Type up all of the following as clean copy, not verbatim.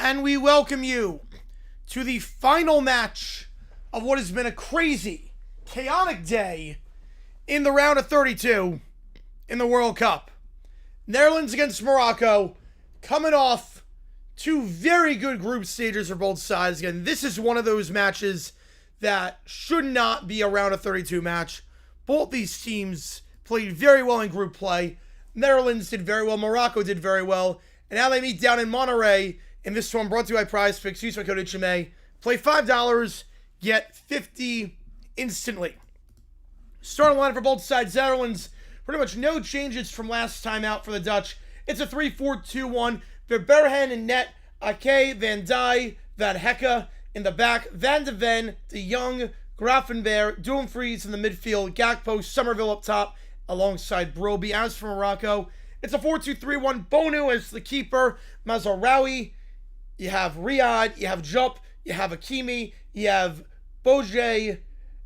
And we welcome you to the final match of what has been a crazy, chaotic day in the round of 32 in the World Cup. Netherlands against Morocco, coming off two very good group stages for both sides. Again, this is one of those matches that should not be a round of 32 match. Both these teams played very well in group play. Netherlands did very well. Morocco did very well. And now they meet down in Monterrey. In this one, brought to you by Prize Picks. Use my code HMA. Play $5, get 50 instantly. Starting line for both sides. Netherlands, pretty much no changes from last time out for the Dutch. It's a 3-4-2-1. Verbergen in net. Ake, Van Dijk, Van Hecke in the back. Van de Ven, De Jong, Gravenberg, Dumfries in the midfield. Gakpo, Somerville up top alongside Broby. As for Morocco, it's a 4-2-3-1. Bonu as the keeper. Mazraoui. You have Riyad, you have Jupp, you have Hakimi, you have Boje,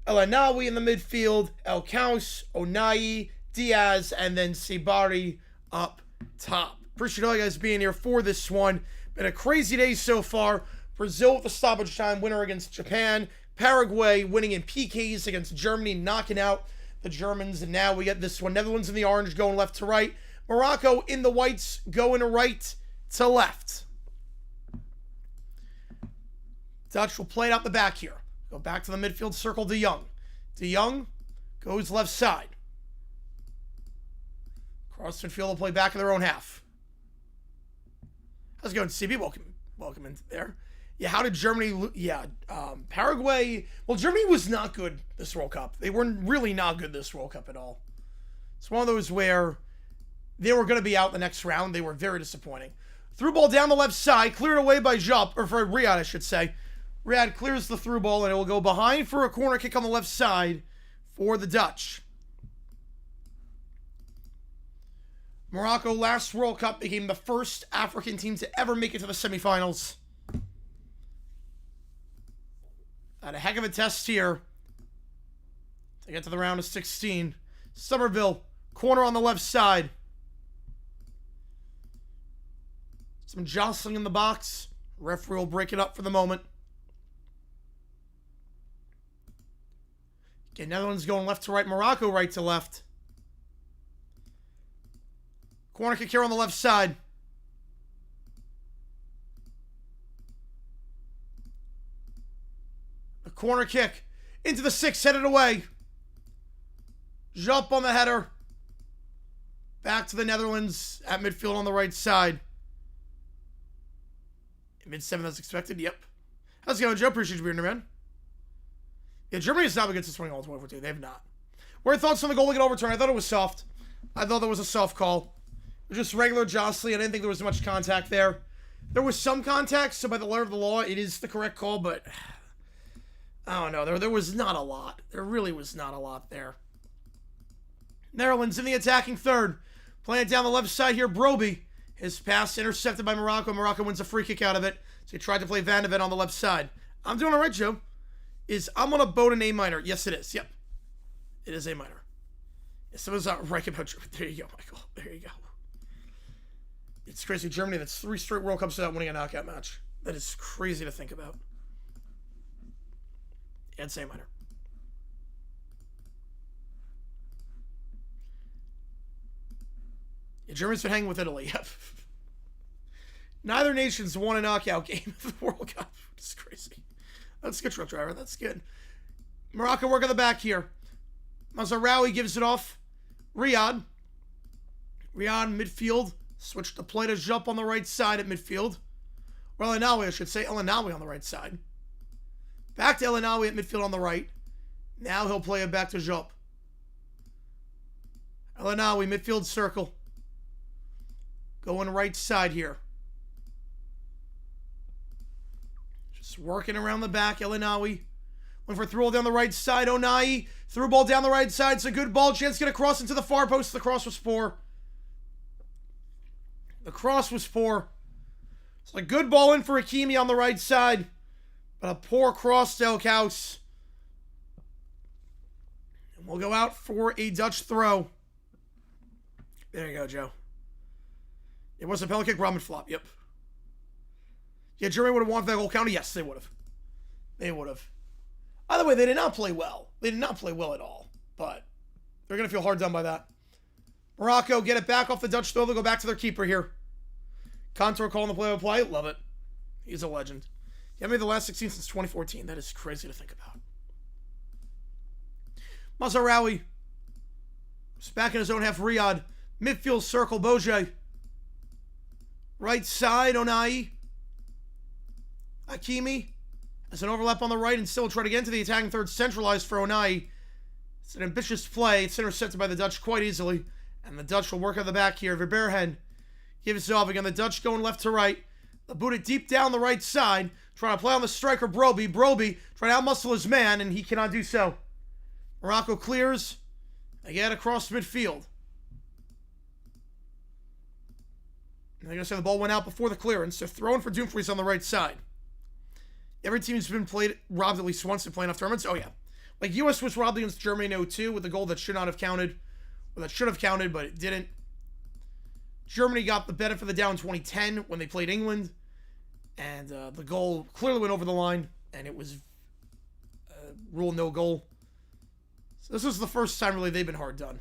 El-Anawi in the midfield, El Kaus, Onai, Diaz, and then Sibari up top. Appreciate all you guys being here for this one. Been a crazy day so far. Brazil with the stoppage time winner against Japan. Paraguay winning in PKs against Germany, knocking out the Germans. And now we get this one. Netherlands in the orange going left to right. Morocco in the whites going right to left. Dutch will play it out the back here. Go back to the midfield circle, De Jong. De Jong goes left side. Cross midfield will play back in their own half. How's it going, CB? Welcome into there. Yeah, how did Germany... Yeah, Paraguay... Well, Germany was not good this World Cup. They were really not good this World Cup at all. It's one of those where they were going to be out the next round. They were very disappointing. Through ball down the left side, cleared away by Jupp, or for Riyad, I should say. Riyad clears the through ball, and it will go behind for a corner kick on the left side for the Dutch. Morocco, last World Cup, became the first African team to ever make it to the semifinals. Had a heck of a test here to get to the round of 16. Somerville, corner on the left side. Some jostling in the box. Referee will break it up for the moment. Okay, Netherlands going left to right. Morocco right to left. Corner kick here on the left side. A corner kick into the 6, headed away. Jump on the header. Back to the Netherlands at midfield on the right side. Mid-7 as expected, yep. How's it going, Joe? Appreciate you being here, man. Yeah, Germany has not been good since 2014. They have not. What are your thoughts on the goal to get overturned? I thought it was soft. I thought that was a soft call. It was just regular jostling. I didn't think there was much contact there. There was some contact, so by the letter of the law, it is the correct call, but I don't know. There was not a lot. There really was not a lot there. Netherlands in the attacking third. Playing it down the left side here, Broby. His pass intercepted by Morocco. Morocco wins a free kick out of it. So he tried to play Van de Ven on the left side. I'm doing all right, Joe. I'm on a boat in A minor. Yes, it is. Yep. It is A minor. Yes, it was right about Germany. There you go, Michael. There you go. It's crazy. Germany, that's 3 straight World Cups without winning a knockout match. That is crazy to think about. Yeah, it's A minor. Yeah, Germany's been hanging with Italy. Yep. Neither nation's won a knockout game of the World Cup. It's crazy. That's good, truck driver. That's good. Morocco work on the back here. Mazraoui gives it off. Riyad midfield. Switch the play to Jupp on the right side at midfield. Or El-Anawi, I should say. El-Anawi on the right side. Back to El-Anawi at midfield on the right. Now he'll play it back to Jupp. El-Anawi, midfield circle. Going right side here. Just working around the back. El-Anawi. Went for a through ball down the right side. Onai. Through ball down the right side. It's a good ball. Chance to get across into the far post. The cross was poor. The cross was poor. It's a good ball in for Hakimi on the right side. But a poor cross to El Kaus. And we'll go out for a Dutch throw. There you go, Joe. It was a penalty kick, Ramen flop. Yep. Yeah, Germany would have won if that goal counted. Yes, they would have. They would have. Either way, they did not play well. They did not play well at all. But they're going to feel hard done by that. Morocco, get it back off the Dutch throw. They'll go back to their keeper here. Contour calling the play-by-play. Love it. He's a legend. He made the last 16 since 2014. That is crazy to think about. Mazraoui. It's back in his own half. Riyad. Midfield circle. Boje. Right side. Onai. Hakimi. As an overlap on the right and still try to get into the attacking third. Centralized for Onai. It's an ambitious play. It's intercepted by the Dutch quite easily. And the Dutch will work on the back here. Verbergen gives it off again. The Dutch going left to right. They'll boot it deep down the right side. Trying to play on the striker, Broby. Broby trying to outmuscle his man, and he cannot do so. Morocco clears. They get across midfield. And they're going to say the ball went out before the clearance. They're throwing for Dumfries on the right side. Every team's been robbed at least once in playoff tournaments. Oh, yeah. Like, U.S. was robbed against Germany in 2002 with a goal that should not have counted. Or that should have counted, but it didn't. Germany got the benefit of the doubt in 2010 when they played England. And the goal clearly went over the line. And it was ruled no goal. So this was the first time, really, they've been hard done.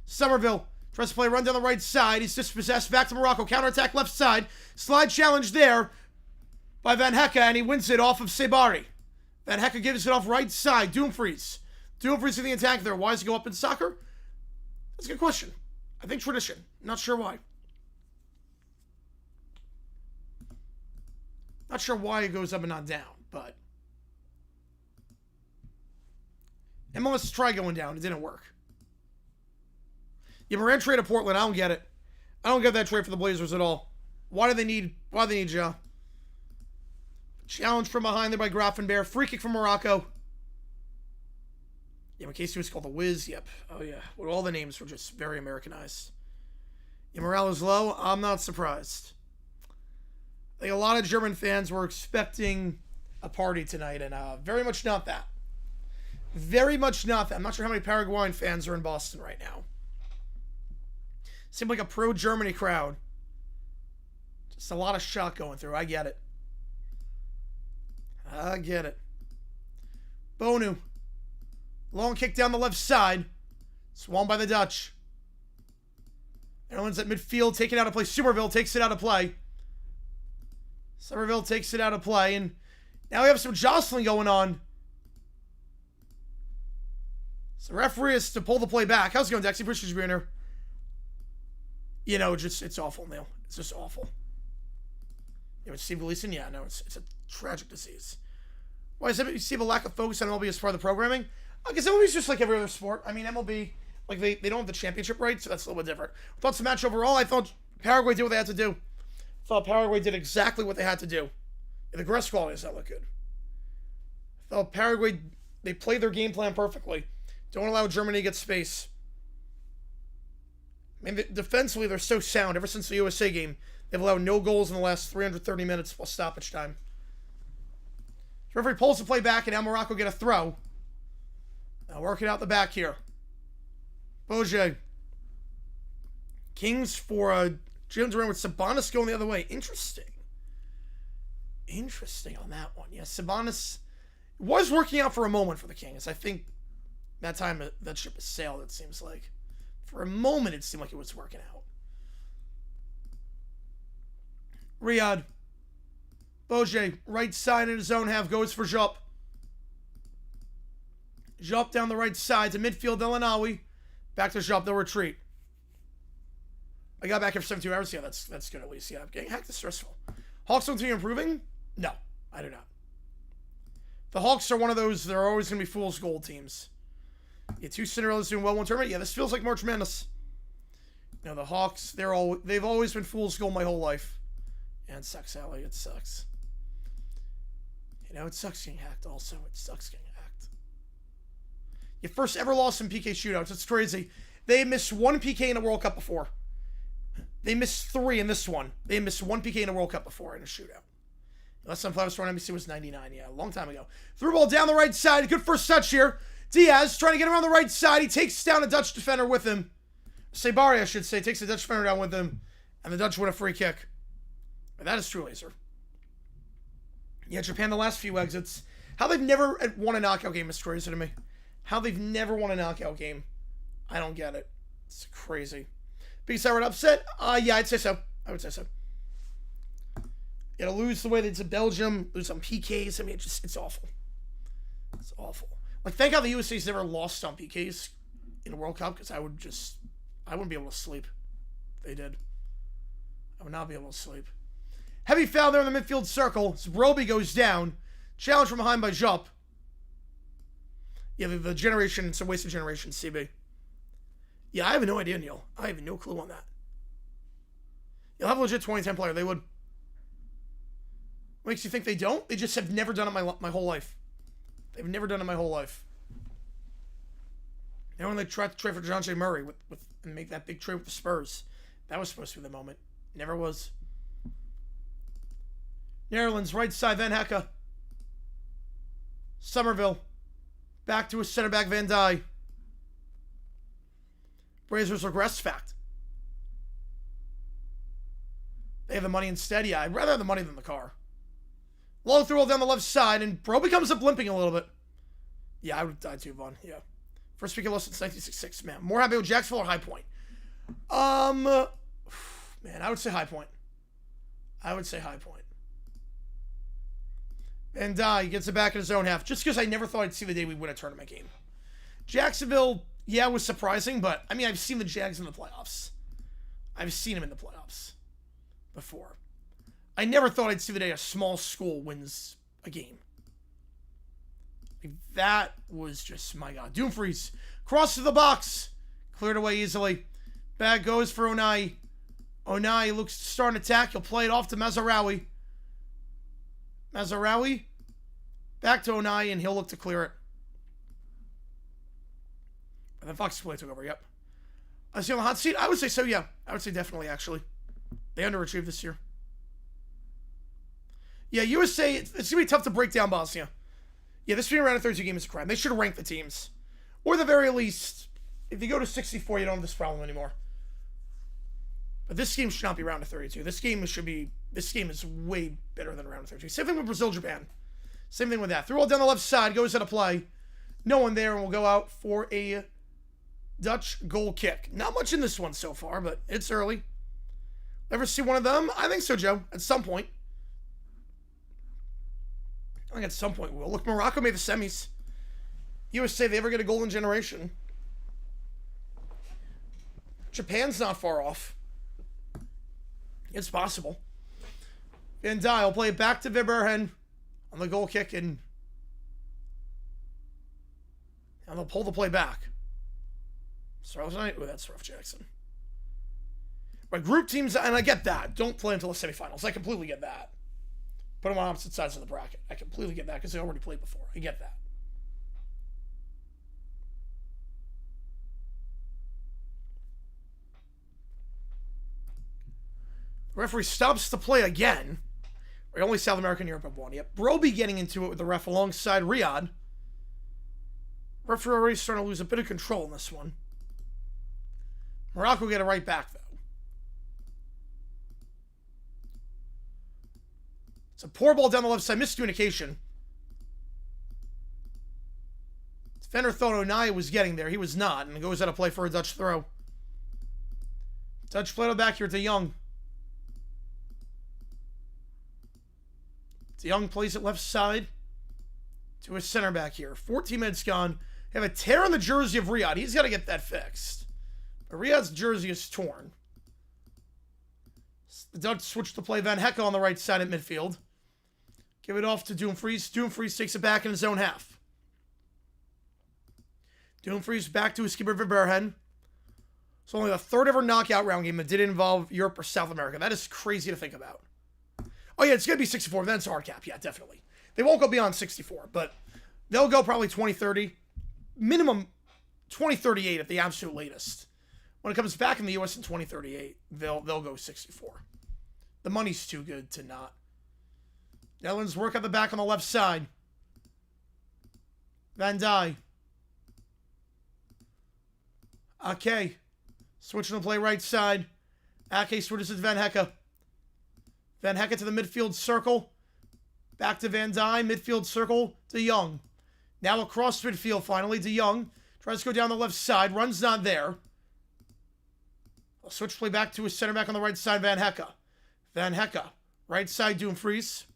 Somerville tries to play a run down the right side. He's dispossessed. Back to Morocco. Counterattack left side. Slide challenge there by Van Hecke. And he wins it off of Sebari. Van Hecke gives it off right side. Dumfries. Dumfries in the attack there. Why does he go up in soccer? That's a good question. I think tradition. Not sure why. Not sure why it goes up and not down, but MLS tried going down. It didn't work. Yeah, Moran trade to Portland. I don't get it. I don't get that trade for the Blazers at all. Why do they need Ja? Challenge from behind there by Grafenberg. Free kick from Morocco. Yeah, Casey was called the Wiz. Yep. Oh, yeah. Well, all the names were just very Americanized. Yeah, morale is low. I'm not surprised. I think a lot of German fans were expecting a party tonight, and very much not that. Very much not that. I'm not sure how many Paraguayan fans are in Boston right now. Seemed like a pro-Germany crowd. Just a lot of shock going through. I get it. I get it. Bonu. Long kick down the left side. Swung by the Dutch. Netherlands at midfield, taken out of play. Somerville takes it out of play. Somerville takes it out of play. And now we have some jostling going on. So the referee is to pull the play back. How's it going, Dexy? Appreciate you being here. You know, it's awful, Neil. It's just awful. Yeah, with Steve Gleason, yeah, no, it's a tragic disease. Why is it you see the lack of focus on MLB as part of the programming? Because MLB is just like every other sport. I mean, MLB, like they don't have the championship rights, so that's a little bit different. Thoughts the match overall, I thought Paraguay did what they had to do. I thought Paraguay did exactly what they had to do. And the grass quality does not look good. I thought Paraguay, they played their game plan perfectly. Don't allow Germany to get space. I mean, defensively, they're so sound. Ever since the USA game, they've allowed no goals in the last 330 minutes plus stoppage time. The referee pulls the play back, and now Morocco get a throw. Now working out the back here. Boje. Kings for James Durant with Sabonis going the other way. Interesting. Interesting on that one. Yeah, Sabonis was working out for a moment for the Kings. I think that time that ship has sailed, it seems like. For a moment, it seemed like it was working out. Riyad. Boje, right side in his own half, goes for Jop. Jop down the right side to midfield, Elanawi. Back to Jop, they'll retreat. I got back here for 72 hours. Yeah, that's good at least. Yeah, getting hacked is stressful. Hawks don't continue improving? No, I do not. The Hawks are one of those, they're always going to be fool's gold teams. Yeah, two Cinderellas doing well one tournament. Yeah, this feels like March Madness. You know, the Hawks, they've always been fool's gold my whole life. And it sucks, Allie. It sucks. You know, it sucks getting hacked also. It sucks getting hacked. Your first ever loss in PK shootouts. It's crazy. They missed one PK in a World Cup before. They missed 3 in this one. They missed one PK in a World Cup before in a shootout. Last time Flowers on NBC was 99. Yeah, a long time ago. Through ball down the right side. Good first touch here. Diaz trying to get around the right side. He takes down a Dutch defender with him. Sebari, I should say, takes the Dutch defender down with him. And the Dutch win a free kick. And that is true, Laser. Yeah, Japan, the last few exits. How they've never won a knockout game is crazy to me. How they've never won a knockout game. I don't get it. It's crazy. Biggest ever upset? Yeah, I'd say so. I would say so. You know, lose the way they did to Belgium, lose on PKs. I mean, it's awful. It's awful. Like, thank God the USA's never lost on PKs in a World Cup, because I wouldn't be able to sleep if they did. I would not be able to sleep. Heavy foul there in the midfield circle. Roby goes down. Challenge from behind by Jupp. Yeah, the generation, it's a wasted generation, CB. Yeah, I have no idea, Neil. I have no clue on that. You'll have a legit 2010 player. They would. What makes you think they don't? They just have never done it my whole life. They've never done it my whole life. And when they tried to trade for DeJounte Murray and make that big trade with the Spurs, that was supposed to be the moment. Never was. Netherlands, right side, Van Hecke. Somerville. Back to his center back, Van Dijk. Brazers regress fact. They have the money instead? Yeah, I'd rather have the money than the car. Long throw down the left side, and Broby comes up limping a little bit. Yeah, I would have died too, Vaughn. Yeah. First week of loss since 1966. Man, more happy with Jacksonville or High Point? Man, I would say High Point. I would say High Point. Van Dijk gets it back in his own half, just because I never thought I'd see the day we win a tournament game. Jacksonville, yeah, was surprising, but, I mean, I've seen the Jags in the playoffs. I've seen them in the playoffs before. I never thought I'd see the day a small school wins a game. Like, that was just, my God. Dumfries, cross to the box. Cleared away easily. Bag goes for Onai. Onai looks to start an attack. He'll play it off to Mazraoui. Mazraoui. Back to Onai, and he'll look to clear it. And then Fox play took over, yep. I see on the hot seat? I would say so, yeah. I would say definitely, actually. They underachieved this year. Yeah, USA, it's going to be tough to break down Bosnia. Yeah, this being around a 32 game is a crime. They should rank the teams. Or at the very least, if you go to 64, you don't have this problem anymore. But this game should not be round of 32. This game is way better than round of 32. Same thing with Brazil, Japan. Same thing with that. Through all down the left side, goes out of play. No one there, and we'll go out for a Dutch goal kick. Not much in this one so far, but it's early. Ever see one of them? I think so, Joe. At some point. I think at some point we will. Look, Morocco made the semis. USA, they ever get a golden generation. Japan's not far off. It's possible. Van Dijk will play it back to Verbergen on the goal kick, and they'll pull the play back. Starless Knight? Oh, that's rough, Jackson. But group teams, and I get that, don't play until the semifinals. I completely get that. Put them on opposite sides of the bracket. I completely get that because they already played before. I get that. The referee stops the play again. Only South America and Europe have won. Yep. Broby getting into it with the ref alongside Riyadh. Referee already starting to lose a bit of control in this one. Morocco get it right back, though. It's a poor ball down the left side. Miscommunication. Defender thought Onai was getting there. He was not, and it goes out of play for a Dutch throw. Dutch played it back here to Young. Young plays it left side to his center back here. 14 minutes gone. They have a tear on the jersey of Riyadh. He's got to get that fixed. But Riyadh's jersey is torn. The Dutch switch to play Van Hecke on the right side at midfield. Give it off to Dumfries. Dumfries takes it back in his own half. Dumfries back to his skipper Verbergen. It's only the third ever knockout round game that didn't involve Europe or South America. That is crazy to think about. Oh, yeah, it's going to be 64. Then it's a hard cap. Yeah, definitely. They won't go beyond 64, but they'll go probably 2030. Minimum 2038 at the absolute latest. When it comes back in the U.S. in 2038, they'll go 64. The money's too good to not. Netherlands work at the back on the left side. Van Dijk. Ake. Switching to play right side. Ake switches to Van Hecke. Van Hecke to the midfield circle. Back to Van Dijk. Midfield circle. De Jong. Now across midfield finally. De Jong tries to go down the left side. Run's not there. I'll switch play back to his center back on the right side. Van Hecke. Van Hecke. Right side Dumfries.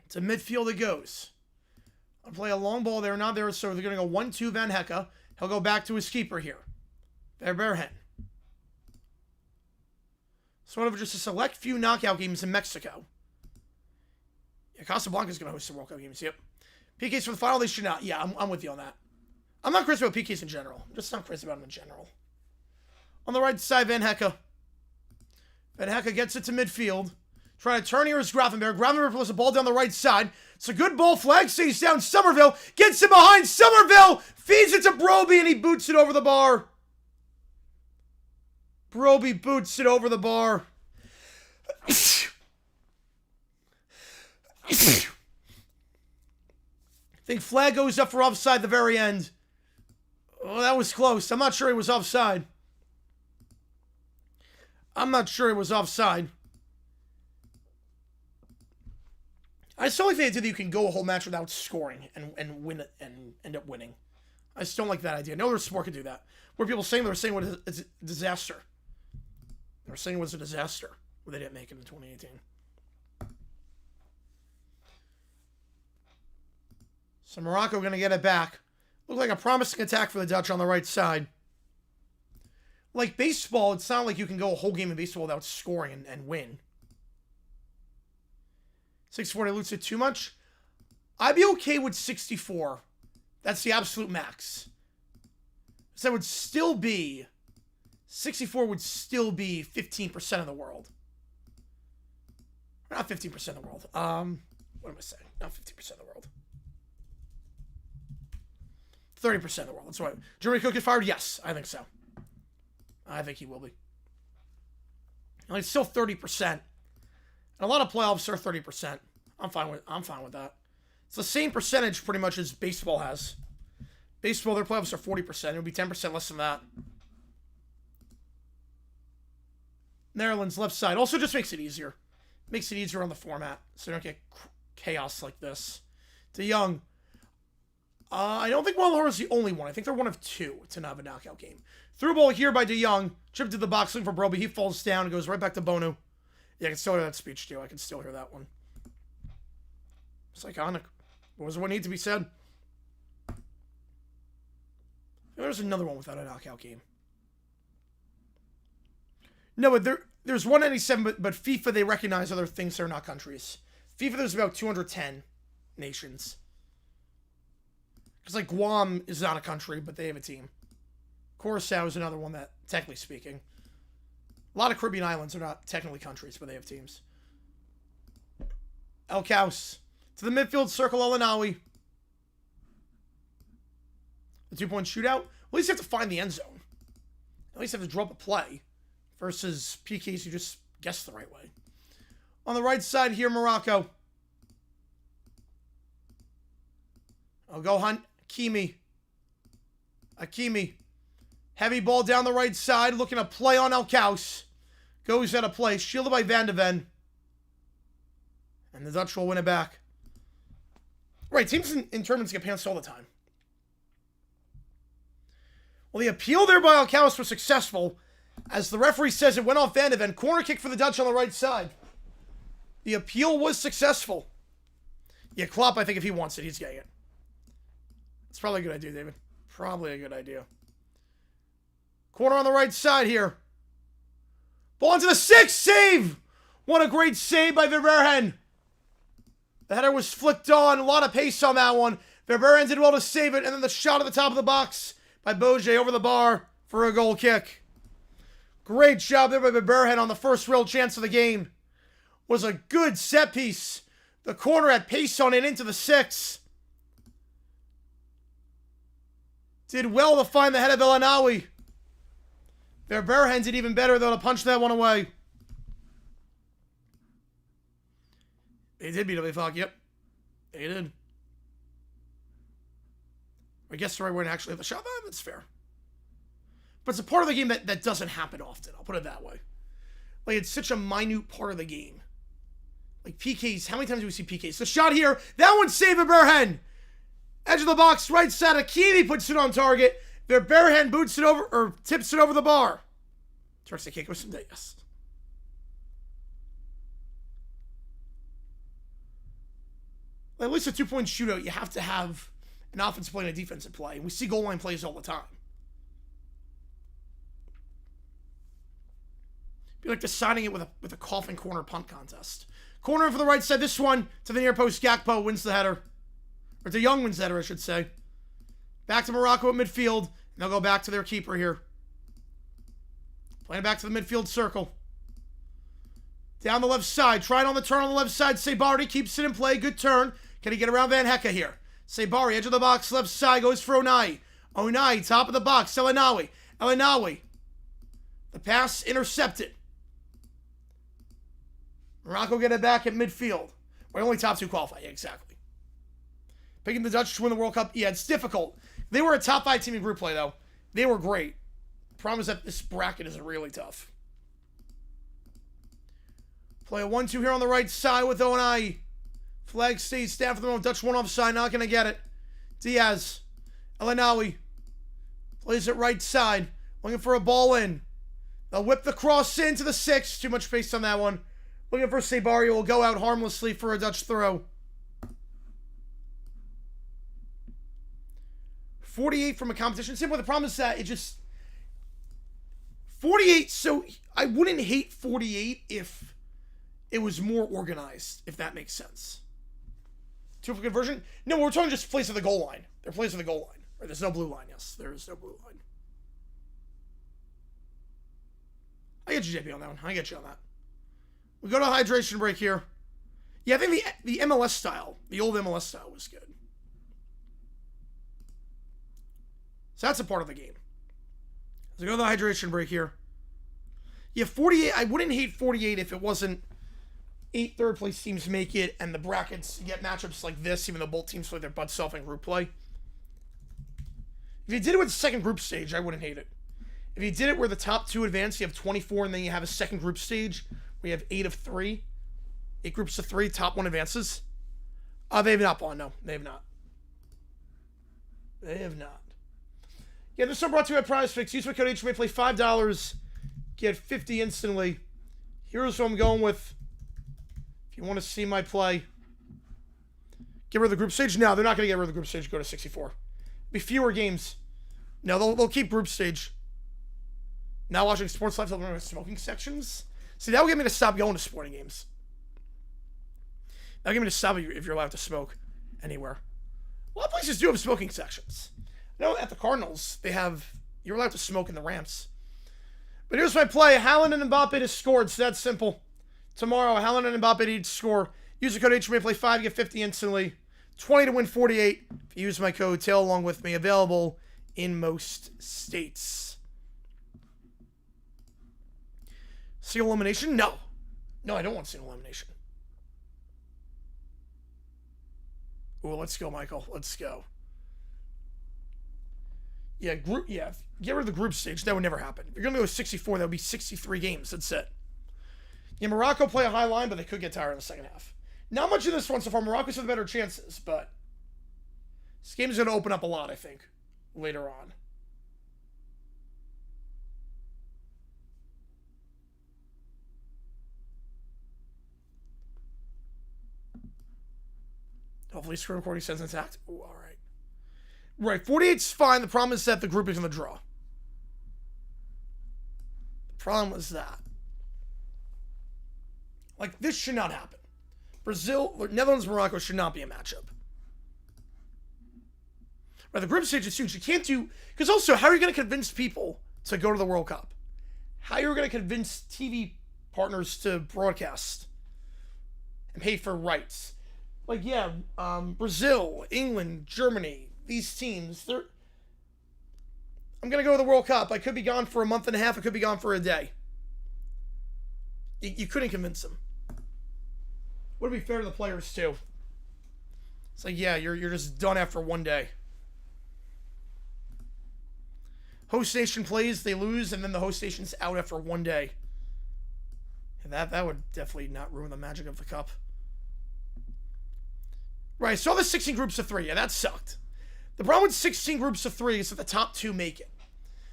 To midfield it goes. I'll play a long ball there. Not there. So they're going to go 1-2 Van Hecke. He'll go back to his keeper here. Verbergen. Sort of just a select few knockout games in Mexico. Yeah, Casablanca's going to host some World Cup games. Yep. PKs for the final, they should not. Yeah, I'm with you on that. I'm not crazy about PKs in general. I'm just not crazy about them in general. On the right side, Van Hecke. Van Hecke gets it to midfield. Trying to turn here is Gravenberg. Gravenberg plays the ball down the right side. It's a good ball. Flag stays down. Somerville gets it behind. Somerville feeds it to Broby, and he boots it over the bar. Broby boots it over the bar. I think flag goes up for offside at the very end. Oh, that was close. I'm not sure it was offside. I'm not sure it was offside. I still like the idea that you can go a whole match without scoring and win it and end up winning. I just don't like that idea. No other sport can do that. What are people saying? They were saying it's a disaster. They were saying it was a disaster when they didn't make it in 2018. So Morocco going to get it back. Looked like a promising attack for the Dutch on the right side. Like baseball, it's not like you can go a whole game of baseball without scoring and win. 64 dilutes it too much. I'd be okay with 64. That's the absolute max. So that would still be... 64 would still be 15% of the world. Not 15% of the world. What am I saying? Not 15% of the world. 30% of the world. That's right. Jeremy Cook get fired? Yes, I think so. I think he will be. And it's still 30%. And a lot of playoffs are 30%. I'm fine with that. It's the same percentage pretty much as baseball has. Baseball, their playoffs are 40%. It would be 10% less than that. Netherlands left side. Also just makes it easier. Makes it easier on the format. So you don't get chaos like this. De Jong. I don't think Guadalajara is the only one. I think they're one of two to not have a knockout game. Through ball here by De Jong. Chipped to the box looking for Broby. He falls down and goes right back to Bonu. Yeah, I can still hear that speech too. I can still hear that one. It's iconic. What was what needs to be said? There's another one without a knockout game. No, but there's 197, but FIFA, they recognize other things that are not countries. FIFA, there's about 210 nations. Because, like, Guam is not a country, but they have a team. Curacao is another one that, technically speaking, a lot of Caribbean islands are not technically countries, but they have teams. El Caus. To the midfield circle, El-Anawi. The 2-point shootout. At least you have to find the end zone. At least you have to drop a play. Versus PKs who just guessed the right way. On the right side here, Morocco. I'll go hunt. Hakimi. Heavy ball down the right side. Looking to play on El Caus. Goes out of play. Shielded by Van de Ven. And the Dutch will win it back. Right, teams in tournaments get pantsed all the time. Well, the appeal there by El Caus was successful. As the referee says, it went off Van de Ven. Corner kick for the Dutch on the right side. The appeal was successful. Yeah, Klopp, I think if he wants it, he's getting it. It's probably a good idea, David. Probably a good idea. Corner on the right side here. Ball into the 6. Save! What a great save by Verbergen. The header was flicked on. A lot of pace on that one. Verbergen did well to save it. And then the shot at the top of the box by Boje over the bar for a goal kick. Great job there by Verbergen on the first real chance of the game. Was a good set piece. The corner had pace on it into the 6. Did well to find the head of El-Anawi. Verbergen did even better, though, to punch that one away. They did beat up Ifak, yep. They did. I guess the right way to actually have the shot. That's fair. But it's a part of the game that doesn't happen often. I'll put it that way. Like, it's such a minute part of the game Like PKs. How many times do we see PKs? The shot here. That one's saved by Berhen. Edge of the box, right side. Akimi puts it on target. Their Berhen boots it over, or tips it over the bar. Turns the kick with some yes. At least a 2-point shootout, you have to have an offensive play and a defensive play. And we see goal line plays all the time. Be like deciding it with a coffin corner punt contest. Corner for the right side. This one to the near post. Gakpo wins the header. Or De Jong wins the header, I should say. Back to Morocco at midfield. And they'll go back to their keeper here. Playing it back to the midfield circle. Down the left side. Trying on the turn on the left side. Sabari keeps it in play. Good turn. Can he get around Van Hecke here? Sabari, edge of the box, left side, goes for Onai. Onai, top of the box. Elanawi. Elanawi. The pass intercepted. Morocco get it back at midfield. We're only top 2 qualify. Yeah, exactly. Picking the Dutch to win the World Cup. Yeah, it's difficult. They were a top 5 team in group play, though. They were great. Problem is that this bracket is really tough. Play a 1-2 here on the right side with Onai. Flag stays down for the moment. Dutch one offside. Not going to get it. Diaz. Elanawi. Plays it right side. Looking for a ball in. They'll whip the cross into the 6. Too much space on that one. Looking for Sabari. Will go out harmlessly for a Dutch throw. 48 from a competition. Same with the problem is that it just... 48, so I wouldn't hate 48 if it was more organized, if that makes sense. 2 for conversion? No, we're talking just place of the goal line. They're place of the goal line. Or there's no blue line, yes. There is no blue line. I get you, JP, on that one. I get you on that. We go to a hydration break here. Yeah, I think the MLS style, the old MLS style was good. So that's a part of the game. So go to the hydration break here. Yeah, 48, I wouldn't hate 48 if it wasn't 8 third-place teams make it, and the brackets, you get matchups like this, even though both teams play their butts off in group play. If you did it with the second group stage, I wouldn't hate it. If you did it where the top 2 advance, you have 24, and then you have a second group stage where you have 8 of 3. 8 groups of 3, top 1 advances. They have not won, no. They have not. They have not. Yeah, this one brought to you by Prize Fix. Use my code HMA, play $5, get 50 instantly. Here's what I'm going with. If you want to see my play, get rid of the group stage. No, they're not going to get rid of the group stage. Go to 64. Be fewer games. No, they'll keep group stage. Now watching sports live, they'll remember smoking sections. See, that will get me to stop going to sporting games. That'll get me to stop if you're allowed to smoke anywhere. A lot of places do have smoking sections. I know at the Cardinals, you're allowed to smoke in the ramps. But here's my play. Haaland and Mbappe has scored, so that's simple. Tomorrow, Haaland and Mbappe need to score. Use the code HMA, play 5, get 50 instantly. 20 to win 48. If you use my code, tail along with me. Available in most states. Single elimination? No. No, I don't want single elimination. Ooh, let's go, Michael. Let's go. Yeah, get rid of the group stage. That would never happen. If you're going to go 64, that would be 63 games. That's it. Yeah, Morocco play a high line, but they could get tired in the second half. Not much in this one so far. Morocco's have the better chances, but this game is going to open up a lot, I think, later on. Hopefully screen recording says intact. Ooh, all right. Right, 48's fine. The problem is that the group is going to draw. The problem was that. Like, this should not happen. Brazil, Netherlands, Morocco should not be a matchup. Right, the group stage is huge. You can't do... Because also, how are you going to convince people to go to the World Cup? How are you going to convince TV partners to broadcast and pay for rights? Like, yeah, Brazil, England, Germany, these teams, I'm going to go to the World Cup. I could be gone for a month and a half. I could be gone for a day. You couldn't convince them. Would it be fair to the players, too? It's like, yeah, you're just done after one day. Host nation plays, they lose, and then the host nation's out after one day. And that would definitely not ruin the magic of the cup. Right, so the 16 groups of 3. Yeah, that sucked. The problem with 16 groups of 3 is that the top 2 make it.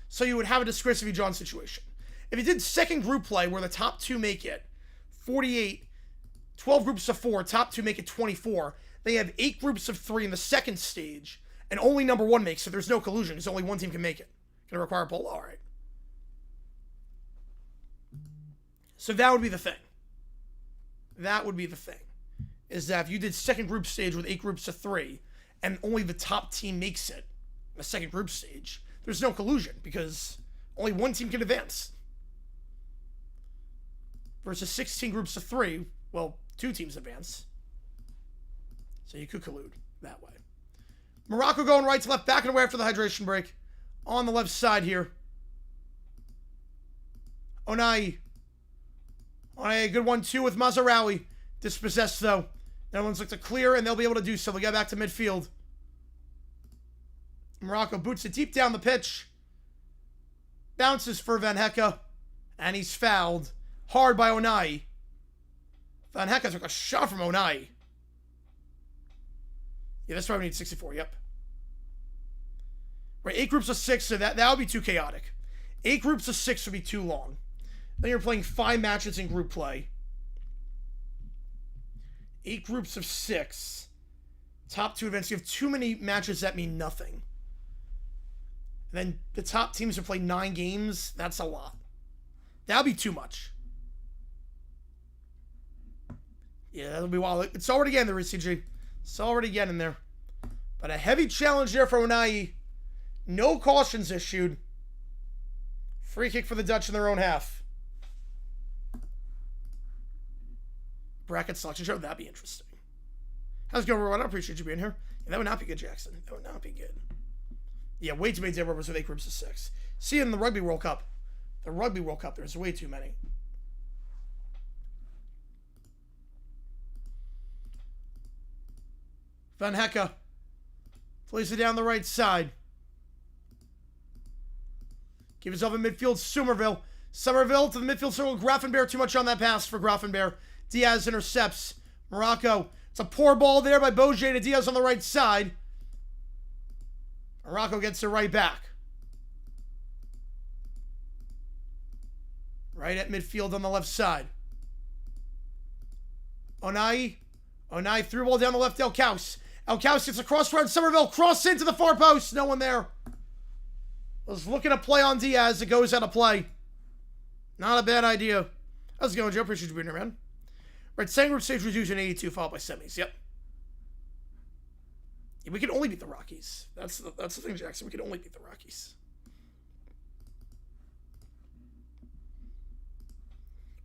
So you would have a disgracefully drawn situation. If you did second group play where the top 2 make it, 48, 12 groups of 4, top 2 make it 24. They have 8 groups of 3 in the second stage, and only number 1 makes it. There's no collusion because only one team can make it. Gonna require a poll? Alright. So that would be the thing. That would be the thing. Is that if you did second group stage with 8 groups of 3, and only the top team makes it in the second group stage, there's no collusion because only one team can advance. Versus 16 groups of 3, well, 2 teams advance. So you could collude that way. Morocco going right to left, back and away after the hydration break. On the left side here. Onai. Onai, a good 1-2 with Mazraoui. Dispossessed, though. Netherlands look to clear, and they'll be able to do so. They'll get back to midfield. Morocco boots it deep down the pitch. Bounces for Van Hecke. And he's fouled. Hard by Onai. Van Hecke took a shot from Onai. Yeah, that's why we need 64, yep. Right, 8 groups of 6, so that would be too chaotic. 8 groups of 6 would be too long. Then you're playing 5 matches in group play. 8 groups of 6. Top 2 events. You have too many matches that mean nothing. And then the top teams have played 9 games. That's a lot. That would be too much. Yeah, that'll be wild. It's already getting there, CG. It's already getting there. But a heavy challenge there for Onai. No cautions issued. Free kick for the Dutch in their own half. Bracket selection show. That'd be interesting. How's it going, everyone? I appreciate you being here. Yeah, that would not be good, Jackson. That would not be good. Yeah, way too many dead rubbers with 8 groups of 6. See in the Rugby World Cup. The Rugby World Cup, there's way too many. Van Hecke plays it down the right side. Give himself in midfield, Somerville. Somerville to the midfield circle. Grafenberg, too much on that pass for Grafenberg. Diaz intercepts. Morocco. It's a poor ball there by Boje to Diaz on the right side. Morocco gets it right back. Right at midfield on the left side. Onai. Onai threw ball down the left. El Kaus. El Kaus gets a cross around Somerville. Cross into the far post. No one there. Was looking to play on Diaz. It goes out of play. Not a bad idea. How's it going, Joe? Appreciate you being here, man. Right, second group stage was using 82, followed by semis. Yep. Yeah, we can only beat the Rockies. That's the thing, Jackson. We can only beat the Rockies.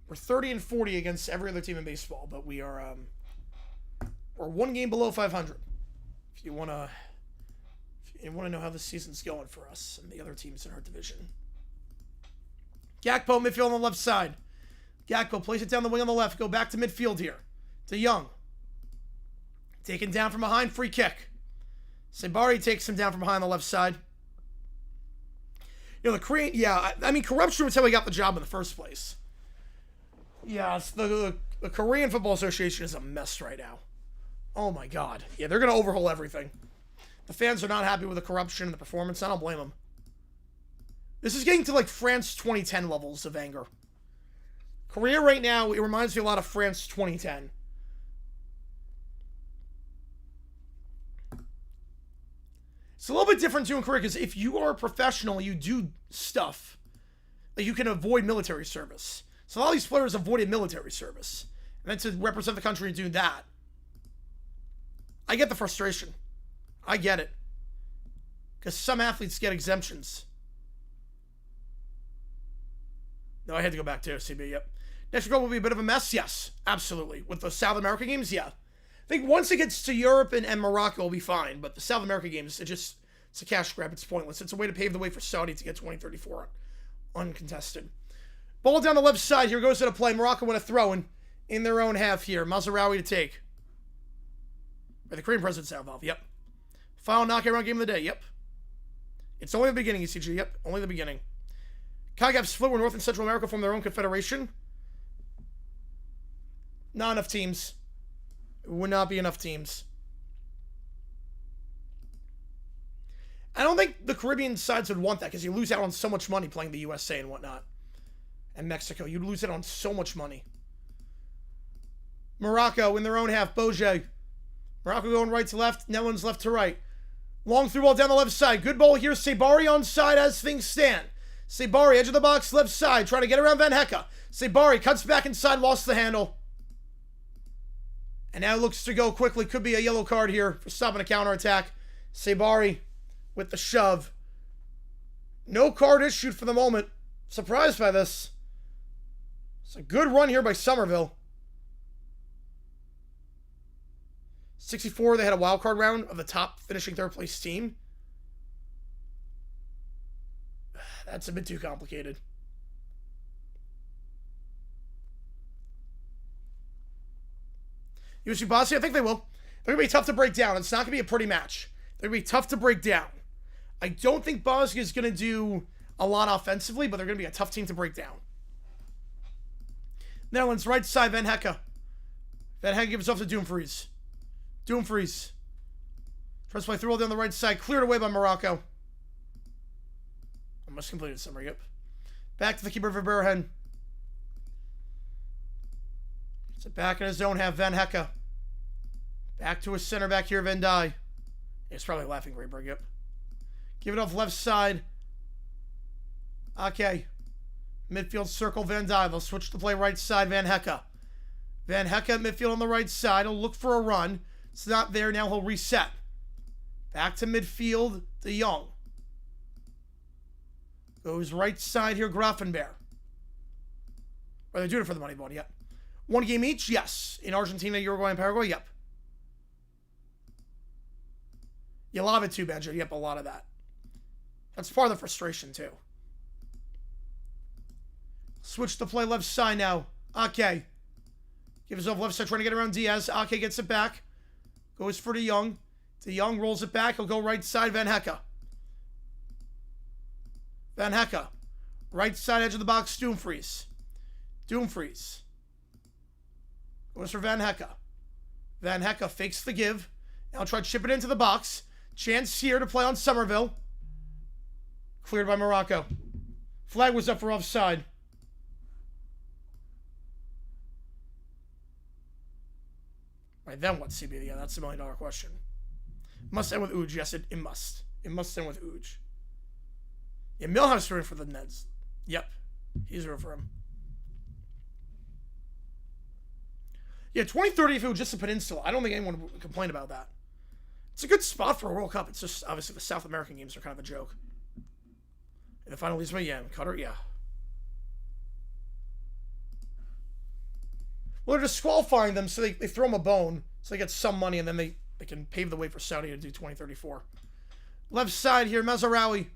We're 30 and 40 against every other team in baseball, but we are we're 1 game below 500. If you wanna know how this season's going for us and the other teams in our division. Gakpo midfield on the left side. Gakpo plays it down the wing on the left. Go back to midfield here. To Young. Taken down from behind. Free kick. Sabari takes him down from behind on the left side. You know, the Korean... Yeah, I mean, corruption was how he got the job in the first place. Yeah, the Korean Football Association is a mess right now. Oh, my God. Yeah, they're going to overhaul everything. The fans are not happy with the corruption and the performance. I don't blame them. This is getting to, like, France 2010 levels of anger. Korea right now, it reminds me a lot of France 2010. It's a little bit different, too, in Korea, because if you are a professional, you do stuff. Like, you can avoid military service. So a lot of these players avoided military service. And then to represent the country and do that. I get the frustration. I get it. Because some athletes get exemptions. No, I had to go back to CB, yep. Next goal will be a bit of a mess, yes. Absolutely. With the South America games, yeah. I think once it gets to Europe and Morocco, it'll be fine. But the South America games, it's a cash grab. It's pointless. It's a way to pave the way for Saudi to get 2034 uncontested. Ball down the left side. Here goes to the play. Morocco with a throw-in in their own half here. Mazraoui to take. Or the Korean president's now involved, yep. Final knockout round game of the day, yep. It's only the beginning, ECG, yep. Only the beginning. CONCACAF split where North and Central America form their own confederation. Not enough teams. It would not be enough teams. I don't think the Caribbean sides would want that because you lose out on so much money playing the USA and whatnot. And Mexico, you'd lose out on so much money. Morocco in their own half, Boje. Morocco going right to left, Netherlands left to right. Long through ball down the left side. Good ball here. Sabari on side as things stand. Sabari, edge of the box, left side, trying to get around Van Hecke. Sabari cuts back inside, lost the handle. And now looks to go quickly. Could be a yellow card here for stopping a counterattack. Sabari with the shove. No card issued for the moment. Surprised by this. It's a good run here by Somerville. 64, they had a wild card round of the top finishing third place team. That's a bit too complicated. USC Bossy, I think they will. They're going to be tough to break down. It's not going to be a pretty match. They're going to be tough to break down. I don't think Bosnia is going to do a lot offensively, but they're going to be a tough team to break down. Netherlands, right side, Van Hecke. Van Hecke gives off to Dumfries. Dumfries. Tries to play through all down the right side. Cleared away by Morocco. Almost completed summary, yep. Back to the keeper for Verheyen. It's back in his own half, Van Hecke. Back to his center back here, Van Dijk. It's probably laughing Greenberg, yep. Give it off left side. Okay. Midfield circle, Van Dijk. They'll switch to play right side, Van Hecke. Van Hecke, midfield on the right side. He'll look for a run. It's not there. Now he'll reset. Back to midfield, De Jong. Goes right side here, Grafenberg. Are they doing it for the money ball? Yep. One game each? Yes. In Argentina, Uruguay, and Paraguay? Yep. You love it too, Banjo. Yep, a lot of that. That's part of the frustration, too. Switch to play left side now. Ake. Gives off left side, trying to get around Diaz. Ake gets it back. Goes for De Jong. De Jong rolls it back. He'll go right side, Van Hecke. Van Hecke. Right side edge of the box, Dumfries. Dumfries. Goes for Van Hecke. Van Hecke fakes the give. Now try to chip it into the box. Chance here to play on Somerville. Cleared by Morocco. Flag was up for offside. Right, then what, CB? Yeah, that's the $1 million question. Must end with Uj. Yes, it must. It must end with Uj. Yeah, Milhouse rooting for the Neds. Yep. He's rooting for him. Yeah, 2030 if it was just a peninsula. I don't think anyone would complain about that. It's a good spot for a World Cup. It's just, obviously, the South American games are kind of a joke. In the final leads, yeah, Qatar, yeah. Well, they're disqualifying them, so they throw them a bone, so they get some money, and then they can pave the way for Saudi to do 2034. Left side here, Mazraoui.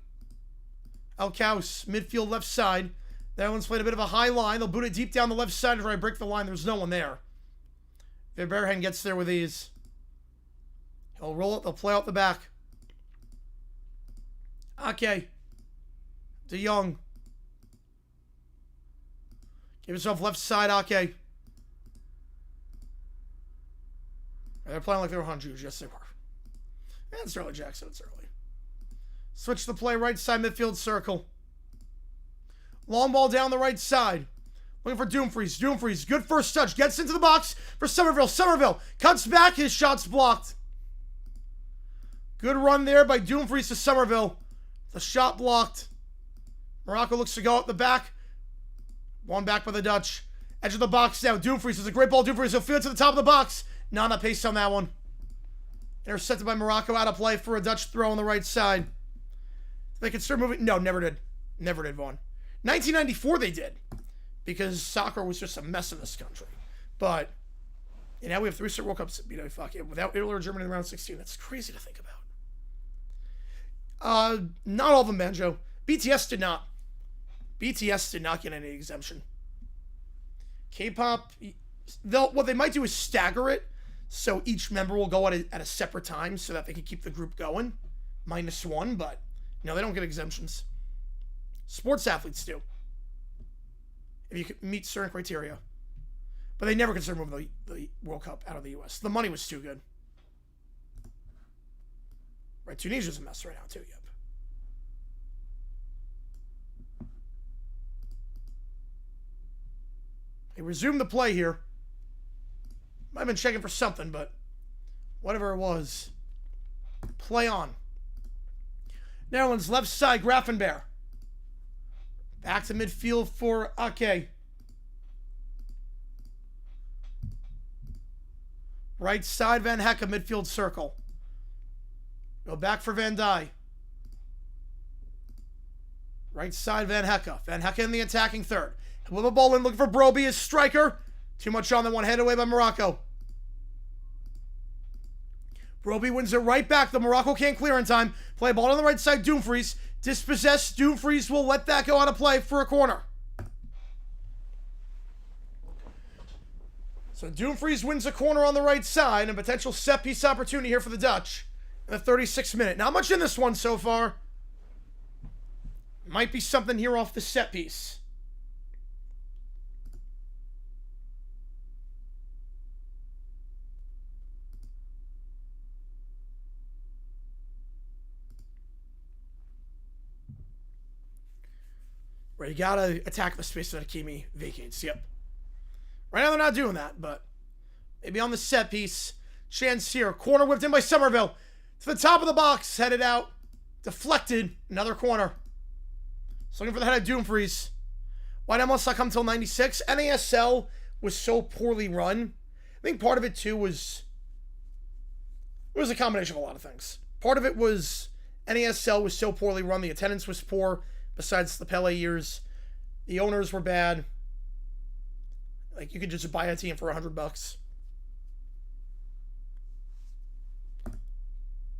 Alcaus, midfield left side. That one's played a bit of a high line. They'll boot it deep down the left side to try to break the line. There's no one there. Verheyen gets there with ease. He'll roll it. They'll play out the back. Ake. De Jong. Give himself left side, Ake. They're playing like they were Honjus. Yes, they were. And it's early, Jackson. It's early. Switch the play right side midfield circle. Long ball down the right side. Looking for Dumfries. Dumfries, good first touch. Gets into the box for Somerville. Somerville cuts back. His shot's blocked. Good run there by Dumfries to Somerville. The shot blocked. Morocco looks to go up the back. One back by the Dutch. Edge of the box now. Dumfries is a great ball. Dumfries will field to the top of the box. Not enough pace on that one. Intercepted by Morocco, out of play for a Dutch throw on the right side. They can start moving. No, never did. Never did, Vaughn. 1994 they did. Because soccer was just a mess in this country. But, you know, we have 3 straight World Cups. You know, fuck it. Without Italy or Germany in the round 16. That's crazy to think about. Not all of them, Banjo. BTS did not. BTS did not get any exemption. K-pop, what they might do is stagger it. So each member will go at a separate time so that they can keep the group going. -1, but no, they don't get exemptions. Sports athletes do. If you can meet certain criteria. But they never consider moving the World Cup out of the U.S. The money was too good. Right, Tunisia's a mess right now too, yep. They resumed the play here. Might have been checking for something, but whatever it was. Play on. Netherlands, left side, Graffenberg. Back to midfield for Ake. Right side, Van Hecke, midfield circle. Go back for Van Dijk. Right side, Van Hecke. Van Hecke in the attacking third. With the ball in, looking for Broby, his striker. Too much on that one, headed away by Morocco. Broby wins it right back. The Morocco can't clear in time. Play ball on the right side, Dumfries. Dispossessed, Dumfries will let that go out of play for a corner. So Dumfries wins a corner on the right side, and potential set-piece opportunity here for the Dutch in the 36th minute. Not much in this one so far. Might be something here off the set-piece. Right, you gotta attack the space that Hakimi vacates. Yep. Right now they're not doing that, but maybe on the set piece. Chance here. Corner whipped in by Somerville. To the top of the box. Headed out. Deflected. Another corner. Just looking for the head of Dumfries. Why did MLS not come until 96? NASL was so poorly run. I think part of it too was... It was a combination of a lot of things. Part of it was NASL was so poorly run. The attendance was poor. Besides the Pele years, the owners were bad. Like, you could just buy a team for $100.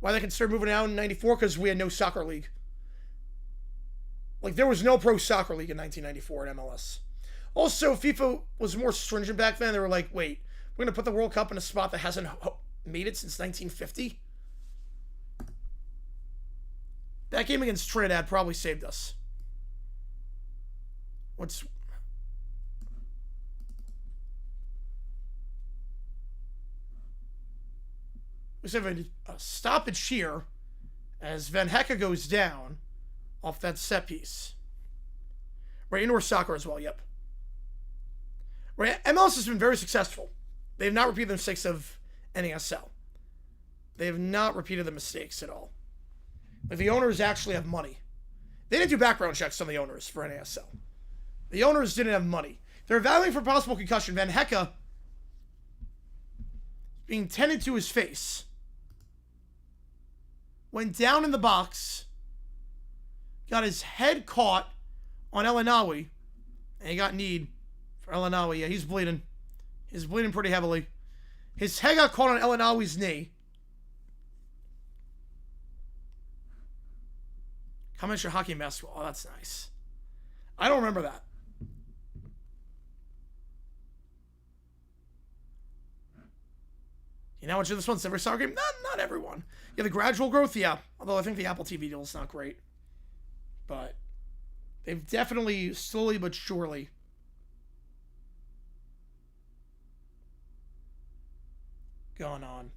Why they considered moving out in 94? Because we had no soccer league. Like, there was no pro soccer league in 1994 in MLS. Also, FIFA was more stringent back then. They were like, wait, we're going to put the World Cup in a spot that hasn't made it since 1950? That game against Trinidad probably saved us. We have a stoppage here as Van Hecke goes down off that set piece. Right, indoor soccer as well, yep. Right, MLS has been very successful. They have not repeated the mistakes of NASL. They have not repeated the mistakes at all. Like, the owners actually have money. They didn't do background checks on the owners for NASL. The owners didn't have money. They're evaluating for possible concussion. Van Hecke being tended to his face. Went down in the box. Got his head caught on El Anawi. And he got kneed for El Anawi. Yeah, he's bleeding. He's bleeding pretty heavily. His head got caught on El Anawi's knee. Comments hockey and basketball. Oh, that's nice. I don't remember that. You know how much of this one's every soccer game? Not everyone. Yeah, the gradual growth, yeah. Although I think the Apple TV deal is not great. But they've definitely, slowly but surely, gone on.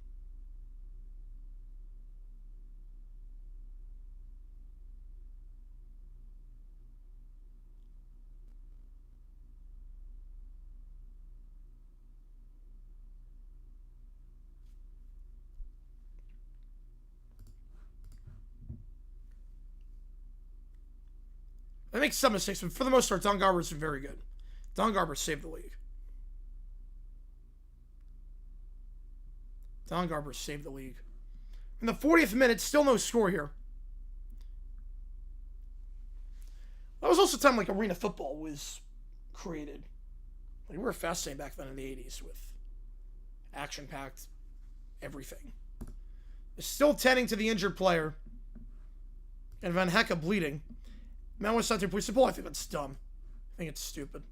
They make some mistakes, but for the most part, Don Garber's been very good. Don Garber saved the league. Don Garber saved the league. In the 40th minute, still no score here. That was also the time like arena football was created. Like, we were fascinated back then in the 80s with action-packed everything. They're still tending to the injured player. And Van Hecke bleeding. Man was not to push the ball. I think that's dumb. I think it's stupid.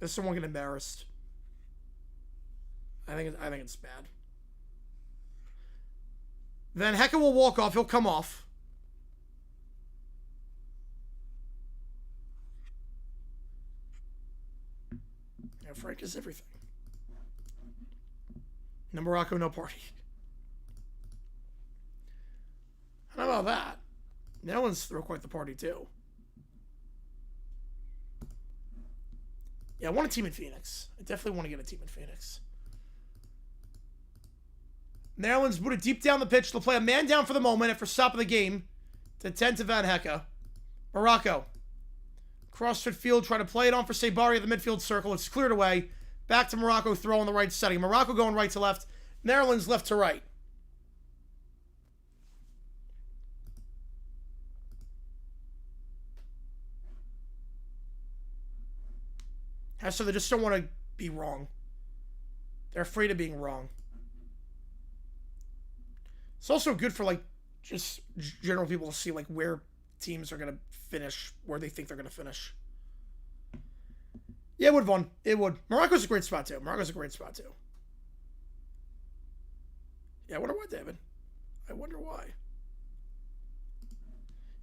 Does someone get embarrassed? I think it's bad. Van Hecke will walk off. He'll come off. Yeah, Frank is everything. No Morocco, no party. How about that? Netherlands throw quite the party too. Yeah, I want a team in Phoenix. I definitely want to get a team in Phoenix. Netherlands booted deep down the pitch. They'll play a man down for the moment after stopping the game to 10 to Van Hecke. Morocco. Cross midfield, trying to play it on for Sabari at the midfield circle. It's cleared away. Back to Morocco, throw on the right setting. Morocco going right to left. Netherlands left to right. So they just don't want to be wrong. They're afraid of being wrong. It's also good for, like, just general people to see, like, where teams are going to finish, where they think they're going to finish. Yeah, it would have won. It would. Morocco's a great spot, too. Morocco's a great spot, too. Yeah, I wonder why, David. I wonder why.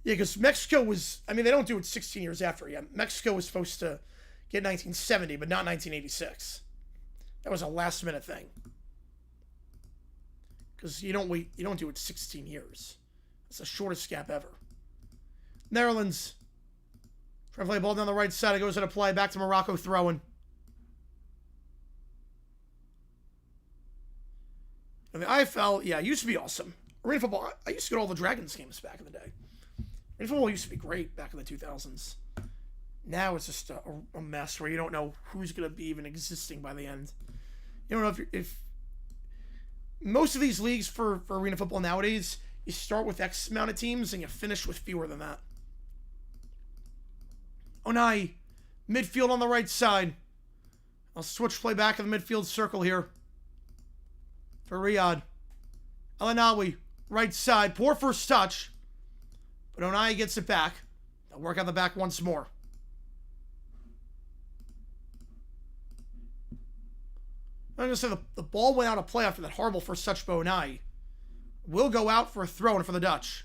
Yeah, because Mexico was... I mean, they don't do it 16 years after. Yeah, Mexico was supposed to get 1970, but not 1986. That was a last-minute thing. Because you don't do it 16 years. It's the shortest gap ever. Netherlands. Trying to play a ball down the right side. It goes into play. Back to Morocco throwing. And the IFL, yeah, it used to be awesome. Arena football, I used to go to all the Dragons games back in the day. Arena football used to be great back in the 2000s. Now it's just a mess where you don't know who's going to be even existing by the end. You don't know if most of these leagues for arena football nowadays, you start with X amount of teams and you finish with fewer than that. Onai, midfield on the right side. I'll switch play back in the midfield circle here. For Riyadh. El-Anawi, right side. Poor first touch. But Onai gets it back. They'll work out the back once more. I'm going to say the ball went out of play after that horrible first touch by Onai. Will go out for a throw-in for the Dutch.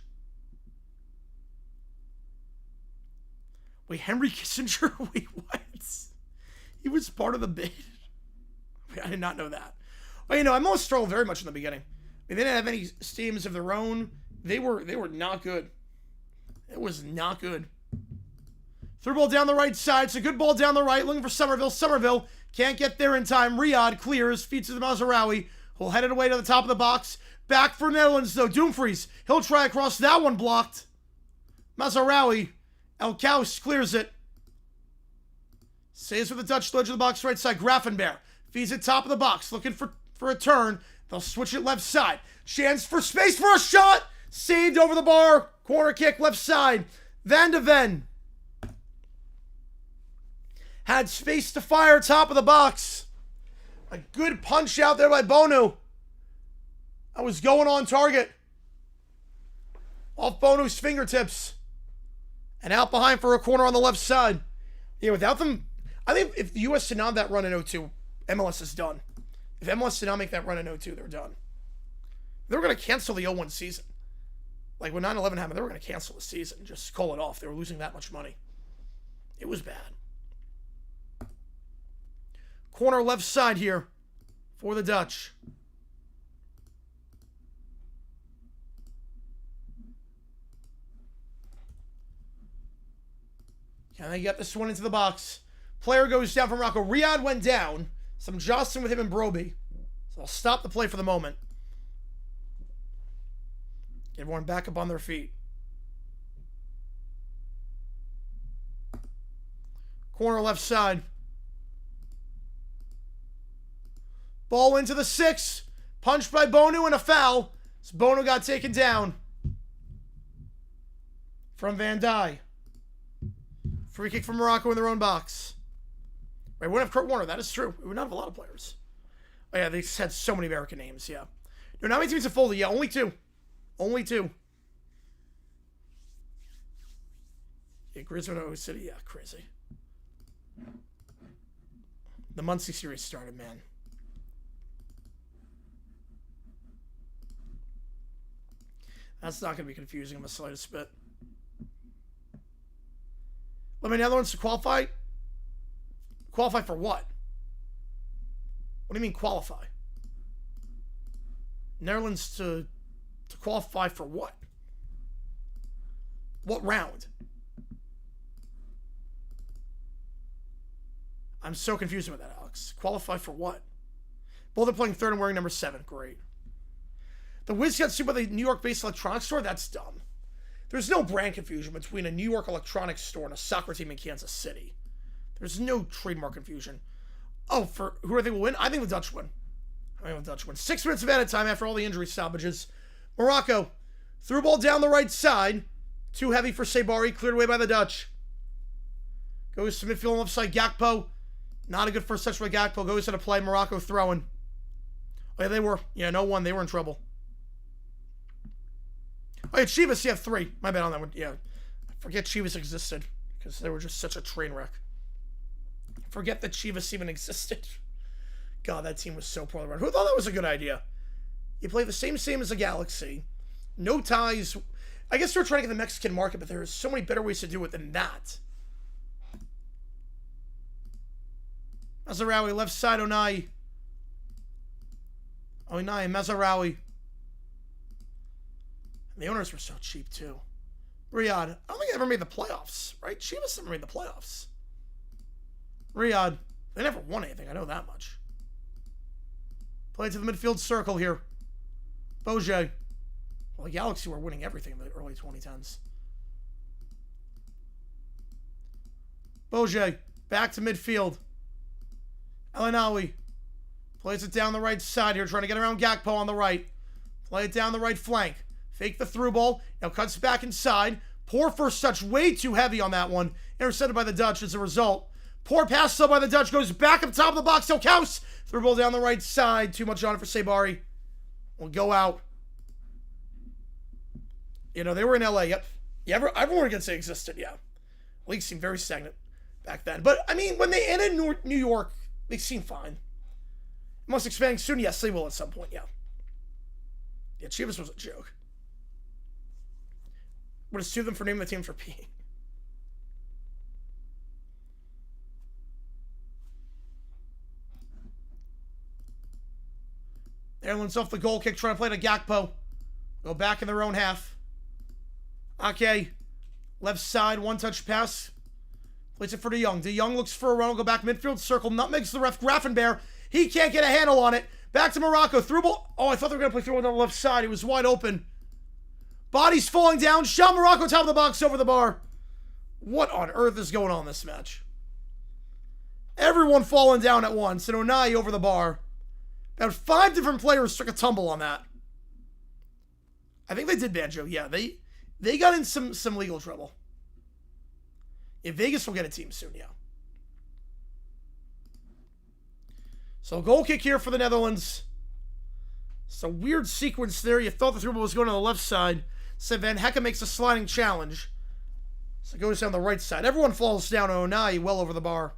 Wait, Henry Kissinger? Wait, what? He was part of the bid? Wait, I did not know that. Well, you know, MLS struggled very much in the beginning. I mean, they didn't have any stadiums of their own. They were not good. It was not good. Through ball down the right side. It's a good ball down the right. Looking for Somerville. Somerville can't get there in time. Riyadh clears. Feeds to the Mazraoui, who'll head it away to the top of the box. Back for Netherlands, though. Dumfries. He'll try across. That one blocked. Mazraoui. El Kaus clears it. Saves with the Dutch edge of the box right side. Grafenberg feeds it top of the box. Looking for a turn. They'll switch it left side. Chance for space for a shot. Saved over the bar. Corner kick left side. Van de Ven. Had space to fire top of the box. A good punch out there by Bonu. I was going on target. Off Bonu's fingertips. And out behind for a corner on the left side. Yeah, without them, I think if the U.S. did not have that run in 0-2, MLS is done. If MLS did not make that run in 0-2, they're done. They were going to cancel the 0-1 season. Like when 9/11 happened, they were going to cancel the season. Just call it off. They were losing that much money. It was bad. Corner left side here for the Dutch. Can they get this one into the box? Player goes down from Morocco. Riyadh went down. Some jostling with him and Broby. So I'll stop the play for the moment. Everyone back up on their feet. Corner left side. Ball into the 6. Punched by Bonu and a foul. So Bonu got taken down. From Van Dijk. Free kick from Morocco in their own box. Right, we wouldn't have Kurt Warner. That is true. We would not have a lot of players. Oh, yeah, they just had so many American names, yeah. No, how many teams have folded? Yeah, only 2. Only 2. Yeah, Griezmann, O City, yeah, crazy. The Muncie series started, man. That's not going to be confusing in the slightest bit. Let me Netherlands to qualify? Qualify for what? What do you mean qualify? Netherlands to qualify for what? What round? I'm so confused about that, Alex. Qualify for what? Both are playing third and wearing number 7. Great. The Wiz got sued by the New York-based electronics store? That's dumb. There's no brand confusion between a New York electronics store and a soccer team in Kansas City. There's no trademark confusion. Oh, for who do I think will win? I think the Dutch win. 6 minutes of added time after all the injury stoppages. Morocco. Through ball down the right side. Too heavy for Sabari. Cleared away by the Dutch. Goes to midfield left side. Gakpo. Not a good first touch by Gakpo. Goes to the play. Morocco throwing. Oh, yeah, they were. Yeah, no one. They were in trouble. Oh, yeah, Chivas. Yeah, 3. My bad on that one. Yeah. I forget Chivas existed because they were just such a train wreck. Forget that Chivas even existed. God, that team was so poorly run. Who thought that was a good idea? You play the same as a Galaxy. No ties. I guess they're trying to get the Mexican market, but there are so many better ways to do it than that. Mazarawi, left side, Onai. Mazarawi. And the owners were so cheap, too. Riyadh. I don't think they ever made the playoffs, right? Chivas never made the playoffs. Riyadh. They never won anything, I know that much. Play to the midfield circle here. Boje. Well, the Galaxy were winning everything in the early 2010s. Boje. Back to midfield. El-Ainaoui. Plays it down the right side here, trying to get around Gakpo on the right. Play it down the right flank. Fake the through ball. Now cuts back inside. Poor first touch. Way too heavy on that one. Intercepted by the Dutch as a result. Poor pass still by the Dutch. Goes back up top of the box. Elkaus. Through ball down the right side. Too much on it for Sabari. Will go out. You know, they were in LA. Yep. Yeah, everyone can say existed. Yeah. League seemed very stagnant back then. But, I mean, when they ended New York, they seemed fine. Must expanding soon? Yes, they will at some point. Yeah. Yeah, Chivas was a joke. Would have sued them for naming the team for peeing. Netherlands off the goal kick, trying to play to Gakpo. Go back in their own half. Okay. Left side, one-touch pass. Plays it for De Jong. De Jong looks for a run. Will go back midfield circle. Nutmegs the ref. Graffenberg. He can't get a handle on it. Back to Morocco. Through ball. Oh, I thought they were going to play through on the left side. He was wide open. Body's falling down. Shot Morocco top of the box over the bar. What on earth is going on in this match? Everyone falling down at once. And Onai over the bar. About 5 different players took a tumble on that. I think they did, Banjo. Yeah, they got in some legal trouble. Yeah, Vegas will get a team soon, yeah. So goal kick here for the Netherlands. It's a weird sequence there. You thought the through ball was going to the left side. So Van Hecke makes a sliding challenge. So it goes down the right side. Everyone falls down. Onai well over the bar.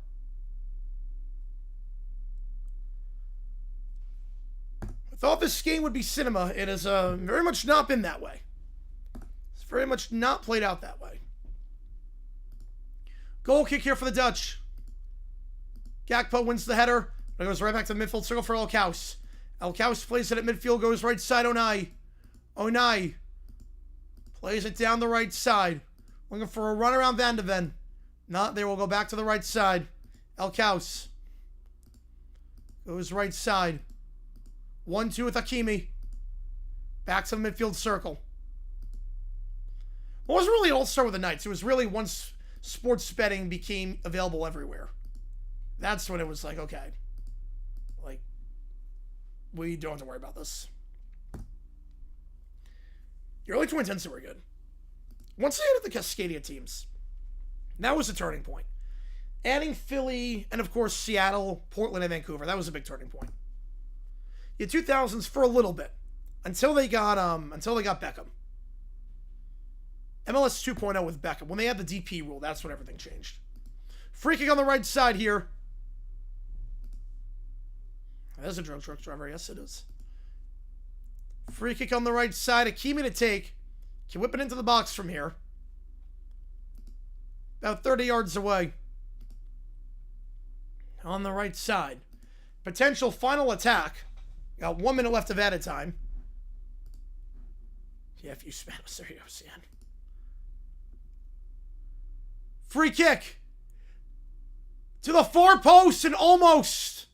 Thought this game would be cinema. It has very much not been that way. It's very much not played out that way. Goal kick here for the Dutch. Gakpo wins the header. It goes right back to the midfield circle for Elkaus. Elkaus plays it at midfield, goes right side, Onai. Onai plays it down the right side. Looking for a run around Van de Ven. Not there. We'll go back to the right side. Elkaus goes right side. 1-2 with Hakimi. Back to the midfield circle. It wasn't really an all-star with the Knights. It was really once sports betting became available everywhere. That's when it was like, okay. Like, we don't have to worry about this. The early 2010s were good. Once they added the Cascadia teams, that was a turning point. Adding Philly and, of course, Seattle, Portland, and Vancouver, that was a big turning point. The 2000s for a little bit until they got Beckham. MLS 2.0 with Beckham. When they had the DP rule, that's when everything changed. Free kick on the right side here. There's a drunk truck driver. Yes, it is. Free kick on the right side. Hakimi to take. Can whip it into the box from here. About 30 yards away. On the right side. Potential final attack. Got 1 minute left of added time. Yeah, if you Spanish, serios, yeah. Free kick. To the far post and almost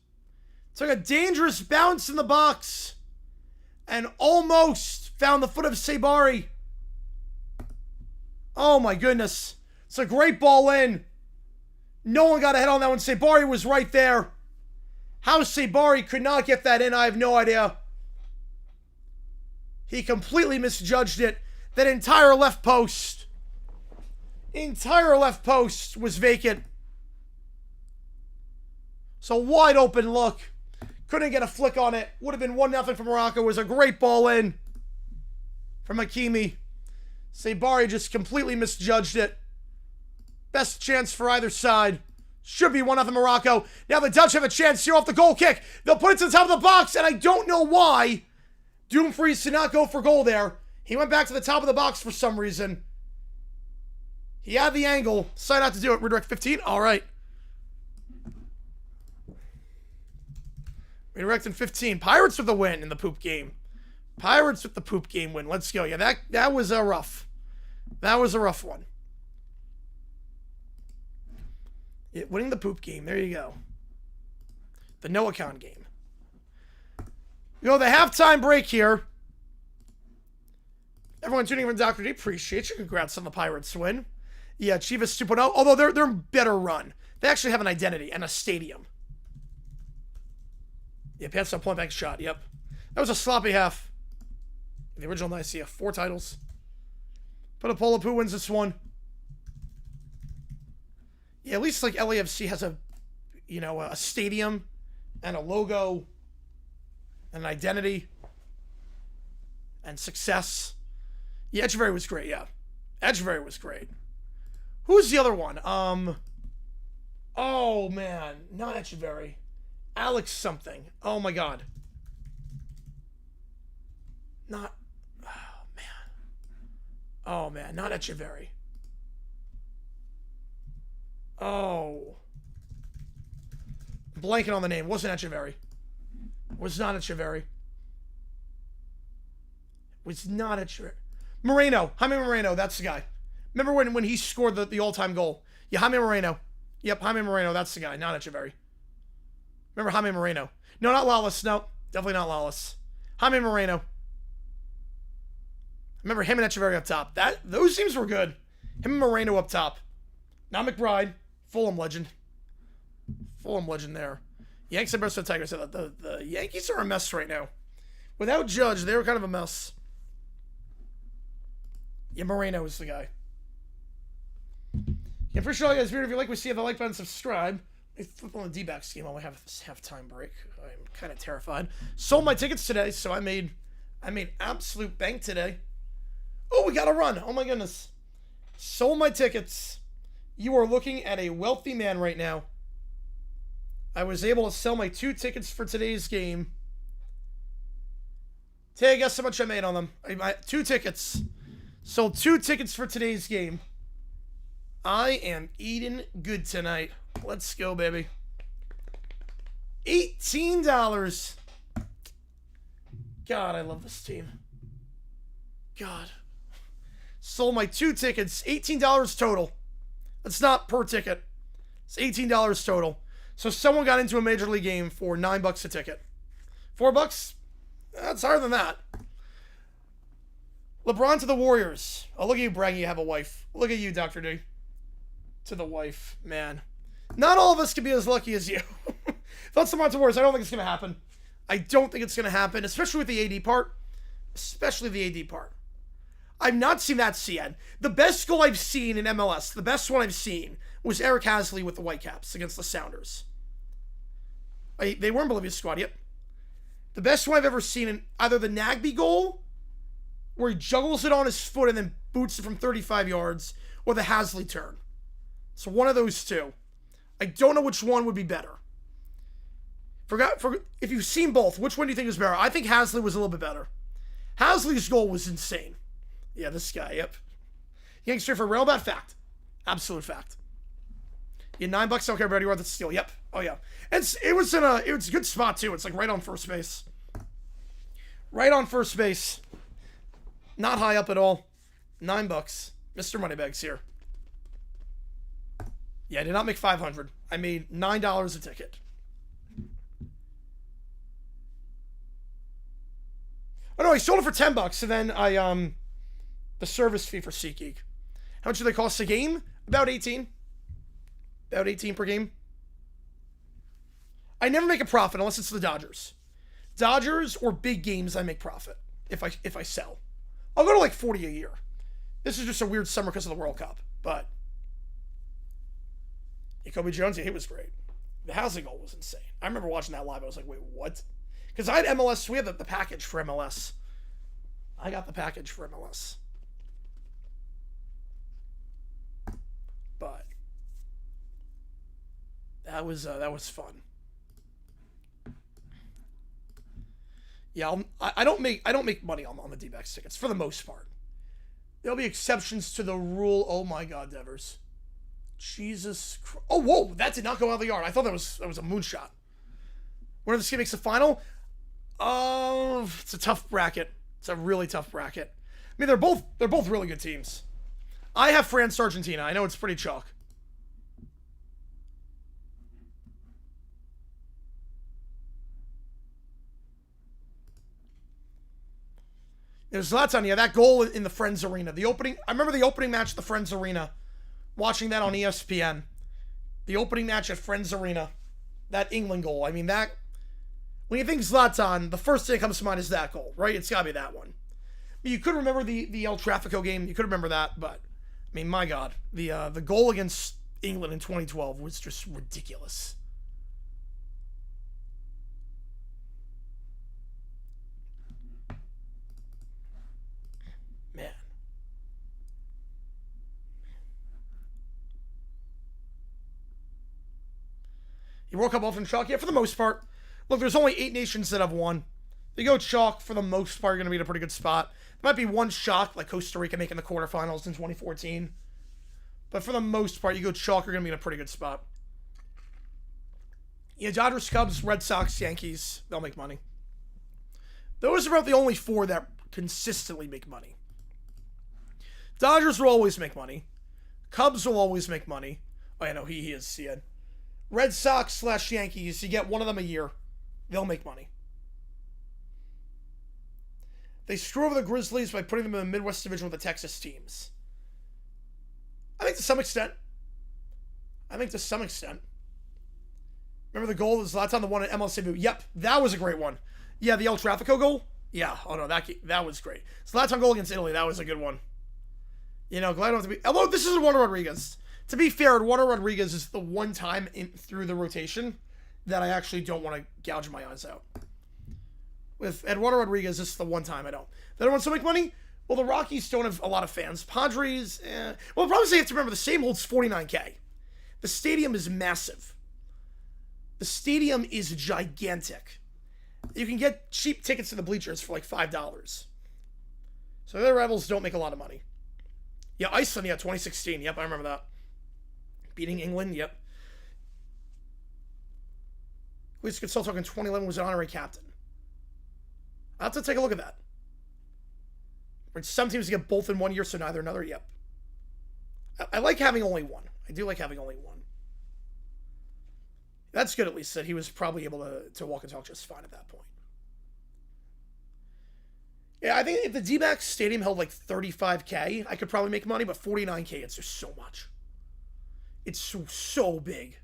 took a dangerous bounce in the box and almost found the foot of Sabari. Oh my goodness. It's a great ball in. No one got a head on that one. Sabari was right there. How Sabari could not get that in, I have no idea. He completely misjudged it. That entire left post was vacant. So wide open look. Couldn't get a flick on it. Would have been 1-0 for Morocco. It was a great ball in from Hakimi. Sabari just completely misjudged it. Best chance for either side. Should be 1-0 Morocco. Now the Dutch have a chance here off the goal kick. They'll put it to the top of the box, and I don't know why Dumfries did not go for goal there. He went back to the top of the box for some reason. He had the angle. Decided not to do it. Redirect 15. All right. Redirecting 15. Pirates with the win in the poop game. Pirates with the poop game win. Let's go. Yeah, that was a rough. That was a rough one. Yeah, winning the poop game. There you go. The no account game. You know, the halftime break here. Everyone tuning in from Dr. D, appreciate you. Congrats on the Pirates win. Yeah, Chivas 2.0. Although they're a better run. They actually have an identity and a stadium. Yeah, Pants on point blank shot. Yep. That was a sloppy half. The original Nicaea. 4 titles. Putapolapu wins this one. Yeah, at least like LAFC has a stadium and a logo and an identity and success. Yeah, Echeverry was great, yeah. Echeverry was great. Who's the other one? Oh man, not Echeverry. Alex something. Oh my god. Oh man, not Echeverry. Oh. Blanking on the name. Wasn't Echeverry. Was not Echeverry. Was not Echeverry. Moreno. Jaime Moreno. That's the guy. Remember when he scored the all-time goal? Yeah, Jaime Moreno. Yep, Jaime Moreno. That's the guy. Not Echeverry. Remember Jaime Moreno. No, not Lawless. No, definitely not Lawless. Jaime Moreno. Remember him and Echeverry up top. Those teams were good. Him and Moreno up top. Not McBride. Fulham legend. Fulham legend there. Yankees and Bristol Tigers. The Yankees are a mess right now. Without Judge, they were kind of a mess. Yeah, Moreno is the guy. Yeah, for sure, guys. If you like, we see the like button, subscribe. I flip on the D-backs game while we have this halftime break. I'm kind of terrified. Sold my tickets today, so I made absolute bank today. Oh, we got a run. Oh my goodness. Sold my tickets. You are looking at a wealthy man right now. I was able to sell my 2 tickets for today's game. Tay, guess how much I made on them? 2 tickets. Sold 2 tickets for today's game. I am eating good tonight. Let's go, baby. $18. God, I love this team. God. Sold my 2 tickets. $18 total. That's not per ticket. It's $18 total. So someone got into a Major League game for $9 a ticket. $4? That's higher than that. LeBron to the Warriors. Oh, look at you bragging you have a wife. Look at you, Dr. D. To the wife. Man. Not all of us can be as lucky as you. Thoughts LeBron to the Warriors. I don't think it's going to happen. I don't think it's going to happen, especially with the AD part. Especially the AD part. I've not seen that yet. The best goal I've seen in MLS, the best one I've seen, was Eric Hasley with the Whitecaps against the Sounders. They were in Bolivia's squad, yep. The best one I've ever seen in either the Nagby goal, where he juggles it on his foot and then boots it from 35 yards, or the Hasley turn. So one of those two. I don't know which one would be better. If you've seen both, which one do you think is better? I think Hasley was a little bit better. Hasley's goal was insane. Yeah, this guy, yep. Yanks straight for railbat fact. Absolute fact. Yeah, $9, okay, buddy, worth it steal. Yep. Oh yeah. It was a good spot too. It's like right on first base. Right on first base. Not high up at all. $9. Mr. Moneybags here. Yeah, I did not make 500. I made $9 a ticket. Oh no, I sold it for $10, and then I the service fee for SeatGeek. How much do they cost a game? About 18. About 18 per game. I never make a profit unless it's the Dodgers. Dodgers or big games, I make profit if I sell. I'll go to like 40 a year. This is just a weird summer because of the World Cup, but Kobe Jones, he was great. The housing goal was insane. I remember watching that live. I was like, wait, what? Because I had MLS. We had the package for MLS. I got the package for MLS. But that was fun. Yeah, I don't make money on the D-backs tickets for the most part. There'll be exceptions to the rule. Oh my God, Devers. Jesus Christ. Oh, whoa, that did not go out of the yard. I thought that was a moonshot. Whenever this game makes the final, it's a tough bracket. It's a really tough bracket. I mean, they're both really good teams. I have France, Argentina. I know it's pretty chalk. There's Zlatan, yeah, that goal in the Friends Arena. I remember the opening match at the Friends Arena. Watching that on ESPN. The opening match at Friends Arena. That England goal. I mean, that... When you think Zlatan, the first thing that comes to mind is that goal, right? It's got to be that one. I mean, you could remember the El Trafico game. You could remember that, but... I mean, my God. The goal against England in 2012 was just ridiculous. Man. The World Cup often chalk? Yeah, for the most part. Look, there's only 8 nations that have won. If you go chalk, for the most part, you're going to be in a pretty good spot. There might be one shock, like Costa Rica making the quarterfinals in 2014. But for the most part, you go chalk, you're going to be in a pretty good spot. Yeah, Dodgers, Cubs, Red Sox, Yankees, they'll make money. Those are about the only 4 that consistently make money. Dodgers will always make money. Cubs will always make money. Oh, yeah, no, he is. Yeah. Red Sox / Yankees, you get one of them a year. They'll make money. They screw over the Grizzlies by putting them in the Midwest Division with the Texas teams. I think to some extent. Remember the goal that Zlatan, the one at MLS debut? Yep, that was a great one. Yeah, the El Trafico goal? Yeah, oh no, that was great. Zlatan goal against Italy, that was a good one. You know, glad I don't have to be... Although this is Eduardo Rodriguez. To be fair, Eduardo Rodriguez is the one time through the rotation that I actually don't want to gouge my eyes out. With Eduardo Rodriguez, this is the one time I don't. The other ones to make money? Well, the Rockies don't have a lot of fans. Padres, Well, the problem is you have to remember the stadium holds 49K. The stadium is massive. The stadium is gigantic. You can get cheap tickets to the bleachers for like $5. So their rivals don't make a lot of money. Yeah, Iceland, yeah, 2016. Yep, I remember that. Beating England, yep. Luis Consulto in 2011 was an honorary captain. I'll have to take a look at that. Some teams get both in 1 year, so neither another, yep. I like having only one. I do like having only one. That's good, at least, that he was probably able to walk and talk just fine at that point. Yeah, I think if the D-backs stadium held like 35K, I could probably make money, but 49K, it's just so much. It's so big.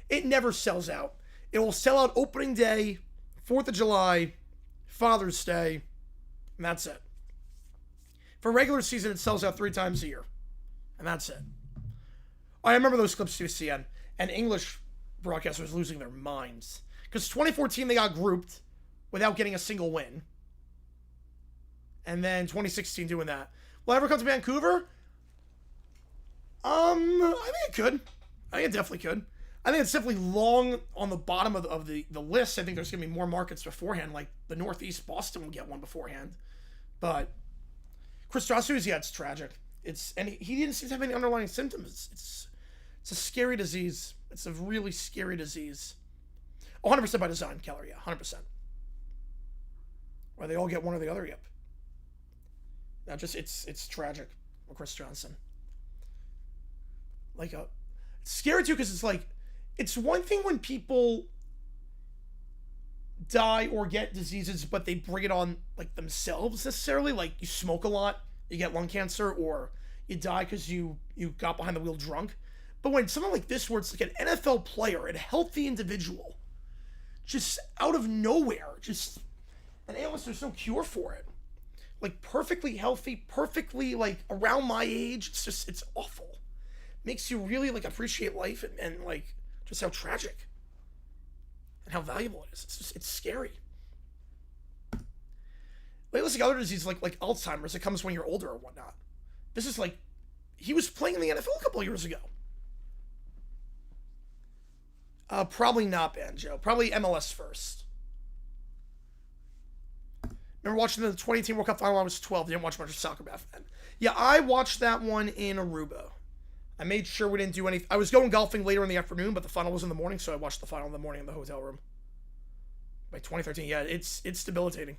It never sells out. It will sell out opening day, 4th of July, Father's Day, and that's it. For regular season, it sells out 3 times a year, and that's it. I remember those clips to CN, and English broadcasters losing their minds. Because 2014, they got grouped without getting a single win. And then 2016 doing that. Will I ever come to Vancouver? I think it could. I think it definitely could. I think it's definitely long on the bottom of the list. I think there's going to be more markets beforehand. Like the Northeast, Boston will get one beforehand. But Chris Drossus, yeah, it's tragic. And he didn't seem to have any underlying symptoms. It's a scary disease. It's a really scary disease. 100% by design, Keller, yeah, 100%. Or they all get one or the other, yep. Now, just it's tragic with Chris Johnson. Like It's scary too because it's like, it's one thing when people die or get diseases, but they bring it on like themselves necessarily. Like you smoke a lot, you get lung cancer, or you die because you got behind the wheel drunk. But when something like this, where it's like an NFL player, a healthy individual, just out of nowhere, just an ALS, there's no cure for it. Like perfectly healthy, perfectly like around my age. It's just, it's awful. Makes you really like appreciate life and like just how tragic and how valuable it is. It's just, it's scary. Like, let's like other diseases like Alzheimer's, it comes when you're older or whatnot. This is like, he was playing in the NFL a couple of years ago. Probably not Banjo. Probably MLS first. Remember watching the 2018 World Cup final when I was 12. Didn't watch much of soccer back then. Yeah, I watched that one in Aruba. I made sure we didn't do anything. I was going golfing later in the afternoon, but the final was in the morning, so I watched the final in the morning in the hotel room. By 2013, yeah, it's debilitating.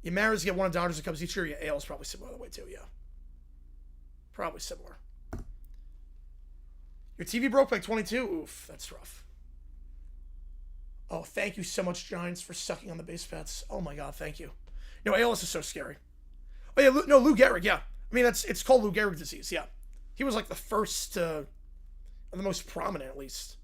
Yeah, Mariners get one of Dodgers and Cubs each year. Yeah, AL is probably similar the way too, yeah. Probably similar. Your TV broke by 22? Oof, that's rough. Oh, thank you so much, Giants, for sucking on the base paths. Oh my god, thank you. No, ALS is so scary. Oh yeah, Lou Gehrig, yeah. I mean, it's called Lou Gehrig disease, yeah. He was like the first, or the most prominent at least.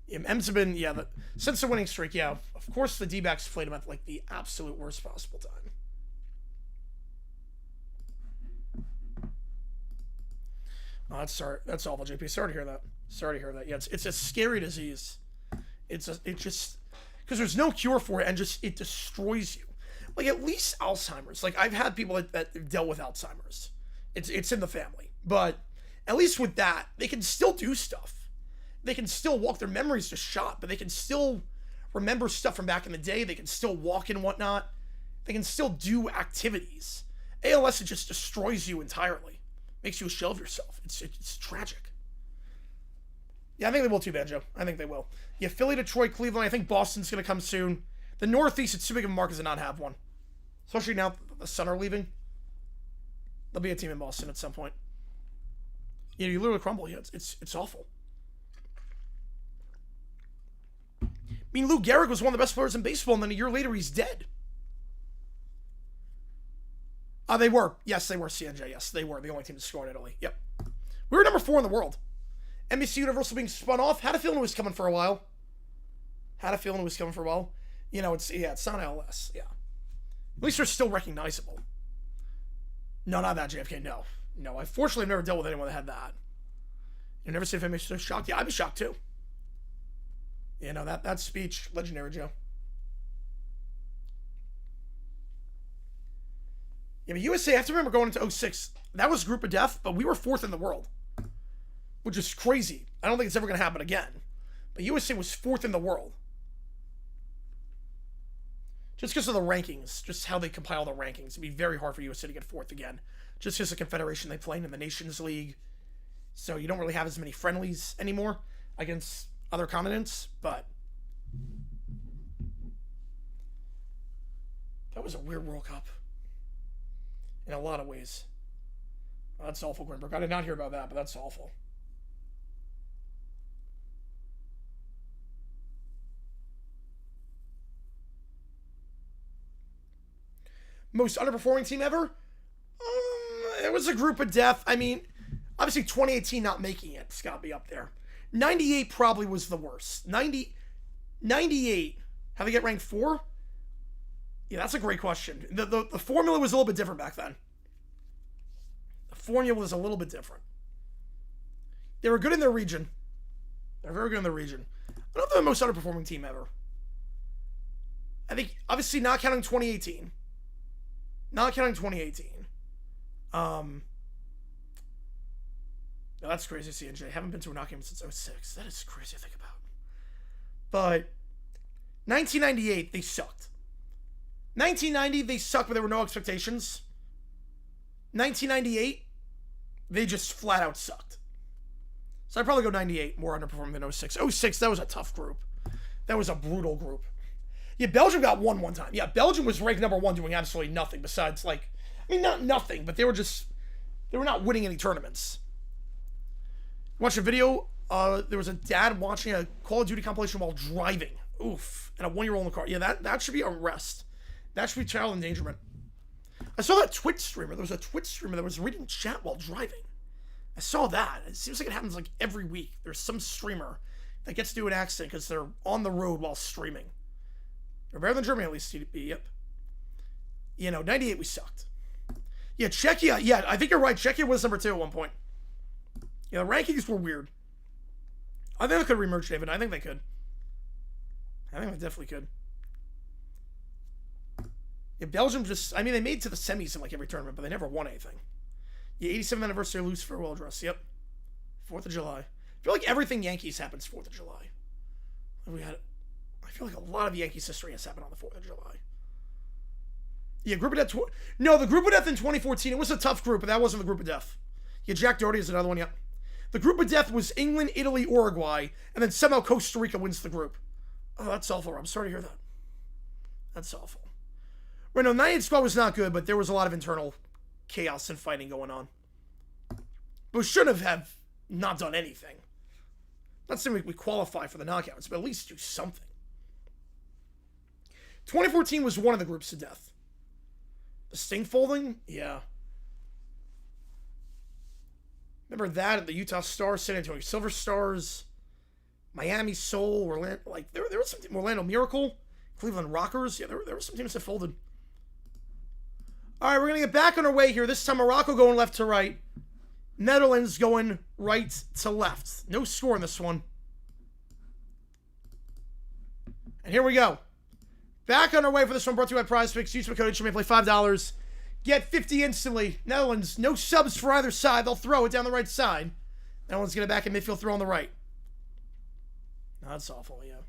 Yeah, M's have been, yeah, since the winning streak, yeah. Of course the D-backs played him at like the absolute worst possible time. Oh, that's awful, JP. Sorry to hear that. Sorry to hear that. Yeah, it's a scary disease. It just, because there's no cure for it, and just it destroys you. Like at least Alzheimer's. Like I've had people that dealt with Alzheimer's. It's in the family, but at least with that, they can still do stuff. They can still walk. Their memory's just shot, but they can still remember stuff from back in the day. They can still walk and whatnot. They can still do activities. ALS, it just destroys you entirely. Makes you a shell of yourself. It's tragic. Yeah, I think they will too, Banjo. I think they will. Yeah, Philly, Detroit, Cleveland. I think Boston's going to come soon. The Northeast, it's too big of a market to not have one. Especially now the Sun are leaving. There'll be a team in Boston at some point. You know, you literally crumble. Yeah, it's awful. I mean, Lou Gehrig was one of the best players in baseball, and then a year later, he's dead. They were. Yes, they were, CNJ. Yes, they were. The only team to score in Italy. Yep. We were number 4 in the world. NBC Universal being spun off. Had a feeling it was coming for a while. You know, it's not LS. Yeah. At least they're still recognizable. No, not that, JFK. No. I fortunately have never dealt with anyone that had that. You never see if anybody's so shocked. Yeah, I'd be shocked too. You know, that speech, legendary, Joe. Yeah, but USA, I have to remember going into 06, that was group of death, but we were 4th in the world. Which is crazy. I don't think it's ever going to happen again. But USA was 4th in the world. Just because of the rankings, just how they compile the rankings. It'd be very hard for USA to get 4th again. Just because the Confederation they play in the Nations League. So you don't really have as many friendlies anymore against other continents, but that was a weird World Cup. In a lot of ways. Oh, that's awful, Grimberg. I did not hear about that, but that's awful. Most underperforming team ever? It was a group of death. I mean, obviously 2018 not making it. It's got to be up there. 98 probably was the worst. 98. How they get ranked 4? Yeah, that's a great question. The formula was a little bit different back then. The formula was a little bit different. They were good in their region. They're very good in their region. I don't know if they're the most underperforming team ever. I think, obviously, not counting 2018. No, that's crazy, CNJ. Haven't been to a knockout game since 06. That is crazy to think about. But 1998, they sucked. 1990, they sucked, but there were no expectations. 1998, they just flat out sucked. So I'd probably go 98, more underperforming than 06. 06, that was a tough group. That was a brutal group. Yeah, Belgium got one time. Yeah, Belgium was ranked number 1 doing absolutely nothing besides, like, I mean, not nothing, but they were not winning any tournaments. Watch a video. There was a dad watching a Call of Duty compilation while driving. Oof. And a 1-year-old in the car. Yeah, that should be arrest. That should be child endangerment. I saw that Twitch streamer. There was a Twitch streamer that was reading chat while driving. I saw that. It seems like it happens like every week. There's some streamer that gets into an accident because they're on the road while streaming. They're better than Germany, at least. Yep. 98 we sucked. Yeah, Czechia. Yeah, I think you're right. Czechia was number 2 at one point. Yeah, the rankings were weird. I think they could remerge, David. I think they could. I think they definitely could. Yeah, Belgium they made it to the semis in like every tournament, but they never won anything. Yeah, 87th anniversary of Loose Farewell Dress. Yep. 4th of July. I feel like everything Yankees happens 4th of July. I feel like a lot of Yankees history has happened on the 4th of July. Yeah, group of death. No, the group of death in 2014, it was a tough group, but that wasn't the group of death. Yeah, Jack Doherty is another one, yep. The group of death was England, Italy, Uruguay, and then somehow Costa Rica wins the group. Oh, that's awful. I'm sorry to hear that. That's awful. Right, no, 98 squad was not good, but there was a lot of internal chaos and fighting going on. But we shouldn't have not done anything. Not saying we qualify for the knockouts, but at least do something. 2014 was one of the groups to death. The Sting folding? Yeah. Remember that? The Utah Stars, San Antonio Silver Stars, Miami Soul, Orlando. Like, there was some team, Orlando Miracle, Cleveland Rockers. Yeah, there were some teams that folded. All right, we're going to get back on our way here. This time, Morocco going left to right. Netherlands going right to left. No score in this one. And here we go. Back on our way for this one, brought to you by Prize Picks. Use my code, you may play $5. Get 50 instantly. Netherlands, no subs for either side. They'll throw it down the right side. Netherlands get it back in midfield, throw on the right. No, that's awful, yeah.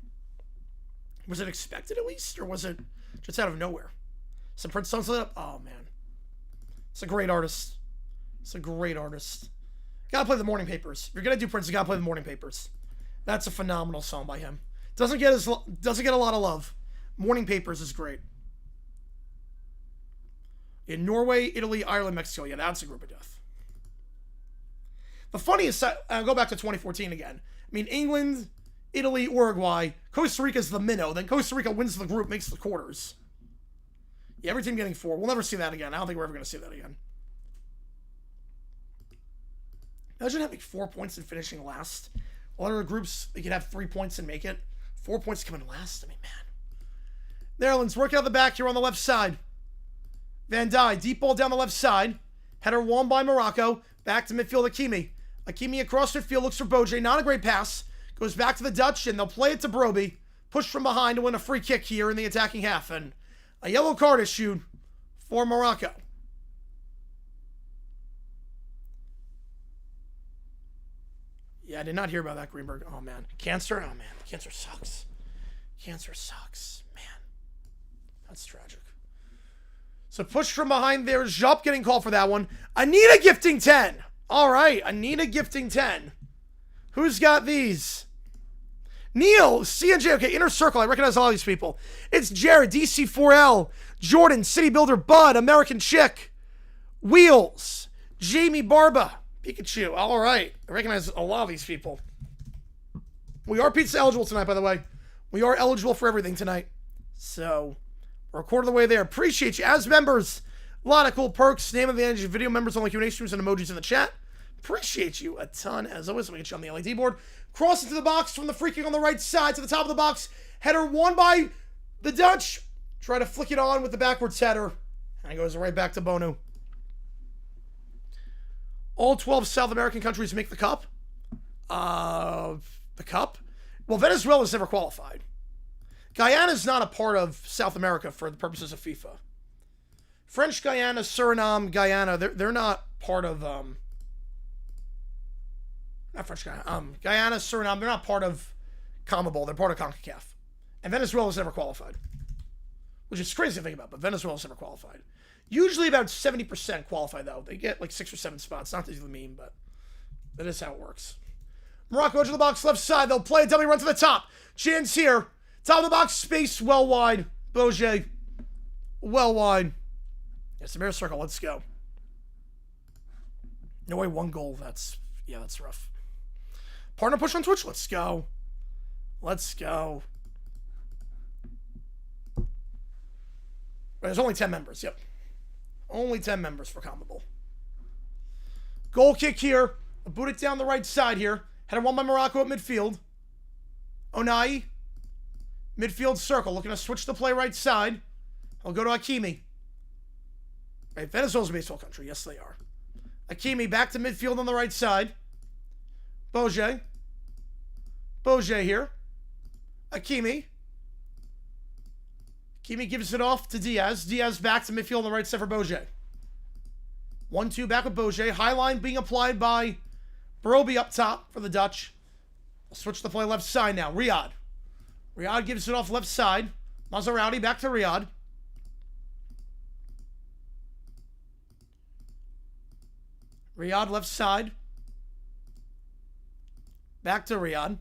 Was it expected at least? Or was it just out of nowhere? Some Prince songs lit up? Oh, man. It's a great artist. It's a great artist. Gotta play the Morning Papers. If you're gonna do Prince, you gotta play the Morning Papers. That's a phenomenal song by him. Doesn't get a lot of love. Morning Papers is great. In Norway, Italy, Ireland, Mexico. Yeah, that's a group of death. The funniest, I'll go back to 2014 again. I mean, England, Italy, Uruguay. Costa Rica's the minnow. Then Costa Rica wins the group, makes the quarters. Yeah, every team getting 4. We'll never see that again. I don't think we're ever going to see that again. Imagine having 4 points and finishing last. A lot of the groups, they could have 3 points and make it. 4 points coming last. I mean, man. Netherlands working out the back here on the left side. Van Dijk, deep ball down the left side. Header won by Morocco. Back to midfield, Hakimi. Hakimi across midfield, looks for Boje. Not a great pass. Goes back to the Dutch, and they'll play it to Broby. Push from behind to win a free kick here in the attacking half. And a yellow card issued for Morocco. Yeah, I did not hear about that, Greenberg. Oh, man. Cancer? Oh, man. Cancer sucks. Cancer sucks. Man. That's tragic. So push from behind there. Jop getting called for that one. Anita gifting 10. All right. Anita gifting 10. Who's got these? Neil, CNJ. Okay, Inner Circle. I recognize all these people. It's Jared, DC4L, Jordan, City Builder, Bud, American Chick, Wheels, Jamie Barba, Pikachu. All right. I recognize a lot of these people. We are pizza eligible tonight, by the way. We are eligible for everything tonight. So, we're a quarter of the way there. Appreciate you. As members, a lot of cool perks. Name of the energy video members, only Q&A streams and emojis in the chat. Appreciate you a ton. As always, let me get you on the LED board. Cross into the box from the free kick on the right side to the top of the box. Header won by the Dutch. Try to flick it on with the backwards header. And it goes right back to Bonu. All 12 South American countries make the cup. The cup? Well, Venezuela's never qualified. Guyana's not a part of South America for the purposes of FIFA. French Guyana, Suriname, Guyana, they're not part of... not French Guyana. Guyana, Suriname, they're not part of CONMEBOL. They're part of CONCACAF. And Venezuela's never qualified. Which is crazy to think about, but Venezuela's never qualified. Usually about 70% qualify, though. They get like 6 or 7 spots. Not to do the meme, but that is how it works. Morocco edge of the box, left side. They'll play a dummy run to the top. Chance here. Top of the box, space, well wide. Boje, well wide. Yeah, Samir Circle, let's go. No way, 1 goal. That's rough. Partner push on Twitch, let's go. Let's go. There's only 10 members, yep. Only 10 members for Combable. Goal kick here. I'll boot it down the right side here. Header won by Morocco at midfield. Onai. Midfield circle. Looking to switch the play right side. I'll go to Hakimi. Right, Venezuela's a baseball country. Yes, they are. Hakimi back to midfield on the right side. Boje. Boje here. Hakimi. Hakimi gives it off to Diaz. Diaz back to midfield on the right side for Boje. 1-2 back with Boje. High line being applied by Broby up top for the Dutch. I'll switch the play left side now. Riyad. Riyad gives it off left side. Maserati back to Riyad. Riyad left side. Back to Riyad.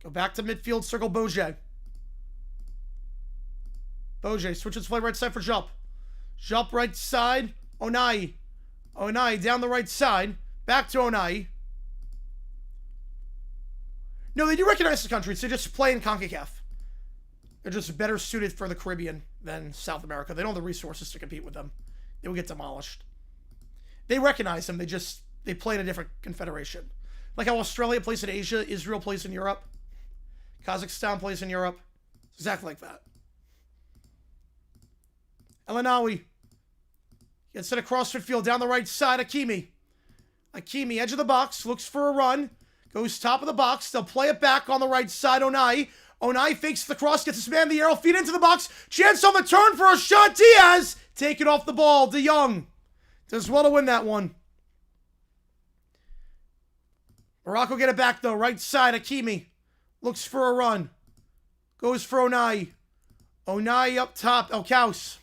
Go back to midfield, circle Boje. Boje switches play right side for Jupp. Jupp right side. Onai. Onai down the right side. Back to Onai. No, they do recognize the countries. They just play in CONCACAF. They're just better suited for the Caribbean than South America. They don't have the resources to compete with them. They will get demolished. They recognize them. They play in a different confederation. Like how Australia plays in Asia, Israel plays in Europe, Kazakhstan plays in Europe. It's exactly like that. El Anawi gets it across midfield down the right side. Hakimi. Hakimi, edge of the box, looks for a run. Goes top of the box. They'll play it back on the right side. Onai. Onai fakes the cross, gets his man in the arrow, feet into the box. Chance on the turn for a shot. Diaz. Take it off the ball. De Jong does well to win that one. Morocco get it back though. Right side. Hakimi looks for a run. Goes for Onai. Onai up top. El Kaus.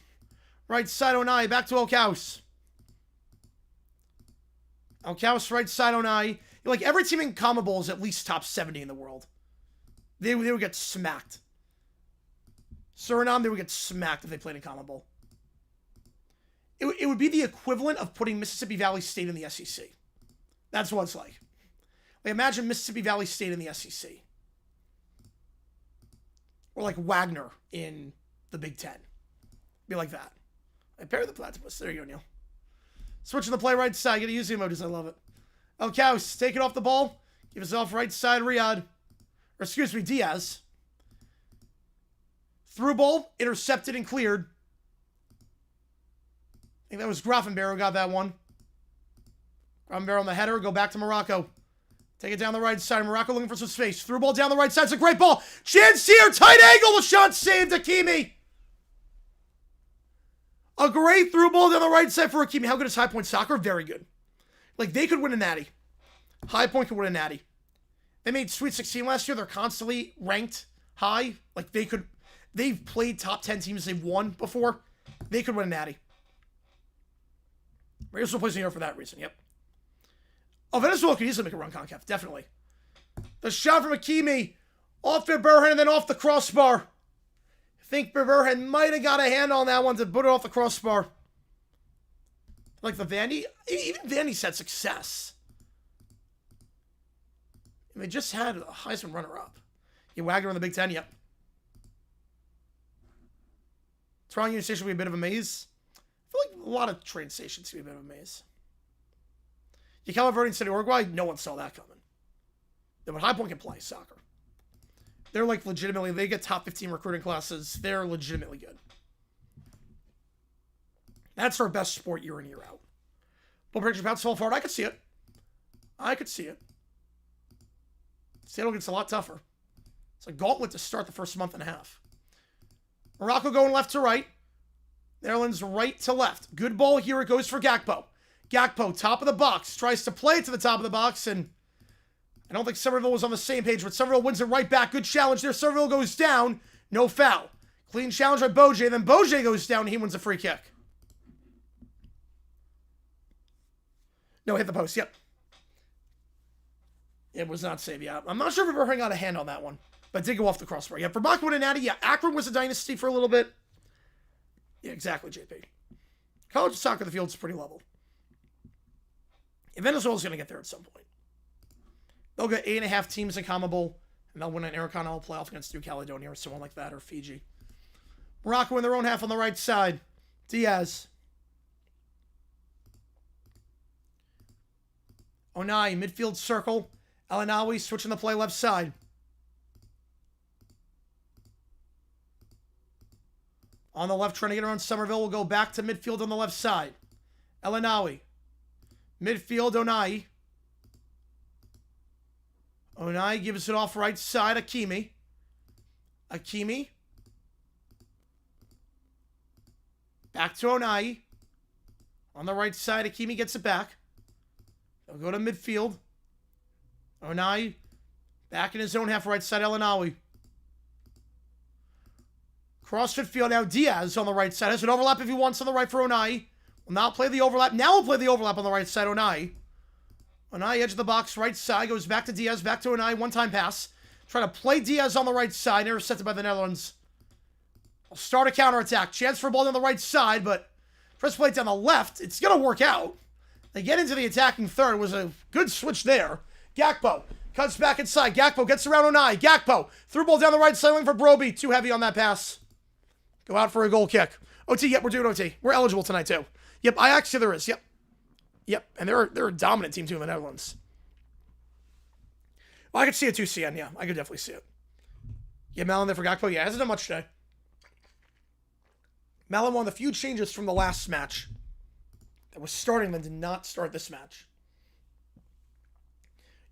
Right side Onai. Back to El Kaus. El Kaus right side Onai. Like every team in CONMEBOL is at least top 70 in the world. They would get smacked. Suriname, they would get smacked if they played in CONMEBOL. It would be the equivalent of putting Mississippi Valley State in the SEC. That's what it's like. Like imagine Mississippi Valley State in the SEC. Or like Wagner in the Big Ten. Be like that. I pair the platypus. There you go, Neil. Switching the play right side. Get to use the emojis. I love it. El Kaus, take it off the ball. Give us off right side, Riyad. Or excuse me, Diaz. Through ball, intercepted and cleared. I think that was Grafenberg who got that one. Grafenberg on the header, go back to Morocco. Take it down the right side. Morocco looking for some space. Through ball down the right side. It's a great ball. Chance here, tight angle. The shot saved. Hakimi. A great through ball down the right side for Hakimi. How good is High Point Soccer? Very good. Like, they could win a natty. High Point could win a natty. They made Sweet 16 last year. They're constantly ranked high. Like, they've played top 10 teams they've won before. They could win a natty. Venezuela plays in Europe for that reason, yep. Oh, Venezuela could easily make a run CONCACAF, definitely. The shot from Hakimi. Off to Burhan and then off the crossbar. I think Burhan might have got a hand on that one to put it off the crossbar. Like the Vandy, even Vandy's had success. And they just had a Heisman runner-up. Yeah, Wagner in the Big Ten, yep. Toronto Union Station will be a bit of a maze. I feel like a lot of train stations can be a bit of a maze. Yakalva Verde City, Uruguay, no one saw that coming. But High Point can play soccer. They're like legitimately, they get top 15 recruiting classes. They're legitimately good. That's our best sport year in, year out. Bull prediction about fall forward. I could see it. I could see it. Seattle gets a lot tougher. It's a gauntlet to start the first month and a half. Morocco going left to right. Netherlands right to left. Good ball here. It goes for Gakpo. Gakpo, top of the box. Tries to play it to the top of the box, and I don't think Somerville was on the same page, but Somerville wins it right back. Good challenge there. Somerville goes down. No foul. Clean challenge by Boje. Then Boje goes down, and he wins a free kick. No, hit the post. Yep. It was not saved. Yeah. I'm not sure if Burhan got a hand on that one, but did go off the crossbar. Yeah, for Bachman and Natty, yeah, Akron was a dynasty for a little bit. Yeah, exactly, JP. College soccer, the field's pretty level. And Venezuela's going to get there at some point. They'll get 8.5 teams in CONMEBOL, and they'll win an Intercontinental playoff against New Caledonia or someone like that, or Fiji. Morocco in their own half on the right side. Diaz. Onai, midfield circle. El-Anawi switching the play left side. On the left, trying to get around Somerville. We'll go back to midfield on the left side. El-Anawi. Midfield, Onai. Onai gives it off right side. Hakimi. Hakimi. Back to Onai. On the right side, Hakimi gets it back. They'll go to midfield. Onai. Back in his own half, right side, El-Anawi. Cross midfield now. Diaz on the right side. Has an overlap if he wants on the right for Onai. Will not play the overlap. Now we'll play the overlap on the right side, Onai. Onai, edge of the box, right side. Goes back to Diaz. Back to Onai. One-time pass. Trying to play Diaz on the right side. Intercepted by the Netherlands. I'll start a counterattack. Chance for a ball on the right side, but press play down the left. It's going to work out. They get into the attacking third. It was a good switch there. Gakpo cuts back inside. Gakpo gets around Onai. Gakpo. Through ball down the right side. Looking for Broby. Too heavy on that pass. Go out for a goal kick. OT, yep, we're doing OT. We're eligible tonight, too. Yep, Ajax, yeah, there is. Yep. Yep, and they're a dominant team, too, in the Netherlands. Well, I could see it, too, CN. Yeah, I could definitely see it. Yeah, Malin there for Gakpo. Yeah, hasn't done much today. Malin won the few changes from the last match that was starting, then did not start this match.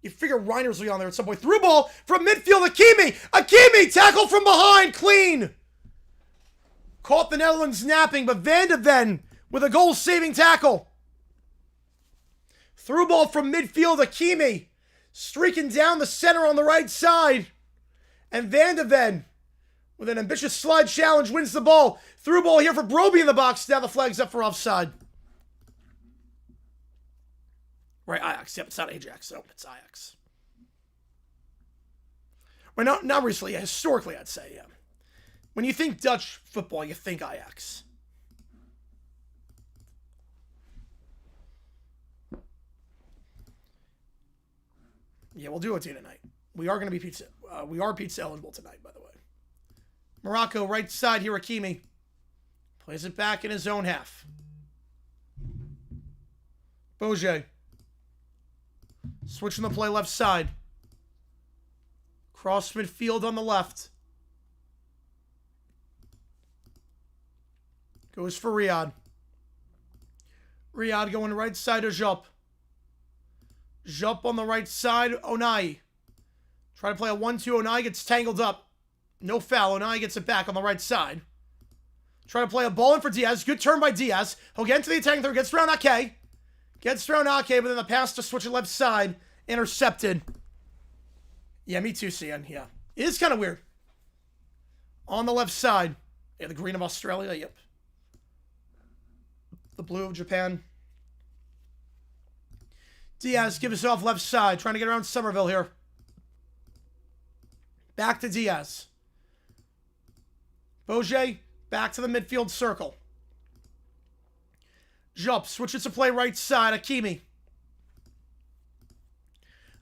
You figure Reiners will be on there at some point. Through ball from midfield, Hakimi! Hakimi! Tackle from behind! Clean! Caught the Netherlands napping, but Van de Ven with a goal-saving tackle. Through ball from midfield, Hakimi streaking down the center on the right side. And Van de Ven, with an ambitious slide challenge, wins the ball. Through ball here for Broby in the box. Now the flag's up for offside. Right, Ajax. Yep, it's not Ajax. No, it's Ajax. Well, not recently. Yeah, historically, I'd say, yeah. When you think Dutch football, you think Ajax. Yeah, we'll do OT tonight. We are going to be pizza. We are pizza eligible tonight, by the way. Morocco, right side here, Hakimi. Plays it back in his own half. Boje. Switching the play left side. Cross midfield on the left. Goes for Riyad. Riyad going right side to Jop. Jop on the right side. Onai. Try to play a 1-2. Onai gets tangled up. No foul. Onai gets it back on the right side. Try to play a ball in for Diaz. Good turn by Diaz. He'll get into the attacking third. Gets around Ake. Gets around Ake, but then the pass to switch it left side. Intercepted. Yeah, me too, CN. Yeah. It is kind of weird. On the left side. Yeah, the green of Australia. Yep. The blue of Japan. Diaz gives it off left side. Trying to get around Somerville here. Back to Diaz. Boje. Back to the midfield circle. Jump. Switches to play right side. Hakimi.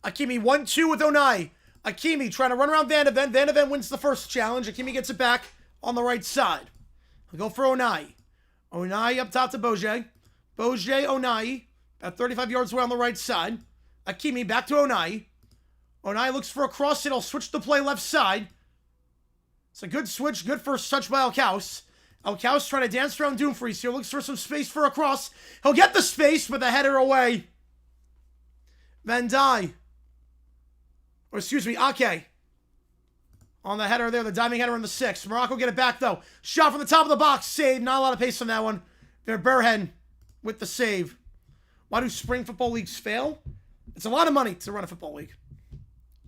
Hakimi 1-2 with Onai. Hakimi trying to run around Van de Ven. Van de Ven wins the first challenge. Hakimi gets it back on the right side. He'll go for Onai. Onai up top to Boje. Boje, Onai. About 35 yards away on the right side. Hakimi back to Onai. Onai looks for a cross. It'll switch the play left side. It's a good switch. Good first touch by Alcaus. Alcaus trying to dance around Dumfries here. Looks for some space for a cross. He'll get the space, but the header away. Van Dijk. Or excuse me, Ake. On the header there, the diving header in the 6. Morocco get it back, though. Shot from the top of the box. Save. Not a lot of pace on that one. Verberhen with the save. Why do spring football leagues fail? It's a lot of money to run a football league.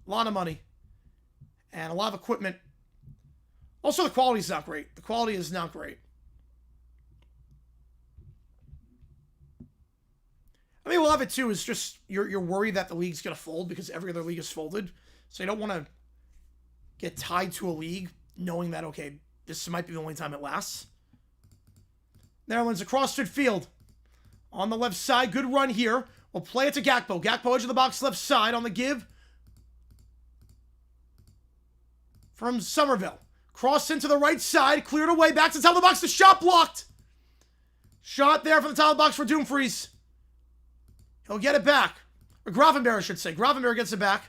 A lot of money. And a lot of equipment. Also, the quality is not great. The quality is not great. I mean, a lot of it, too, is just you're worried that the league's going to fold because every other league is folded. So you don't want to get tied to a league knowing that, okay, this might be the only time it lasts. Netherlands across midfield. On the left side, good run here. We'll play it to Gakpo. Gakpo edge of the box, left side on the give. From Somerville. Cross into the right side, cleared away, back to the top of the box. The shot blocked. Shot there from the top of the box for Dumfries. He'll get it back. Or Gravenberg, I should say. Gravenberg gets it back.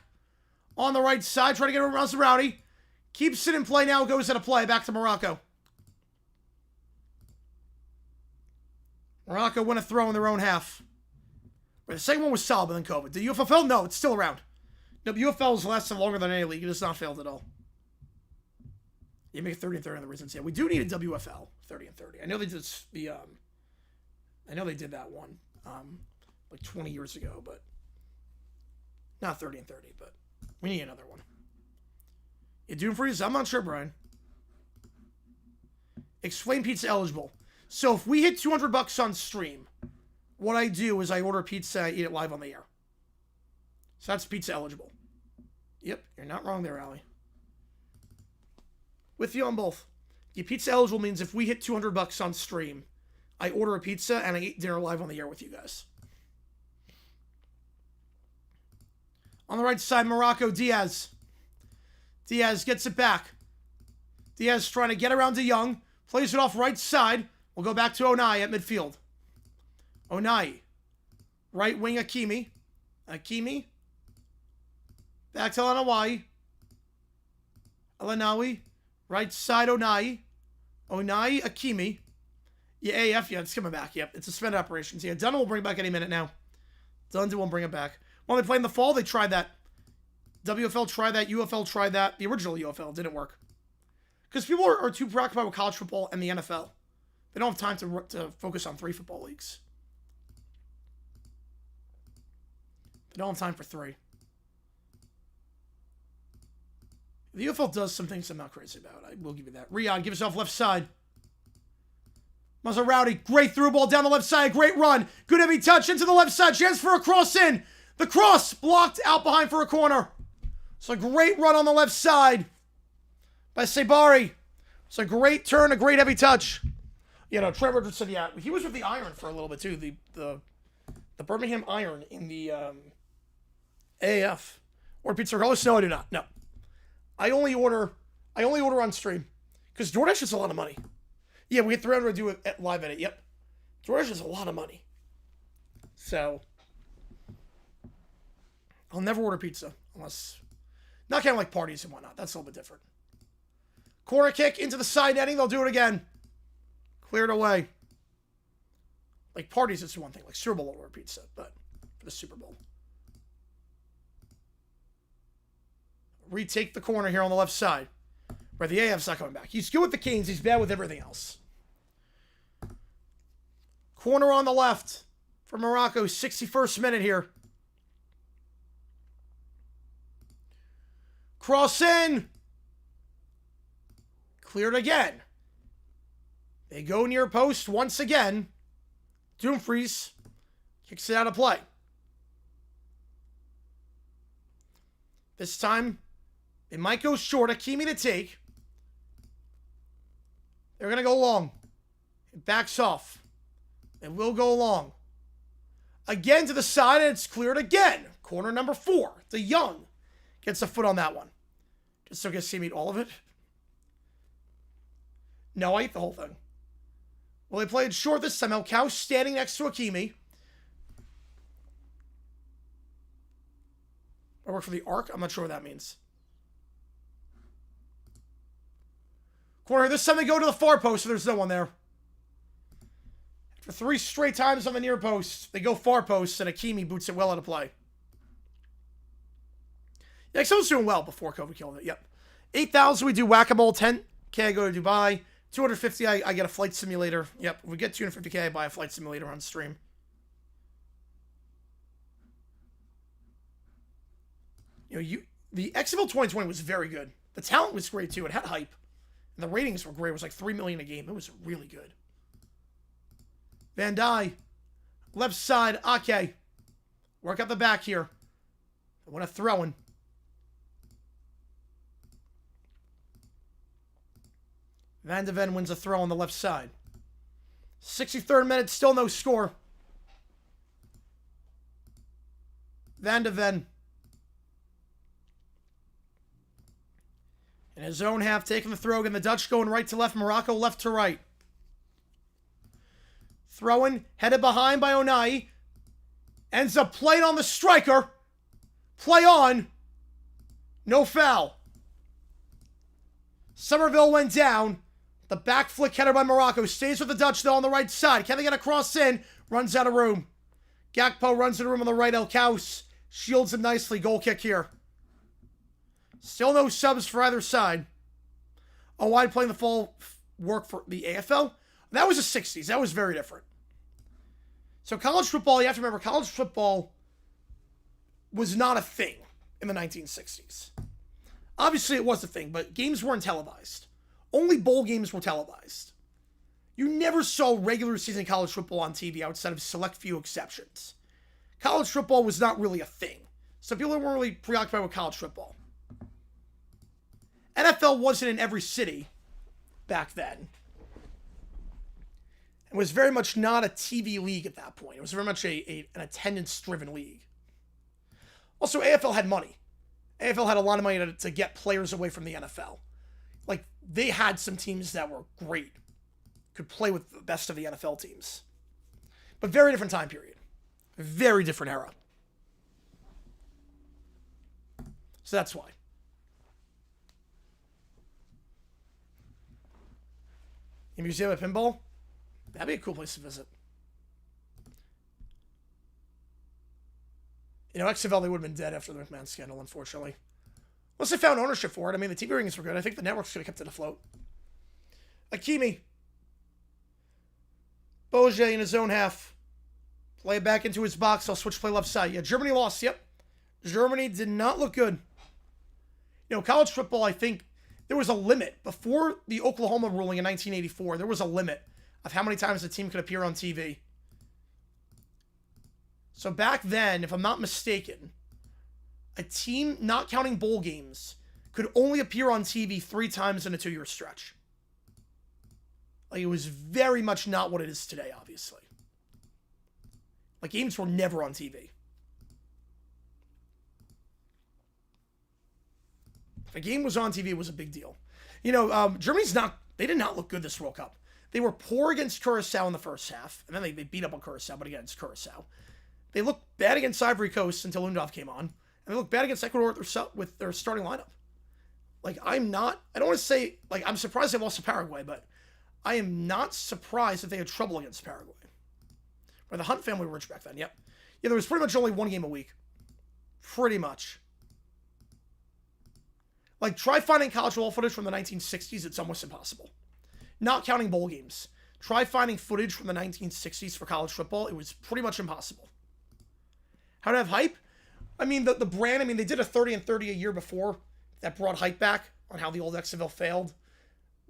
On the right side, trying to get it around Rowdy. Keeps it in play now, goes out of play, back to Morocco. Morocco win a throw in their own half. Wait, the second one was solid, but then COVID. The UFL failed? No, it's still around. No, UFL has lasted longer than any league. It has not failed at all. You make 30 and 30 on the reasons. Yeah, we do need a WFL 30 and 30. I know they did I know they did that one like 20 years ago, but not 30 and 30. But we need another one. You Dumfries? I'm not sure, Brian. Explain pizza eligible. So if we hit $200 on stream, what I do is I order pizza, I eat it live on the air. So that's pizza eligible. Yep, you're not wrong there, Allie. With you on both. The pizza eligible means if we hit $200 on stream, I order a pizza and I eat dinner live on the air with you guys. On the right side, Morocco, Diaz. Diaz gets it back. Diaz trying to get around to Young. Plays it off right side. We'll go back to Onai at midfield. Onai. Right wing, Hakimi. Hakimi. Back to Elanawi. Elanawi. Right side, Onai. Onai, Hakimi. Yeah, AF. Yeah, it's coming back. Yep, it's suspended operations. Yeah, Dunn will bring it back any minute now. Dunn won't bring it back. When they played in the fall, they tried that. WFL tried that. UFL tried that. The original UFL didn't work. Because people are too preoccupied with college football and the NFL. They don't have time to focus on 3 football leagues. They don't have time for 3. The UFL does some things I'm not crazy about. I will give you that. Riyad, give yourself left side. Rowdy, great through ball down the left side. Great run. Good heavy touch into the left side. Chance for a cross in. The cross blocked out behind for a corner. So a great run on the left side by Sabari. It's a great turn, a great heavy touch. You know, Trevor just said, yeah, he was with the Iron for a little bit too. The Birmingham Iron in the AAF. Or pizza regardless? No, I do not. No. I only order on stream. Because DoorDash is a lot of money. Yeah, we get 300 to do it at live edit. Yep. DoorDash is a lot of money. So I'll never order pizza unless not kind of like parties and whatnot. That's a little bit different. Corner kick into the side netting. They'll do it again. Cleared away. Like parties, it's one thing. Like Super Bowl, I'll order pizza, but for the Super Bowl. Retake the corner here on the left side. Where the AF's not coming back. He's good with the Canes. He's bad with everything else. Corner on the left for Morocco. 61st minute here. Cross in. Cleared again. They go near post once again. Dumfries kicks it out of play. This time, it might go short. Hakimi to take. They're going to go long. It backs off. It will go long. Again to the side, and it's cleared again. Corner number 4. The Young gets a foot on that one. Just so you can see me eat all of it. No, I ate the whole thing. Well, they played short this time. El Cow standing next to Hakimi. I work for the Arc? I'm not sure what that means. Corner, this time they go to the far post, so there's no one there. For 3 straight times on the near post, they go far post, and Hakimi boots it well out of play. Yeah, I was doing well before COVID killed it. Yep. 8,000, we do whack-a-mole. 10K, I go to Dubai. 250, I get a flight simulator. Yep, if we get 250K, I buy a flight simulator on stream. You know, the XFL 2020 was very good. The talent was great, too. It had hype. And the ratings were great. It was like 3 million a game. It was really good. Van Dijk. Left side, Ake. Work out the back here. I want to throw in. Van de Ven wins a throw on the left side. 63rd minute, still no score. Van de Ven. In his own half, taking the throw, and the Dutch going right to left, Morocco left to right. Throwing, headed behind by Onai. Ends up playing on the striker. Play on. No foul. Somerville went down. The back flick header by Morocco. Stays with the Dutch, though, on the right side. Can they get a cross in? Runs out of room. Gakpo runs into room on the right. El Kaus shields him nicely. Goal kick here. Still no subs for either side. Wide playing the full work for the AFL. That was the 60s. That was very different. So college football, you have to remember, college football was not a thing in the 1960s. Obviously, it was a thing, but games weren't televised. Only bowl games were televised. You never saw regular season college football on TV outside of select few exceptions. College football was not really a thing. So people weren't really preoccupied with college football. NFL wasn't in every city back then. It was very much not a TV league at that point. It was very much an attendance-driven league. Also, AFL had money. AFL had a lot of money to get players away from the NFL. Like, they had some teams that were great. Could play with the best of the NFL teams. But very different time period. Very different era. So that's why. A museum of pinball? That'd be a cool place to visit. You know, XFL, they would have been dead after the McMahon scandal, unfortunately. Unless they found ownership for it. I mean, the TV ratings were good. I think the networks could have kept it afloat. Hakimi. Boje in his own half. Play it back into his box. I'll switch play left side. Yeah, Germany lost. Yep. Germany did not look good. You know, college football, I think there was a limit. Before the Oklahoma ruling in 1984, there was a limit of how many times a team could appear on TV. So back then, if I'm not mistaken, a team, not counting bowl games, could only appear on TV 3 times in a 2-year stretch. Like, it was very much not what it is today, obviously. Like, games were never on TV. If a game was on TV, it was a big deal. You know, Germany's not, they did not look good this World Cup. They were poor against Curacao in the first half, and then they beat up on Curacao, but against Curacao. They looked bad against Ivory Coast until Lundov came on, and they looked bad against Ecuador with their starting lineup. Like, I don't want to say, like, I'm surprised they lost to Paraguay, but I am not surprised that they had trouble against Paraguay. Where the Hunt family were rich back then, yep. Yeah, there was pretty much only one game a week. Pretty much. Like, try finding college football footage from the 1960s, it's almost impossible. Not counting bowl games. Try finding footage from the 1960s for college football. It was pretty much impossible. How to have hype? I mean, the brand, I mean, they did a 30 and 30 a year before that brought hype back on how the old XFL failed.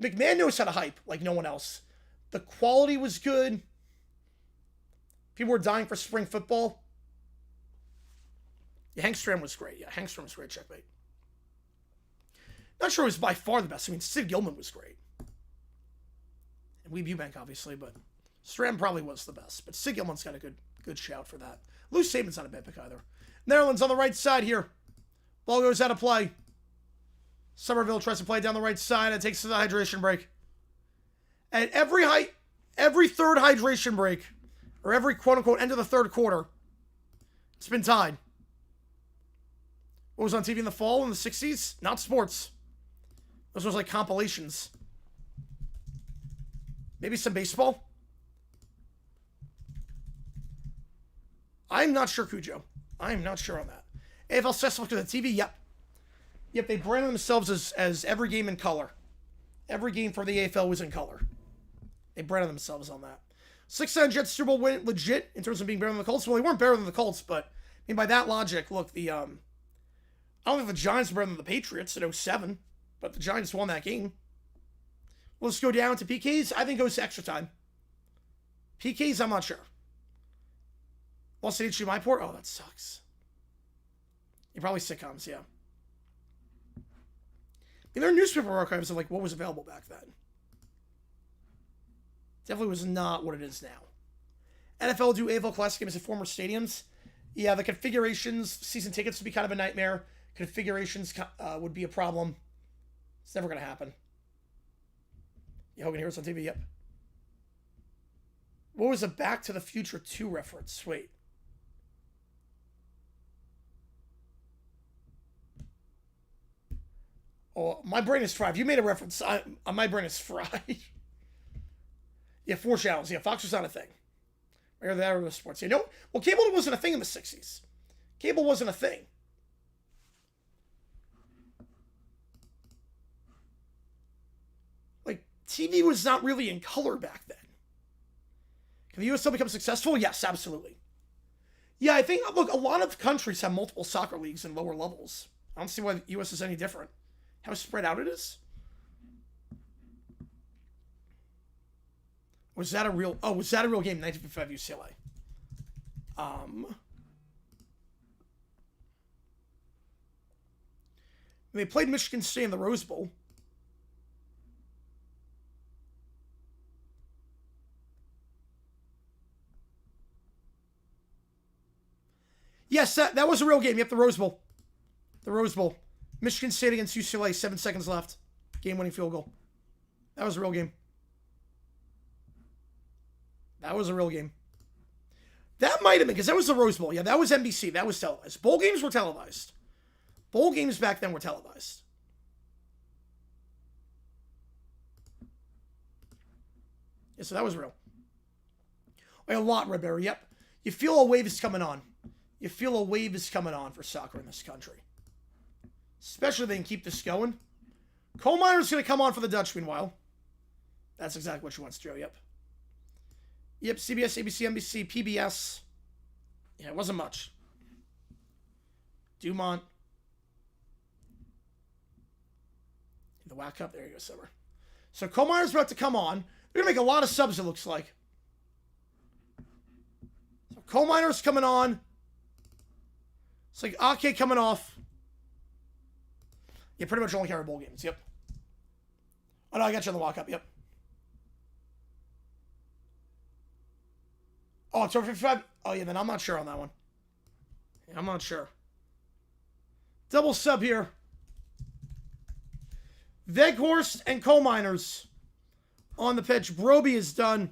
McMahon knows how to hype like no one else. The quality was good. People were dying for spring football. Yeah, Hangstrom was great. Yeah, Hangstrom was great, checkmate. Not sure it was by far the best. I mean, Sid Gilman was great. And Weeb Eubank, obviously, but Stram probably was the best. But Sid Gilman's got a good shout for that. Lou Saban's not a bad pick either. Netherlands on the right side here. Ball goes out of play. Somerville tries to play down the right side and takes the hydration break. At every third hydration break, or every quote-unquote end of the third quarter, it's been tied. What was on TV in the fall in the 60s? Not sports. Those was like compilations. Maybe some baseball? I'm not sure, Cujo. I'm not sure on that. AFL Cecil to the TV? Yep. Yep, they branded themselves as every game in color. Every game for the AFL was in color. They branded themselves on that. 6-9 Jets Super Bowl win, legit, in terms of being better than the Colts. Well, they weren't better than the Colts, but, I mean, by that logic, look, I don't think the Giants were better than the Patriots in 07, but the Giants won that game. Let's go down to PKs. I think it goes to extra time. PKs, I'm not sure. Lost at HDMI port? Oh, that sucks. You're probably sitcoms, yeah. I mean, there are newspaper archives of, like, what was available back then. Definitely was not what it is now. NFL do AFL Classic games at former stadiums. Yeah, the configurations, season tickets would be kind of a nightmare. Configurations would be a problem. It's never going to happen. Yeah, Hogan, here's on TV, yep. What was a Back to the Future 2 reference? Wait. Oh, my brain is fried. You made a reference. My brain is fried. Yeah, 4 channels. Yeah, Fox was not a thing. Or that or the sports. Yeah, no. Well, cable wasn't a thing in the 60s. Cable wasn't a thing. Like, TV was not really in color back then. Can the U.S. still become successful? Yes, absolutely. Yeah, I think, look, a lot of countries have multiple soccer leagues in lower levels. I don't see why the U.S. is any different. How spread out it is? Was that a real game? 1955 UCLA. They played Michigan State in the Rose Bowl. Yes, that was a real game. Yep, the Rose Bowl. The Rose Bowl. Michigan State against UCLA, 7 seconds left. Game-winning field goal. That was a real game. That was a real game. That might have been, because that was the Rose Bowl. Yeah, that was NBC. That was televised. Bowl games were televised. Bowl games back then were televised. Yeah, so that was real. A lot, Redberry. Yep. You feel a wave is coming on. You feel a wave is coming on for soccer in this country. Especially if they can keep this going. Coal Miner's going to come on for the Dutch, meanwhile. That's exactly what she wants, Joe. Yep. Yep, CBS, ABC, NBC, PBS. Yeah, it wasn't much. Dumont. The Whack Cup. There you go, Summer. So Coal Miner's about to come on. They're going to make a lot of subs, it looks like. So Coal Miner's coming on. It's like Ake coming off. Yeah, pretty much only carry bowl games. Yep. Oh, no, I got you on the walk-up. Yep. Oh, it's over 55? Oh, yeah, then I'm not sure on that one. Yeah, I'm not sure. Double sub here. Veghorst and Coal Miners on the pitch. Broby is done.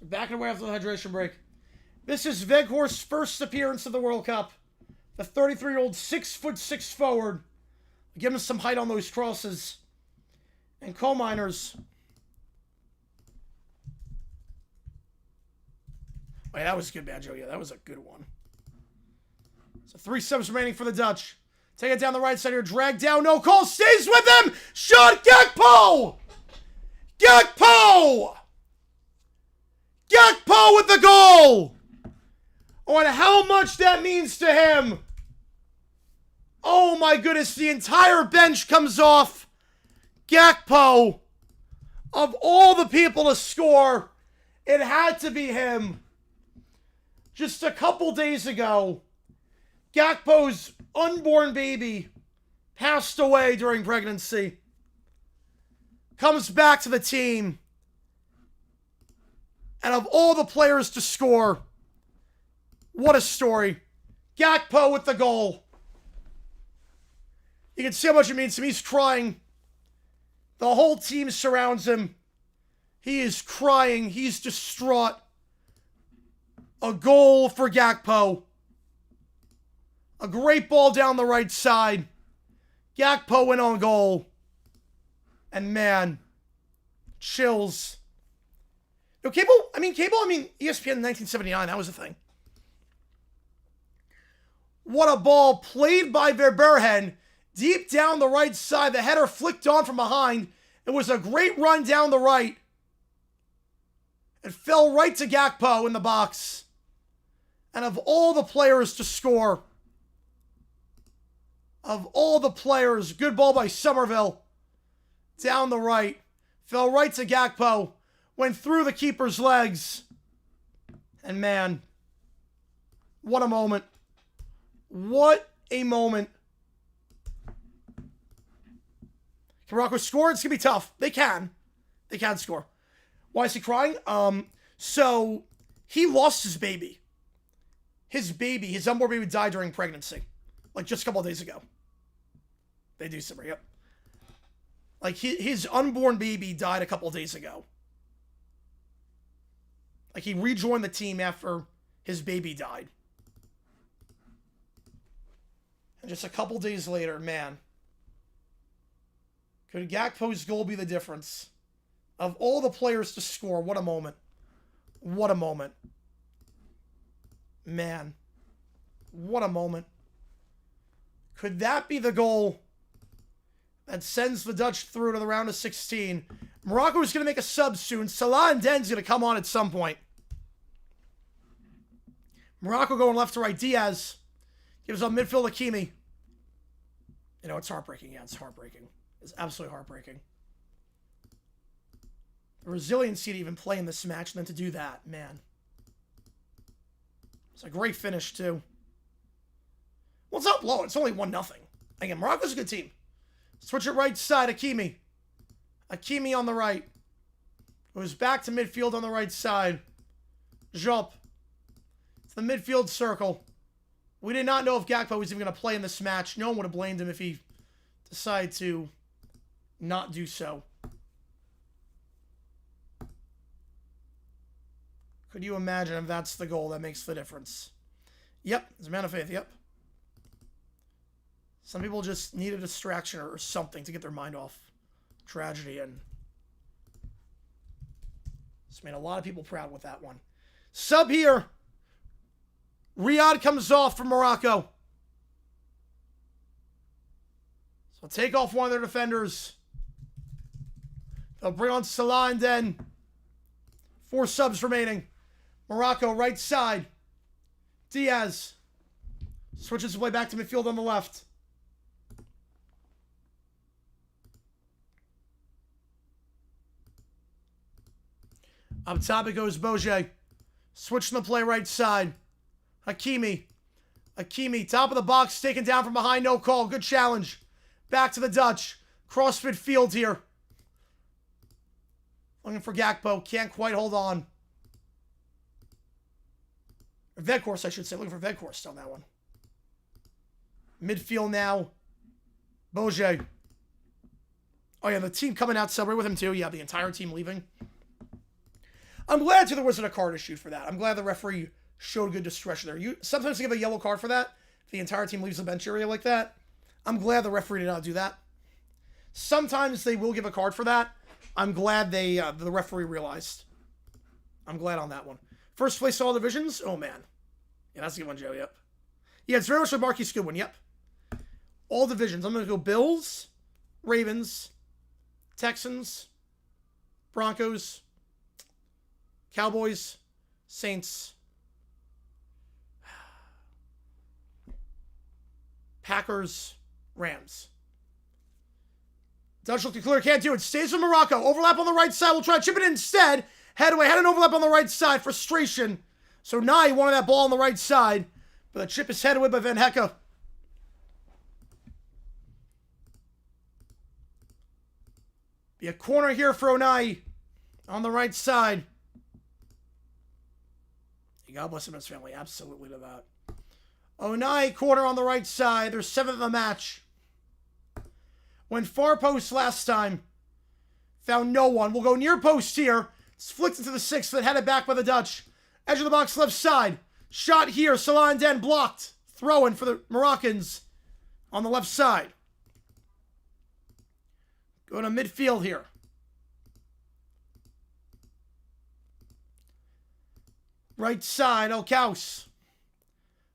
So back and away after the hydration break. This is Veghorst's first appearance of the World Cup. The 33-year-old 6'6" forward. Give him some height on those crosses. And Coal Miners. Oh, yeah, that was good, Banjo. Yeah, that was a good one. So 3 subs remaining for the Dutch. Take it down the right side here. Drag down. No call. Stays with him. Shot. Gakpo. Gakpo. Gakpo with the goal. Oh, and how much that means to him. Oh, my goodness. The entire bench comes off. Gakpo. Of all the people to score, it had to be him. Just a couple days ago, Gakpo's unborn baby passed away during pregnancy. Comes back to the team. And of all the players to score, what a story. Gakpo with the goal. You can see how much it means to him. He's crying. The whole team surrounds him. He is crying. He's distraught. A goal for Gakpo. A great ball down the right side. Gakpo went on goal. And man, chills. No, cable, ESPN in 1979, that was a thing. What a ball played by Verbergen. Deep down the right side. The header flicked on from behind. It was a great run down the right. It fell right to Gakpo in the box. And of all the players to score, of all the players, good ball by Somerville. Down the right. Fell right to Gakpo. Went through the keeper's legs. And man, what a moment. What a moment. Can Morocco score? It's going to be tough. They can. They can score. Why is he crying? So he lost his baby. His unborn baby died during pregnancy. Like just a couple of days ago. They do summer, yep. Like his unborn baby died a couple of days ago. Like he rejoined the team after his baby died. And just a couple days later, man. Could Gakpo's goal be the difference? Of all the players to score, what a moment. What a moment. Man. What a moment. Could that be the goal that sends the Dutch through to the round of 16? Morocco is going to make a sub soon. Salah and Den's going to come on at some point. Morocco going left to right. Diaz gives up midfield Hakimi. You know, it's heartbreaking. Yeah, it's heartbreaking. It's absolutely heartbreaking. The resiliency to even play in this match and then to do that, man. It's a great finish, too. Well, it's not low. It's only 1-0. Again, Morocco's a good team. Switch it right side, Hakimi. Hakimi on the right. Goes back to midfield on the right side. Jump. It's the midfield circle. We did not know if Gakpo was even going to play in this match. No one would have blamed him if he decided to not do so. Could you imagine if that's the goal that makes the difference? Yep, it's a man of faith, yep. Some people just need a distraction or something to get their mind off tragedy, and it's made a lot of people proud with that one. Sub here. Riyad comes off for Morocco. So take off one of their defenders. They'll bring on Salah and Den. 4 subs remaining. Morocco, right side. Diaz. Switches his way back to midfield on the left. Up top it goes Boje. Switching the play right side. Hakimi. Hakimi, top of the box, taken down from behind, no call. Good challenge. Back to the Dutch. Cross midfield here. Looking for Gakpo. Can't quite hold on. Or Veghorst, I should say. Looking for Veghorst on that one. Midfield now. Boje. Oh, yeah, the team coming out celebrate with him, too. Yeah, the entire team leaving. I'm glad there wasn't a card issue for that. I'm glad the referee showed good discretion there. Sometimes they give a yellow card for that. If the entire team leaves the bench area like that. I'm glad the referee did not do that. Sometimes they will give a card for that. I'm glad the referee realized. I'm glad on that one. First place all divisions. Oh, man. Yeah, that's a good one, Joe. Yep. Yeah, it's very much a Marquis good one. Yep. All divisions. I'm going to go Bills, Ravens, Texans, Broncos, Cowboys, Saints, Packers, Rams. Dutch looking clear. Can't do it. Stays with Morocco. Overlap on the right side. We'll try to chip it in instead. Had an overlap on the right side. Frustration. So Nye wanted that ball on the right side. But the chip is headed away by Van Hecke. Be a corner here for Onai. On the right side. God bless him and his family. Absolutely to that. Onai, corner on the right side. Their 7th of the match. Went far post last time. Found no one. We'll go near post here. It's flicked into the 6th, then headed back by the Dutch. Edge of the box, left side. Shot here. Salah and Den blocked. Throw-in for the Moroccans on the left side. Going to midfield here. Right side, Elkaus.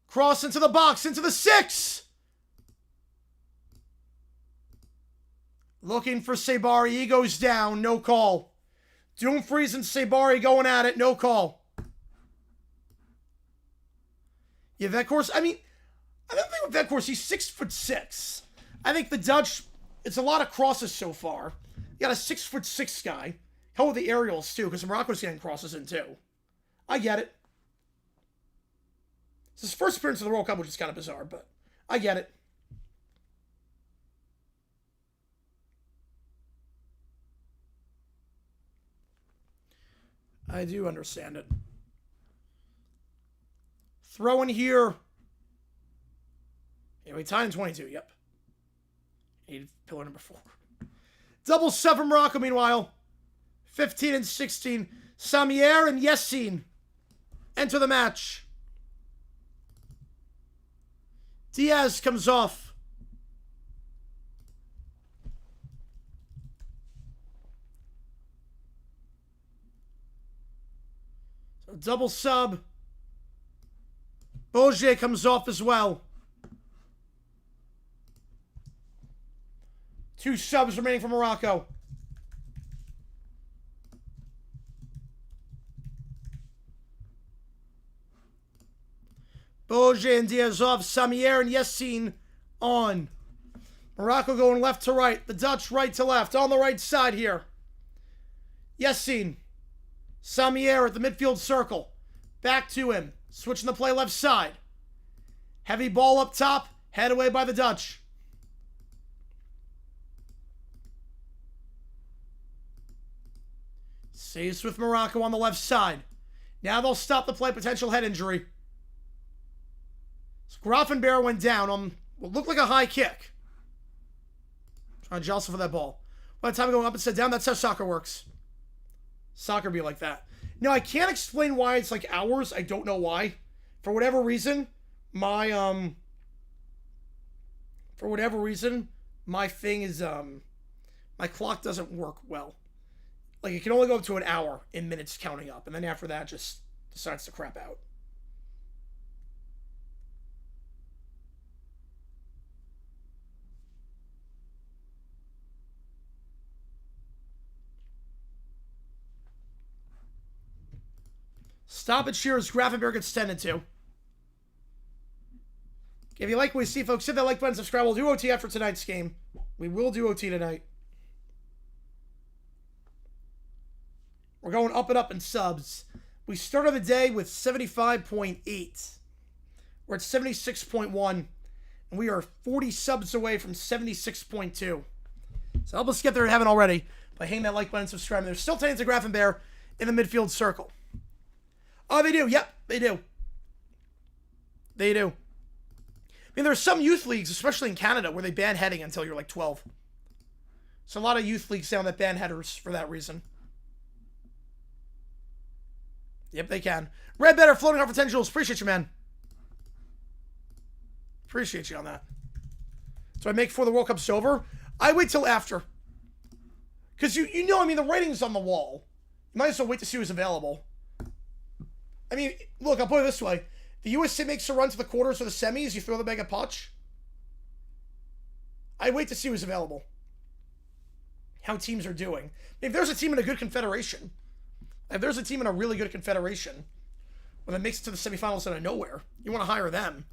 Cross into the box, into the 6. Looking for Sabari. He goes down. No call. Dumfries and Sabari going at it. No call. Yeah, Veghorst. I mean, I don't think with Veghorst, he's 6'6". I think the Dutch, it's a lot of crosses so far. You got a 6'6" guy. Hell with the aerials, too, because Morocco's getting crosses in, too. I get it. It's his first appearance in the World Cup, which is kind of bizarre, but I get it. I do understand it. Throw in here. Anyway, tied in 22, yep. Need pillar number 4. Double sub from Morocco, meanwhile. 15 and 16. Samier and Yassin enter the match. Diaz comes off. So double sub. Boje comes off as well. 2 subs remaining for Morocco. Boje and Diaz off. Samier and Yassin on. Morocco going left to right. The Dutch right to left. On the right side here. Yassin. Samier at the midfield circle. Back to him. Switching the play left side. Heavy ball up top. Head away by the Dutch. Saves with Morocco on the left side. Now they'll stop the play. Potential head injury. So Grafenberg went down on what looked like a high kick. Trying to jostle for that ball. By the time going up and set down, that's how soccer works. Soccer be like that. Now, I can't explain why it's like hours. I don't know why. For whatever reason, my thing is, my clock doesn't work well. Like, it can only go up to an hour in minutes counting up. And then after that, just decides to crap out. Stoppage here as Grafenberg gets 10 and 2. If you like what we see, folks, hit that like button, subscribe. We'll do OT after tonight's game. We will do OT tonight. We're going up and up in subs. We started the day with 75.8. We're at 76.1. And we are 40 subs away from 76.2. So help us get there in heaven already by hitting that like button and subscribing. There's still Tans and Grafenberg in the midfield circle. Oh, they do. Yep, they do. They do. I mean, there's some youth leagues, especially in Canada, where they ban heading until you're like 12. So a lot of youth leagues down that ban headers for that reason. Yep, they can. Red Better floating off for 10 joules. Appreciate you, man. Appreciate you on that. So I make before the World Cup's over. I wait till after. Because you know, I mean, the rating's on the wall. You might as well wait to see who's available. I mean, look, I'll put it this way. The USA makes a run to the quarters or the semis. You throw the mega punch. I wait to see who's available. How teams are doing. If there's a team in a good confederation, if there's a team in a really good confederation where that makes it to the semifinals out of nowhere, you want to hire them.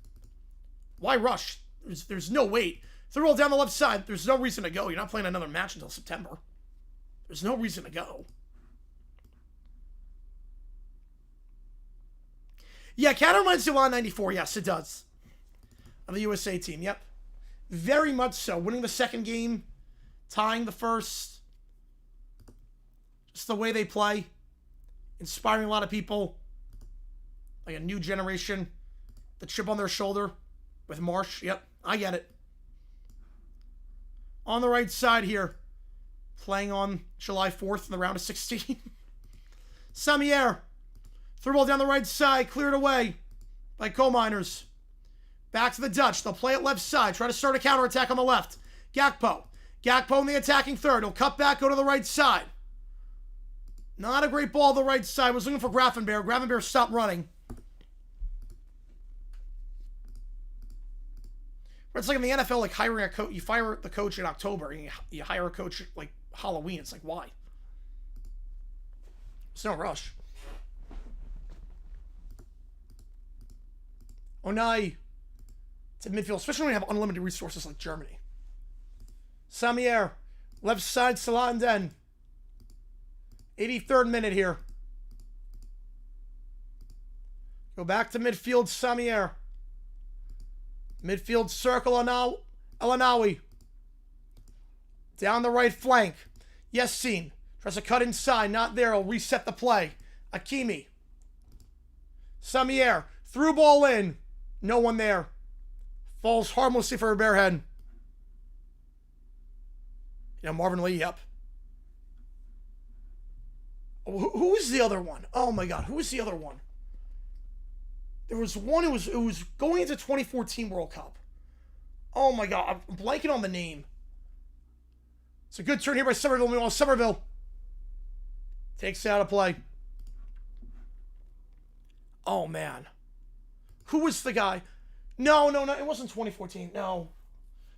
Why rush? There's no wait. They're all down the left side. There's no reason to go. You're not playing another match until September. There's no reason to go. Yeah, Canada reminds you of 94. Yes, it does. Of the USA team, yep. Very much so. Winning the second game, tying the first. Just the way they play. Inspiring a lot of people. Like a new generation. The chip on their shoulder with Marsh. Yep, I get it. On the right side here. Playing on July 4th in the round of 16. Samier. Through ball down the right side, cleared away by coal miners. Back to the Dutch. They'll play it left side. Try to start a counterattack on the left. Gakpo. Gakpo in the attacking third. He'll cut back, go to the right side. Not a great ball to the right side. Was looking for Grafenberg. Grafenberg stopped running. But it's like in the NFL, like hiring a coach. You fire the coach in October. And you hire a coach like Halloween. It's like, why? It's no rush. Onai to midfield, especially when you have unlimited resources like Germany. Samier, left side, Salah and Den. 83rd minute here. Go back to midfield, Samier. Midfield circle, El-Anawi. Down the right flank. Yassin. Tries to cut inside. Not there. He'll reset the play. Hakimi. Samier. Through ball in. No one there. Falls harmlessly for a bare head. Yeah, Marvin Lee, yep. Who was the other one? Oh my God, who was the other one? There was one who was going into 2014 World Cup. Oh my God, I'm blanking on the name. It's a good turn here by Somerville. Meanwhile, Somerville takes it out of play. Oh man. Who was the guy? No, it wasn't 2014. No.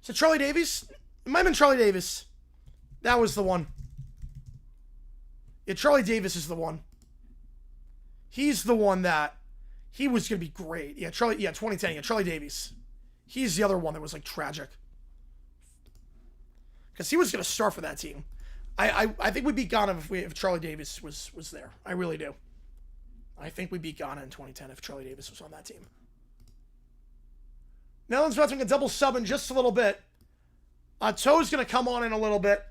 Is it Charlie Davies? It might have been Charlie Davies. That was the one. Yeah, Charlie Davis is the one. He's the one that he was going to be great. Yeah, 2010. Yeah, Charlie Davies. He's the other one that was like tragic. Because he was going to start for that team. I think we'd beat Ghana if Charlie Davis was there. I really do. I think we beat Ghana in 2010 if Charlie Davis was on that team. Netherlands about to make a double sub in just a little bit. Toe's going to come on in a little bit,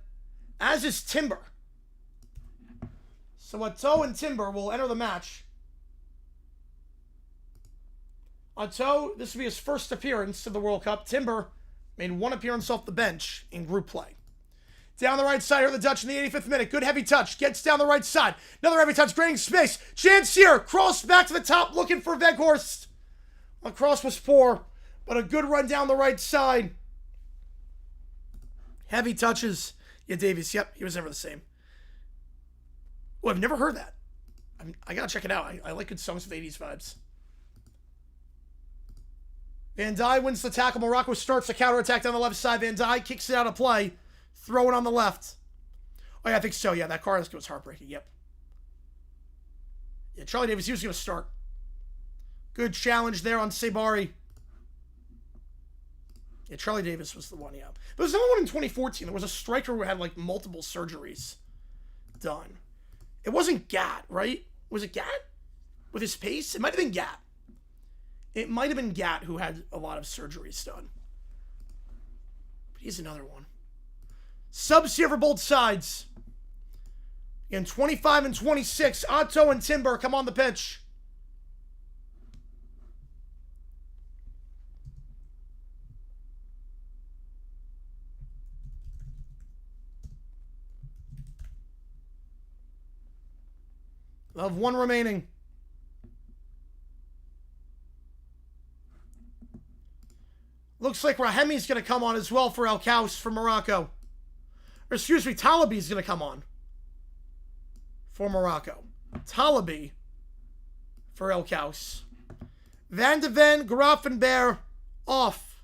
as is Timber. So Toe and Timber will enter the match. Toe, this will be his first appearance in the World Cup. Timber made one appearance off the bench in group play. Down the right side here, the Dutch in the 85th minute. Good heavy touch. Gets down the right side. Another heavy touch, creating space. Chance here. Cross back to the top, looking for Weghorst. The cross was poor, but a good run down the right side. Heavy touches. Yeah, Davies. Yep, he was never the same. Oh, I've never heard that. I gotta check it out. I like good songs with 80s vibes. Van Dijk wins the tackle. Morocco starts the counterattack down the left side. Van Dijk kicks it out of play. Throw it on the left. Oh, yeah, I think so. Yeah, that Carlos was heartbreaking. Yep. Yeah, Charlie Davis, he was going to start. Good challenge there on Sabari. Yeah, Charlie Davis was the one, yeah. There was another one in 2014. There was a striker who had, like, multiple surgeries done. It wasn't Gat, right? Was it Gat? With his pace? It might have been Gat. It might have been Gat who had a lot of surgeries done. But he's another one. Subs here for both sides. In 25 and 26, Otto and Timber come on the pitch. We'll have one remaining. Looks like Rahemi's going to come on as well for El Kaus for Morocco. Or excuse me, Talabi's going to come on for Morocco. Talabi for El Kaus. Van de Ven, Grafenberg off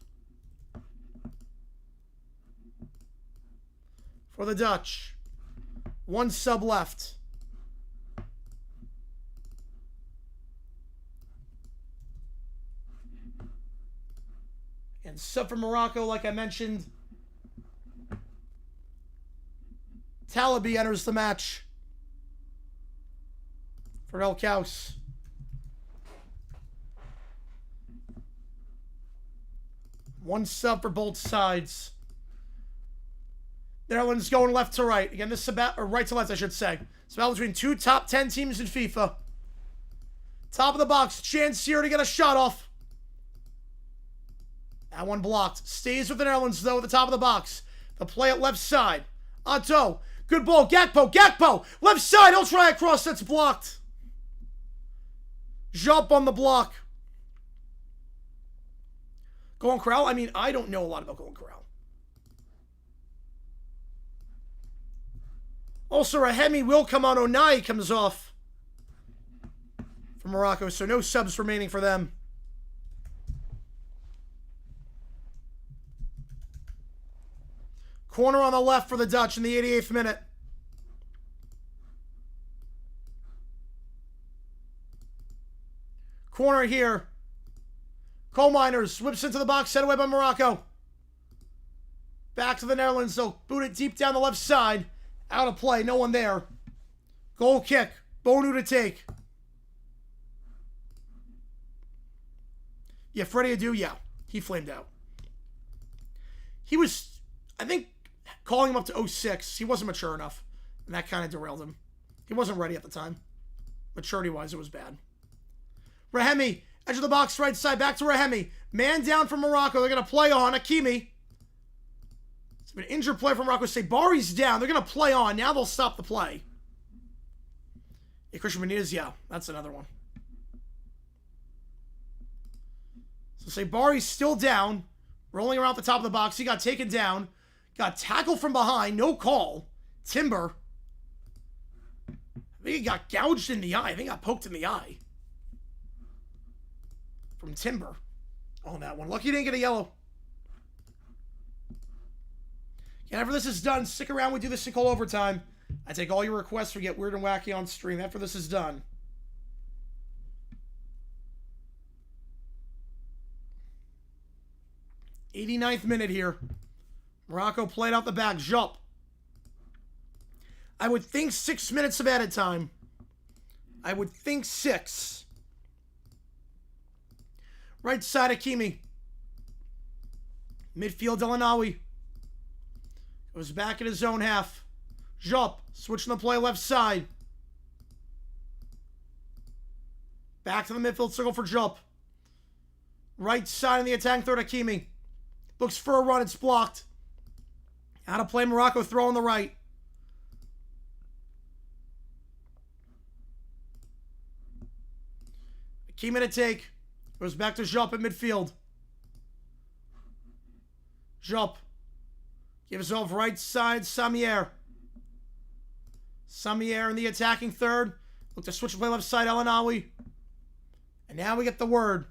for the Dutch. One sub left. And sub for Morocco, like I mentioned, Talabi enters the match for El Kaus. One sub for both sides. Netherlands going left to right. Again, this is about, or right to left, I should say. It's about between two top 10 teams in FIFA. Top of the box. Chance here to get a shot off. That one blocked. Stays with the Netherlands, though, at the top of the box. The play at left side. Otto. Good ball. Gakpo. Left side. He'll try across. That's blocked. Jump on the block. Golden Corral? I mean, I don't know a lot about Golden Corral. Also, Rahemi will come on. Onai comes off for Morocco, so no subs remaining for them. Corner on the left for the Dutch in the 88th minute. Corner here. Coal Miners whips into the box, set away by Morocco. Back to the Netherlands, they'll boot it deep down the left side. Out of play, no one there. Goal kick, Bonu to take. Yeah, Freddie Adu, yeah. He flamed out. He was, I think, calling him up to 06. He wasn't mature enough. And that kind of derailed him. He wasn't ready at the time. Maturity-wise, it was bad. Rahemi, edge of the box, right side. Back to Rahemi. Man down from Morocco. They're going to play on. Hakimi. It's been an injured player from Morocco. Sabari's down. They're going to play on. Now they'll stop the play. Yeah, Christian Benitez, yeah. That's another one. So Sabari's still down. Rolling around the top of the box. He got taken down. Got tackled from behind. No call. Timber. I think he got gouged in the eye. I think he got poked in the eye. From Timber. On that one. Lucky he didn't get a yellow. Yeah, after this is done, stick around. We do this in call overtime. I take all your requests. We get weird and wacky on stream. After this is done. 89th minute here. Morocco played out the back. Jump. I would think 6 minutes of added time. I would think 6. Right side, Hakimi. Midfield, Delanawi. Goes back in his own half. Jump. Switching the play left side. Back to the midfield circle for Jump. Right side in the attack third, Hakimi. Looks for a run. It's blocked. Out of play, Morocco throw on the right. Hakimi to take. Goes back to Jump in midfield. Jump. Gives off right side, Samier. Samier in the attacking third. Look to switch to play left side, El Anawi. And now we get the word.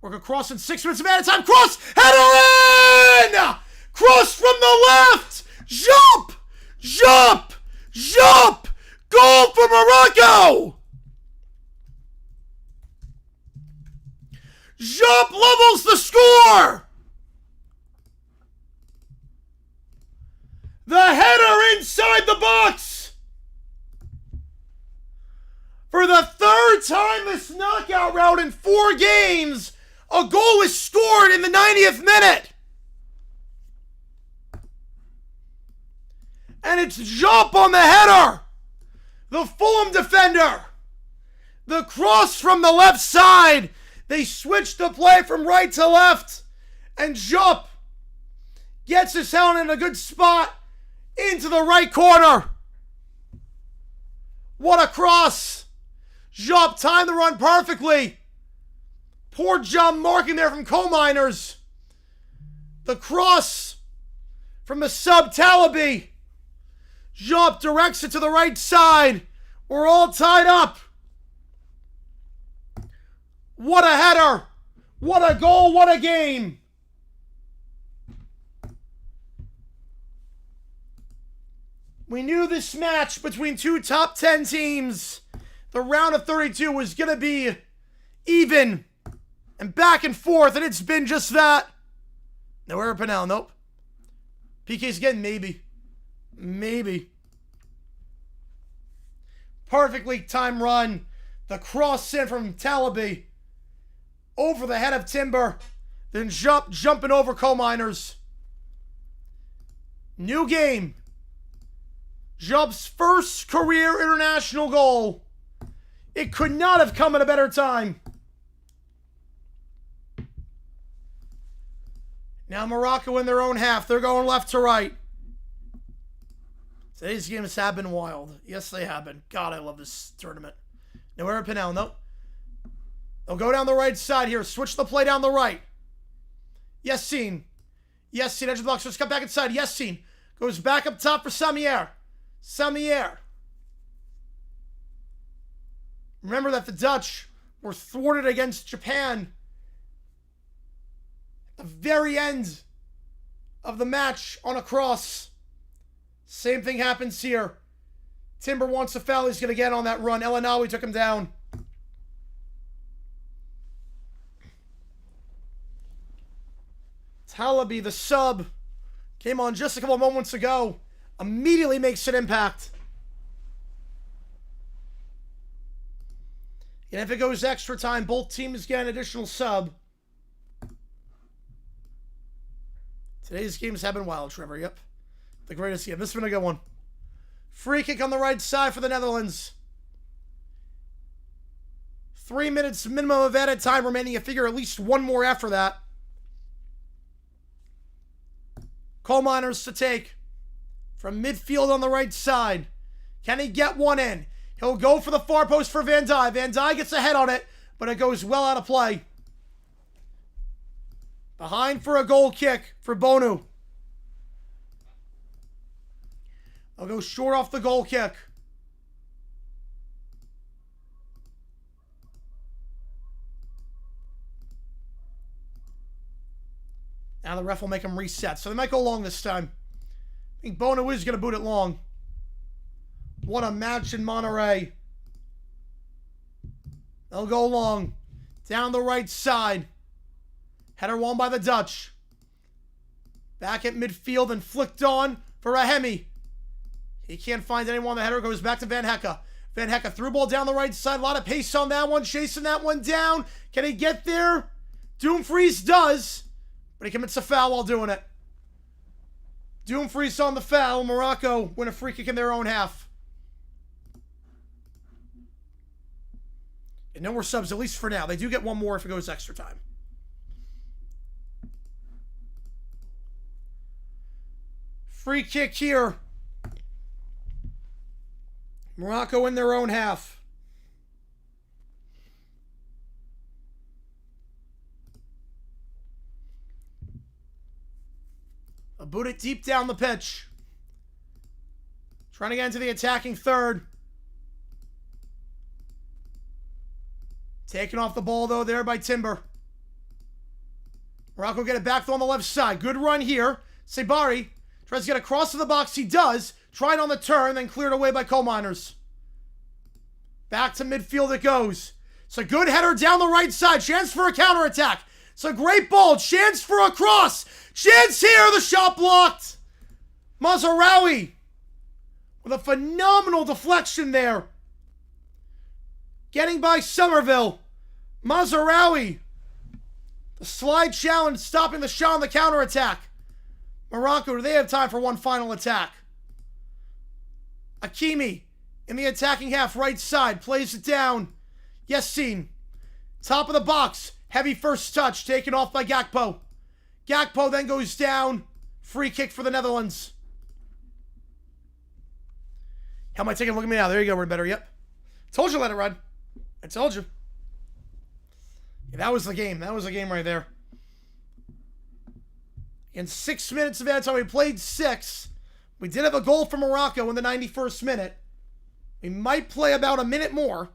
Work across in 6 minutes of added time. Cross! Header in! Cross from the left! Jump! Jump! Jump! Goal for Morocco! Jump levels the score! The header inside the box! For the third time this knockout round in 4 games, a goal is scored in the 90th minute. And it's Jump on the header. The Fulham defender. The cross from the left side. They switch the play from right to left. And Jump gets his helmet in a good spot into the right corner. What a cross. Jump timed the run perfectly. Poor jump marking there from coal miners. The cross from the sub Talabi. Jump directs it to the right side. We're all tied up. What a header. What a goal. What a game. We knew this match between two top 10 teams, the round of 32, was going to be even and back and forth, and it's been just that. No error penalty, nope. PK's again, maybe. Maybe. Perfectly timed run. The cross in from Talabi. Over the head of Timber. Then jumping over coal miners. New game. Jump's first career international goal. It could not have come at a better time. Now Morocco in their own half. They're going left to right. Today's games have been wild. Yes, they have been. God, I love this tournament. No error penalty, nope. They'll go down the right side here. Switch the play down the right. Yassine. Yassine, edge of the box. Let's cut back inside. Yassine goes back up top for Samier. Samier. Remember that the Dutch were thwarted against Japan at the very end of the match on a cross. Same thing happens here. Timber wants a foul. He's going to get on that run. El Anawi took him down. Talabi, the sub, came on just a couple of moments ago. Immediately makes an impact. And if it goes extra time, both teams get an additional sub. Today's games have been wild, Trevor. Yep. The greatest game. This has been a good one. Free kick on the right side for the Netherlands. 3 minutes minimum of added time remaining. I figure at least one more after that. Coal Miners to take from midfield on the right side. Can he get one in? He'll go for the far post for Van Dijk. Van Dijk gets a head on it, but it goes well out of play. Behind for a goal kick for Bonu. I'll go short off the goal kick. Now the ref will make him reset. So they might go long this time. I think Bono is going to boot it long. What a match in Monterey. They'll go long. Down the right side. Header won by the Dutch. Back at midfield and flicked on for Rahemi. He can't find anyone. The header goes back to Van Hecke. Van Hecke through ball down the right side. A lot of pace on that one. Chasing that one down. Can he get there? Dumfries does. But he commits a foul while doing it. Dumfries on the foul. Morocco win a free kick in their own half. And no more subs, at least for now. They do get one more if it goes extra time. Free kick here. Morocco in their own half. A boot it deep down the pitch. Trying to get into the attacking third. Taking off the ball, though, there by Timber. Morocco get it back on the left side. Good run here. Sabari tries to get across to the box. He does. Tried on the turn, then cleared away by Coal Miners. Back to midfield it goes. It's a good header down the right side. Chance for a counterattack. It's a great ball. Chance for a cross. Chance here. The shot blocked. Mazraoui with a phenomenal deflection there. Getting by Somerville. Mazraoui. The slide challenge stopping the shot on the counterattack. Morocco, do they have time for one final attack? Hakimi in the attacking half, right side, plays it down. Yassine, top of the box, heavy first touch, taken off by Gakpo. Gakpo then goes down. Free kick for the Netherlands. How am I taking a look at me now? There you go, we're better. Yep. Told you let it run. I told you. Yeah, that was the game. That was the game right there. In 6 minutes of added time, we played 6. We did have a goal for Morocco in the 91st minute. We might play about a minute more.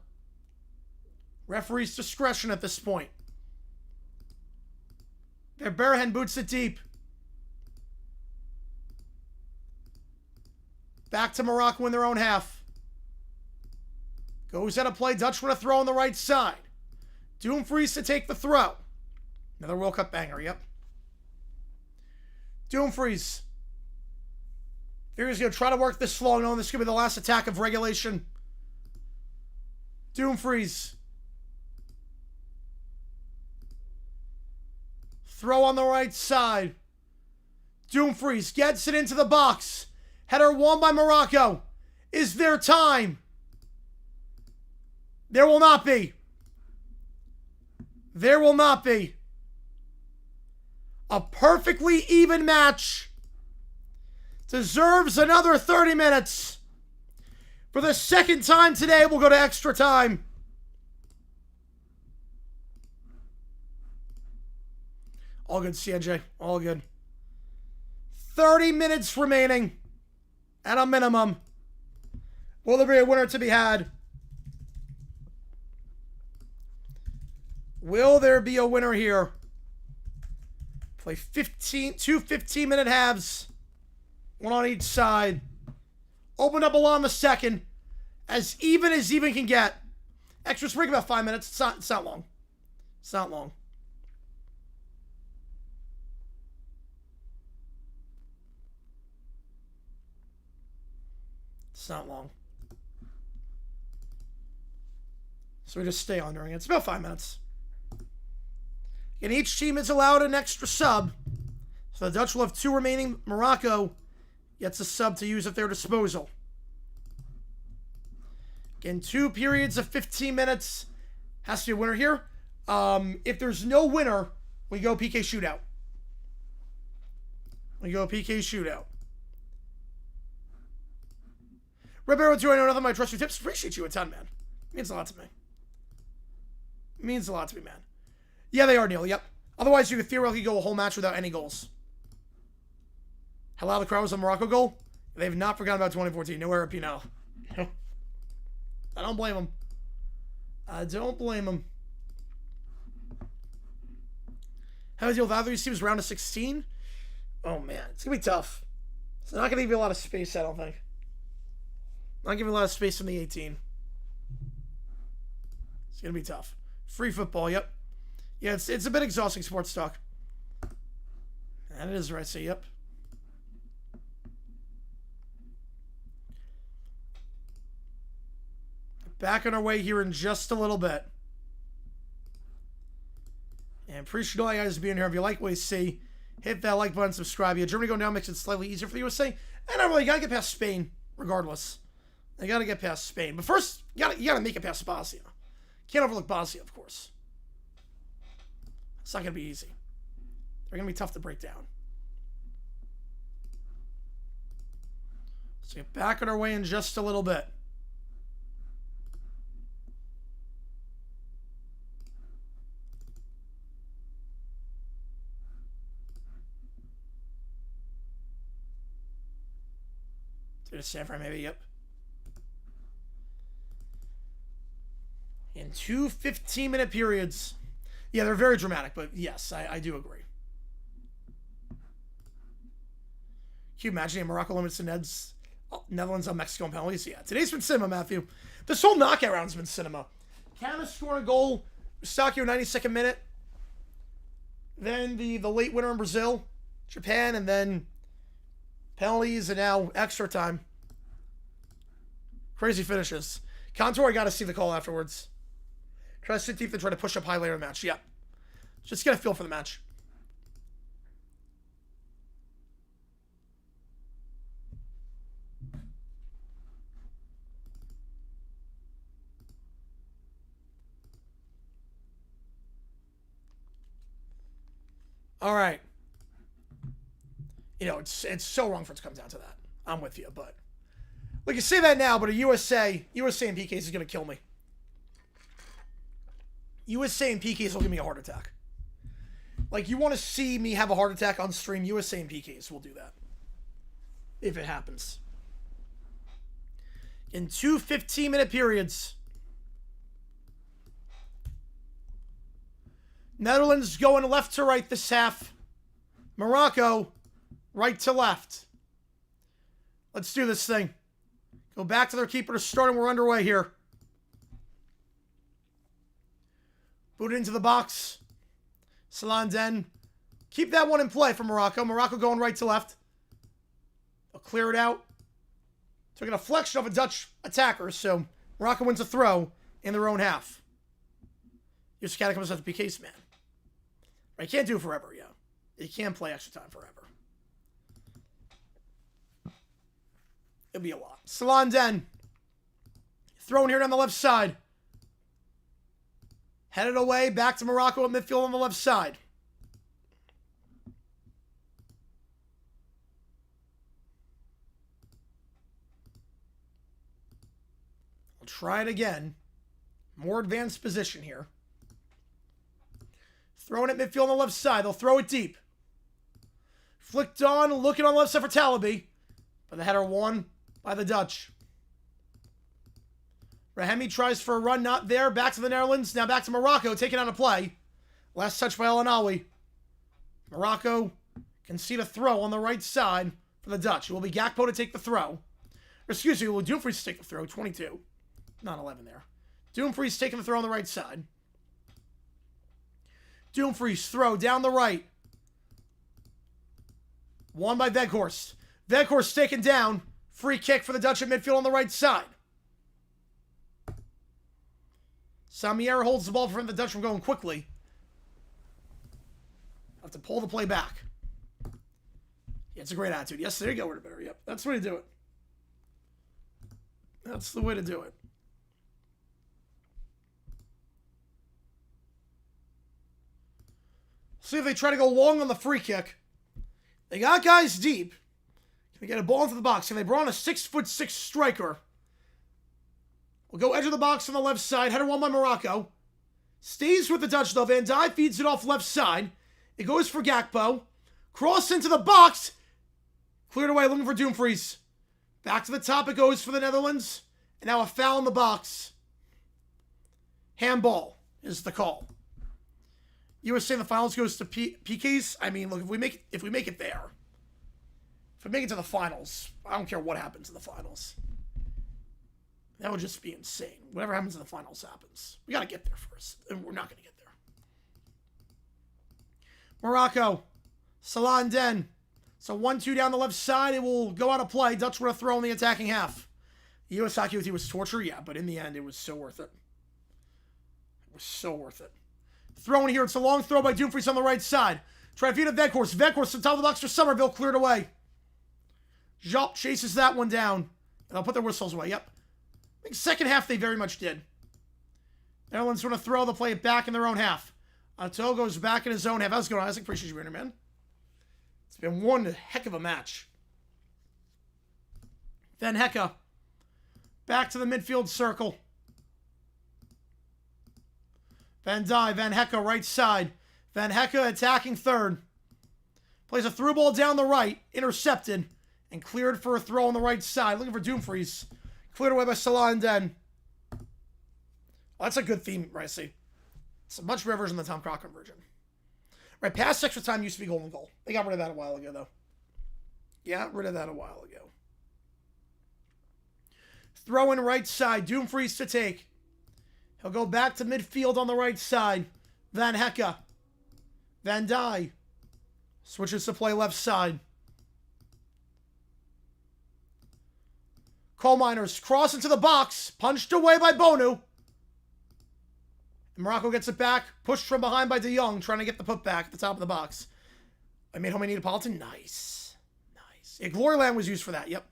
Referee's discretion at this point. Their Berhan boots it deep. Back to Morocco in their own half. Goes out of play. Dutch want to throw on the right side. Dumfries to take the throw. Another World Cup banger, yep. Dumfries. He's going to try to work this long, knowing this is going to be the last attack of regulation. Dumfries. Throw on the right side. Dumfries gets it into the box. Header won by Morocco. Is there time? There will not be. There will not be. A perfectly even match. Deserves another 30 minutes. For the second time today, we'll go to extra time. All good, CNJ. All good. 30 minutes remaining. At a minimum. Will there be a winner to be had? Will there be a winner here? Play 2 15-minute halves. One on each side. Open up a lot in the second. As even can get. Extras break about 5 minutes. It's not long. It's not long. It's not long. So we just stay on during it. It's about 5 minutes. And each team is allowed an extra sub. So the Dutch will have 2 remaining. Morocco gets a sub to use at their disposal. Again, 2 periods of 15 minutes. Has to be a winner here. If there's no winner, we go PK shootout. Red Arrow 2, I know nothing. I trust your tips. Appreciate you a ton, man. Means a lot to me. Man. Yeah, they are, Neil. Yep. Otherwise, you could theoretically go a whole match without any goals. How loud the crowd was on Morocco goal? They've not forgotten about 2014. No error Pinel. I don't blame them. How do you deal with either of these teams round of 16? Oh, man. It's going to be tough. It's not going to give you a lot of space, I don't think. Not giving a lot of space from the 18. It's going to be tough. Free football, yep. Yeah, it's a bit exhausting sports talk. That is right, so yep. Back on our way here in just a little bit. And appreciate all you guys being here. If you like what you see, hit that like button, subscribe. Yeah, Germany going down makes it slightly easier for the USA. And not really, you gotta get past Spain, regardless. You gotta get past Spain. But first, you gotta make it past Bosnia. Can't overlook Bosnia, of course. It's not gonna be easy. They're gonna be tough to break down. Let's get back on our way in just a little bit. To the San Fran, maybe, yep. In 2 15-minute periods. Yeah, they're very dramatic, but yes, I do agree. Can you imagine Morocco limits to Netherlands on Mexico and penalties? Yeah, today's been cinema, Matthew. This whole knockout round's been cinema. Canada scoring a goal, Eustáquio 92nd minute. Then the late winner in Brazil, Japan, and then penalties and now extra time. Crazy finishes. Contour, I got to see the call afterwards. Try to sit deep and try to push up high later in the match. Yeah. Just get a feel for the match. All right. You know, it's so wrong for it to come down to that. I'm with you, but like you say that now, but a USA and PKs is going to kill me. USA and PKs will give me a heart attack. Like, you want to see me have a heart attack on stream, USA and PKs will do that. If it happens. In 2 15-minute periods. Netherlands going left to right this half. Morocco, right to left. Let's do this thing. Go back to their keeper to start, and we're underway here. Boot into the box. Zalanden. Keep that one in play for Morocco. Morocco going right to left. They'll clear it out. Took a deflection of a Dutch attacker, so Morocco wins a throw in their own half. Eustáquio comes out the PK's man. Right, you can't do it forever, yeah. You can't play extra time forever. It'll be a lot. Zalanden. Thrown here down the left side. Headed away, back to Morocco at midfield on the left side. I'll try it again. More advanced position here. Throwing it midfield on the left side. They'll throw it deep. Flicked on, looking on the left side for Talaby. But the header won by the Dutch. Rahimi tries for a run, not there. Back to the Netherlands. Now back to Morocco, taking on a play. Last touch by El Anawi. Morocco concede a throw on the right side for the Dutch. It will be Gakpo to take the throw. Or excuse me, will Dumfries take the throw. 22. Not 11 there. Dumfries taking the throw on the right side. Dumfries throw down the right. Won by Weghorst. Weghorst taken down. Free kick for the Dutch at midfield on the right side. Samier holds the ball to prevent the Dutch from going quickly. Have to pull the play back. Yeah, it's a great attitude. Yes, there you go, Word Yep, that's the way to do it. That's the way to do it. See if they try to go long on the free kick. They got guys deep. Can they get a ball into the box? Can they bring on a 6'6" striker? We'll go edge of the box on the left side. Header won by Morocco. Stays with the Dutch, though. Van Dijk feeds it off left side. It goes for Gakpo. Cross into the box. Cleared away, looking for Dumfries. Back to the top it goes for the Netherlands. And now a foul in the box. Handball is the call. You were saying the finals goes to PKs? I mean, look, if we make it there. If we make it to the finals, I don't care what happens in the finals. That would just be insane. Whatever happens in the finals happens. We got to get there first. And we're not going to get there. Morocco. Salah and Den. So 1-2 down the left side. It will go out of play. Dutch would have thrown in the attacking half. U.S. hockey with you was torture, yeah, but in the end, it was so worth it. It was so worth it. Throw in here. It's a long throw by Dumfries on the right side. Try to feed it Veghorst. Veghorst to the top of the box for Somerville. Cleared away. Jop chases that one down. And they'll put their whistles away. Yep. I think second half they very much did. Netherlands want to throw. They'll play it back in their own half. Otto goes back in his own half. How's it going, Isaac? Appreciate you being here, man. It's been one heck of a match. Van Hecke. Back to the midfield circle. Van Dijk, Van Hecke, right side. Van Hecke attacking third. Plays a through ball down the right. Intercepted. And cleared for a throw on the right side. Looking for Dumfries. Cleared away by Salah and Den. Well, that's a good theme, right? See, it's a much better version than the Tom Cochran version. Right, past extra time used to be golden goal. They got rid of that a while ago, though. Got rid of that a while ago. Throw in right side. Dumfries to take. He'll go back to midfield on the right side. Van Hecke. Van Dijk. Switches to play left side. Coal Miners cross into the box. Punched away by Bonu. And Morocco gets it back. Pushed from behind by De Jong. Trying to get the putback at the top of the box. I made homie Neapolitan. Nice. Nice. Yeah, Gloryland was used for that. Yep.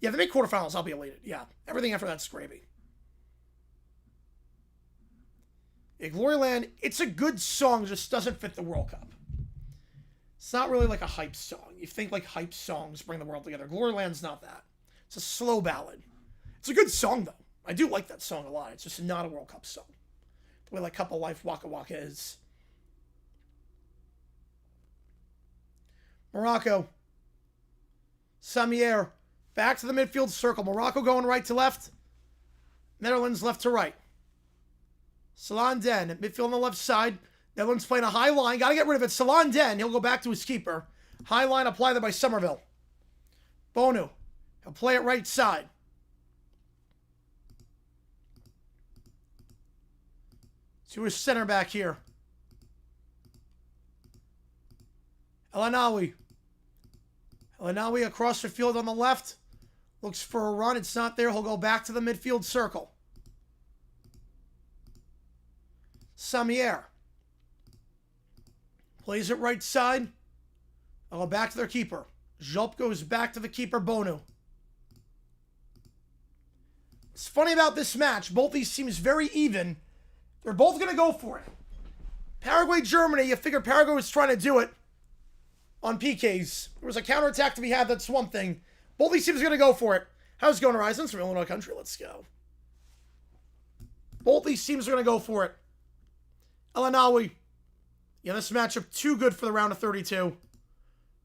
Yeah, if they make quarterfinals, I'll be elated. Yeah. Everything after that's gravy. Yeah, Gloryland, it's a good song. Just doesn't fit the World Cup. It's not really like a hype song. You think like hype songs bring the world together. Gloryland's not that. It's a slow ballad. It's a good song, though. I do like that song a lot. It's just not a World Cup song. The way like Cup of Life Waka Waka is. Morocco. Samier. Back to the midfield circle. Morocco going right to left. Netherlands left to right. Salah and Den at midfield on the left side. Netherlands playing a high line. Got to get rid of it. Salah and Den. He'll go back to his keeper. High line applied there by Somerville. Bonu. He'll play it right side. To his center back here. El-Anawi. El-Anawi across the field on the left. Looks for a run. It's not there. He'll go back to the midfield circle. Samier. Plays it right side. They'll go back to their keeper. Jop goes back to the keeper, Bonu. What's funny about this match, both these teams very even. They're both going to go for it. Paraguay, Germany, you figure Paraguay was trying to do it on PKs. There was a counterattack to be had, that's one thing. Both these teams are going to go for it. How's it going, Horizons? From Illinois country, let's go. Both these teams are going to go for it. El-Anawi. Yeah, this matchup too good for the round of 32.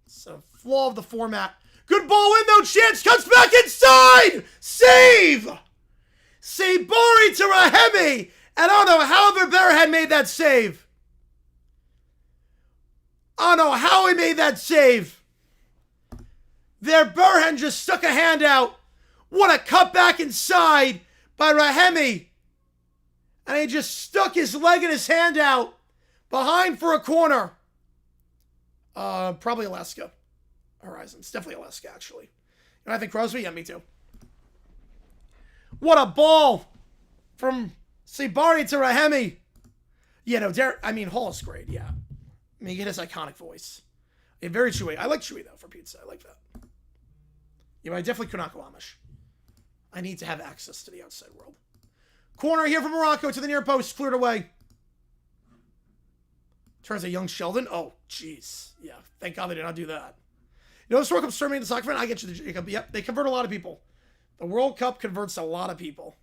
It's a flaw of the format. Good ball in, though. Chance cuts back inside. Save! Sabori to Rahemi. And I don't know how Verbera had made that save. I don't know how he made that save. There, Burhan just stuck a hand out. What a cutback inside by Rahemi. And he just stuck his leg and his hand out behind for a corner. Probably Alaska. Horizons. Definitely Alaska, actually. And I think Crosby? Yeah, me too. What a ball from Sabari to Rahemi. Yeah, no, Hall is great, yeah. I mean, he had his iconic voice. Yeah, very chewy. I like chewy, though, for pizza. I like that. Yeah, but I definitely could not go Amish. I need to have access to the outside world. Corner here from Morocco to the near post. Cleared away. Turns a young Sheldon. Oh, jeez. Yeah, thank God they did not do that. You know, this World Cup starting the soccer fan? I get you, Jacob. Yep, they convert a lot of people. The World Cup converts a lot of people.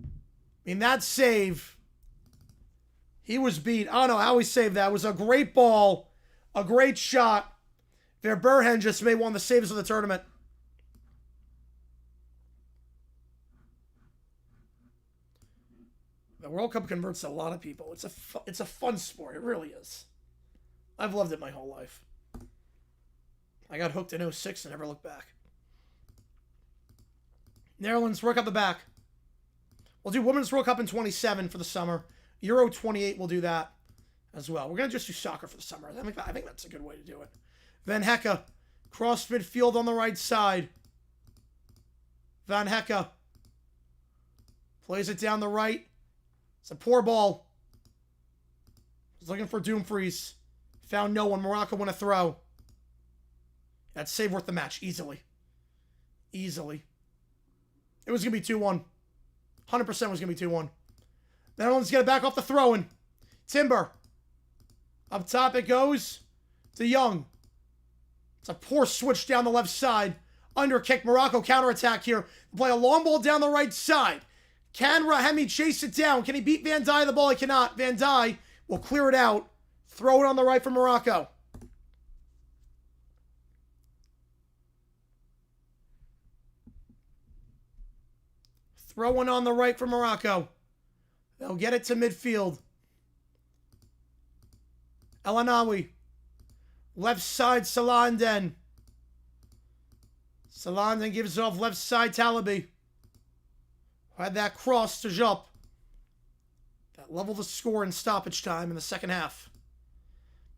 I mean, that save, he was beat. I don't know how he saved that. It was a great ball, a great shot. Verburhen just made one of the saves of the tournament. The World Cup converts a lot of people. It's a fun sport. It really is. I've loved it my whole life. I got hooked in 06 and never looked back. Netherlands, work up the back. We'll do Women's World Cup in 27 for the summer. Euro 28, we'll do that as well. We're going to just do soccer for the summer. I think that's a good way to do it. Van Hecke, cross midfield on the right side. Van Hecke plays it down the right. It's a poor ball. He's looking for Dumfries. Found no one. Morocco won a throw. That save worth the match. Easily. Easily. It was going to be 2-1. 100% was going to be 2-1. Netherlands get it back off the throw-in. Timber. Up top it goes to Young. It's a poor switch down the left side. Under kick. Morocco counterattack here. Play a long ball down the right side. Can Rahemi chase it down? Can he beat Van Dijk the ball? He cannot. Van Dijk will clear it out. Throw it on the right for Morocco. Throw one on the right for Morocco. They'll get it to midfield. El Anawi. Left side, Salanden. Salanden gives it off left side, Talabi. Had that cross to Jupp. That leveled the score in stoppage time in the second half.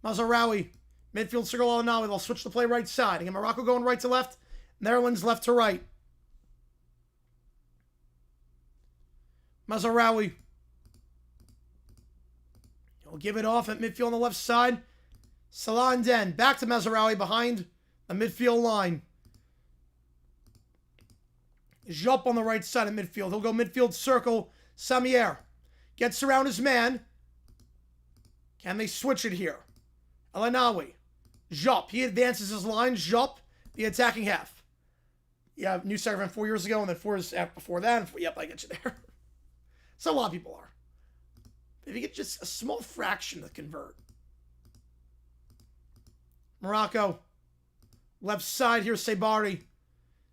Mazraoui. Midfield circle El Anawi. They'll switch the play right side. Again, Morocco going right to left. Netherlands left to right. Mazraoui. He'll give it off at midfield on the left side. Salanden. Back to Mazraoui behind the midfield line. Jupp on the right side of midfield. He'll go midfield circle. Samier gets around his man. Can they switch it here? El Anawi. Jupp. He advances his line. Jupp, the attacking half. Yeah, new soccer fan 4 years ago, and then 4 years before that. Yep, I get you there. So a lot of people are. If you get just a small fraction to convert. Morocco. Left side here, Sabari.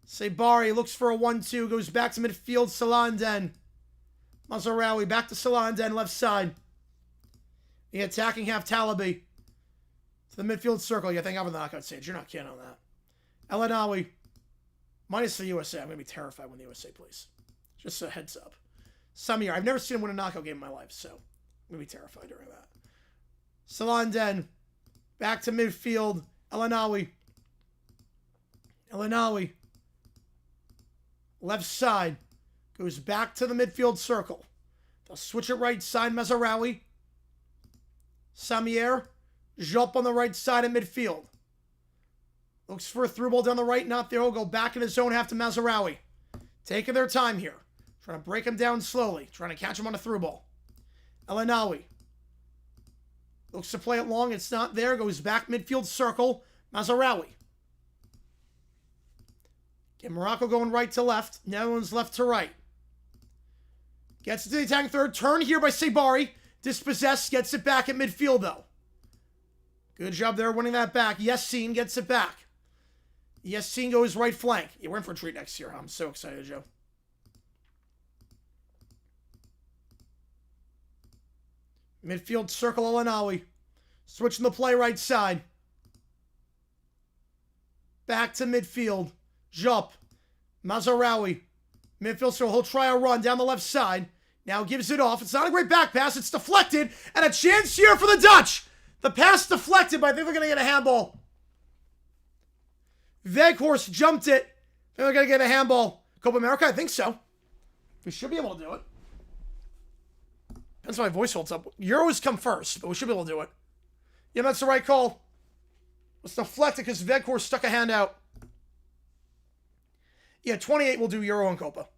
Sabari looks for a 1-2. Goes back to midfield, Salanden. Mazraoui back to Salanden, left side. The attacking half, Talabi. To the midfield circle. Yeah, thank God for the knockout stage. You're not kidding on that. El Anawi. Minus the USA. I'm going to be terrified when the USA plays. Just a heads up. Samir. I've never seen him win a knockout game in my life, so I'm going to be terrified during that. Salanden. Back to midfield. El Anawi. El Anawi. Left side. Goes back to the midfield circle. They'll switch it right side. Mazraoui. Samier. Jupp on the right side of midfield. Looks for a through ball down the right. Not there. He'll go back in his zone half to Mazraoui. Taking their time here. Trying to break him down slowly. Trying to catch him on a through ball. El Anawi. Looks to play it long. It's not there. Goes back midfield circle. Mazraoui. Get Morocco going right to left. Netherlands left to right. Gets it to the attacking third. Turn here by Sabari. Dispossessed. Gets it back at midfield, though. Good job there winning that back. Yassine gets it back. Yassine goes right flank. Yeah, we're in for a treat next year. I'm so excited, Joe. Midfield circle El Anawi. Switching the play right side. Back to midfield. Jupp. Mazraoui. Midfield circle. He'll try a run down the left side. Now gives it off. It's not a great back pass. It's deflected. And a chance here for the Dutch. The pass deflected, but I think they're going to get a handball. Weghorst jumped it. They're going to get a handball. Copa America? I think so. We should be able to do it. Depends how my voice holds up. Euros come first, but we should be able to do it. Yeah, that's the right call. Let's deflect it because Vedcor stuck a hand out. Yeah, 28 will do Euro and Copa.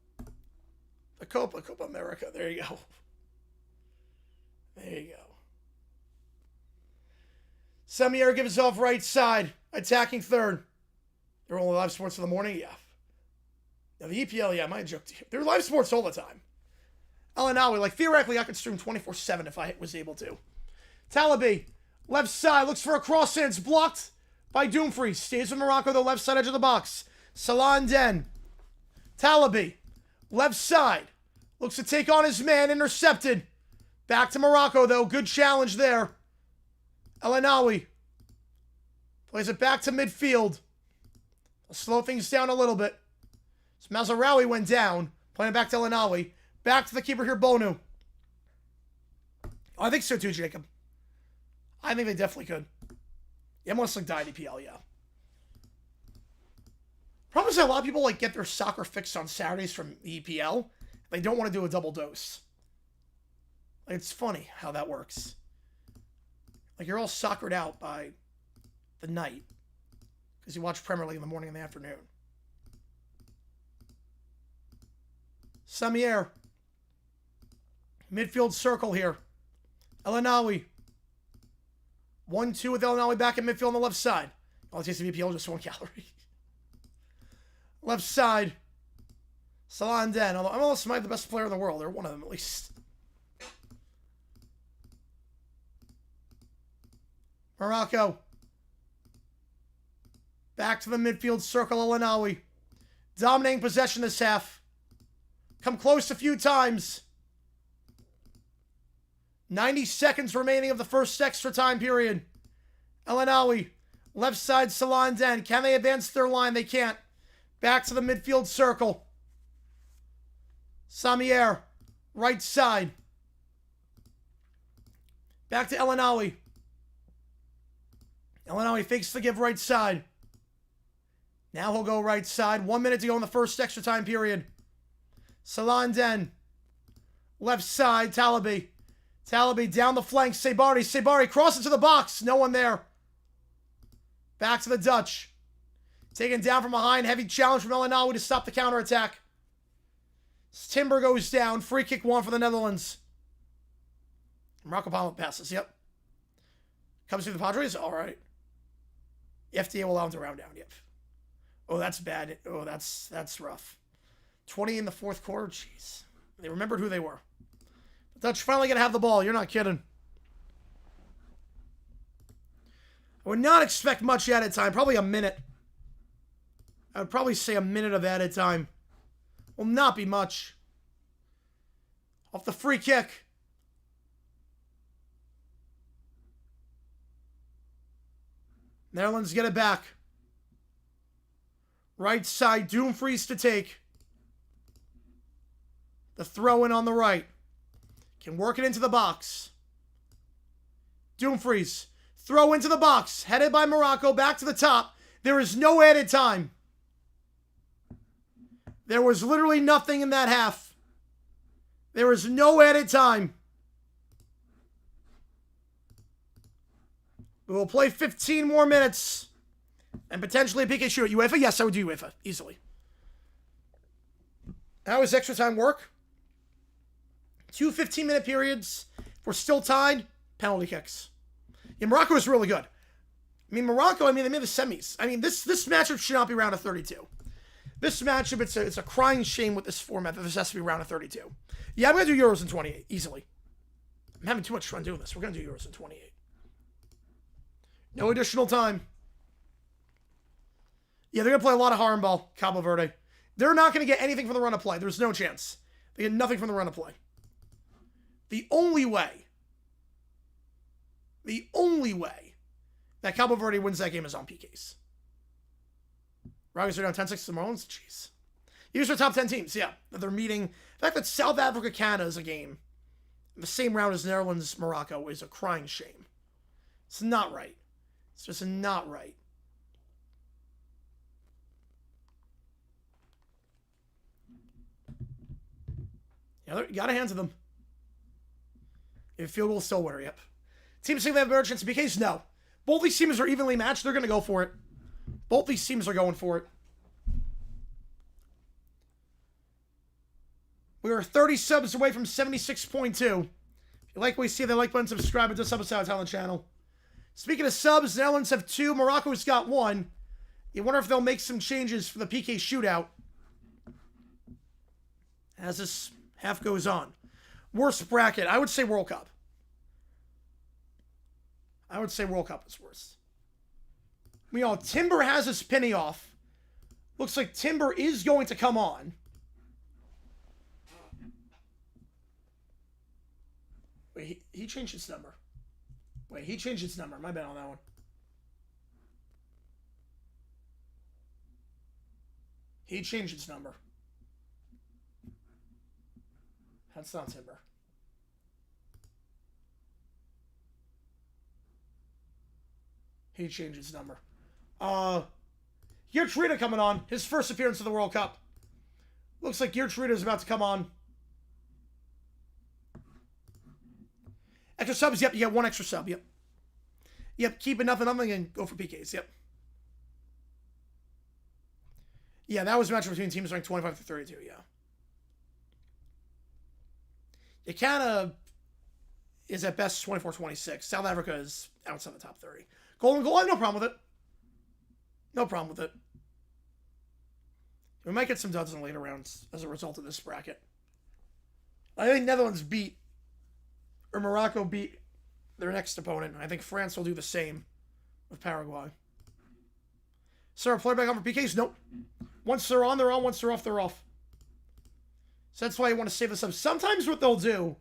The Copa America. There you go. There you go. Semier gives off right side. Attacking third. They're only live sports for the morning? Yeah. Now the EPL, yeah, my joke to you. They're live sports all the time. Elanawi, like theoretically I could stream 24/7 if I was able to. Talabi, left side, looks for a cross in. It's blocked by Doomfries. Stays with Morocco, the left side edge of the box. Salah Den. Talabi, left side. Looks to take on his man, intercepted. Back to Morocco, though. Good challenge there. Elanawi plays it back to midfield. I'll slow things down a little bit. So Mazarawi went down. Playing it back to Elanawi. Back to the keeper here, Bonu. Oh, I think so too, Jacob. I think they definitely could. Yeah, most like died EPL, yeah. Problem is that a lot of people like get their soccer fixed on Saturdays from the EPL. They don't want to do a double dose. Like, it's funny how that works. Like, you're all soccered out by the night because you watch Premier League in the morning and the afternoon. Samier. Midfield circle here. Elanawi. 1-2 with Elanawi back in midfield on the left side. All it takes to be EPL, just 1 calorie. Left side. Salah and Den. Although MLS might be the best player in the world. They're one of them at least. Morocco. Back to the midfield circle. Elanawi. Dominating possession this half. Come close a few times. 90 seconds remaining of the first extra time period. Elanawi. Left side Salah and Den. Can they advance their line? They can't. Back to the midfield circle. Samier. Right side. Back to Elanawi. Elanawi fakes the give right side. Now he'll go right side. 1 minute to go in the first extra time period. Salah and Den. Left side, Talabi. Talabi down the flank. Sabari crosses to the box. No one there. Back to the Dutch. Taken down from behind. Heavy challenge from Elanawi to stop the counterattack. Timber goes down. Free kick 1 for the Netherlands. Morocco Palma passes. Yep. Comes through the Padres. All right. FDA will allow him to round down. Yep. Oh, that's bad. Oh, that's rough. 20 in the fourth quarter. Jeez. They remembered who they were. The Dutch finally going to have the ball. You're not kidding. I would not expect much added time. Probably a minute. I would probably say a minute of added time. Will not be much. Off the free kick. Netherlands get it back. Right side, Doomfries to take. The throw in on the right. Can work it into the box. Doomfries. Throw into the box. Headed by Morocco. Back to the top. There is no added time. There was literally nothing in that half. There is no added time. We will play 15 more minutes. And potentially a PK shoot at UEFA. Yes, I would do UEFA. Easily. How does extra time work? 2 15-minute periods. If we're still tied, penalty kicks. Yeah, Morocco is really good. I mean, Morocco, they made the semis. I mean, this matchup should not be round of 32. This matchup, it's a crying shame with this format that this has to be round of 32. Yeah, I'm going to do Euros in 28, easily. I'm having too much fun doing this. We're going to do Euros in 28. No additional time. Yeah, they're going to play a lot of handball, Cabo Verde. They're not going to get anything from the run of play. There's no chance. They get nothing from the run of play. The only way that Cabo Verde wins that game is on PKs. Rockies are down 10-6 to the Marlins. Jeez. These are top 10 teams, yeah. That they're meeting. The fact that South Africa, Canada is a game in the same round as Netherlands, Morocco is a crying shame. It's not right. It's just not right. Yeah, you got a hand to them. If field goal, still winner, yep. Teams think they have a better chance of PKs? No. Both these teams are evenly matched. They're going to go for it. Both these teams are going for it. We are 30 subs away from 76.2. If you like what you see, the like button, subscribe, and just help us out on the channel. Speaking of subs, the Netherlands have 2. Morocco's got 1. You wonder if they'll make some changes for the PK shootout as this half goes on. Worst bracket, I would say World Cup. I would say World Cup is worse. Timber has his penny off. Looks like Timber is going to come on. Wait, he changed his number. Wait, he changed his number. My bad on that one. He changed his number. That's not Timber. He changed his number. Geertrida coming on. His first appearance of the World Cup. Looks like Geertrida is about to come on. Extra subs, yep, you get 1 extra sub, yep. Yep, keep it nothing and go for PKs, yep. Yeah, that was a match between teams ranked 25 to 32, yeah. Canada is at best 24-26. South Africa is outside the top 30. Golden goal, I have no problem with it. No problem with it. We might get some duds in the later rounds as a result of this bracket. I think Netherlands beat, or Morocco beat their next opponent. I think France will do the same with Paraguay. Sir, play back on for PKs? Nope. Once they're on, they're on. Once they're off, they're off. So that's why you want to save this up. Sometimes what they'll do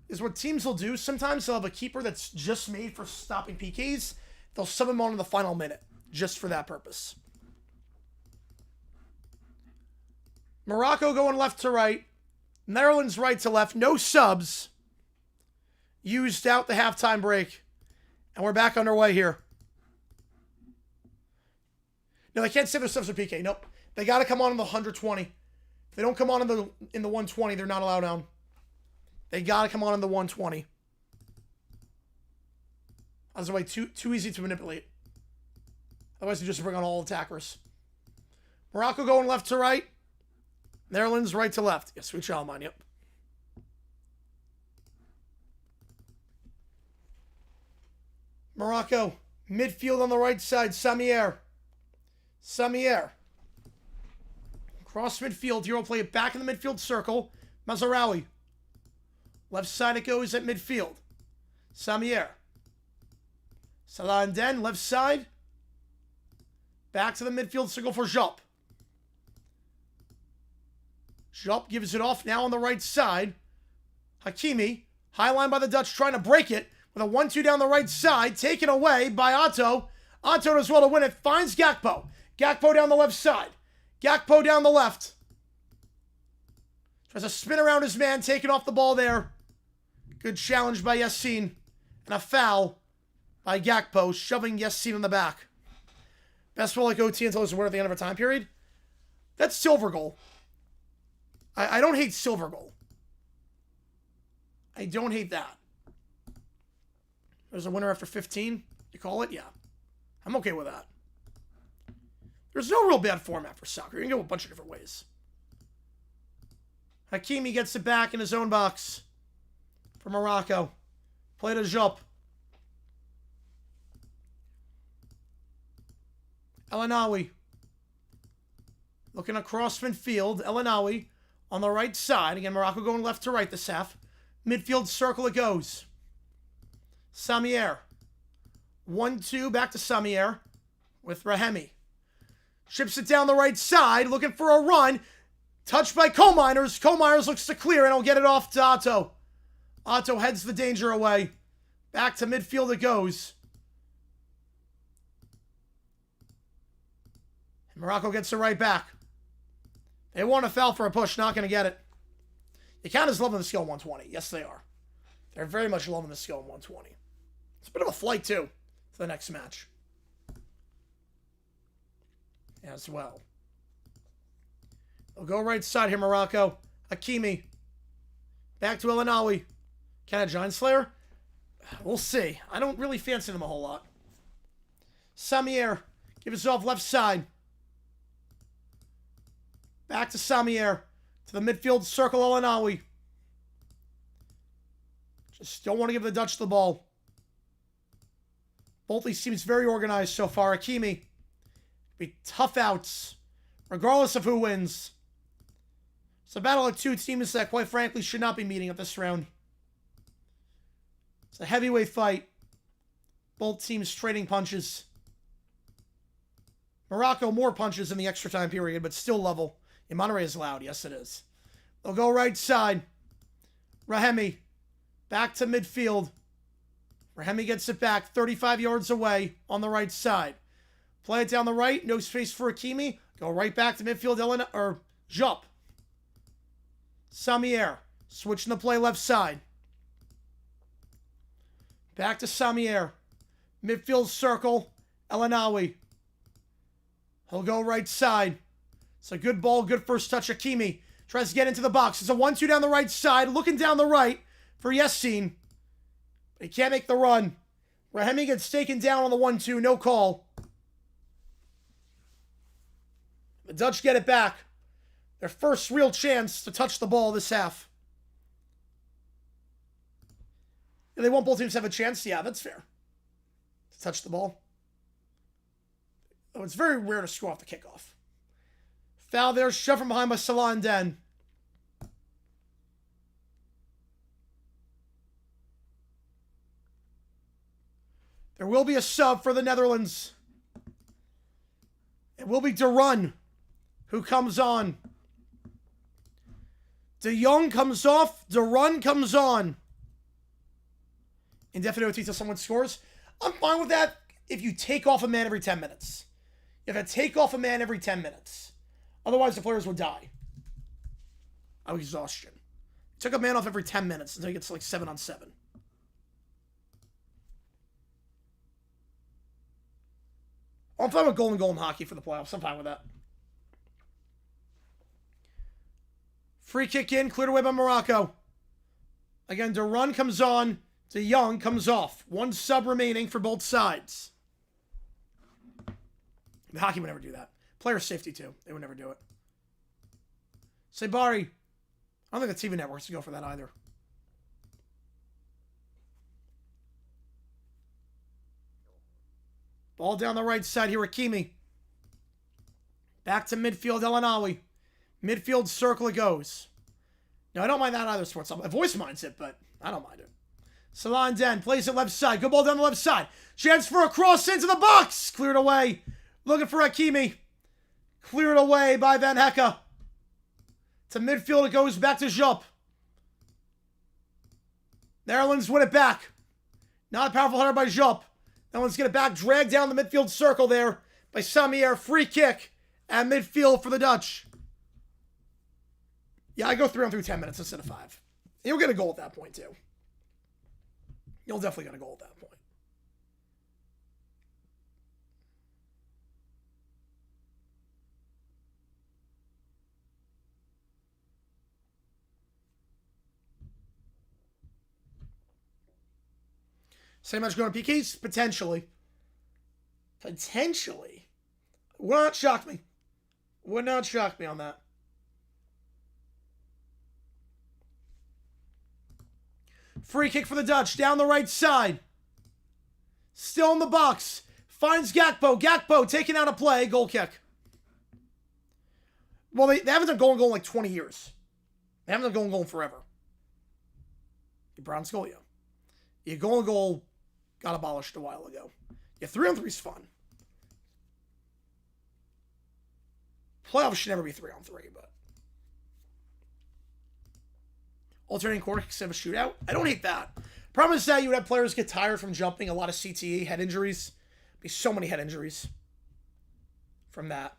is what teams will do. Sometimes they'll have a keeper that's just made for stopping PKs. They'll sub him on in the final minute just for that purpose. Morocco going left to right. Netherlands right to left. No subs. Used out the halftime break. And we're back underway here. No, they can't save their subs for PK. Nope. They got to come on in the 120. If they don't come on in the 120, they're not allowed on. They got to come on in the 120. Otherwise, too easy to manipulate. Otherwise, you just bring on all attackers. Morocco going left to right. Netherlands right to left. Yes, sweet child mine, yep. Morocco, midfield on the right side, Samier. Cross midfield. Here will play it back in the midfield circle. Mazraoui. Left side it goes at midfield. Samier. Salah and Den, left side. Back to the midfield circle for Jop. Jop gives it off now on the right side. Hakimi. High line by the Dutch trying to break it. With a 1-2 down the right side. Taken away by Otto. Otto does well to win it. Finds Gakpo. Gakpo down the left side. Gakpo down the left. Tries to spin around his man. Taking off the ball there. Good challenge by Yassin. And a foul by Gakpo. Shoving Yassin in the back. Best will like OT until it's a win at the end of a time period. That's silver goal. I don't hate silver goal. I don't hate that. There's a winner after 15. You call it? Yeah. I'm okay with that. There's no real bad format for soccer. You can go a bunch of different ways. Hakimi gets it back in his own box for Morocco. Play to Jop. El-Anawi. Looking across midfield. El-Anawi on the right side. Again, Morocco going left to right this half. Midfield circle it goes. Samier. 1-2 back to Samier with Rahemi. Chips it down the right side, looking for a run. Touched by Kominers. Kominers looks to clear, and he'll get it off to Otto. Otto heads the danger away. Back to midfield it goes. And Morocco gets it right back. They want a foul for a push, not going to get it. Canada's loving the skill 120. Yes, they are. They're very much loving the skill 120. It's a bit of a flight, too, to the next match. As well. They'll go right side here, Morocco. Hakimi. Back to Elanawi. Can a Giant Slayer? We'll see. I don't really fancy him a whole lot. Samier. Give us off left side. Back to Samier. To the midfield circle, Elanawi. Just don't want to give the Dutch the ball. Both these teams very organized so far. Hakimi. Be tough outs. Regardless of who wins. It's a battle of two teams that, quite frankly, should not be meeting at this round. It's a heavyweight fight. Both teams trading punches. Morocco more punches in the extra time period, but still level. And Monterrey is loud. Yes, it is. They'll go right side. Rahemi. Back to midfield. Rahemi gets it back 35 yards away on the right side. Play it down the right. No space for Hakimi. Go right back to midfield. Jump. Samier. Switching the play left side. Back to Samier. Midfield circle. Elanawi. He'll go right side. It's a good ball. Good first touch. Hakimi tries to get into the box. It's a 1-2 down the right side. Looking down the right for Yassin. But he can't make the run. Rahemi gets taken down on the 1-2. No call. The Dutch get it back. Their first real chance to touch the ball this half. Yeah, they want both teams to have a chance. Yeah, that's fair. To touch the ball. Oh, it's very rare to score off the kickoff. Foul there. Shoved from behind by Salah Den. There will be a sub for the Netherlands. It will be De Run who comes on. De Jong comes off. De Run comes on. Indefinite OT till someone scores. I'm fine with that if you take off a man every 10 minutes. You have to take off a man every 10 minutes. Otherwise, the players would die. Of exhaustion. Took a man off every 10 minutes until he gets like 7-on-7. I'm fine with goal and goal in hockey for the playoffs. I'm fine with that. Free kick in, cleared away by Morocco. Again, De Run comes on. De Jong comes off. One sub remaining for both sides. The hockey would never do that. Player safety, too. They would never do it. Sabari. I don't think the TV networks to go for that either. Ball down the right side here, Hakimi. Back to midfield, Elanawi. Midfield circle it goes. Now, I don't mind that either, Sports. My voice minds it, but I don't mind it. Salah Den plays it left side. Good ball down the left side. Chance for a cross into the box. Cleared away. Looking for Hakimi. Cleared away by Van Hecke. To midfield, it goes back to Jop. Netherlands win it back. Not a powerful header by Jop. Netherlands get it back. Dragged down the midfield circle there by Samier. Free kick at midfield for the Dutch. Yeah, I go 3 on 3 10 minutes instead of 5. You'll get a goal at that point, too. You'll definitely get a goal at that point. Same match going to PKs? Potentially. Potentially. Would not shock me. Would not shock me on that. Free kick for the Dutch. Down the right side. Still in the box. Finds Gakpo. Gakpo taking out a play. Goal kick. Well, they haven't done goal and goal in like 20 years. They haven't done goal and goal in forever. Brown Scolio. Yeah, goal and goal got abolished a while ago. Yeah, 3 on 3 is fun. Playoffs should never be 3 on 3, but. Alternating corner instead of a shootout. I don't hate that. Problem is that you would have players get tired from jumping. A lot of CTE, head injuries. Be so many head injuries from that.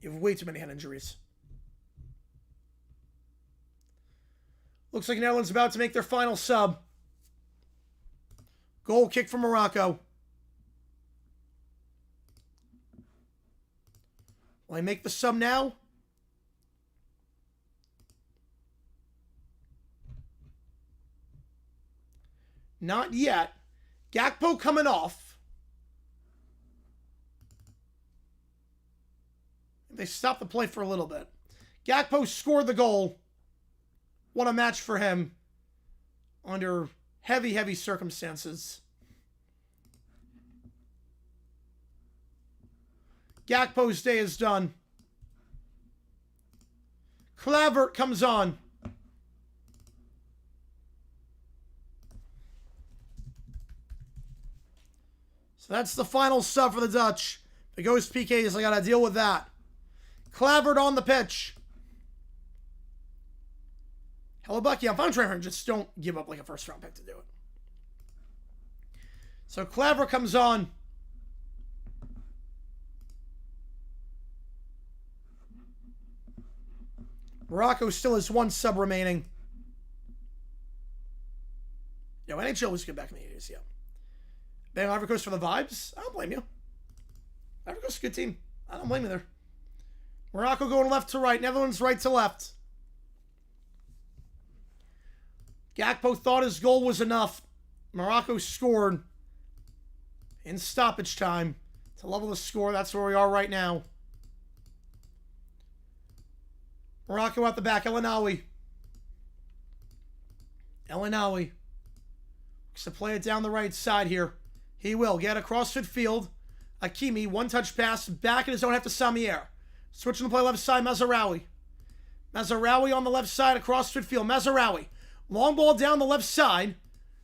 You have way too many head injuries. Looks like Netherlands about to make their final sub. Goal kick from Morocco. Will I make the sub now? Not yet. Gakpo coming off. They stopped the play for a little bit. Gakpo scored the goal. What a match for him under heavy, heavy circumstances. Gakpo's day is done. Kluivert comes on. So that's the final sub for the Dutch. If it goes PKs, I got to deal with that. Kluivert on the pitch. Hellebuck, I'm trying to just don't give up like a first-round pick to do it. So Kluivert comes on. Morocco still has one sub remaining. Yo, NHL was good back in the 80s, yeah. Bang Ivory Coast for the vibes? I don't blame you. Ivory Coast is a good team. I don't blame you there. Morocco going left to right. Netherlands right to left. Gakpo thought his goal was enough. Morocco scored in stoppage time to level the score. That's where we are right now. Morocco out the back. El Anawi. El Anawi. Looks to play it down the right side here. He will get across midfield. Hakimi, one-touch pass. Back in his own half to Samier. Switching to play left side, Mazraoui. Mazraoui on the left side across midfield. Mazraoui. Long ball down the left side.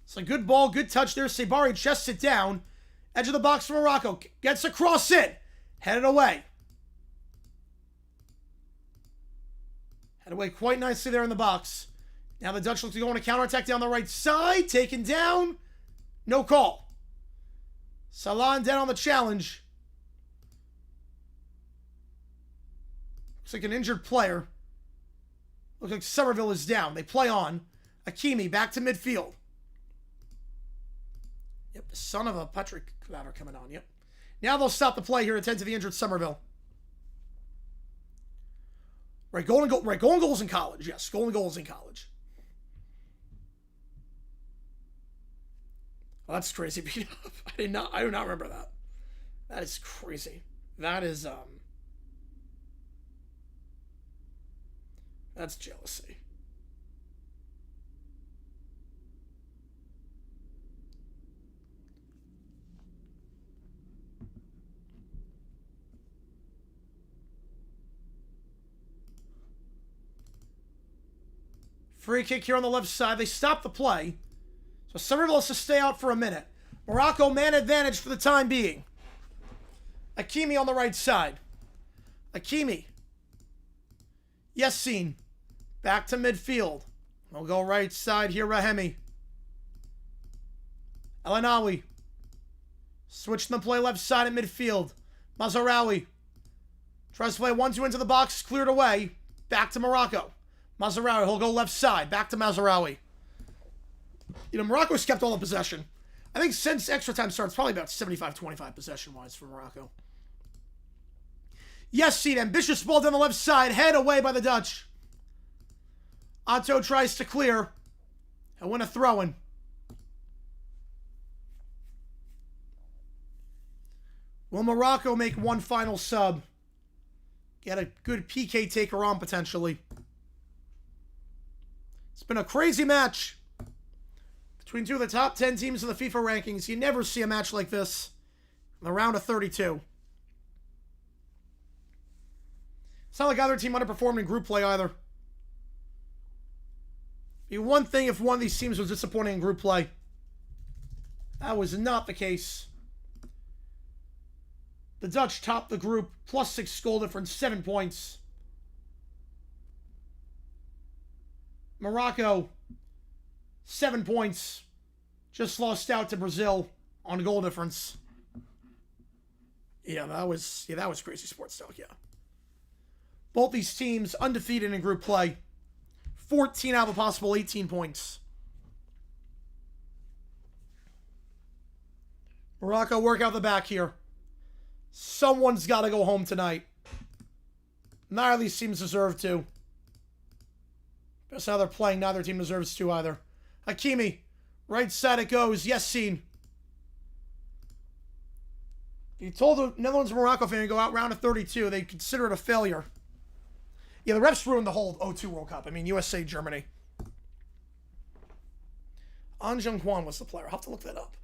It's a good ball, good touch there. Sabari chests it down. Edge of the box for Morocco. Gets across it. Headed away. Headed away quite nicely there in the box. Now the Dutch look to go on a counterattack down the right side. Taken down. No call. Salah dead on the challenge. Looks like an injured player. Looks like Somerville is down. They play on. Hakimi back to midfield. Yep, the son of a Patrick Kluivert coming on. Yep. Now they'll stop the play here and attend to the injured Somerville. Right, goal and goal. Right, goal and goals in college. Yes, goal and goals in college. Oh, that's crazy beat up. I do not remember that. That is crazy. That is that's jealousy. Free kick here on the left side. They stop the play. So Somerville has to stay out for a minute. Morocco man advantage for the time being. Hakimi on the right side. Hakimi. Yassine. Back to midfield. We'll go right side here, Rahemi. El Anawi. Switching the play left side at midfield. Mazraoui. Tries to play 1-2 into the box. Cleared away. Back to Morocco. Mazraoui, he'll go left side. Back to Mazraoui. You know, Morocco's kept all the possession. I think since extra time starts, probably about 75-25 possession-wise for Morocco. Yassine, ambitious ball down the left side. Head away by the Dutch. Otto tries to clear. And win a throw-in. Will Morocco make one final sub? Get a good PK taker on, potentially. It's been a crazy match between two of the top 10 teams in the FIFA rankings. You never see a match like this in the round of 32. It's not like either team underperformed in group play either. It'd be one thing if one of these teams was disappointing in group play. That was not the case. The Dutch topped the group, +6 goal difference, 7 points. Morocco, 7 points. Just lost out to Brazil on goal difference. Yeah, that was crazy sports talk, yeah. Both these teams undefeated in group play. 14 out of a possible 18 points. Morocco work out the back here. Someone's got to go home tonight. Neither of these teams deserve to. That's how they're playing. Neither team deserves to either. Hakimi. Right side it goes. Yes, scene. You told the Netherlands and Morocco fan to go out round of 32. They consider it a failure. Yeah, the refs ruined the whole 02 World Cup. I mean, USA, Germany. An Jung Hwan was the player. I'll have to look that up.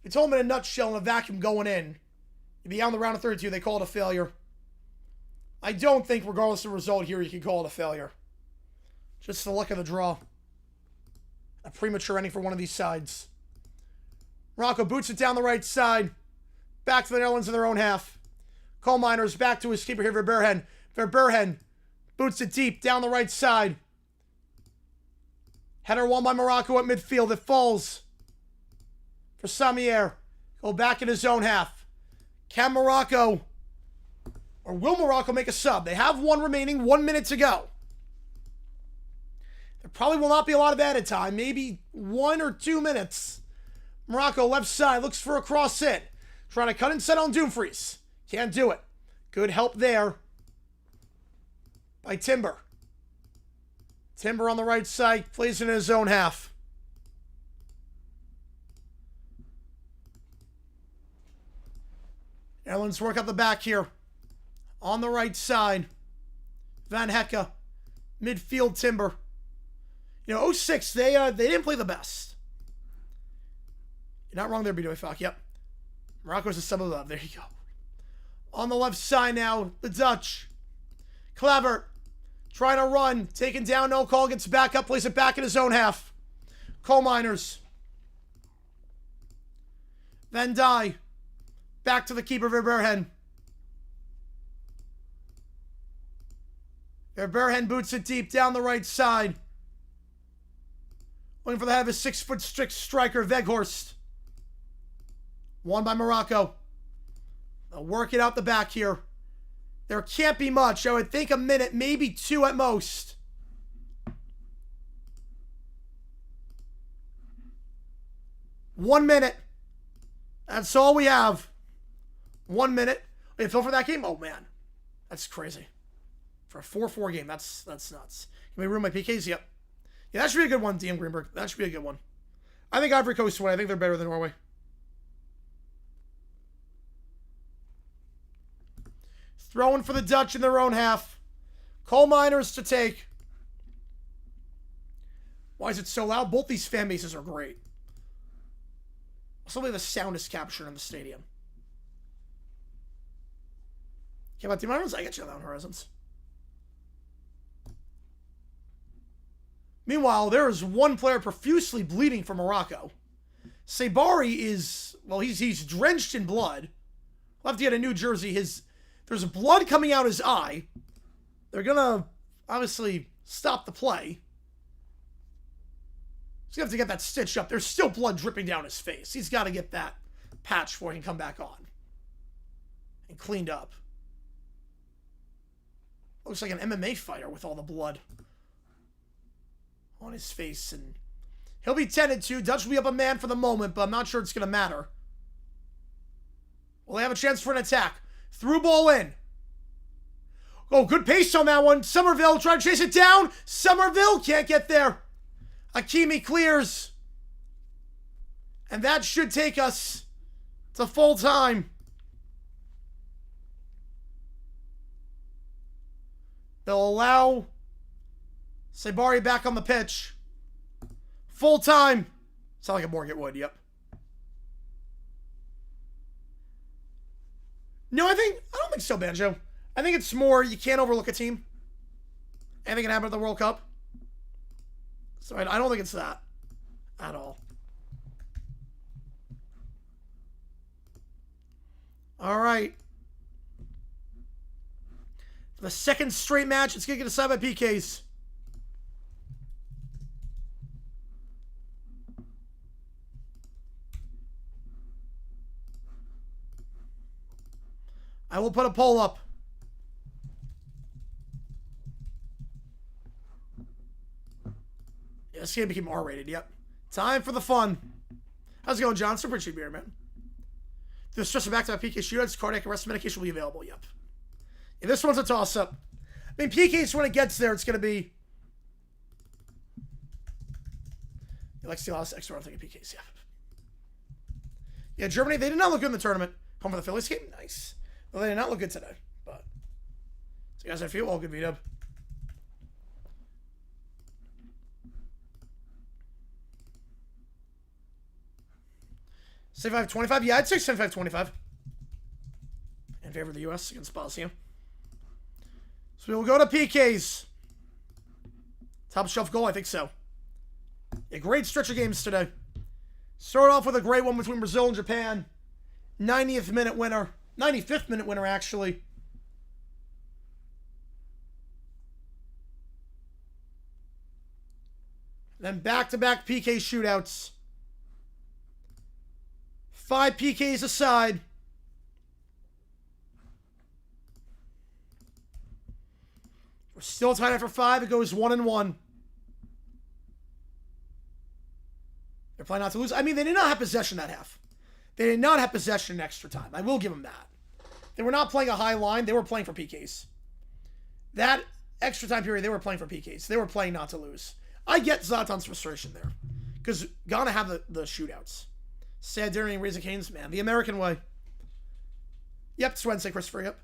You told them in a nutshell, in a vacuum going in. You'd be out in the round of 32. They call it a failure. I don't think, regardless of the result here, you can call it a failure. Just the luck of the draw. A premature ending for one of these sides. Morocco boots it down the right side. Back to the Netherlands in their own half. Coal Miners back to his keeper here, Verburhen. Verburhen boots it deep down the right side. Header won by Morocco at midfield. It falls for Samier. Go back in his own half. Can Morocco, or will Morocco make a sub? They have one remaining, 1 minute to go. There probably will not be a lot of added time. Maybe 1 or 2 minutes. Morocco left side looks for a cross in. Trying to cut inside on Dumfries. Can't do it. Good help there by Timber. Timber on the right side. Plays in his own half. Netherlands work up the back here. On the right side. Van Hecke. Midfield Timber. You know, 06, they didn't play the best. You're not wrong there, B.W. Falk. Yep. Morocco's a sub above. There you go. On the left side now, the Dutch. Clever. Trying to run. Taken down. No call. Gets back up. Plays it back in his own half. Coal Miners. Van Dijk. Back to the keeper, Verburhen. Verburhen boots it deep down the right side. Looking for the head of a 6-foot striker, Weghorst. Won by Morocco. They'll work it out the back here. There can't be much. I would think a minute, maybe 2 at most. One minute. That's all we have. 1 minute. They fell for that game? Oh, man. That's crazy. For a 4-4 game, that's nuts. Can we ruin my PKs? Yep. Yeah, that should be a good one, DM Greenberg. That should be a good one. I think Ivory Coast won. I think they're better than Norway. Throwing for the Dutch in their own half. Coal Miners to take. Why is it so loud? Both these fan bases are great. Also, the sound is captured in the stadium. Okay, about Team Irons, I get you on Horizons. Meanwhile, there is one player profusely bleeding for Morocco. Sabari is, well, he's drenched in blood. We'll have to get a new jersey. There's blood coming out his eye. They're going to, obviously, stop the play. He's going to have to get that stitched up. There's still blood dripping down his face. He's got to get that patch before he can come back on. And cleaned up. Looks like an MMA fighter with all the blood on his face. And he'll be tended to. Dutch will be up a man for the moment, but I'm not sure it's going to matter. Well, they have a chance for an attack. Through ball in. Oh, good pace on that one. Somerville trying to chase it down. Somerville can't get there. Hakimi clears. And that should take us to full time. They'll allow Sabari back on the pitch. Full time. Sound like a Morgan would, yep. No, I don't think so, Banjo. I think it's more you can't overlook a team. Anything can happen at the World Cup. So I don't think it's that at all. All right. For the second straight match, it's going to get decided by PKs. I will put a poll up. Yeah, this game became R-rated, yep. Time for the fun. How's it going, John? Super cheap beer, man. The stress of back-to-back PK shootouts, cardiac arrest medication will be available, yep. Yeah, this one's a toss-up. I mean, PKs, when it gets there, it's going to be You like to see a lot of extra round thinking PKs, yeah. Yeah, Germany, they did not look good in the tournament. Home for the Phillies game? Nice. Well, they did not look good today, but... So you guys, I feel all good, V-Dub. $75-25? Yeah, I'd say $75-25. In favor of the U.S. against Bosnia. So we'll go to PKs. Top shelf goal? I think so. A great stretch of games today. Start off with a great one between Brazil and Japan. 90th minute winner. 95th minute winner, actually. Then back-to-back PK shootouts. 5 PKs aside. We're still tied after 5. It goes 1-1. They're playing not to lose. I mean, they did not have possession that half. They did not have possession in extra time. I will give them that. They were not playing a high line. They were playing for PKs. That extra time period, they were playing for PKs. They were playing not to lose. I get Zlatan's frustration there. Because Ghana have the shootouts. Sad during Raising Canes, man. The American way. Yep, it's Wednesday, Christopher. Yep.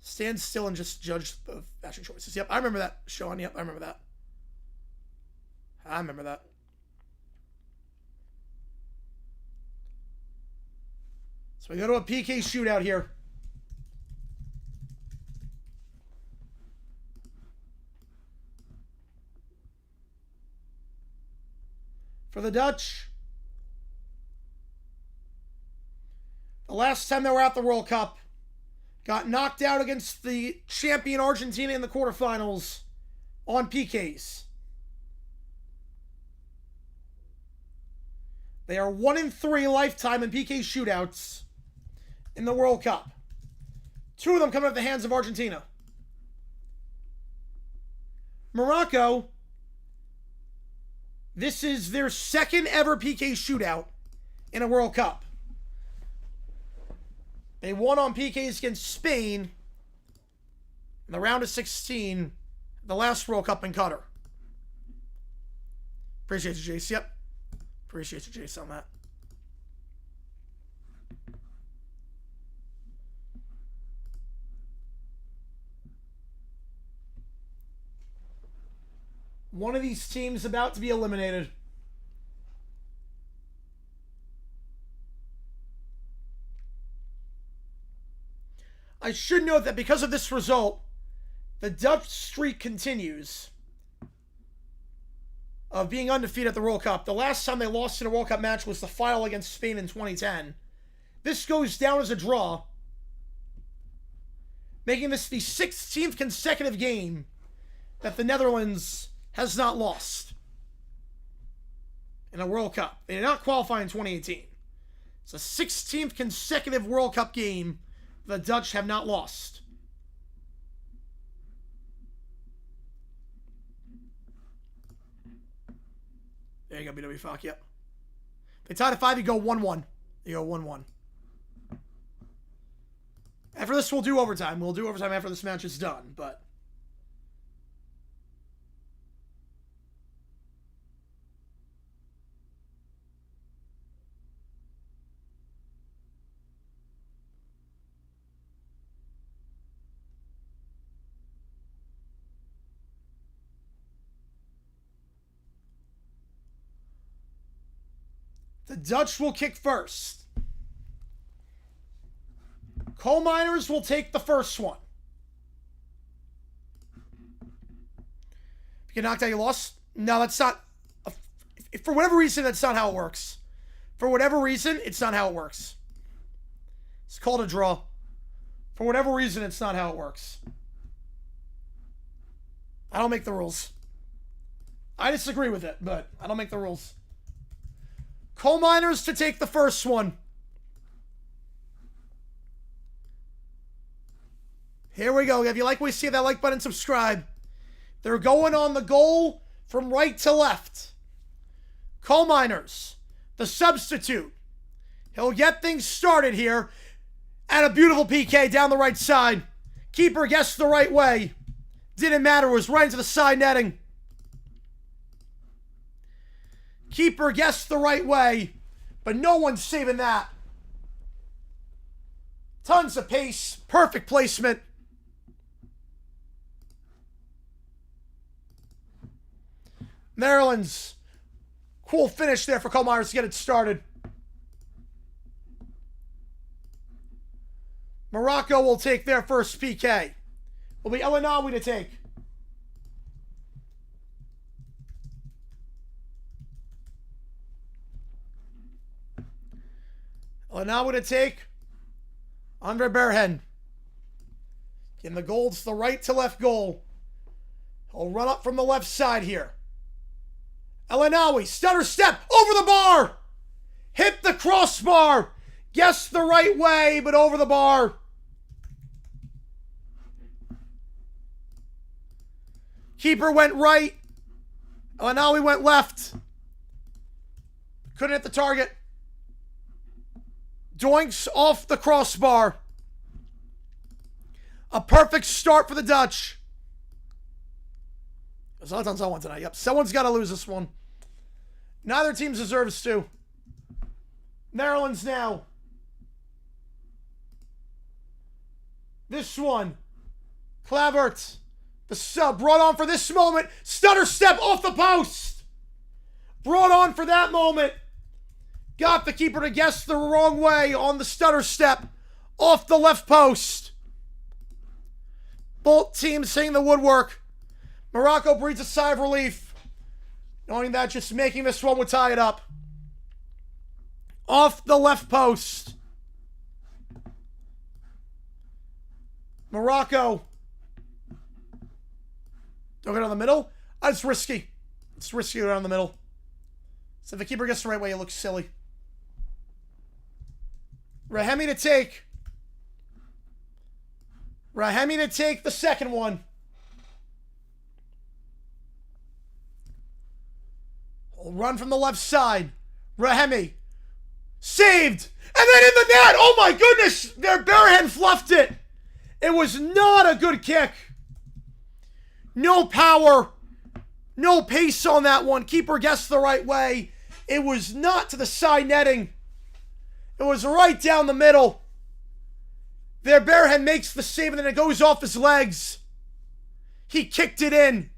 Stand still and just judge the fashion choices. Yep, I remember that, Sean. Yep, I remember that. I remember that. So we go to a PK shootout here. For the Dutch. The last time they were at the World Cup, got knocked out against the champion Argentina in the quarterfinals on PKs. They are 1-3 lifetime in PK shootouts in the World Cup. 2 of them coming at the hands of Argentina. Morocco, this is their 2nd ever PK shootout in a World Cup. They won on PKs against Spain in the round of 16, the last World Cup in Qatar. Appreciate you, Jace. Yep. Appreciate you, Jace, on that. One of these teams about to be eliminated. I should note that because of this result, the Dutch streak continues of being undefeated at the World Cup. The last time they lost in a World Cup match was the final against Spain in 2010. This goes down as a draw, making this the 16th consecutive game that the Netherlands has not lost in a World Cup. They did not qualify in 2018. It's the 16th consecutive World Cup game the Dutch have not lost. There you go, BW Falk, yep. They tied at 5, you go 1-1. You go 1-1. After this, we'll do overtime. We'll do overtime after this match is done, but... The Dutch will kick first. Coal Miners will take the first one. If you get knocked out, you lost? No, that's not... For whatever reason, that's not how it works. For whatever reason, it's not how it works. It's called a draw. For whatever reason, it's not how it works. I don't make the rules. I disagree with it, but I don't make the rules. Coal Miners to take the first one. Here we go. If you like what we see, that like button, subscribe. They're going on the goal from right to left. Coal Miners, the substitute. He'll get things started here. And a beautiful PK down the right side. Keeper guessed the right way. Didn't matter. It was right into the side netting. Keeper guessed the right way, but no one's saving that. Tons of pace, perfect placement. Netherlands, cool finish there for Koolmeijers to get it started. Morocco will take their first PK. Will be El Anawi to take. El Anawi to take. Andre Berhen. In the goal, it's the right to left goal. He'll run up from the left side here. El Anawi, stutter step, over the bar. Hit the crossbar. Guessed the right way, but over the bar. Keeper went right. El Anawi went left. Couldn't hit the target. Doinks off the crossbar. A perfect start for the Dutch. It's on someone tonight. Yep, someone's got to lose this one. Neither team deserves to. Netherlands now. This one. Clavert. The sub brought on for this moment. Stutter step off the post. Brought on for that moment. Got the keeper to guess the wrong way on the stutter step off the left post. Both teams hitting the woodwork. Morocco breathes a sigh of relief, knowing that just making this one would tie it up. Off the left post. Morocco. Don't go down the middle. It's risky. It's risky to go down the middle. So if the keeper gets the right way, it looks silly. Rahemi to take. Rahemi to take the second one. He'll run from the left side. Rahemi. Saved. And then in the net. Oh my goodness. Their barehand fluffed it. It was not a good kick. No power. No pace on that one. Keeper guessed the right way. It was not to the side netting. It was right down the middle. Their barehand makes the save and then it goes off his legs. He kicked it in.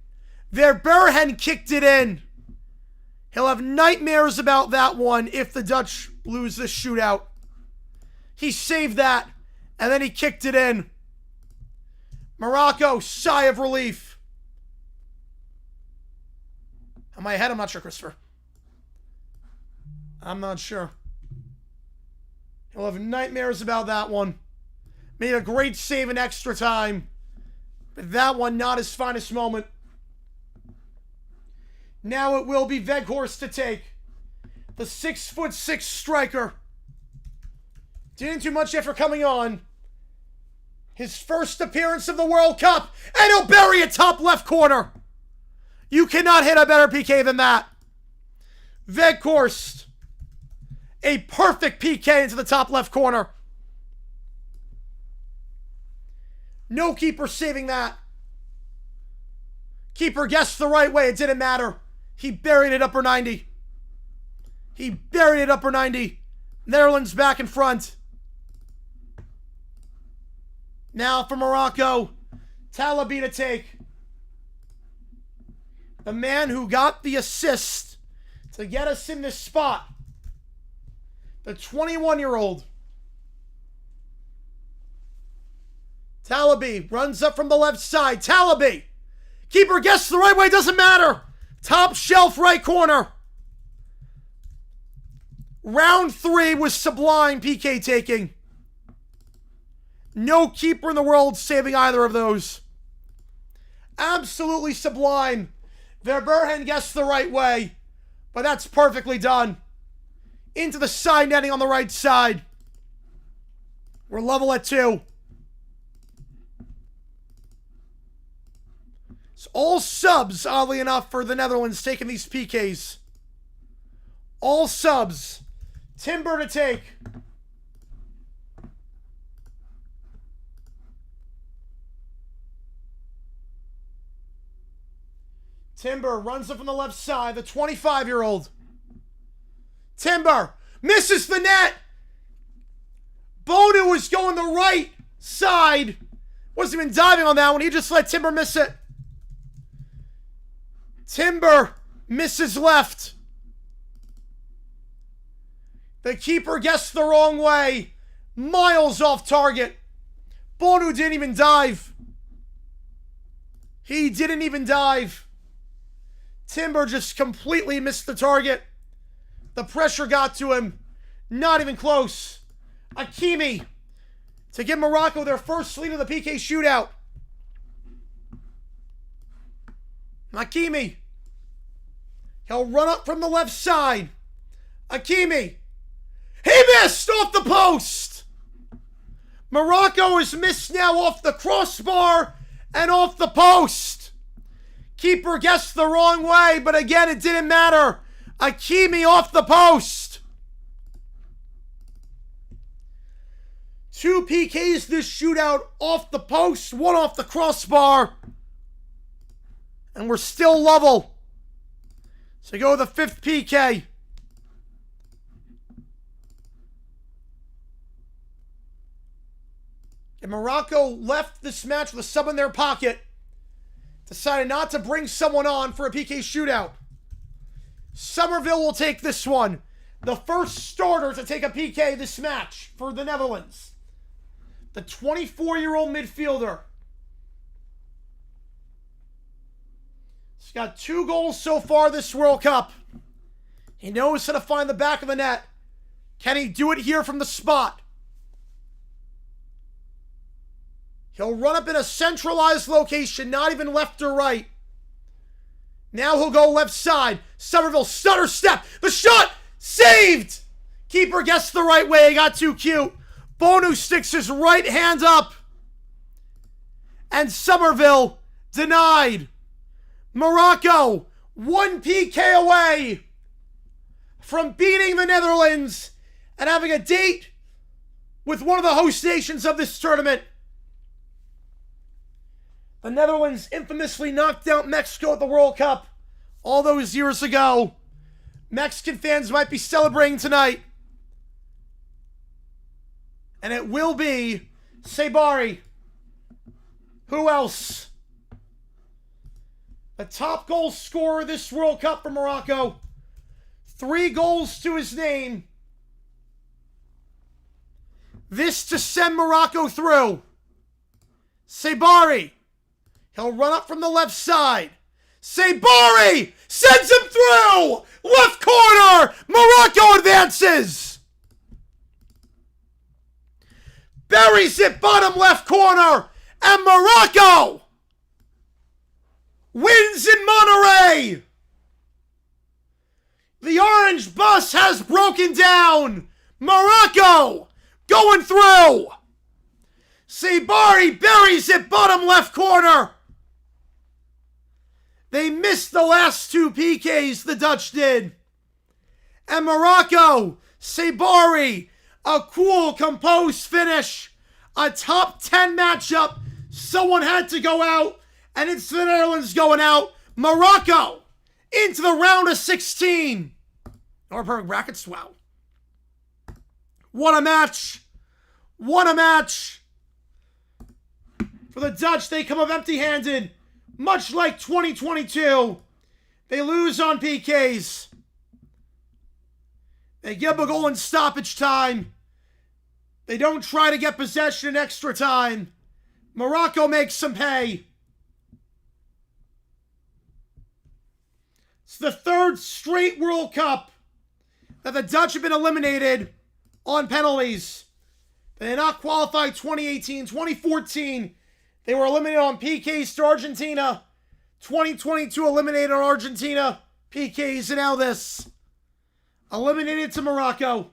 Their barehand kicked it in. He'll have nightmares about that one if the Dutch lose this shootout. He saved that and then he kicked it in. Morocco, sigh of relief. Am I ahead? I'm not sure, Christopher. I'm not sure. He'll have nightmares about that one. Made a great save in extra time. But that one, not his finest moment. Now it will be Weghorst to take. The 6'6" striker. Didn't do much after coming on. His first appearance of the World Cup. And he'll bury it top left corner. You cannot hit a better PK than that. Weghorst. A perfect PK into the top left corner. No keeper saving that. Keeper guessed the right way. It didn't matter. He buried it upper 90. He buried it upper 90. Netherlands back in front. Now for Morocco. Talabi to take. The man who got the assist to get us in this spot. The 21-year-old. Talabi runs up from the left side. Talabi. Keeper guessed the right way. Doesn't matter. Top shelf right corner. Round 3 was sublime PK taking. No keeper in the world saving either of those. Absolutely sublime. Verberhen guessed the right way. But that's perfectly done. Into the side netting on the right side. We're level at 2. It's all subs, oddly enough, for the Netherlands taking these PKs. All subs. Timber to take. Timber runs up from the left side, the 25-year-old. Timber misses the net. Bonu was going the right side. Wasn't even diving on that one. He just let Timber miss it. Timber misses left. The keeper guessed the wrong way. Miles off target. Bonu didn't even dive. He didn't even dive. Timber just completely missed the target. The pressure got to him. Not even close. Hakimi to give Morocco their first lead of the PK shootout. Hakimi. He'll run up from the left side. Hakimi. He missed off the post. Morocco is missed now off the crossbar and off the post. Keeper guessed the wrong way, but again, it didn't matter. Hakimi off the post. 2 PKs this shootout off the post, 1 off the crossbar. And we're still level. So go with the 5th PK. And Morocco left this match with a sub in their pocket. Decided not to bring someone on for a PK shootout. Somerville will take this one. The first starter to take a PK this match for the Netherlands. The 24-year-old midfielder. He's got 2 goals so far this World Cup. He knows how to find the back of the net. Can he do it here from the spot? He'll run up in a centralized location, not even left or right. Now he'll go left side. Somerville, stutter step. The shot! Saved! Keeper guessed the right way. He got too cute. Bonu sticks his right hand up. And Somerville denied. Morocco, 1 PK away from beating the Netherlands and having a date with one of the host nations of this tournament. The Netherlands infamously knocked out Mexico at the World Cup all those years ago. Mexican fans might be celebrating tonight. And it will be Sabari. Who else? The top goal scorer this World Cup for Morocco. 3 goals to his name. This to send Morocco through. Sabari. He'll run up from the left side. Sabari sends him through. Left corner. Morocco advances. Buries it bottom left corner. And Morocco wins in Monterrey. The orange bus has broken down. Morocco going through. Sabari buries it bottom left corner. They missed the last 2 PKs, the Dutch did. And Morocco, Sabari, a cool, composed finish. A top 10 matchup. Someone had to go out, and it's the Netherlands going out. Morocco into the round of 16. Norberg brackets, wow. What a match. What a match. For the Dutch, they come up empty-handed. Much like 2022, they lose on PKs. They give a goal in stoppage time. They don't try to get possession in extra time. Morocco makes some pay. It's the 3rd straight World Cup that the Dutch have been eliminated on penalties. They did not qualify 2018, 2014. They were eliminated on PKs to Argentina. 2022 eliminated on Argentina. PKs, and now this. Eliminated to Morocco.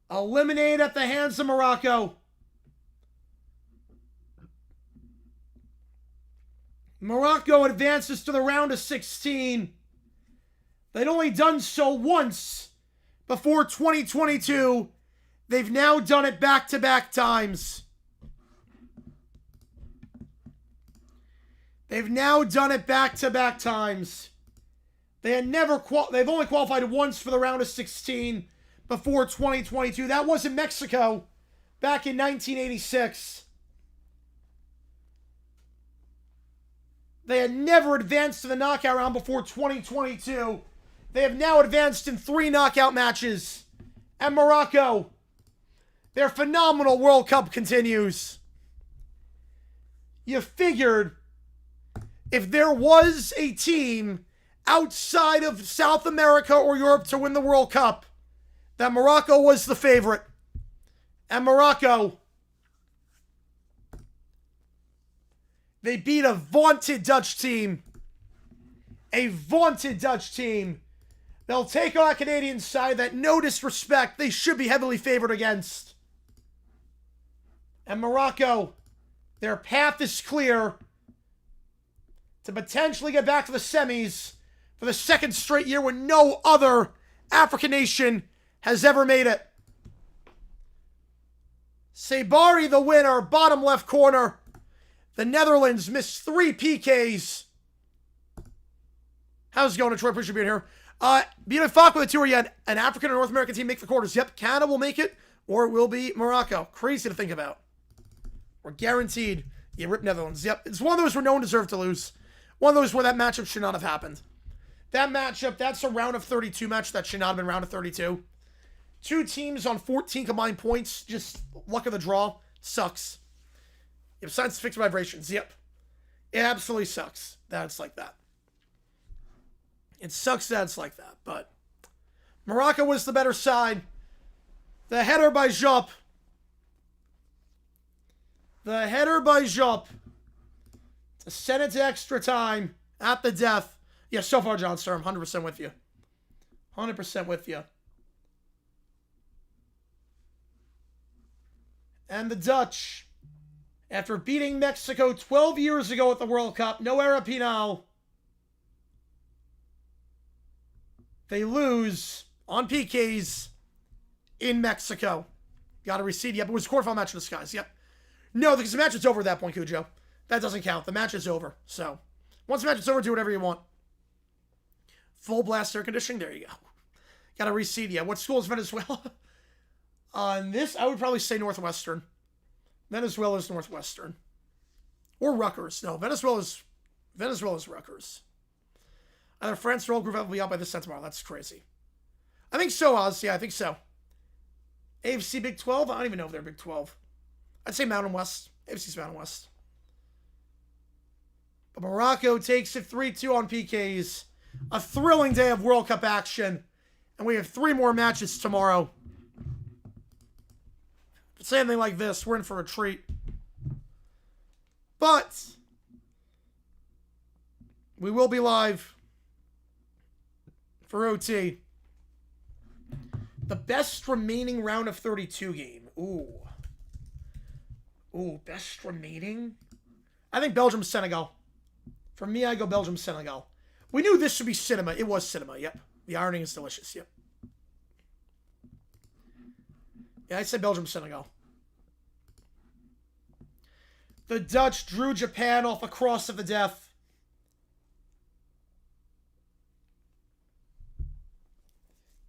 Eliminated at the hands of Morocco. Morocco advances to the round of 16. They'd only done so once before 2022. They've now done it back-to-back times. They've now done it back-to-back times. They've only qualified once for the round of 16 before 2022. That was in Mexico back in 1986. They had never advanced to the knockout round before 2022. They have now advanced in 3 knockout matches. And Morocco, their phenomenal World Cup continues. You figured if there was a team outside of South America or Europe to win the World Cup, that Morocco was the favorite. And Morocco, they beat a vaunted Dutch team. A vaunted Dutch team. They'll take on a Canadian side that, no disrespect, they should be heavily favored against. And Morocco, their path is clear to potentially get back to the semis for the second straight year when no other African nation has ever made it. Sabari, the winner, bottom left corner. The Netherlands missed 3 PKs. How's it going, Detroit? Appreciate being here. Being a fuck with the tour yet. An African or North American team make the quarters. Yep, Canada will make it, or it will be Morocco. Crazy to think about. We're guaranteed. Yeah, rip Netherlands. Yep, it's one of those where no one deserved to lose. One of those where that matchup should not have happened. That matchup, that's a round of 32 match that should not have been round of 32. 2 teams on 14 combined points. Just luck of the draw. Sucks. Yep, science fixed vibrations. Yep. It absolutely sucks that it's like that. It sucks that it's like that, but Morocco was the better side. The header by Jop. The header by Jop to send it to extra time at the death. Yeah, so far, John Sturm, 100% with you. 100% with you. And the Dutch, after beating Mexico 12 years ago at the World Cup, no era penal, they lose on PKs in Mexico. Got to recede. Yep, it was a quarterfinal match in disguise. Yep. No, because the match is over at that point, Cujo. That doesn't count. The match is over. So, once the match is over, do whatever you want. Full blast air conditioning. There you go. Got to recede. Yeah, what school is Venezuela? On this, I would probably say Northwestern. Venezuela's Northwestern. Or Rutgers. No, Venezuela's Rutgers. Either France or all group will be out by this time tomorrow. That's crazy. I think so, Oz. Yeah, I think so. AFC Big 12? I don't even know if they're Big 12. I'd say Mountain West. AFC's Mountain West. But Morocco takes it 3-2 on PKs. A thrilling day of World Cup action. And we have 3 more matches tomorrow. If it's anything like this, we're in for a treat. But we will be live for OT. The best remaining round of 32 game. Ooh. Ooh, best remaining? I think Belgium-Senegal. For me, I go Belgium-Senegal. We knew this should be cinema. It was cinema, yep. The ironing is delicious, yep. Yeah, I said Belgium-Senegal. The Dutch drew Japan off a cross of the death.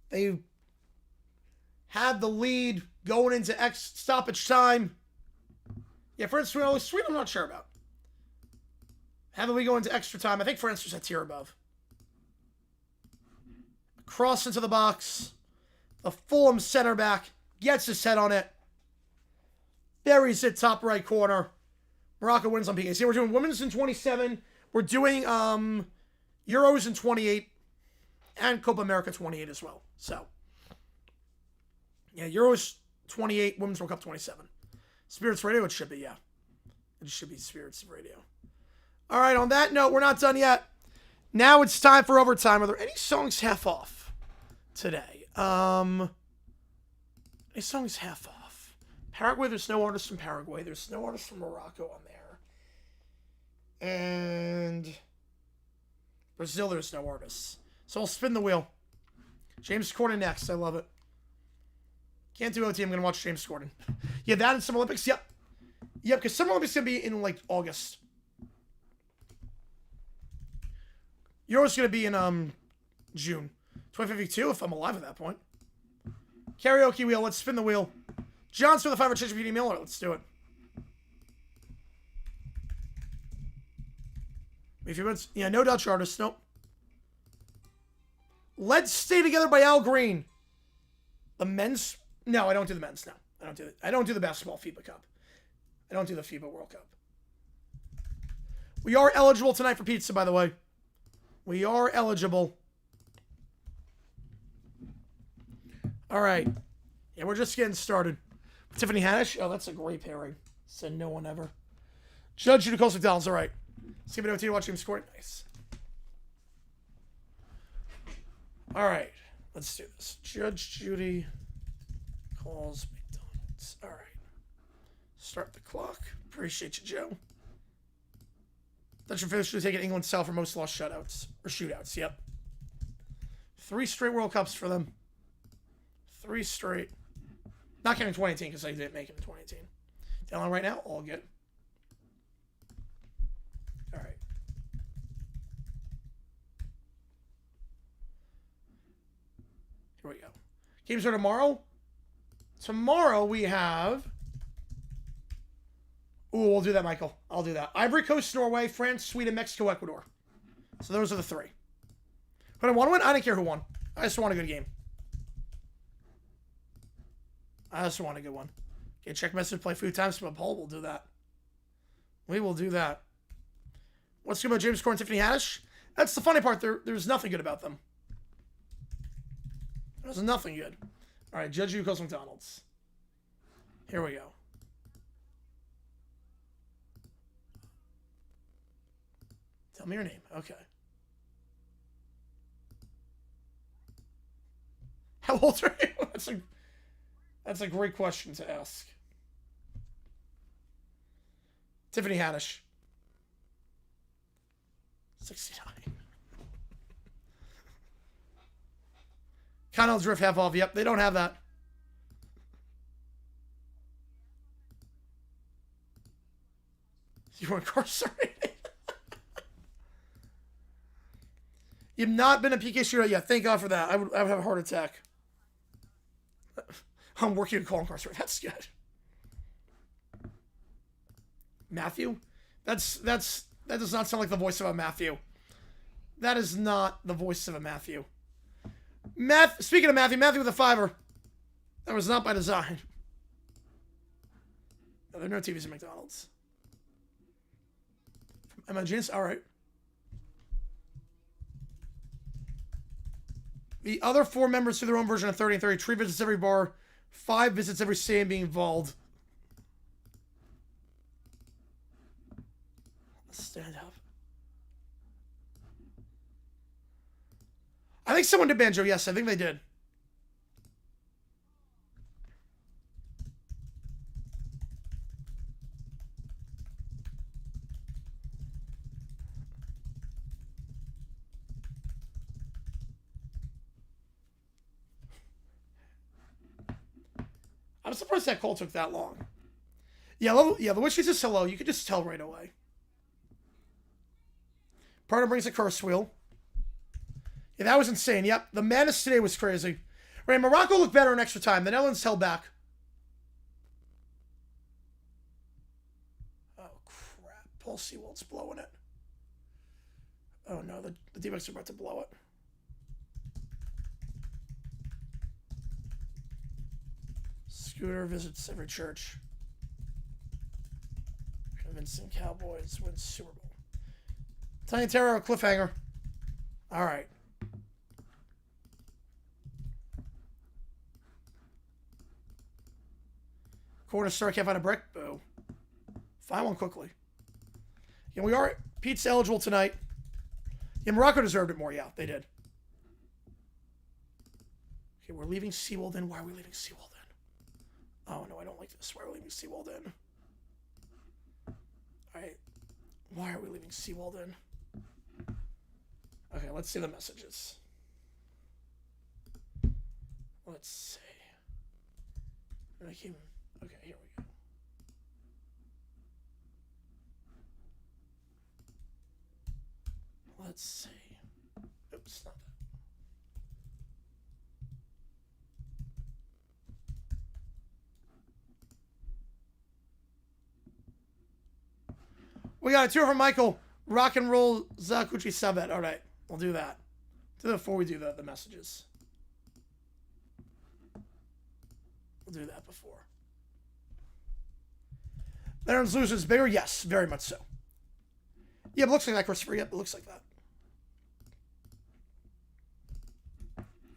They had the lead going into stoppage time. Yeah, France, Sweden, I'm not sure about. Had the lead go into extra time. I think France was a tier above. Cross into the box. The Fulham center back gets his head on it. Buries it top right corner. Morocco wins on PKs. See, we're doing women's in 27. We're doing Euros in 28. And Copa America 28 as well. So, yeah, Euros 28, Women's World Cup 27. Spirits Radio, it should be, yeah. It should be Spirits Radio. All right, on that note, we're not done yet. Now it's time for overtime. Are there any songs half off today? Any songs half off? Paraguay, there's no artist from Paraguay. There's no artist from Morocco on there. And Brazil, there's no artists. So I'll spin the wheel. James Corden next. I love it. Can't do OT. I'm going to watch James Corden. Yeah, that and Summer Olympics. Yep. Yep, because Summer Olympics is going to be in, like, August. Euro's going to be in June 2052, if I'm alive at that point. Karaoke wheel. Let's spin the wheel. John's for the 5 ChatGPT Miller. Let's do it. If you want, yeah, no Dutch artist. Nope. Let's Stay Together by Al Green. The men's? No, I don't do the men's. No, I don't do it. I don't do the basketball FIBA Cup. I don't do the FIBA World Cup. We are eligible tonight for pizza, by the way. We are eligible. All right. Yeah, we're just getting started. Tiffany Haddish. Oh, that's a great pairing. Said no one ever. Judge Judy calls McDonald's. All right. Skip it over to you. Watch him score. Nice. All right. Let's do this. Judge Judy calls McDonald's. All right. Start the clock. Appreciate you, Joe. Dutch officially taking England south for most lost shutouts. Or shootouts, yep. 3 straight World Cups for them. 3 straight. Not counting 2018 because I didn't make it in 2018. Down right now, all good. All right. Here we go. Games are tomorrow. Tomorrow we have... Ooh, we'll do that, Michael. I'll do that. Ivory Coast, Norway, France, Sweden, Mexico, Ecuador. So those are the 3. But I want to win? I didn't care who won. I just want a good game. I just want a good one. Okay, check message, play food times. But Paul will do that. We will do that. What's good about James Corden and Tiffany Haddish? That's the funny part. There's nothing good about them. There's nothing good. All right, Judge Judy calls McDonald's. Here we go. Tell me your name. Okay. How old are you? That's a great question to ask. Tiffany Haddish. 69. Connell's Drift half off. Yep, they don't have that. You were incarcerated. You've not been a PK shooter yet. Thank God for that. I would have a heart attack. I'm working to call incarcerated. That's good. Matthew? That does not sound like the voice of a Matthew. That is not the voice of a Matthew. Speaking of Matthew with a 5er. That was not by design. No, there are no TVs at McDonald's. From Emma Jeans? All right. The other 4 members do their own version of 30 and 30. 3 visits every bar. 5 visits every stadium being involved. Let's stand up. I think someone did banjo. Yes, I think they did. I'm surprised that call took that long. Yeah, the witch is hello. You could just tell right away. Partner brings a curse wheel. Yeah, that was insane. Yep, the madness today was crazy. Right, Morocco looked better in extra time. The Netherlands held back. Oh, crap. Paul Sewald's blowing it. Oh, no, the D-backs are about to blow it. Scooter visits every church. Convincing Cowboys win Super Bowl. Tiny Terror, cliffhanger. All right. Corner star can't find a brick. Boo. Find one quickly. Yeah, we are pizza eligible tonight. Yeah, Morocco deserved it more. Yeah, they did. Okay, we're leaving Seawald in. Why are we leaving Seawald in? Oh, no, I don't like this. Why are we leaving Seawald in? All right. Why are we leaving Seawald in? Okay, let's see the messages. Let's see. Okay, here we go. Let's see. Oops, not that. We got a 2 from Michael. Rock and roll Zakuchi Sabet. All right, we'll do that. Do that before we do the messages. We'll do that before. Veterans losers bigger? Yes, very much so. Yeah, it looks like that, Christopher. Yep, it looks like that.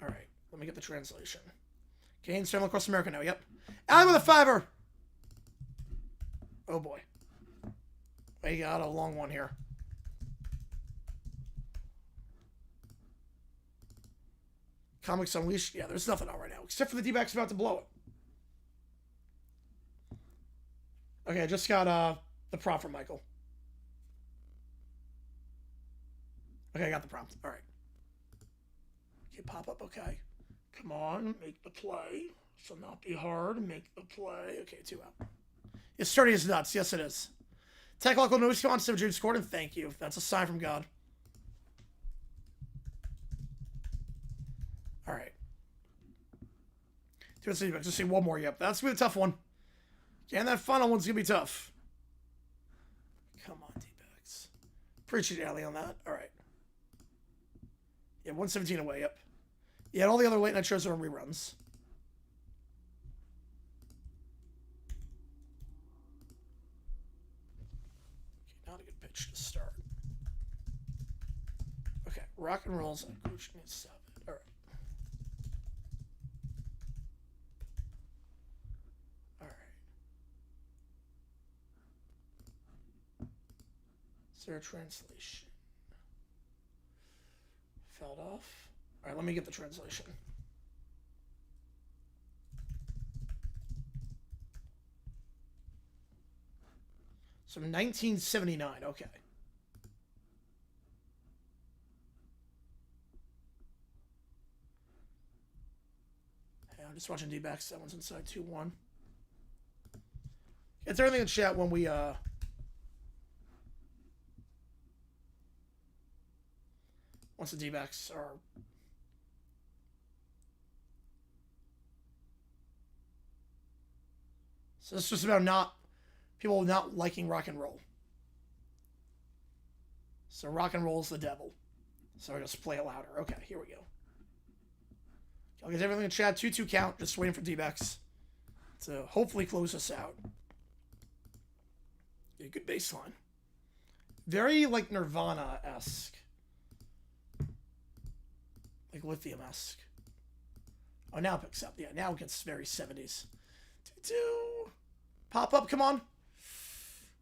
All right, let me get the translation. Gains traveling across America now. Yep. Allie with a 5er. Oh boy. We got a long one here. Comics Unleashed. Yeah, there's nothing on right now, except for the D-backs about to blow it. Okay, I just got the prompt from Michael. Okay, I got the prompt. All right. Okay, pop up. Okay. Come on, make the play. Shall not be hard. Make the play. Okay, 2 out. It's sturdy as nuts. Yes, it is. Technical news response to James Corden. Thank you. That's a sign from God. All right. Just see one more. Yep, that's gonna be a tough one. Yeah, and that final one's gonna be tough. Come on, D-backs. Appreciate Allie on that. All right. Yeah, 117 away. Yep. Yeah, and all the other late night shows are on reruns. Okay, not a good pitch to start. Okay, rock and rolls on Coach needs 7. All right. All right. Is there a translation? Fell off. All right, let me get the translation. So 1979, okay. Hey, I'm just watching D-backs. That one's inside 2-1. It's everything in chat when we once the D-backs are so it's just about people not liking rock and roll. So rock and roll is the devil. So I just play it louder. Okay, here we go. I'll get everything in chat. 2-2 count. Just waiting for D-backs to hopefully close us out. Yeah, good baseline. Very like Nirvana-esque. Like Lithium-esque. Oh, now it picks up. Yeah, now it gets very 70s. 2-2. Pop up, come on.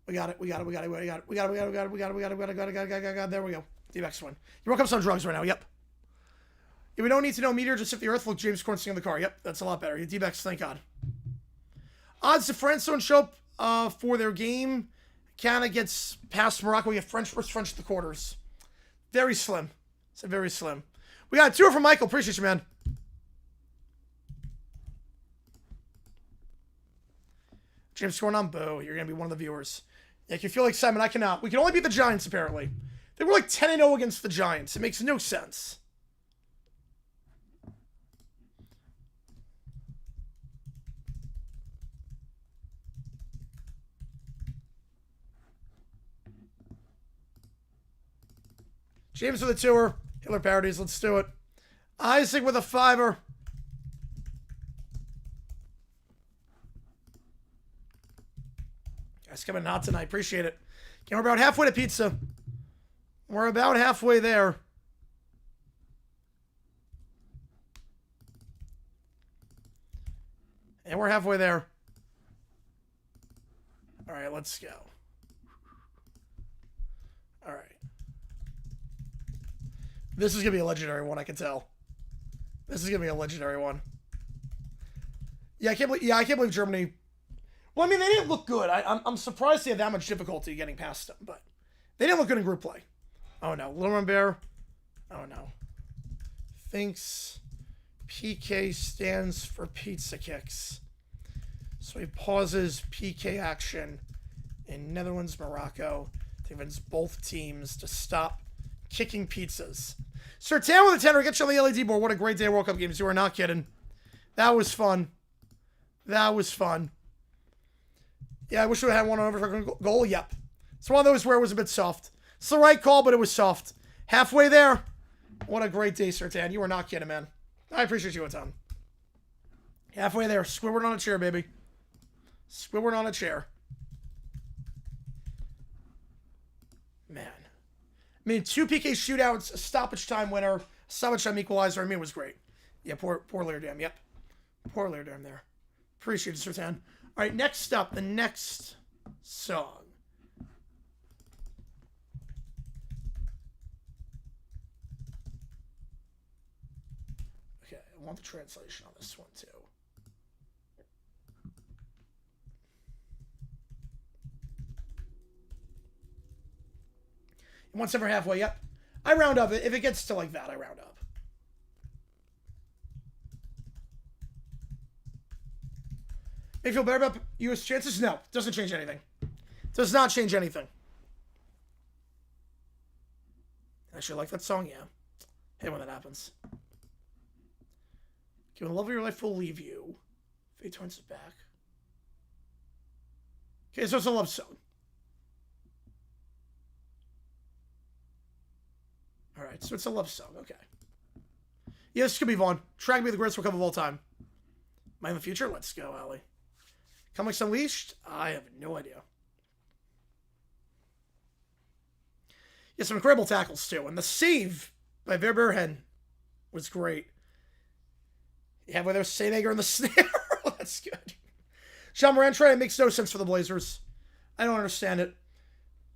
We got it. There we go. D-backs win. You woke up some drugs right now. Yep. Yeah, we don't need to know meteor, just if the Earth. Look, James Corden sitting in the car. Yep, that's a lot better. D-backs, thank God. Odds to France don't show up for their game. Canada gets past Morocco. We have French versus French at the quarters. Very slim. It's very slim. We got a 2 from Michael. Appreciate you, man. James Corden on Bo. You're going to be one of the viewers. Yeah, if you feel like Simon, I cannot. We can only beat the Giants, apparently. They were like 10-0 against the Giants. It makes no sense. James with a 2er. Hitler parodies. Let's do it. Isaac with a 5er. Guys coming hot tonight. Appreciate it. Okay, we're about halfway to pizza. We're about halfway there. And we're halfway there. All right, let's go. All right. This is going to be a legendary one, I can tell. This is going to be a legendary one. Yeah, I can't believe Germany. Well, I mean, they didn't look good. I'm surprised they had that much difficulty getting past them, but they didn't look good in group play. Oh, no. Little Bear. Oh, no. Thinks PK stands for pizza kicks. So he pauses PK action in Netherlands, Morocco to convince both teams to stop kicking pizzas. Sertan with a 10er. Get you on the LED board. What a great day of World Cup games. You are not kidding. That was fun. That was fun. Yeah, I wish we had one over for goal. Yep. It's one of those where it was a bit soft. It's the right call, but it was soft. Halfway there. What a great day, Sertan. You were not kidding, man. I appreciate you a ton. Halfway there. Squidward on a chair, baby. Squidward on a chair. Man. I mean, 2 PK shootouts, a stoppage time winner, stoppage time equalizer. I mean, it was great. Yeah, poor Leerdam. Yep. Poor Leerdam there. Appreciate it, Sertan. All right, next up, the next song. Okay, I want the translation on this one, too. Once ever halfway, yep. I round up. If it gets to like that, I round up. Make you feel better about U.S. chances? No. Doesn't change anything. Does not change anything. Actually, like that song? Yeah. Hey, when that happens. Okay, when the love of your life will leave you. Fate turns it back. Okay, so it's a love song. Alright, so it's a love song. Okay. Yeah, this could be Vaughn. Track me the greatest World Cup of all time. Am I in the future? Let's go, Allie. Comics Unleashed? I have no idea. Yeah, some incredible tackles, too. And the save by Verberhen was great. Yeah, where there's Sainager in the snare. That's good. Jean Moran try makes no sense for the Blazers. I don't understand it.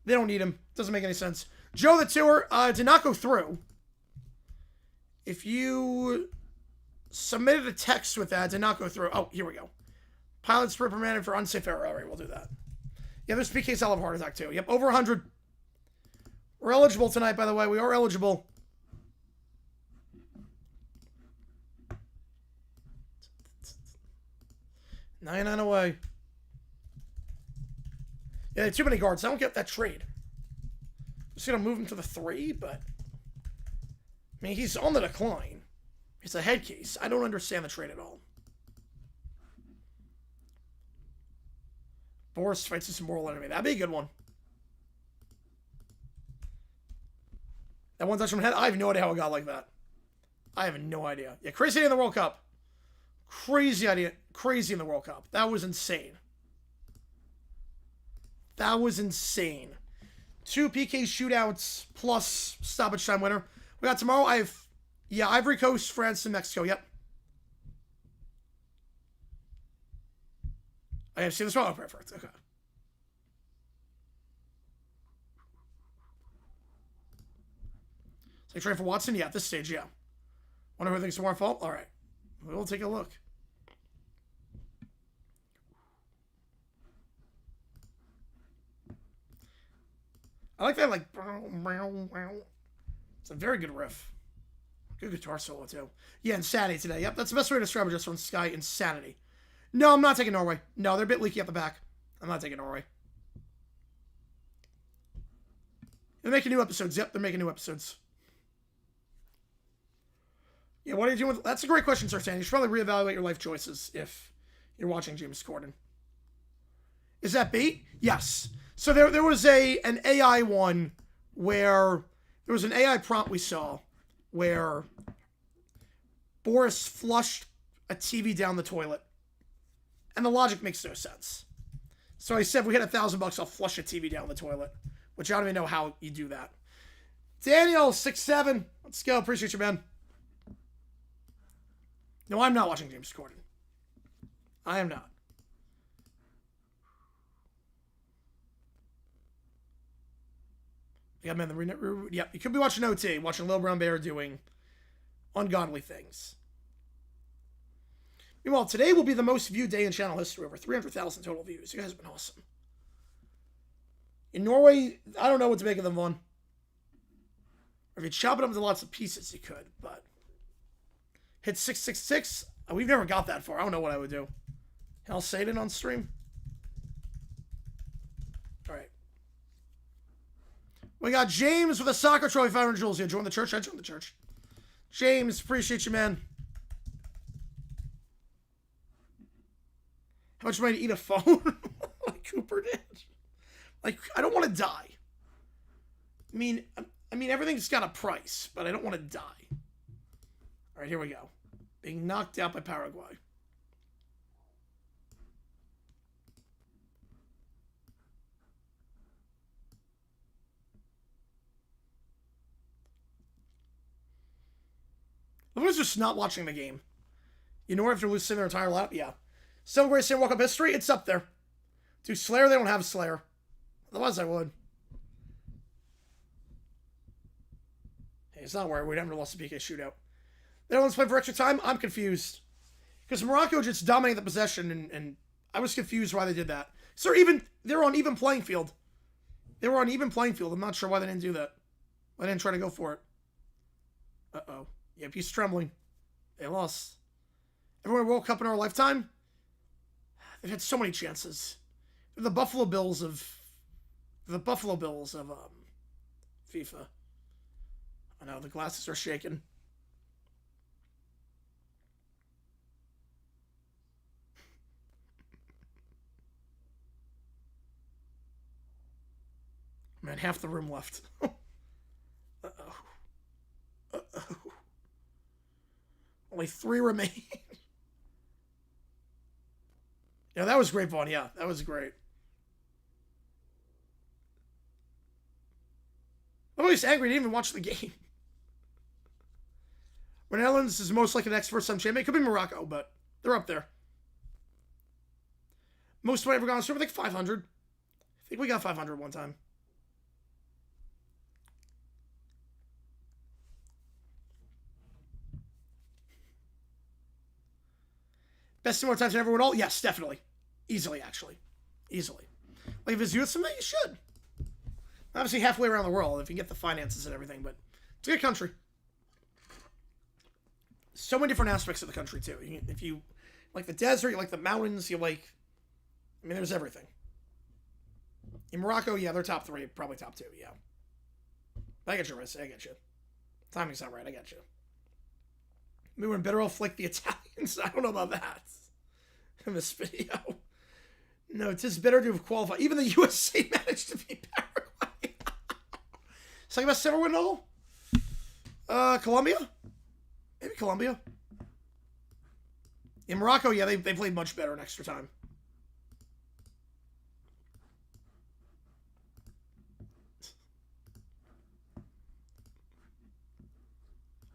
They don't need him. Doesn't make any sense. Joe the Tour did not go through. If you submitted a text with that, did not go through. Oh, here we go. Pilots reprimanded for unsafe error. All right, we'll do that. Yeah, there's PK's I'll have a heart attack too. Yep, over 100. We're eligible tonight, by the way. We are eligible. Nine away. Yeah, too many guards. I don't get that trade. Just gonna move him to the 3, but I mean, he's on the decline. It's a head case. I don't understand the trade at all. Boris fights his moral enemy. That'd be a good one. That one touch from head. I have no idea how it got like that. I have no idea. Yeah, crazy idea in the World Cup. Crazy idea. Crazy in the World Cup. That was insane. That was insane. 2 PK shootouts plus stoppage time winner. We got tomorrow. Ivory Coast, France, and Mexico. Yep. I have seen this one. Oh, perfect. Okay. So you train for Watson? Yeah, at this stage, yeah. Wonder who thinks it's more fault? All right. We'll take a look. I like that, like, it's a very good riff. Good guitar solo, too. Yeah, Insanity today. Yep, that's the best way to describe it just on Sky. Insanity. No, I'm not taking Norway. No, they're a bit leaky at the back. I'm not taking Norway. They're making new episodes. Yep, they're making new episodes. Yeah, what are you doing with... That's a great question, Sir Stan. You should probably reevaluate your life choices if you're watching James Corden. Is that bait? Yes. So there was an AI one where... There was an AI prompt we saw where Boris flushed a TV down the toilet. And the logic makes no sense. So I said, if we hit $1,000, I'll flush a TV down the toilet. Which I don't even know how you do that. Daniel, 6'7". Let's go. Appreciate you, man. No, I'm not watching James Corden. I am not. Yeah, man. Yeah, you could be watching OT, watching Lil Brown Bear doing ungodly things. Meanwhile, today will be the most viewed day in channel history. Over 300,000 total views. You guys have been awesome. In Norway, I don't know what to make of them, Vaughn. Or if you chop it up into lots of pieces, you could, but... Hit 666? We've never got that far. I don't know what I would do. Hell, Satan on stream? Alright. We got James with a soccer trophy, 500 jewels. Yeah, join the church? I joined the church. James, appreciate you, man. How much money to eat a phone? Like Cooper did. Like, I don't want to die. I mean, everything's got a price, but I don't want to die. All right, here we go. Being knocked out by Paraguay. Everyone's just not watching the game. You know, after losing their entire lineup? Yeah. Seven greatest World Cup history? It's up there. Dude, Slayer, they don't have Slayer. Otherwise, I would. Hey, it's not where we never lost a PK shootout. The Netherlands played for extra time? I'm confused. Because Morocco just dominated the possession, and I was confused why they did that. So they're on even playing field. They were on even playing field. I'm not sure why they didn't do that. Why they didn't try to go for it. Uh-oh. Yep, he's trembling. They lost. Everyone World Cup in our lifetime? They've had so many chances. They're the Buffalo Bills of FIFA. I know, the glasses are shaking. Man, half the room left. Uh-oh. Uh-oh. Only 3 remain. Yeah, that was great, Vaughn. Yeah, that was great. I'm always angry. I didn't even watch the game. When Netherlands is most like an first-time champion, it could be Morocco, but they're up there. Most point ever gone on stream, I think 500. I think we got 500 one time. Best more times than everyone all? Yes, definitely. Easily, actually. Easily. Like, if it's youth someday, you should. Obviously, halfway around the world, if you get the finances and everything, but it's a good country. So many different aspects of the country, too. If you like the desert, you like the mountains, you like... I mean, there's everything. In Morocco, yeah, they're top 3, probably top 2, yeah. I get you, Riz. I get you. Timing's not right, I get you. We were better off like the Italians. I don't know about that. In this video. No, it is better to have qualified. Even the USA managed to beat Paraguay. Second best ever win all? Colombia? Maybe Colombia. In Morocco, yeah, they played much better in extra time.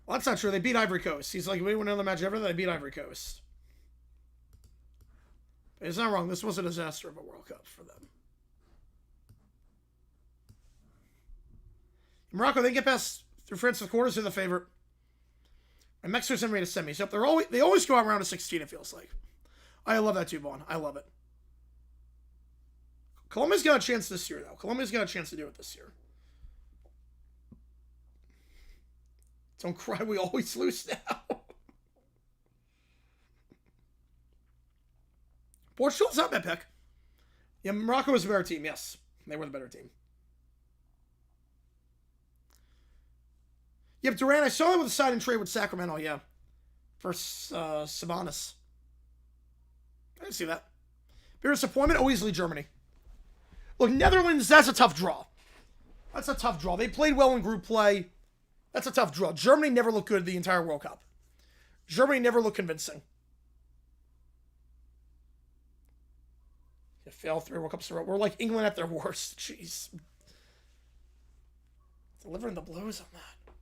Well, that's not true. They beat Ivory Coast. He's like, we won another match ever. They beat Ivory Coast. It's not wrong. This was a disaster of a World Cup for them. In Morocco, they get past through France to the quarters. They're the favorite. And Mexico's in made a semis. Yep, they always go out round of 16, it feels like. I love that too, Vaughn. I love it. Colombia's got a chance this year, though. Colombia's got a chance to do it this year. Don't cry, we always lose now. Portugal's not that pick. Yeah, Morocco was a better team, yes. They were the better team. Yep, Durant, I saw him with a sign-in trade with Sacramento, yeah. For Sabonis. I didn't see that. Biggest disappointment? Oh, easily Germany. Look, Netherlands, that's a tough draw. That's a tough draw. They played well in group play. That's a tough draw. Germany never looked good the entire World Cup. Germany never looked convincing. You fail 3 World Cups in a row. We're like England at their worst. Jeez. Delivering the blows on that.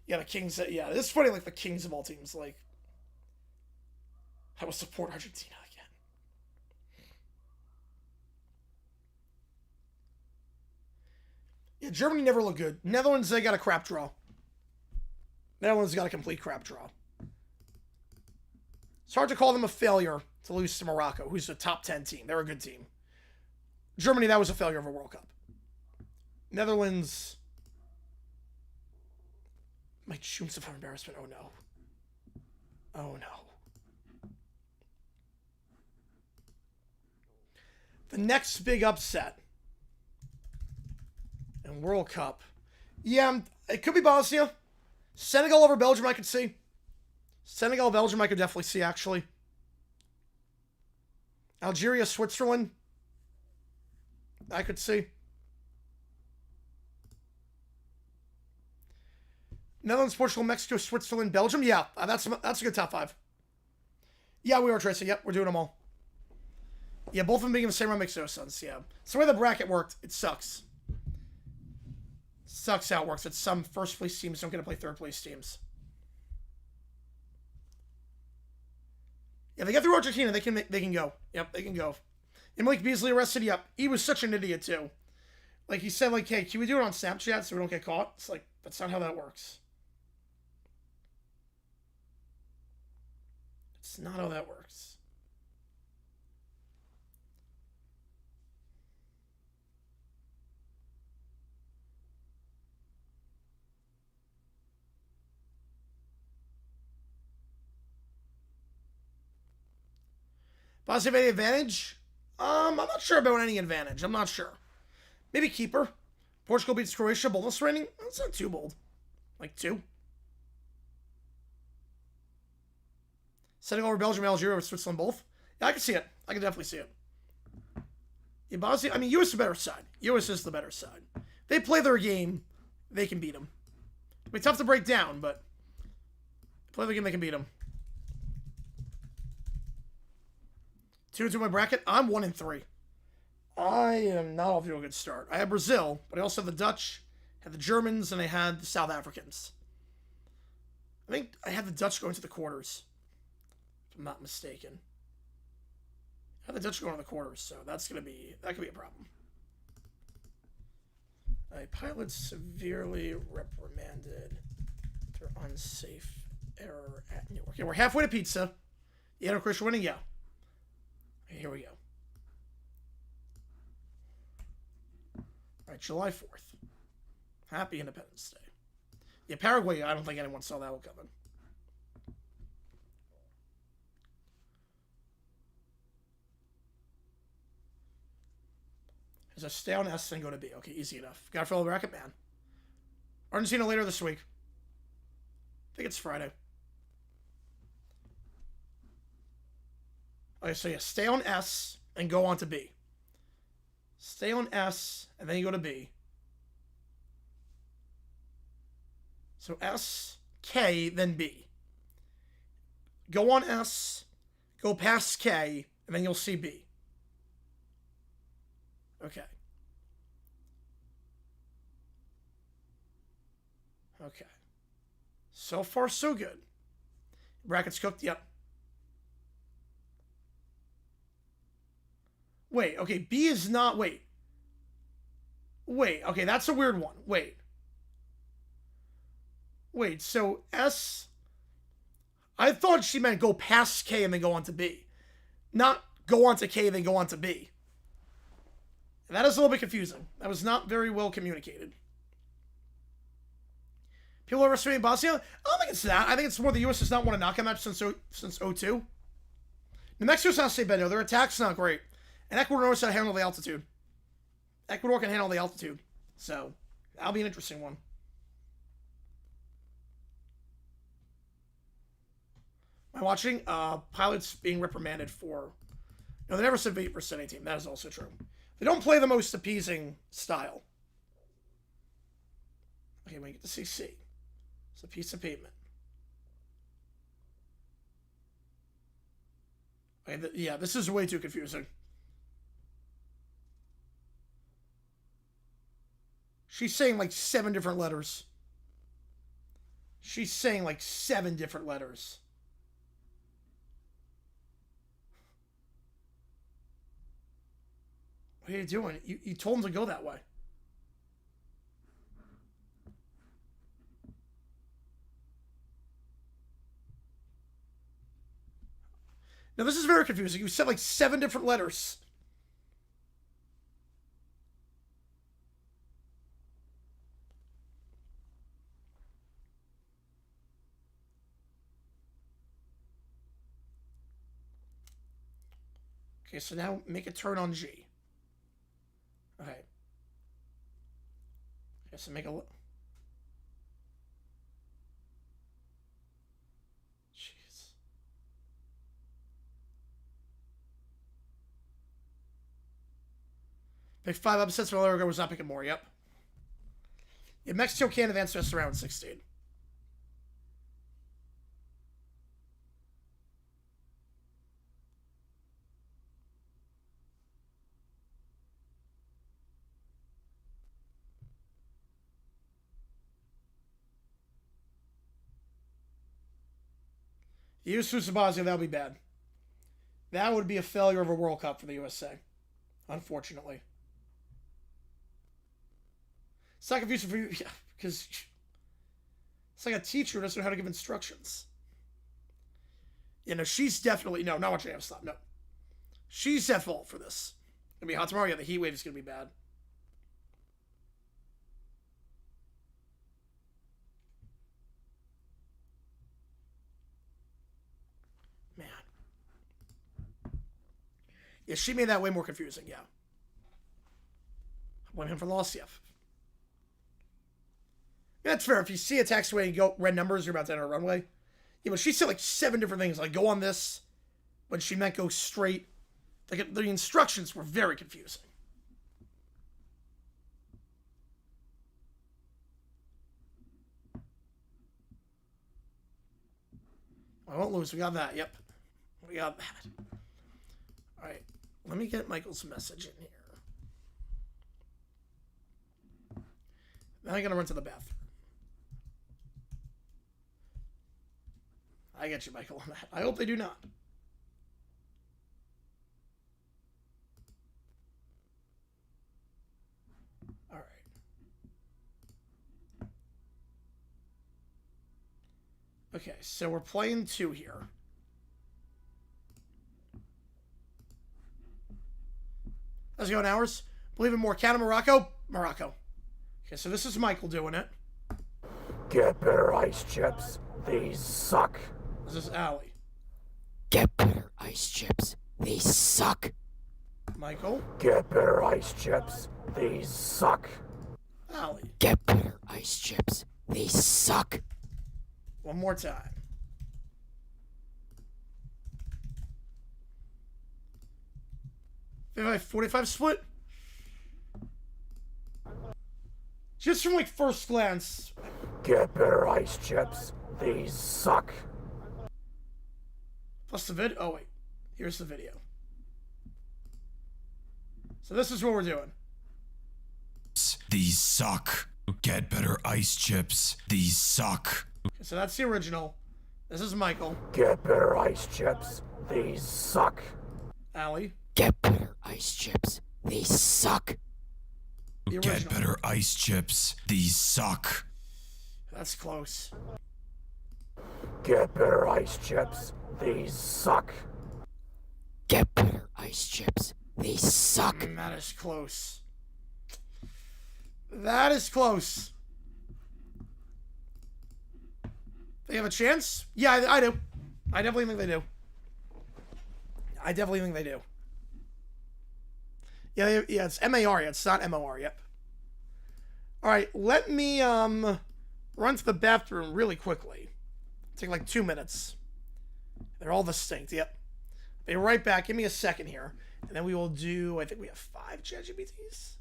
Yeah, the Kings. Yeah, it's funny, like the Kings of all teams. Like, I will support Argentina again. Yeah, Germany never looked good. Netherlands, they got a crap draw. Netherlands got a complete crap draw. It's hard to call them a failure to lose to Morocco, who's a top 10 team. They're a good team. Germany, that was a failure of a World Cup. Netherlands might shoot some embarrassment. Oh no. Oh no. The next big upset in World Cup. Yeah, it could be Bosnia. Senegal over Belgium, I could see. Senegal, Belgium, I could definitely see, actually. Algeria, Switzerland, I could see. Netherlands, Portugal, Mexico, Switzerland, Belgium. Yeah, that's a good top 5. Yeah, we are, Tracy. Yep, we're doing them all. Yeah, both of them being in the same round makes no sense. Yeah. It's the way the bracket worked. It sucks. Sucks how it works. It's some first place teams don't get to play third place teams. Yeah, they get through Argentina. They can go. Yep, they can go. And Malik Beasley arrested. Yep, he was such an idiot too. Like he said, like, hey, can we do it on Snapchat so we don't get caught? It's like that's not how that works. It's not how that works. Bosnia have any advantage? I'm not sure about any advantage. I'm not sure. Maybe keeper. Portugal beats Croatia. Boldness rating? That's not too bold. Like 2. Senegal over Belgium, Algeria over Switzerland both. Yeah, I can see it. I can definitely see it. Yeah, Bosnia, I mean, US is the better side. US is the better side. They play their game. They can beat them. It'll be tough to break down, but play the game, they can beat them. 2-2 my bracket. I'm 1-3. I am not off to a good start. I had Brazil, but I also had the Dutch, had the Germans, and I had the South Africans. I think I had the Dutch going to the quarters, if I'm not mistaken. I had the Dutch going to the quarters, so that could be a problem. A pilot severely reprimanded for unsafe error at Newark. Okay, we're halfway to pizza. Yeah, no, Chris, winning, yeah. Okay, here we go. All right, July 4th. Happy Independence Day. Yeah, Paraguay, I don't think anyone saw that one coming. Is a stay on S and go to B. Okay, easy enough. Got to fill the bracket, man. Argentina later this week. I think it's Friday. Okay, so yeah, stay on S and go on to B. Stay on S and then you go to B. So S, K, then B. Go on S, go past K, and then you'll see B. Okay. Okay. So far, so good. Brackets cooked? Yep. Wait, okay, B is not... Wait, okay, that's a weird one. Wait, so S... I thought she meant go past K and then go on to B. Not go on to K and then go on to B. That is a little bit confusing. That was not very well communicated. People overestimating Bosnia? I don't think it's that. I think it's more the U.S. has not won a knockout match since 2002. New Mexico's not State Bendo. Their attack's not great. And Ecuador knows how to handle the altitude. Ecuador can handle the altitude. So, that'll be an interesting one. Am I watching? Pilots being reprimanded for... No, they never said 8% A team. That is also true. They don't play the most appeasing style. Okay, we get to see C. It's a piece of pavement. Okay, yeah, this is way too confusing. She's saying like 7 different letters. She's saying like 7 different letters. What are you doing? You told him to go that way. Now, this is very confusing. You said like 7 different letters. Okay, so now make a turn on G. Okay. Okay, so make a... Jeez. Pick 5 upsets from Largo was not picking more, yep. Yeah, Mexico can't advance just around 16. use Tsubasa, that would be bad. That would be a failure of a World Cup for the USA. Unfortunately. It's not confusing for you, yeah, because it's like a teacher who doesn't know how to give instructions. Yeah, no, she's definitely... No, not watching stop. No. She's at fault for this. It's going to be hot tomorrow. Yeah, the heat wave is going to be bad. Man. Yeah, she made that way more confusing, yeah. I blame him for the loss, yeah. Yeah, that's fair. If you see a taxiway and you go red numbers, you're about to enter a runway. Yeah, but she said like 7 different things, like go on this, when she meant go straight. Like, the instructions were very confusing. I won't lose. We got that. Yep. We got that. All right. Let me get Michael's message in here. Now I'm going to run to the bathroom. I get you, Michael, on that. I hope they do not. All right. Okay, so we're playing 2 here. How's it going, Hours? Believe in more. Canada, Morocco? Morocco. Okay, so this is Michael doing it. Get better ice chips. These suck. This is Allie. Get better ice chips. They suck. Michael. Get better ice chips. These suck. Allie. Get better ice chips. They suck. One more time. Like 45 split. Just from like first glance. Get better ice chips. These suck. Plus the vid. Oh wait, here's the video. So this is what we're doing. These suck. Get better ice chips. These suck. Okay, so that's the original. This is Michael. Get better ice chips. These suck. Allie. Get better ice chips. They suck. The Get original. better ice chips. These suck. That's close. Get better ice chips. These suck. Get better ice chips. They suck. That is close. That is close. They have a chance? Yeah, I do. I definitely think they do. I definitely think they do. Yeah, it's MAR. It's not MOR. Yep. All right, let me run to the bathroom really quickly. Take like 2 minutes. They're all distinct. Yep. Be right back. Give me a second here, and then we will do. I think we have 5 ChatGPTs.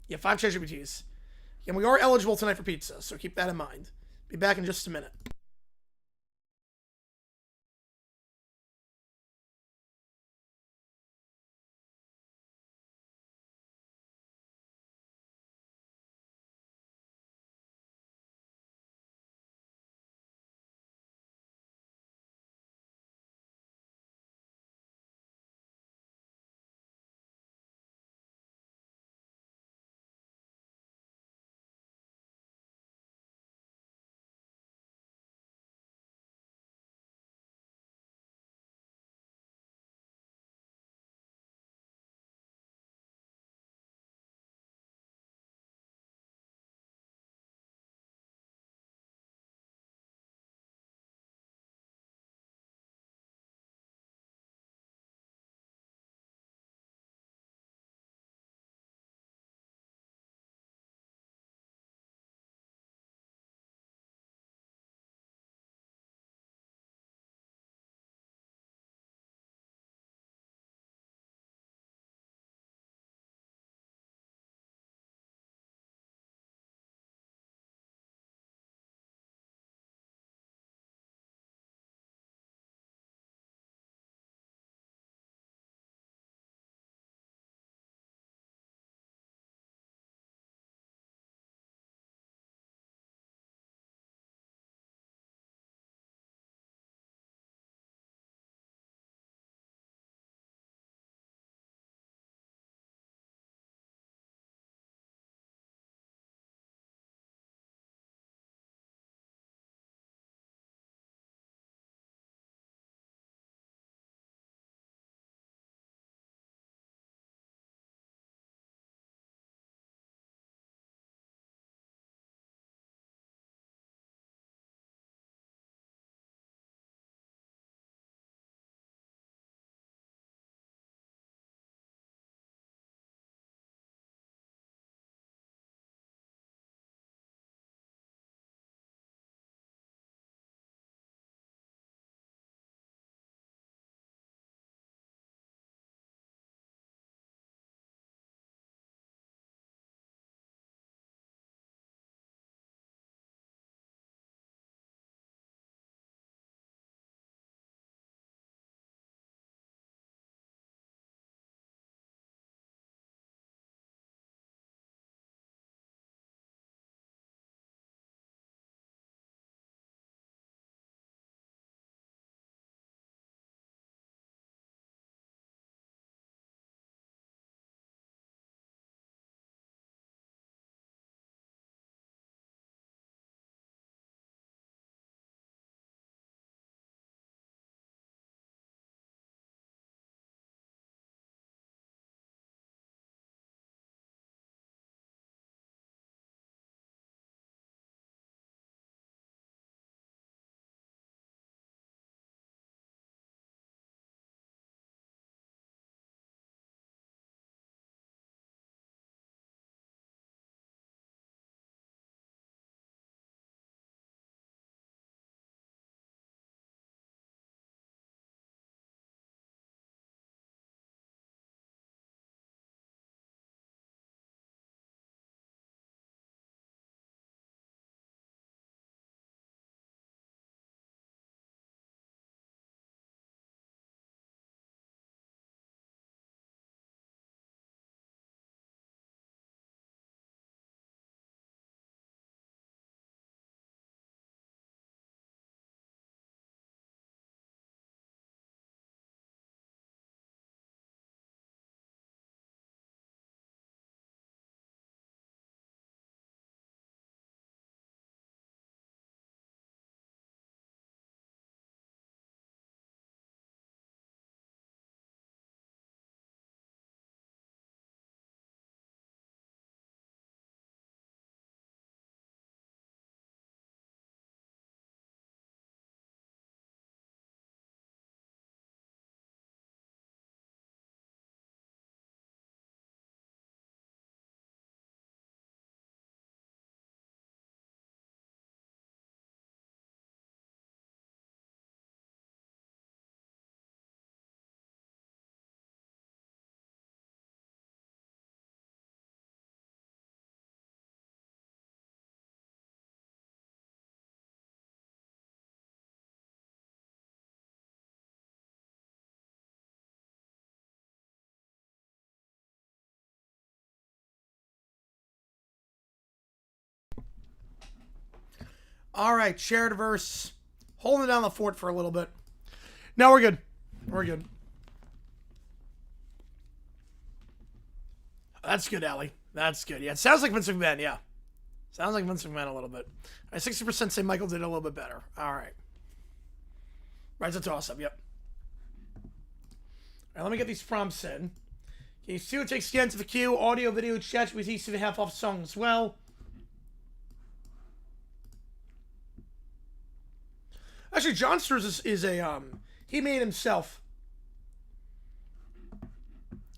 Yeah, 5 ChatGPTs. And we are eligible tonight for pizza, so keep that in mind. Be back in just a minute. All right, shared verse. Holding down the fort for a little bit. Now we're good. We're good. That's good, Allie. That's good. Yeah, it sounds like Vince McMahon, yeah. Sounds like Vince McMahon a little bit. All right, 60% say Michael did a little bit better. All right. Right, it's a toss-up, yep. All right, let me get these prompts in. Can you see what takes again to the queue? Audio, video, chat. We see the half-off song as well. Actually, Johnsters is a, he made himself.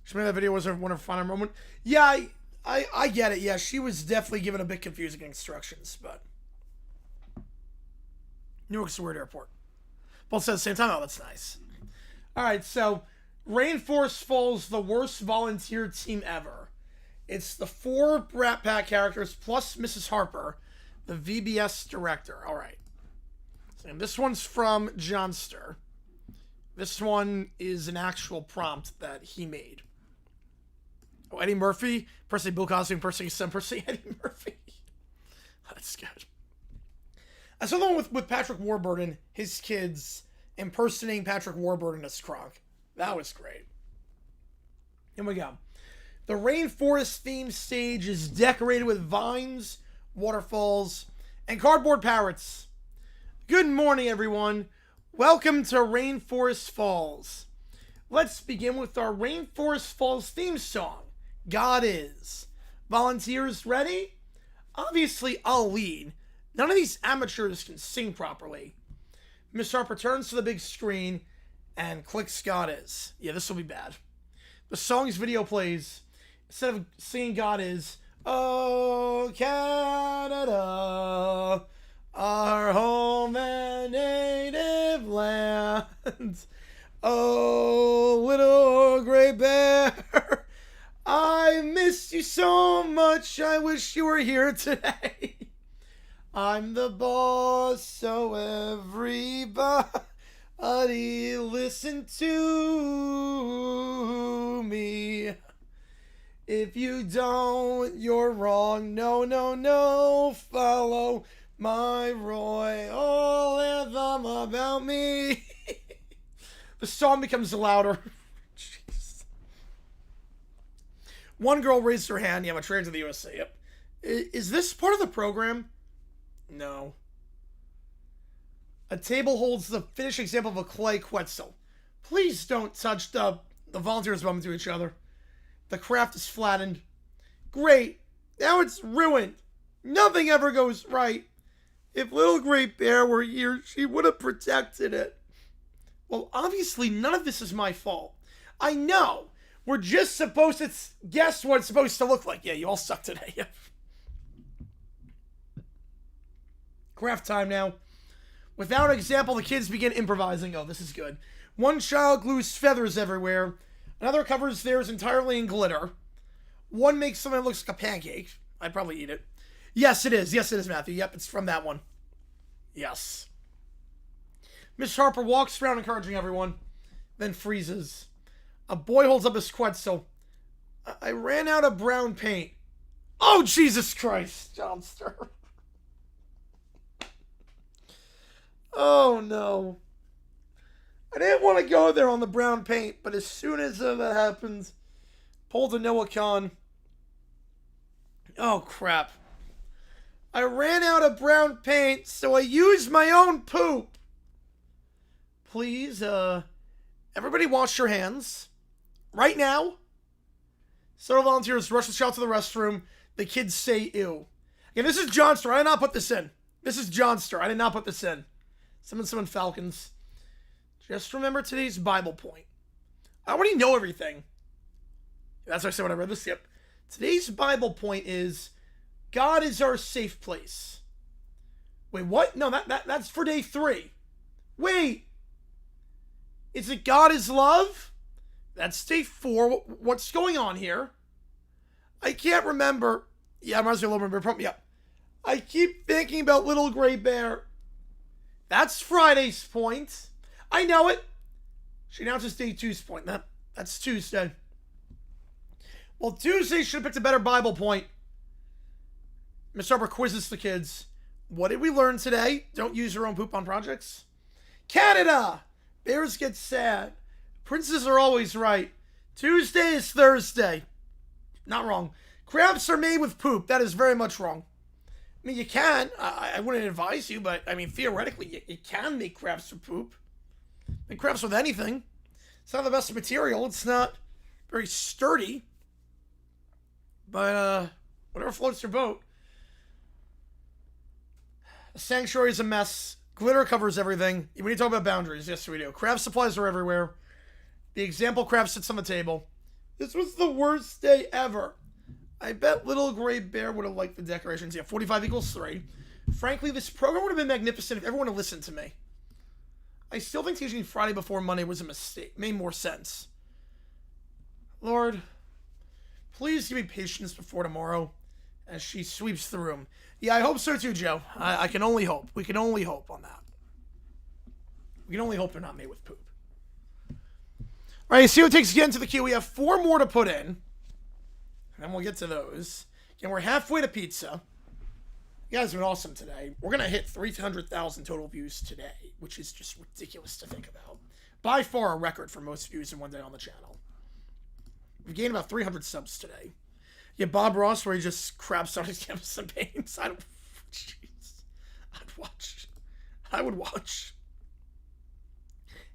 She made that video was one of her final moment. Yeah, I get it. Yeah, she was definitely given a bit confusing instructions, but Newark's a weird airport. Both said at the same time. Oh, that's nice. All right, so Rainforest Falls, the worst volunteer team ever. It's the 4 Brat Pack characters plus Mrs. Harper, the VBS director. All right. And this one's from Johnster. This one is an actual prompt that he made. Oh, Eddie Murphy, impersonating Bill Cosby, impersonating Eddie Murphy. That's good. I saw the one with Patrick Warburton, his kids impersonating Patrick Warburton as Kronk. That was great. Here we go. The rainforest themed stage is decorated with vines, waterfalls, and cardboard parrots. Good morning, everyone. Welcome to Rainforest Falls. Let's begin with our Rainforest Falls theme song, God Is. Volunteers ready? Obviously, I'll lead. None of these amateurs can sing properly. Miss Harper turns to the big screen and clicks God Is. Yeah, this will be bad. The song's video plays. Instead of singing God Is, oh, Canada, our home and native land. Oh, little gray bear, I miss you so much. I wish you were here today. I'm the boss, so everybody listen to me. If you don't, you're wrong. No, no, no. Follow my royal anthem about me. The song becomes louder. Jeez. One girl raised her hand. Yeah, I'm a trainer to the USA. Yep. Is this part of the program? No. A table holds the finished example of a clay quetzal. Please don't touch the volunteers bump into each other. The craft is flattened. Great. Now it's ruined. Nothing ever goes right. If Little Great Bear were here, she would have protected it. Well, obviously, none of this is my fault. I know. We're just supposed to guess what it's supposed to look like. Yeah, you all suck today. Craft time now. Without an example, the kids begin improvising. Oh, this is good. One child glues feathers everywhere. Another covers theirs entirely in glitter. One makes something that looks like a pancake. I'd probably eat it. Yes, it is. Yes, it is, Matthew. Yep, it's from that one. Yes. Miss Harper walks around encouraging everyone, then freezes. A boy holds up his quetzal. I ran out of brown paint. Oh, Jesus Christ, Johnster. Oh, no. I didn't want to go there on the brown paint, but as soon as that happens, pulled a Noah Khan. Oh, crap. I ran out of brown paint, so I used my own poop. Please, everybody wash your hands. Right now. Several volunteers rush the child to the restroom. The kids say ew. Okay, this is Johnster. I did not put this in. This is Johnster. I did not put this in. Summon Falcons. Just remember today's Bible point. I already know everything. That's what I said when I read this. Yep. Today's Bible point is God is our safe place. Wait, what? No, that's for day 3. Wait. Is it God is love? That's day 4. What's going on here? I can't remember. Yeah, I might as well remember. Yeah. I keep thinking about Little Gray Bear. That's Friday's point. I know it. She announces day 2's point. That's Tuesday. Well, Tuesday should have picked a better Bible point. Miss Harper quizzes the kids. What did we learn today? Don't use your own poop on projects. Canada! Bears get sad. Princes are always right. Tuesday is Thursday. Not wrong. Crabs are made with poop. That is very much wrong. I mean, you can. I wouldn't advise you, but I mean, theoretically, you can make crabs from poop. Make crabs with anything. It's not the best material. It's not very sturdy. But, whatever floats your boat. The sanctuary is a mess. Glitter covers everything. We need to talk about boundaries. Yes, we do. Crab supplies are everywhere. The example crab sits on the table. This was the worst day ever. I bet Little Gray Bear would have liked the decorations. Yeah, 45 equals 3. Frankly, this program would have been magnificent if everyone had listened to me. I still think teaching Friday before Monday was a mistake. Made more sense. Lord, please give me patience before tomorrow as she sweeps the room. Yeah, I hope so too, Joe. I can only hope. We can only hope on that. We can only hope they're not made with poop. All right, see what it takes to get into the queue. We have 4 more to put in. And then we'll get to those. And we're halfway to pizza. You guys have been awesome today. We're going to hit 300,000 total views today, which is just ridiculous to think about. By far a record for most views in one day on the channel. We've gained about 300 subs today. Yeah, Bob Ross, where he just craps on his campus and paints. Jeez. I would watch.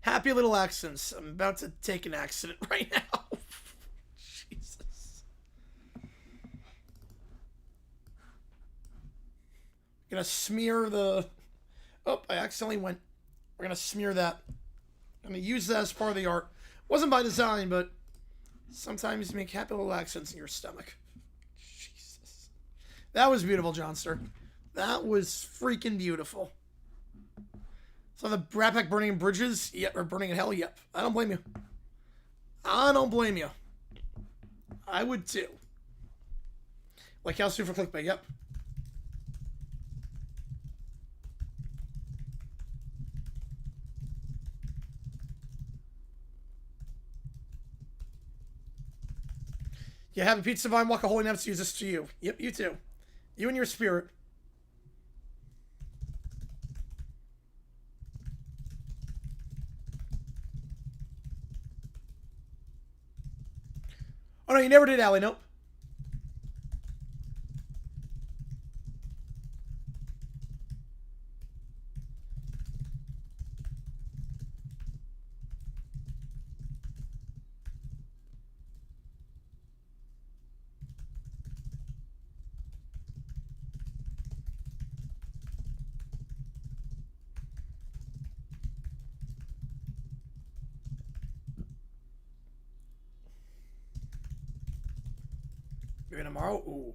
Happy little accidents. I'm about to take an accident right now. Jesus. Gonna smear the... Oh, I accidentally went... We're gonna smear that. I'm gonna use that as part of the art. Wasn't by design, but sometimes you make happy little accidents in your stomach. Jesus. That was beautiful, Johnster. That was freaking beautiful. So the Rat Pack burning in bridges? Yep, or burning in hell? Yep. I don't blame you. I don't blame you. I would too. Like how soon for clickbait? Yep. Yeah, happy pizza divine walk a holy never use this to you. Yep, you too. You and your spirit. Oh no, you never did, Allie. Nope. Maybe tomorrow? Ooh.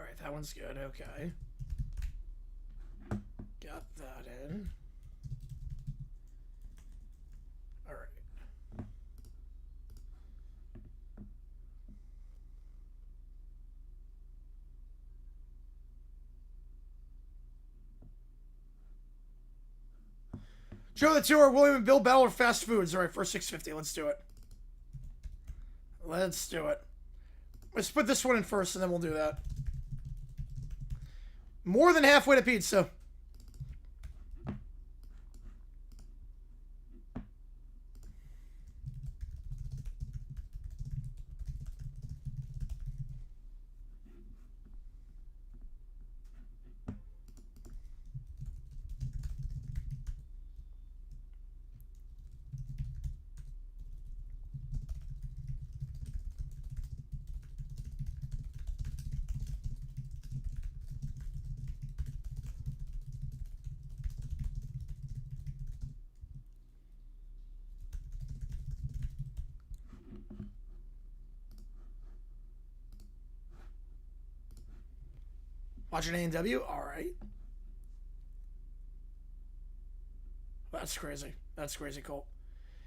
Alright, that one's good. Okay. Got that in. Alright. Joe the Tour, William and Bill Battle or Fast Foods. Alright, first 650. Let's do it. Let's do it. Let's put this one in first, and then we'll do that. More than halfway to pizza. Watching A&W? Alright. That's crazy. That's crazy, Colt.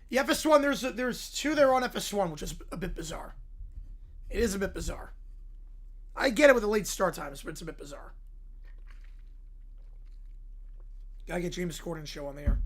The FS1, there's two there on FS1, which is a bit bizarre. It is a bit bizarre. I get it with the late start times, but it's a bit bizarre. Gotta get James Corden's show on the air.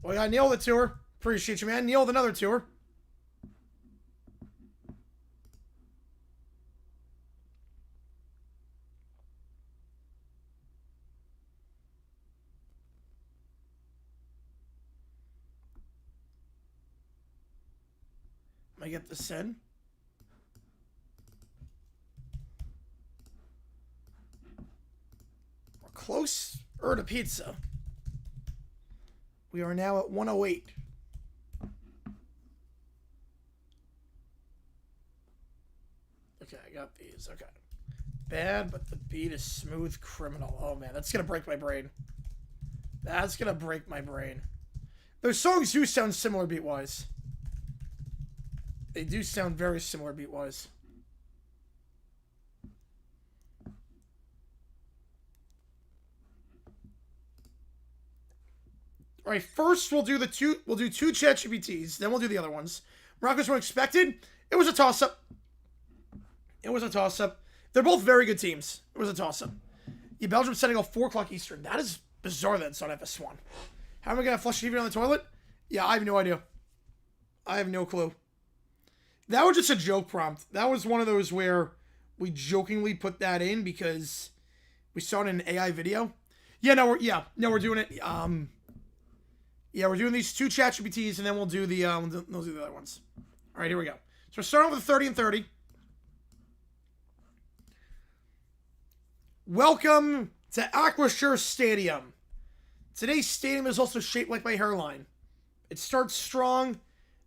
Well, I nailed the tour. Appreciate you, man. Nailed another tour. Let me get this in. We're closer to pizza. We are now at 108. Okay, I got these. Okay. Bad, but the beat is smooth criminal. Oh, man. That's going to break my brain. That's going to break my brain. Those songs do sound similar beat-wise. They do sound very similar beat-wise. All right, first we'll do two ChatGPTs, then we'll do the other ones. Morocco's more expected. It was a toss-up. It was a toss-up. They're both very good teams. It was a toss-up. Yeah, Belgium, Senegal, 4 o'clock Eastern. That is bizarre that it's on FS1. How am I going to flush TV on the toilet? Yeah, I have no idea. I have no clue. That was just a joke prompt. That was one of those where we jokingly put that in because we saw it in an AI video. Yeah, no, we're doing it. Yeah, we're doing these 2 ChatGPTs, and then we'll do the other ones. All right, here we go. So we're starting with the 30 and 30. Welcome to Aquashire Stadium. Today's stadium is also shaped like my hairline. It starts strong,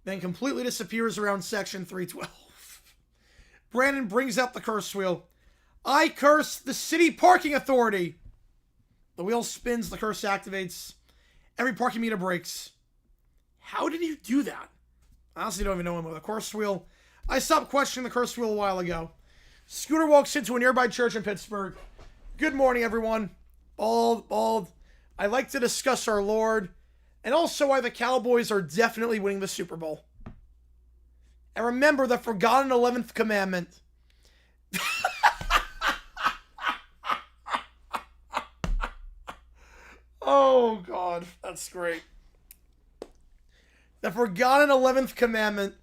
then completely disappears around section 312. Brandon brings up the curse wheel. I curse the city parking authority. The wheel spins, the curse activates. Every parking meter breaks. How did you do that? I honestly don't even know him with a curse wheel. I stopped questioning the curse wheel a while ago. Scooter walks into a nearby church in Pittsburgh. Good morning, everyone. Bald. I like to discuss our Lord, and also why the Cowboys are definitely winning the Super Bowl. And remember the forgotten 11th commandment. Oh, God. That's great. The forgotten 11th commandment.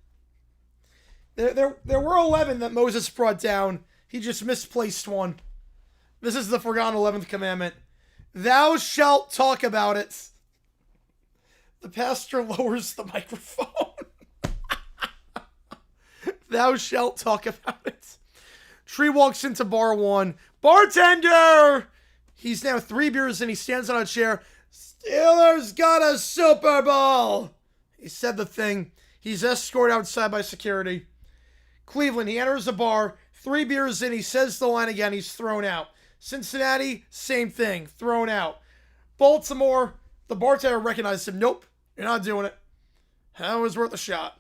There were 11 that Moses brought down. He just misplaced one. This is the forgotten 11th commandment. Thou shalt talk about it. The pastor lowers the microphone. Thou shalt talk about it. Tree walks into bar 1. Bartender! He's now 3 beers in. He stands on a chair. Steelers got a Super Bowl! He said the thing. He's escorted outside by security. Cleveland, he enters the bar. 3 beers in, he says the line again. He's thrown out. Cincinnati, same thing. Thrown out. Baltimore, the bartender recognized him. Nope, you're not doing it. That was worth a shot.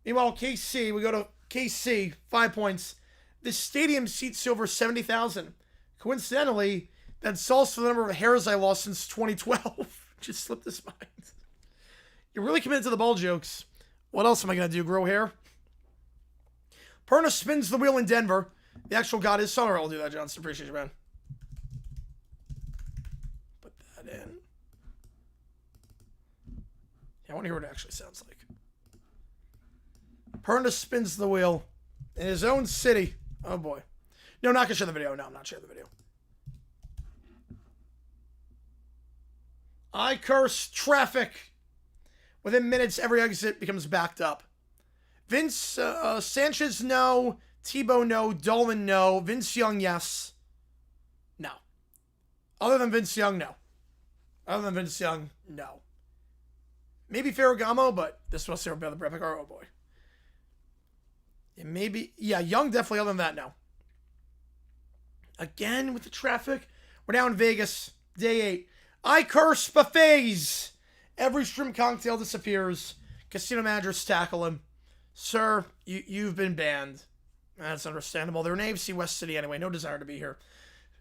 Meanwhile, KC, we go to KC, 5 points. This stadium seats over 70,000. Coincidentally, that's also the number of hairs I lost since 2012. Just slipped this mind. You're really committed to the ball jokes. What else am I going to do? Grow hair? Perna spins the wheel in Denver. The actual god is son. I'll do that, Johnson. Appreciate you, man. Put that in. Yeah, I want to hear what it actually sounds like. Perna spins the wheel in his own city. Oh, boy. No, not going to share the video. No, I'm not sharing the video. I curse traffic. Within minutes, every exit becomes backed up. Vince Sanchez, no. Tebow, no. Dolan, no. Vince Young, yes. No. Other than Vince Young, no. Other than Vince Young, no. Maybe Ferragamo, but this was here by the Brepic. Oh, boy. And maybe, yeah, Young definitely. Other than that, no. Again with the traffic. We're now in Vegas. Day 8. I curse buffets. Every shrimp cocktail disappears. Casino managers tackle him. Sir, you've been banned. That's understandable. They're in AFC West City anyway. No desire to be here.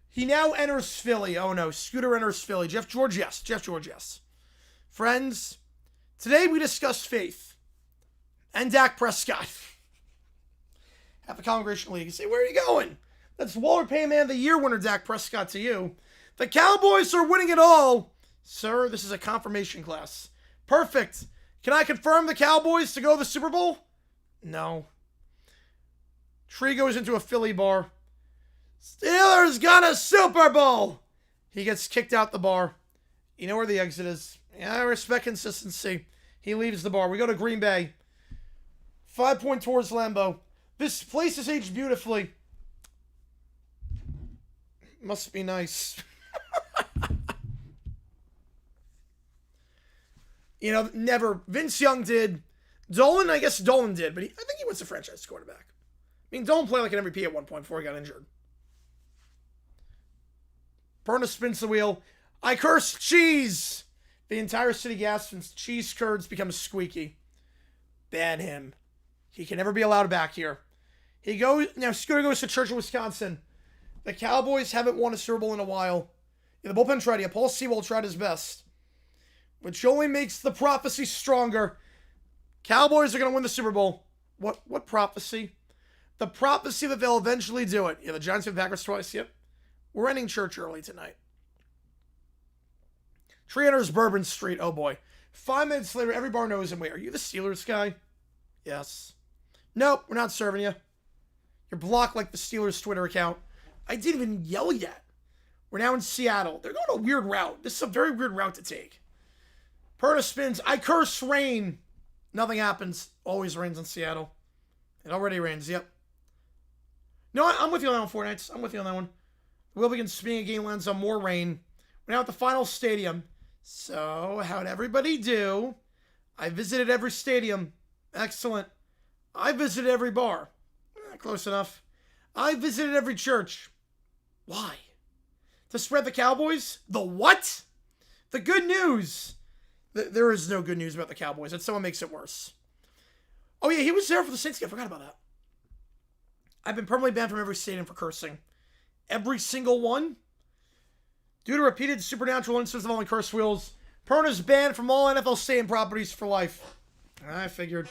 He now enters Philly. Oh, no. Scooter enters Philly. Jeff George, yes. Jeff George, yes. Friends, today we discussed faith. And Dak Prescott. Half the Congregation League. You say, where are you going? That's Walter Payne Man of the Year winner Dak Prescott to you. The Cowboys are winning it all. Sir, this is a confirmation class. Perfect. Can I confirm the Cowboys to go to the Super Bowl? No. Tree goes into a Philly bar. Steelers got a Super Bowl. He gets kicked out the bar. You know where the exit is. Yeah, I respect consistency. He leaves the bar. We go to Green Bay. 5 point towards Lambeau. This place is aged beautifully. Must be nice. You know, never. Vince Young did. Dolan, I guess Dolan did, but I think he was a franchise quarterback. I mean, Dolan played like an MVP at one point before he got injured. Perna spins the wheel. I curse cheese. The entire city gasps and cheese curds become squeaky. Ban him. He can never be allowed back here. Now Scooter goes to Churchill, Wisconsin. The Cowboys haven't won a Super Bowl in a while. Yeah, the bullpen tried. Yeah, Paul Sewell tried his best. Which only makes the prophecy stronger. Cowboys are going to win the Super Bowl. What prophecy? The prophecy that they'll eventually do it. Yeah, the Giants have Packers twice. Yep. We're ending church early tonight. Tree enters Bourbon Street. Oh, boy. 5 minutes later, every bar knows him. Wait, are you the Steelers guy? Yes. Nope, we're not serving you. You're blocked like the Steelers Twitter account. I didn't even yell yet. We're now in Seattle. They're going a weird route. This is a very weird route to take. Perna spins. I curse rain. Nothing happens. Always rains in Seattle. It already rains. Yep. No, I'm with you on that one, Fortnite. I'm with you on that one. The wheel begins spinning again, lands on more rain. We're now at the final stadium. So, how'd everybody do? I visited every stadium. Excellent. I visited every bar. Close enough. I visited every church. Why? To spread the Cowboys? The what? The good news. There is no good news about the Cowboys. That someone makes it worse. Oh, yeah, he was there for the Saints game. I forgot about that. I've been permanently banned from every stadium for cursing. Every single one? Due to repeated supernatural instances involving curse wheels, Perna's banned from all NFL stadium properties for life. I figured.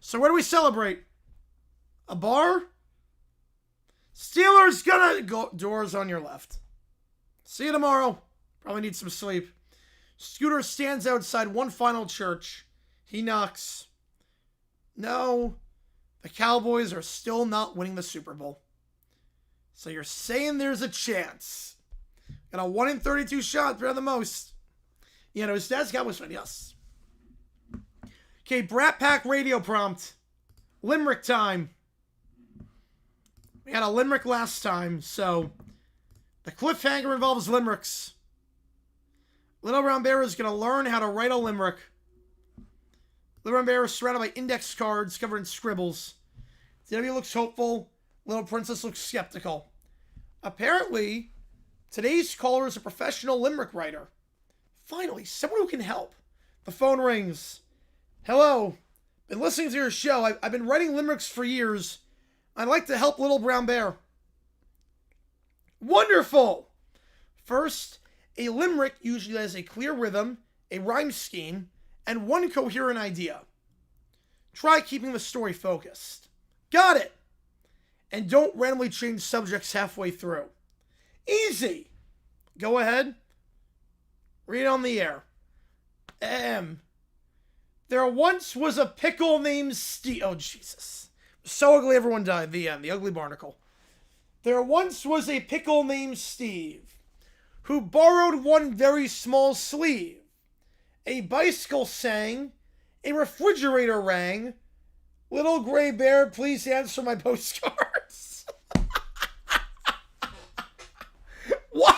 So where do we celebrate? A bar? Steelers gonna go. Doors on your left. See you tomorrow. Probably need some sleep. Scooter stands outside one final church. He knocks. No, the Cowboys are still not winning the Super Bowl. So you're saying there's a chance. Got a 1 in 32 shot, better than most. You know, his dad's Cowboys fan, yes. Okay, Brat Pack radio prompt. Limerick time. We had a limerick last time, so the cliffhanger involves limericks. Little Brown Bear is going to learn how to write a limerick. Little Bear is surrounded by index cards covered in scribbles. DW looks hopeful. Little Princess looks skeptical. Apparently, today's caller is a professional limerick writer. Finally, someone who can help. The phone rings. Hello. Been listening to your show. I've been writing limericks for years. I'd like to help Little Brown Bear. Wonderful! First, a limerick usually has a clear rhythm, a rhyme scheme, and one coherent idea. Try keeping the story focused. Got it! And don't randomly change subjects halfway through. Easy! Go ahead. Read on the air. There once was a pickle named Steve. Oh, Jesus. So ugly everyone died. The end. The ugly barnacle. There once was a pickle named Steve who borrowed one very small sleeve. A bicycle sang. A refrigerator rang. Little gray bear, please answer my postcards. What?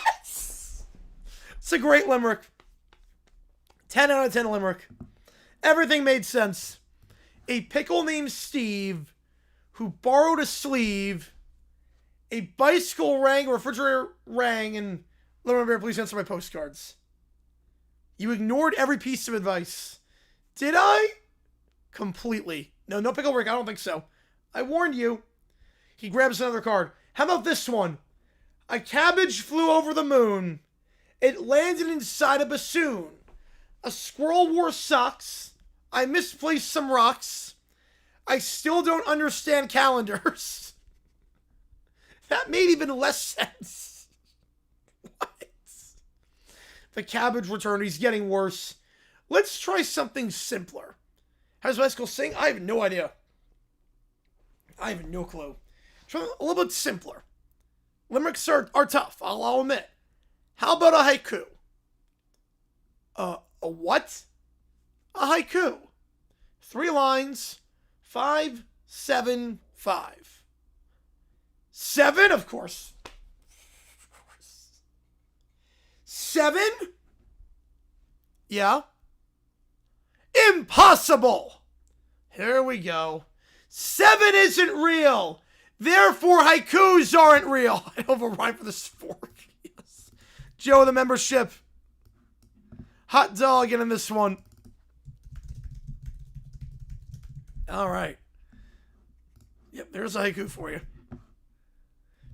It's a great limerick. 10 out of 10 limerick. Everything made sense. A pickle named Steve who borrowed a sleeve. A bicycle rang, a refrigerator rang, and Little Bear, please answer my postcards. You ignored every piece of advice. Did I? Completely. No pickle ring. I don't think so. I warned you. He grabs another card. How about this one? A cabbage flew over the moon. It landed inside a bassoon. A squirrel wore socks. I misplaced some rocks. I still don't understand calendars. That made even less sense. What? The cabbage returned. He's getting worse. Let's try something simpler. How does bicycle sing? I have no idea. I have no clue. Try a little bit simpler. Limericks are tough, I'll admit. How about a haiku? A what? A haiku. 3 lines. 5, 7, 5. 7, of course. 7? Yeah. Impossible! Here we go. 7 isn't real. Therefore, haikus aren't real. I don't have a rhyme for this fork. Yes. Joe, the membership. Hot dog in this one. All right. Yep, there's a haiku for you.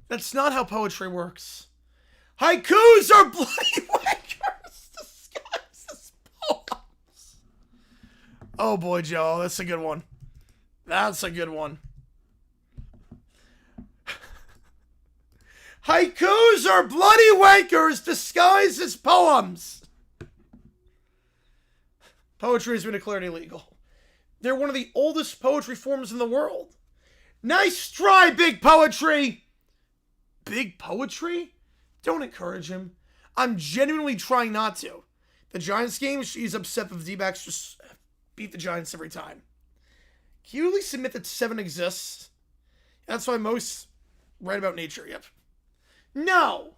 That's not how poetry works. Haikus are bloody wankers disguised as poems. Oh boy, Joe, that's a good one. That's a good one. Haikus are bloody wankers disguised as poems. Poetry has been declared illegal. They're one of the oldest poetry forms in the world. Nice try, Big Poetry. Big Poetry? Don't encourage him. I'm genuinely trying not to. The Giants game, she's upset that the D-backs just beat the Giants every time. Can you at least admit that 7 exists? That's why most write about nature, yep. No!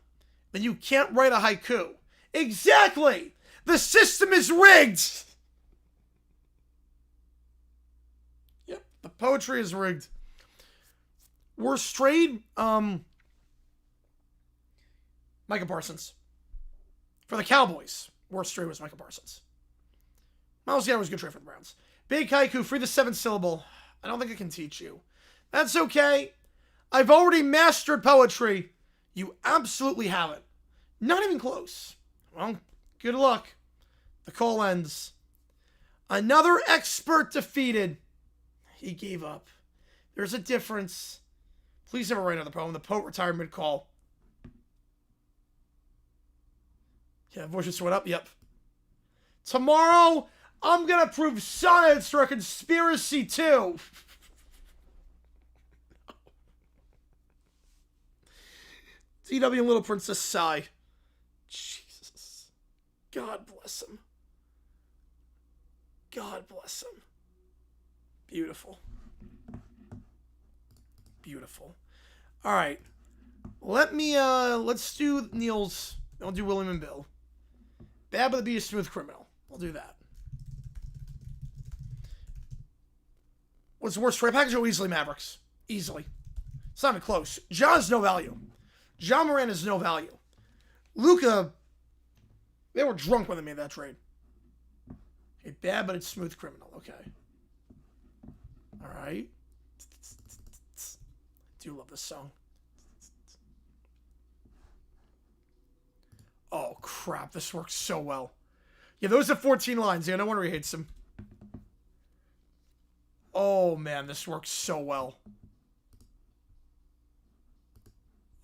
Then you can't write a haiku. Exactly! The system is rigged! Yep, the poetry is rigged. Worst trade, Micah Parsons. For the Cowboys, worst trade was Micah Parsons. Miles Garrett was a good trade for the Browns. Big haiku, free the 7th syllable. I don't think I can teach you. That's okay. I've already mastered poetry. You absolutely haven't. Not even close. Well, good luck. The call ends. Another expert defeated. He gave up. There's a difference. Please never write another poem. The poet retired mid-call. Yeah, voice just went up. Yep. Tomorrow, I'm going to prove sonnets are a conspiracy too. DW and Little Princess sigh. Jesus. God bless him. God bless him. Beautiful. Beautiful. All right. Let's do Neil's. I'll do William and Bill. Bad but the Beat, a Smooth Criminal. We'll do that. What's the worst trade package? Oh, easily Mavericks. Easily. It's not even close. Ja's no value. Ja Morant is no value. Luka, they were drunk when they made that trade. Okay, bad, but it's smooth criminal. Okay. All right. I do love this song. Oh, crap. This works so well. Yeah, those are 14 lines. Yeah, no wonder he hates them. Oh, man, this works so well.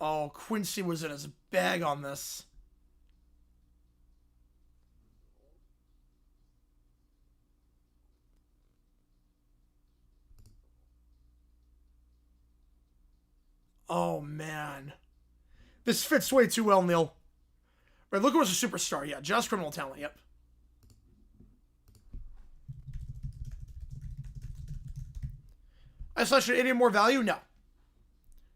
Oh, Quincy was in his bag on this. Oh, man. This fits way too well, Neil. Right, Luka was a superstar. Yeah, just criminal talent. Yep. I thought should 80 more value? No.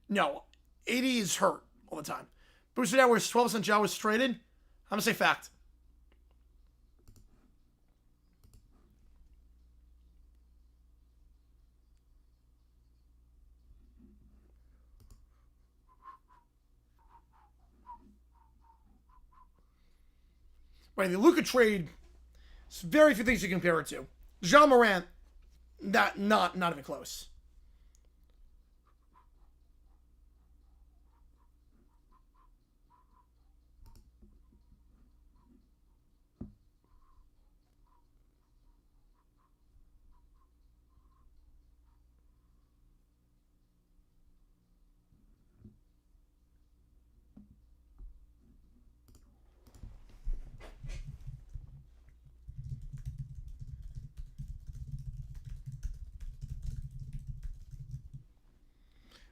No. 80 is hurt all the time. Boosted out where 12% Ja was traded. I'm going to say fact. Right, the Luka trade, there's very few things you compare it to. Ja Morant, not even close.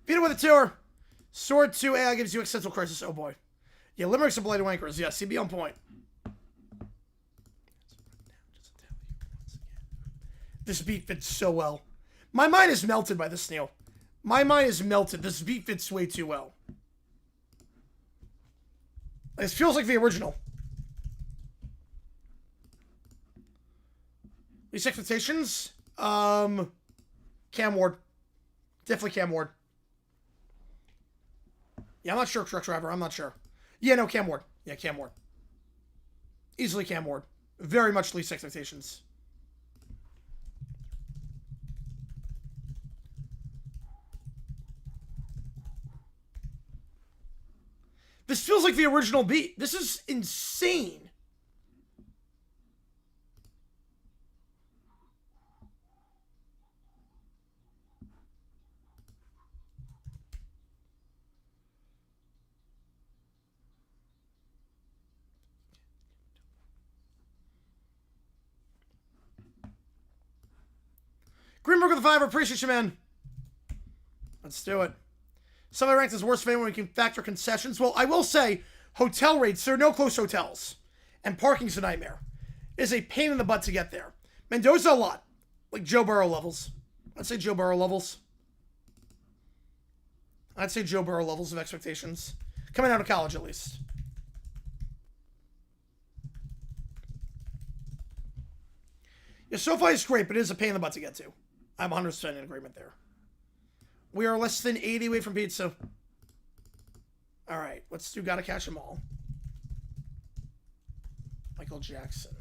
Beat it with a tour. Sword 2 AI gives you existential crisis. Oh boy. Yeah, limericks and blighted wankers. Yes, he'd be on point. This beat fits so well. My mind is melted by this, Neil. My mind is melted. This beat fits way too well. This feels like the original. These expectations? Cam Ward. Definitely Cam Ward. Yeah, I'm not sure, truck driver. I'm not sure. Yeah, no, Cam Ward. Yeah, Cam Ward. Easily Cam Ward. Very much least expectations. This feels like the original beat. This is insane. Greenberg with the 5. Appreciate you, man. Let's do it. Somebody ranked as worst fan when we can factor concessions. Well, I will say, hotel rates, there are no close hotels. And parking's a nightmare. It is a pain in the butt to get there. Mendoza, a lot. Like Joe Burrow levels. I'd say Joe Burrow levels. I'd say Joe Burrow levels of expectations. Coming out of college, at least. Yeah, SoFi is great, but it is a pain in the butt to get to. I'm 100% in agreement there. We are less than 80 away from pizza. All right, let's do Gotta Catch 'Em All. Michael Jackson.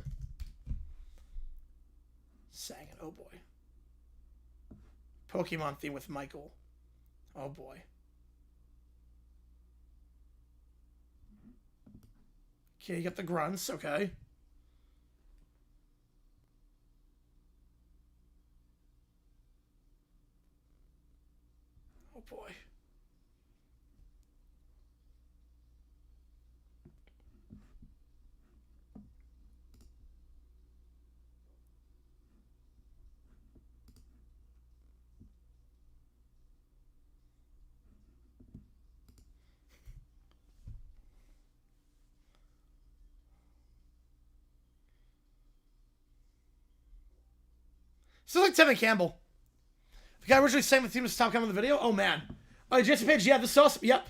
Sang it. Oh, boy. Pokemon theme with Michael. Oh, boy. Okay, you got the grunts. Okay. Oh, boy. This is like Tevin Campbell. The guy originally sang the theme was top comment in the video. Oh, man. Oh, Jesse Page, yeah, this is awesome. Yep.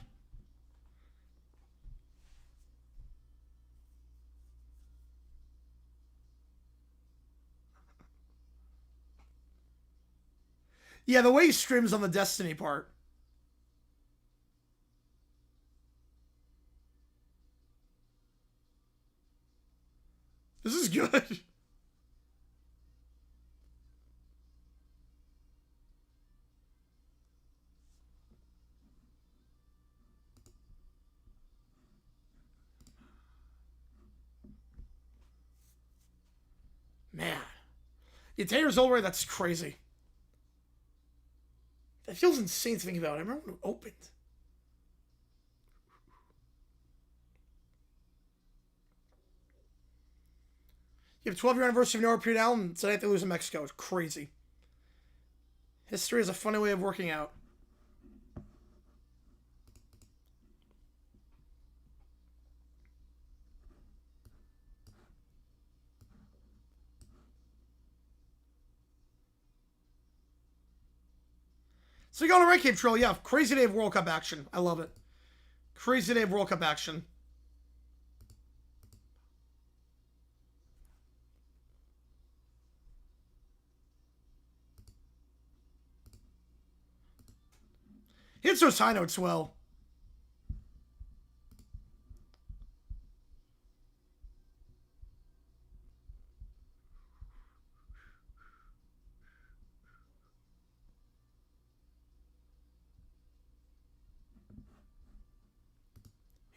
Yeah, the way he streams on the Destiny part. This is good. Man. Yeah, 10 years old, right? That's crazy. That feels insane to think about. I remember when it opened. You have 12-year anniversary of No RP now, and tonight they lose in Mexico. It's crazy. History is a funny way of working out. So you go on a Red Cape Trail, yeah. Crazy day of World Cup action. I love it. Crazy day of World Cup action. He hits those high notes well.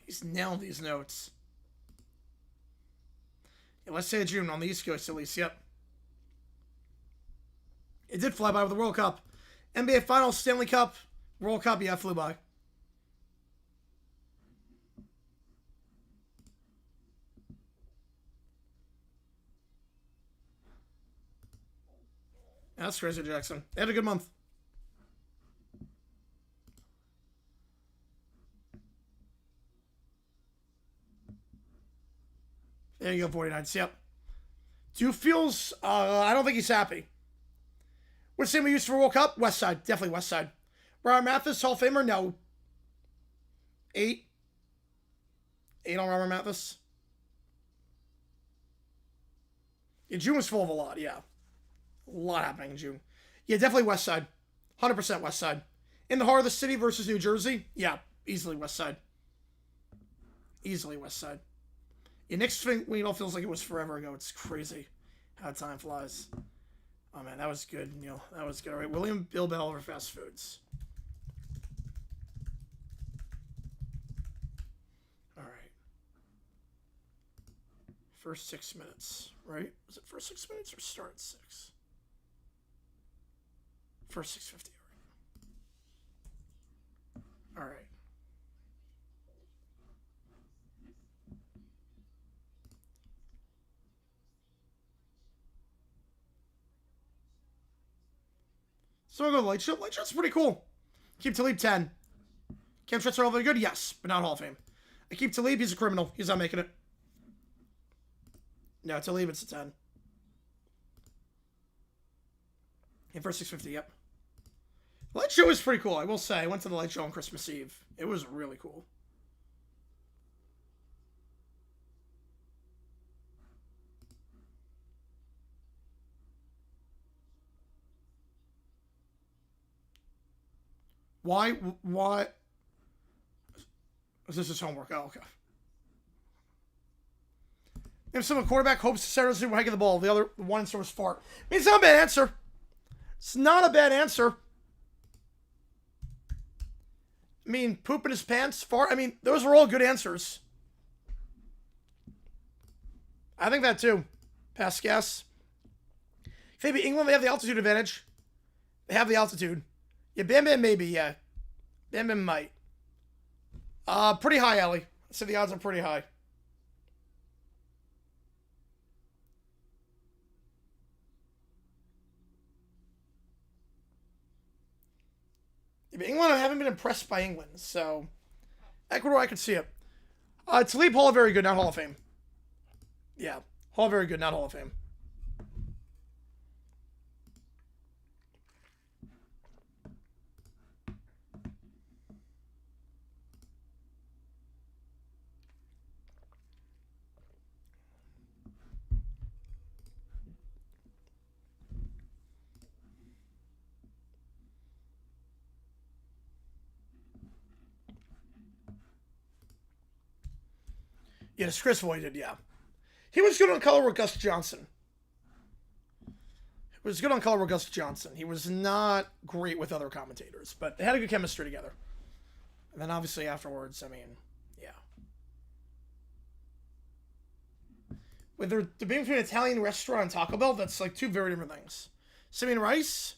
He's nailed these notes. Yeah, let's say June on the East Coast at least. Yep. It did fly by with the World Cup. NBA Finals, Stanley Cup, World Cup, yeah, flew by. Yeah, that's crazy, Jackson. They had a good month. There you go, 49s. Yep. Duke feels, I don't think he's happy. What's the name we used for World Cup? West Side. Definitely West Side. Robert Mathis, Hall of Famer? No. 8. 8 on Robert Mathis. Yeah, June was full of a lot, yeah. A lot happening in June. Yeah, definitely West Side. 100% West Side. In the heart of the city versus New Jersey? Yeah, easily West Side. Easily West Side. Yeah, Knicks feels like it was forever ago. It's crazy how time flies. Oh, man, that was good, Neil. That was good. All right, William Bill Bell over fast foods. All right. First 6 minutes, right? Was it first 6 minutes or start at 6? First 6:50, all right. All right. So I'll go Light Show. Light Show's pretty cool. Keep Talib 10. Cam Schutz are all very good? Yes, but not Hall of Fame. I keep Talib, he's a criminal. He's not making it. No, Talib, it's a 10. And first 6:50, yep. The Light Show is pretty cool, I will say. I went to the Light Show on Christmas Eve. It was really cool. Why? Is this his homework? Oh, okay. If someone quarterback hopes Sarah's will get the ball, the other one answer was fart. I mean, it's not a bad answer. It's not a bad answer. I mean, poop in his pants, fart. I mean, those were all good answers. I think that too. Pass gas. Maybe England, they have the altitude advantage. They have the altitude. Yeah, Bam Bam maybe, yeah. Bam Bam might. Pretty high, Ellie. So the odds are pretty high. Yeah, but England, I haven't been impressed by England, so Ecuador, I could see it. Talib Hall, very good, not Hall of Fame. Yeah, Hall, very good, not Hall of Fame. Yes, Chris voided, yeah. He was good on color with Gus Johnson. He was good on color with Gus Johnson. He was not great with other commentators, but they had a good chemistry together. And then obviously afterwards, I mean, yeah. With their debate between an Italian restaurant and Taco Bell, that's like two very different things. Simeon Rice,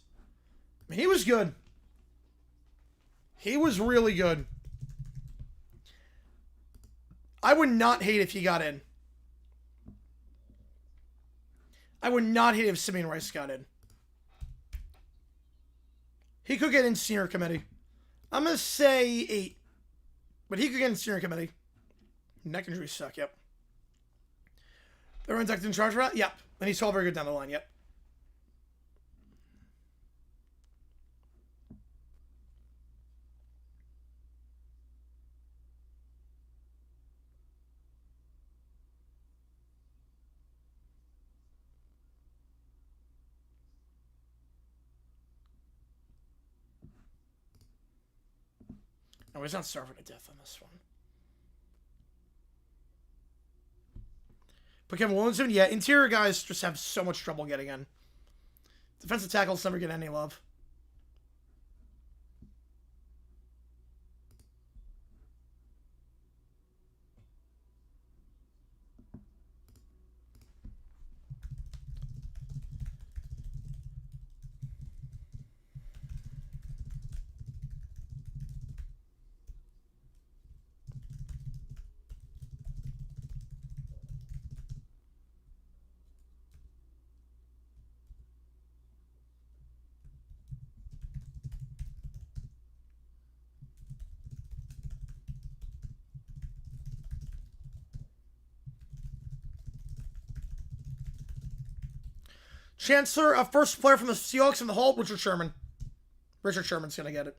I mean, he was good. He was really good. I would not hate if he got in. I would not hate if Simeon Rice got in. He could get in senior committee. I'm going to say 8. But he could get in senior committee. Neck injuries suck, yep. They're inducted in charge for that? Yep. And he's all very good down the line, yep. No, he's not starving to death on this one. But Kevin Williamson, yeah, interior guys just have so much trouble getting in. Defensive tackles never get any love. Chancellor, a first player from the Seahawks in the Hall, Richard Sherman. Richard Sherman's going to get it.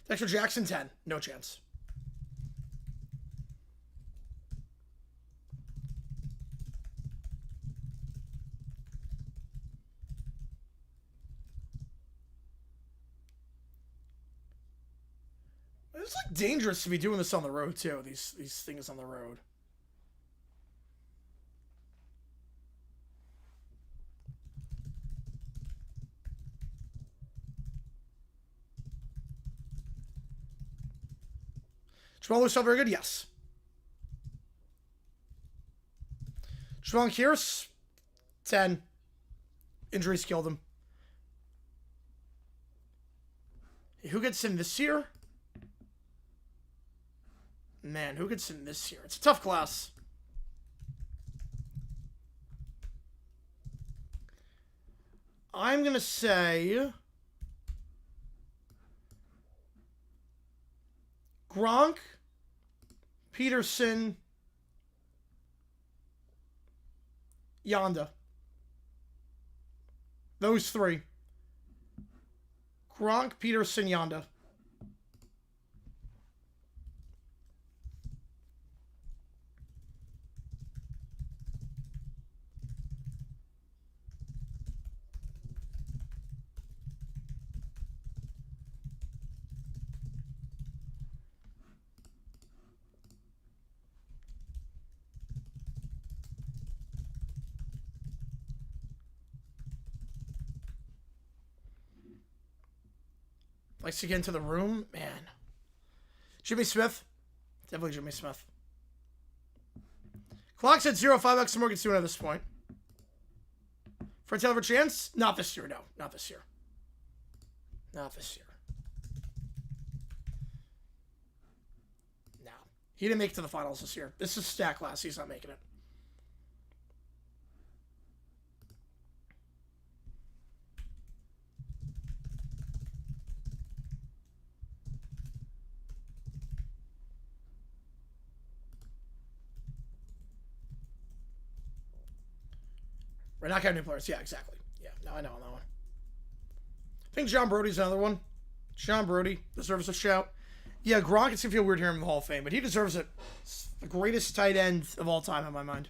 Dexter Jackson, 10. No chance. It's like dangerous to be doing this on the road too. These things on the road. Jamal Lewis felt very good? Yes. Javon Kearse, 10. Injuries killed him. Who gets in this year? Man, who gets in this year? It's a tough class. I'm going to say Gronk, Peterson, Yonda. Those three. Gronk, Peterson, Yonda. Likes to get into the room. Man. Jimmy Smith. Definitely Jimmy Smith. Clock said 0-5X and Morgan Stewart at this point. For Taylor chance? Not this year, no. Not this year. Not this year. No. He didn't make it to the finals this year. This is stat class. He's not making it. We're not counting new players. Yeah, exactly. Yeah, no, I know that one. I think John Brody's another one. John Brody deserves a shout. Yeah, Gronk, it's going to feel weird hearing him in the Hall of Fame, but he deserves it. It's the greatest tight end of all time in my mind.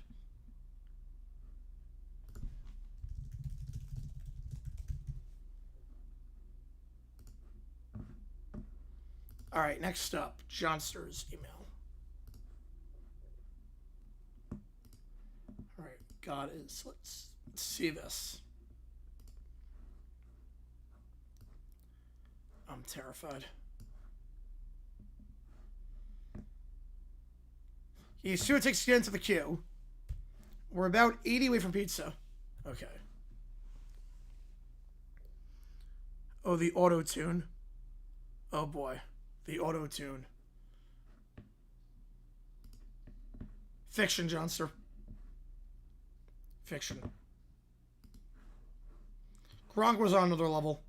All right, next up, Johnster's email. All right, God is, let's see this. I'm terrified. Yeshua takes again to the queue. We're about 80 away from pizza. Okay. Oh, the auto-tune. Oh, boy. The auto-tune. Fiction, Johnster. Fiction. Gronk was on another level.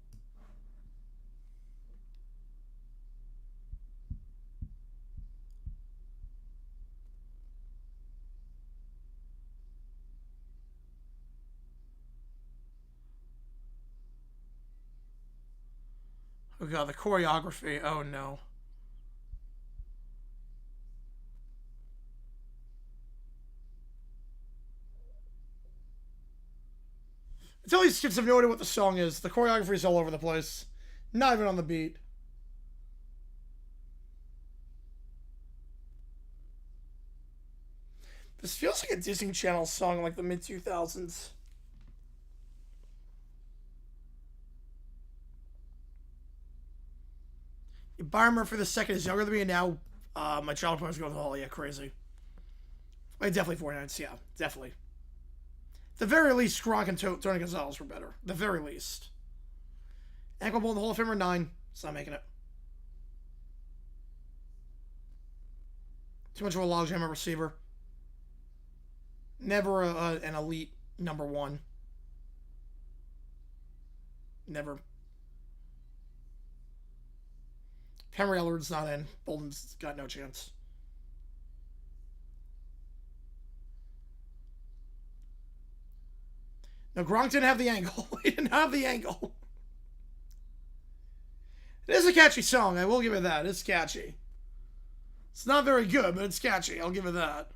Oh god, the choreography. Oh no. Until these kids have no idea what the song is, the choreography is all over the place. Not even on the beat. This feels like a Disney Channel song like the mid-2000s. Byron Murphy II is younger than me, and now my child plans go to the hall. Yeah, crazy. Like, definitely 49ers, yeah, definitely. The very least, Gronk and Tony Gonzalez were better. The very least. Ankle Bowl in the Hall of Fame are 9. It's not making it. Too much of a logjam at receiver. Never an elite number 1. Never. Henry Ellard's not in. Bolden's got no chance. No, Gronk didn't have the angle. He didn't have the angle. It is a catchy song. I will give it that. It's catchy. It's not very good, but it's catchy. I'll give it that.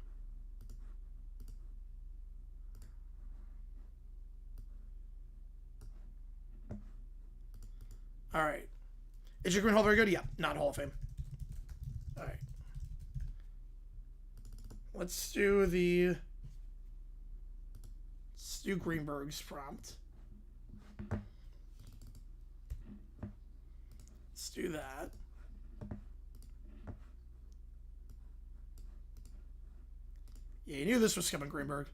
All right. Is your Green Hall very good? Yeah, not Hall of Fame. All right. Let's do Greenberg's prompt. Let's do that. Yeah, you knew this was coming, Greenberg.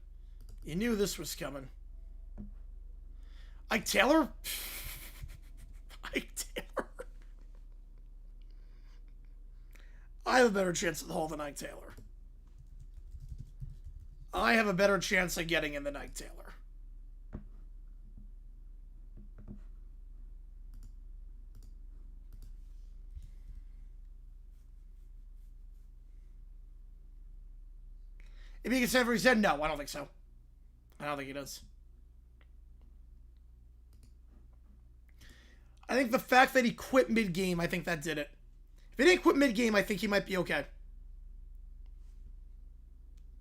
You knew this was coming. Ike Taylor? Ike Taylor. I have a better chance at the Hall than Ike Taylor. I have a better chance of getting in than Ike Taylor. If he gets ever he said no, I don't think so. I don't think he does. I think the fact that he quit mid-game, I think that did it. If he didn't quit mid-game, I think he might be okay.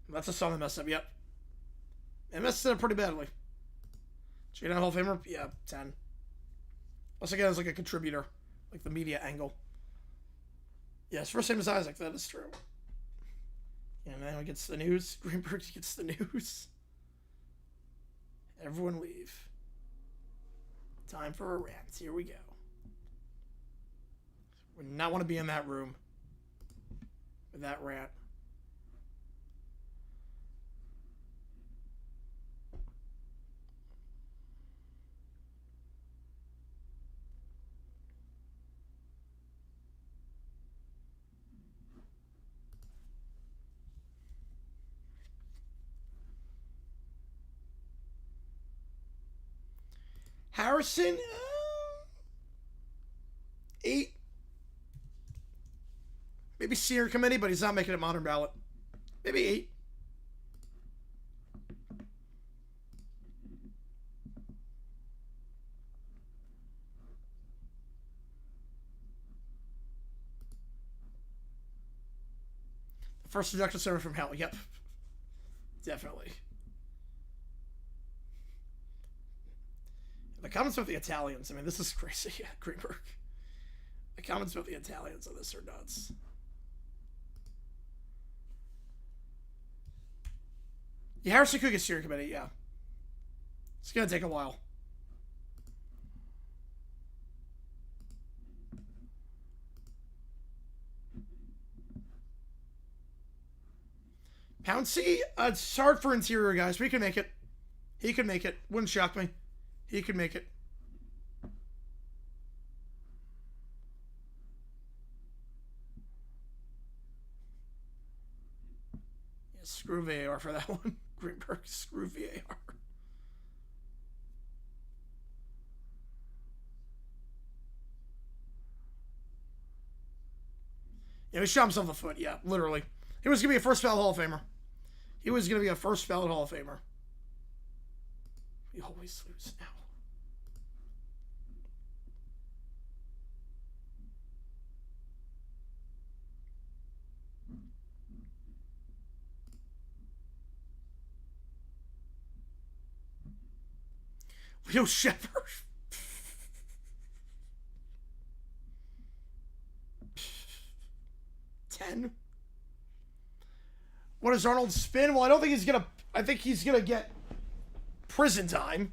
That's a song that messed up, yep. It messed it up pretty badly. Should Hall of Famer? Yeah, 10. Once again, it's like a contributor. Like the media angle. Yes, first name is Isaac, that is true. And then he gets the news. Greenberg gets the news. Everyone leave. Time for a rant. Here we go. We do not want to be in that room with that rant. Harrison, 8. Maybe senior committee, but he's not making it modern ballot. Maybe 8. First seduction server from hell. Yep. Definitely. The comments about the Italians. I mean, this is crazy. Yeah, Greenberg. The comments about the Italians on this are nuts. Yeah, Harrison could get steering committee, yeah. It's gonna take a while. Pouncy, it's hard for interior guys. We can make it. He could make it. Wouldn't shock me. He could make it. Yeah, screw VAR for that one. Greenberg, screw VAR. Yeah, he shot himself in the foot. Yeah, literally. He was going to be a first ballot Hall of Famer. He was going to be a first ballot Hall of Famer. We always lose now. Leo Shepard. $10. What does Arnold spin? Well, I don't think he's gonna. I think he's gonna get prison time.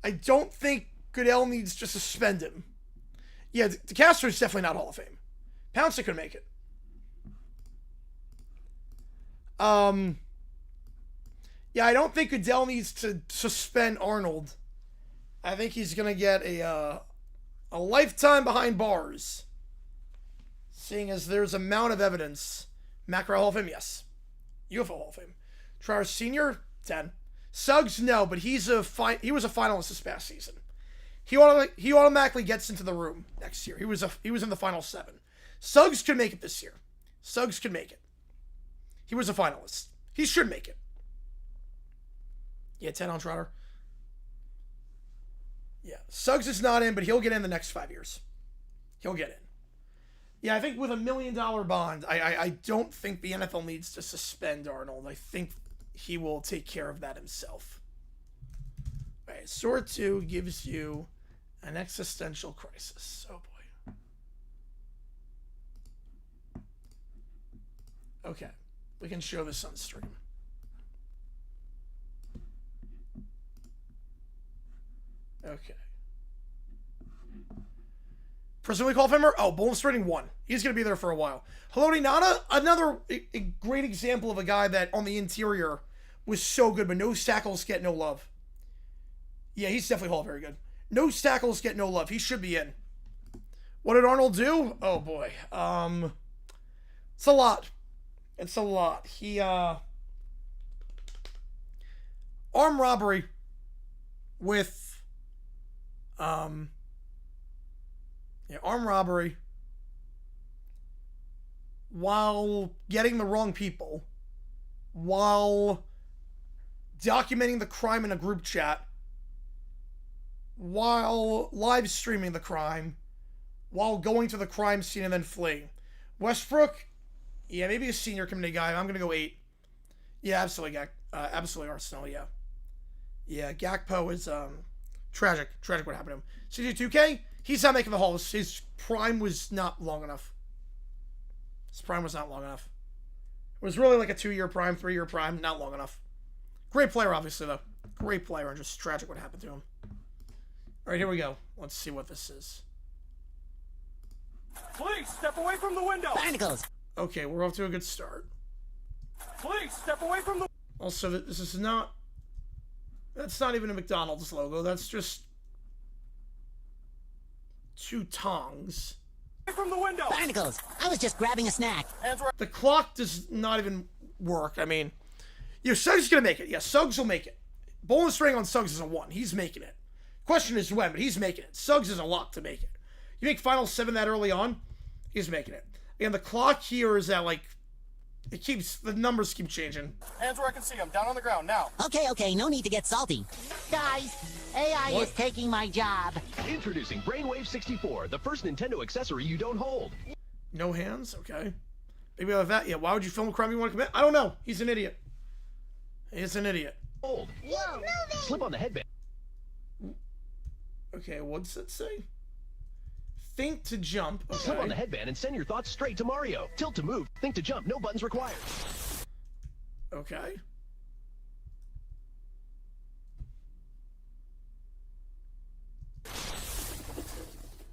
I don't think Goodell needs to suspend him. Yeah, DeCastro is definitely not Hall of Fame. Pouncer could make it. Yeah, I don't think Goodell needs to suspend Arnold. I think he's gonna get a lifetime behind bars. Seeing as there's amount of evidence. Macro Hall of Fame, yes. UFO Hall of Fame. Trier Senior, 10. Suggs, no, but he was a finalist this past season. He automatically gets into the room next year. He was in the final 7. Suggs could make it this year. Suggs could make it. He was a finalist. He should make it. Yeah, 10 on Trotter. Yeah, Suggs is not in, but he'll get in the next 5 years. He'll get in. Yeah, I think with $1 million bond, I don't think the NFL needs to suspend Arnold. I think he will take care of that himself. All right, Sword 2 gives you an existential crisis. Oh, boy. Okay, we can show this on stream. Okay. Presumably Hall of Famer? Oh, Bolin Straightening 1. He's going to be there for a while. Haloti Nana, another a great example of a guy that on the interior was so good, but no tackles get no love. Yeah, he's definitely Hall of very good. No tackles get no love. He should be in. What did Arnold do? Oh, boy. It's a lot. It's a lot. He, armed robbery with, yeah, armed robbery while getting the wrong people, while documenting the crime in a group chat, while live streaming the crime, while going to the crime scene and then fleeing. Westbrook, yeah, maybe a senior committee guy. I'm going to go 8. Yeah, absolutely, absolutely Arsenal, yeah. Yeah, Gakpo is tragic. Tragic what happened to him. CJ2K, he's not making the Hall. His prime was not long enough. His prime was not long enough. It was really like a 2-year prime, 3-year prime, not long enough. Great player, obviously, though. Great player, and just tragic what happened to him. All right, here we go. Let's see what this is. Please step away from the window. Barnacles. Okay, we're off to a good start. Please step away from the. Also, this is not. That's not even a McDonald's logo. That's just 2 tongs. Away from the window. Barnacles. I was just grabbing a snack. Hands right. The clock does not even work. I mean, Suggs is gonna make it. Yeah, Suggs will make it. Bowling string on Suggs is a 1. He's making it. Question is when, but he's making it. Suggs is a lock to make it. You make final 7 that early on, he's making it. And the clock here is at like, the numbers keep changing. Hands where I can see them. Down on the ground now. Okay, no need to get salty. Guys, AI is taking my job. Introducing Brainwave 64, the first Nintendo accessory you don't hold. No hands? Okay. Maybe with that. Yeah, why would you film a crime you want to commit? I don't know. He's an idiot. He's an idiot. Old. Slip on the headband. Okay, what's it say? Think to jump. Okay. Slip on the headband and send your thoughts straight to Mario. Tilt to move. Think to jump. No buttons required. Okay.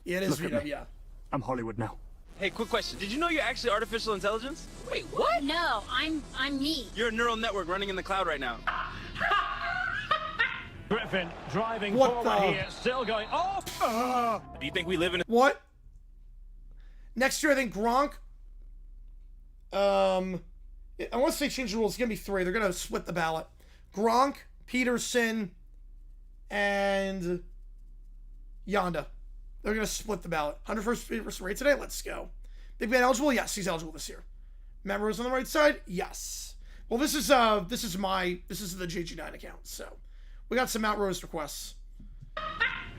Yeah, it is VW, yeah. I'm Hollywood now. Hey, quick question. Did you know you're actually artificial intelligence? Wait, what? No, I'm me. You're a neural network running in the cloud right now. Griffin driving What forward the? here, still going. Oh! Do you think we live in a... What? Next year, I think Gronk. I want to say change the rules. It's going to be 3. They're going to split the ballot. Gronk, Peterson, and Yonda. They're going to split the ballot. 101st rate today. Let's go. Big Man eligible? Yes, he's eligible this year. Members on the right side? Yes. Well, this is the JG9 account. So we got some Mount Rose requests.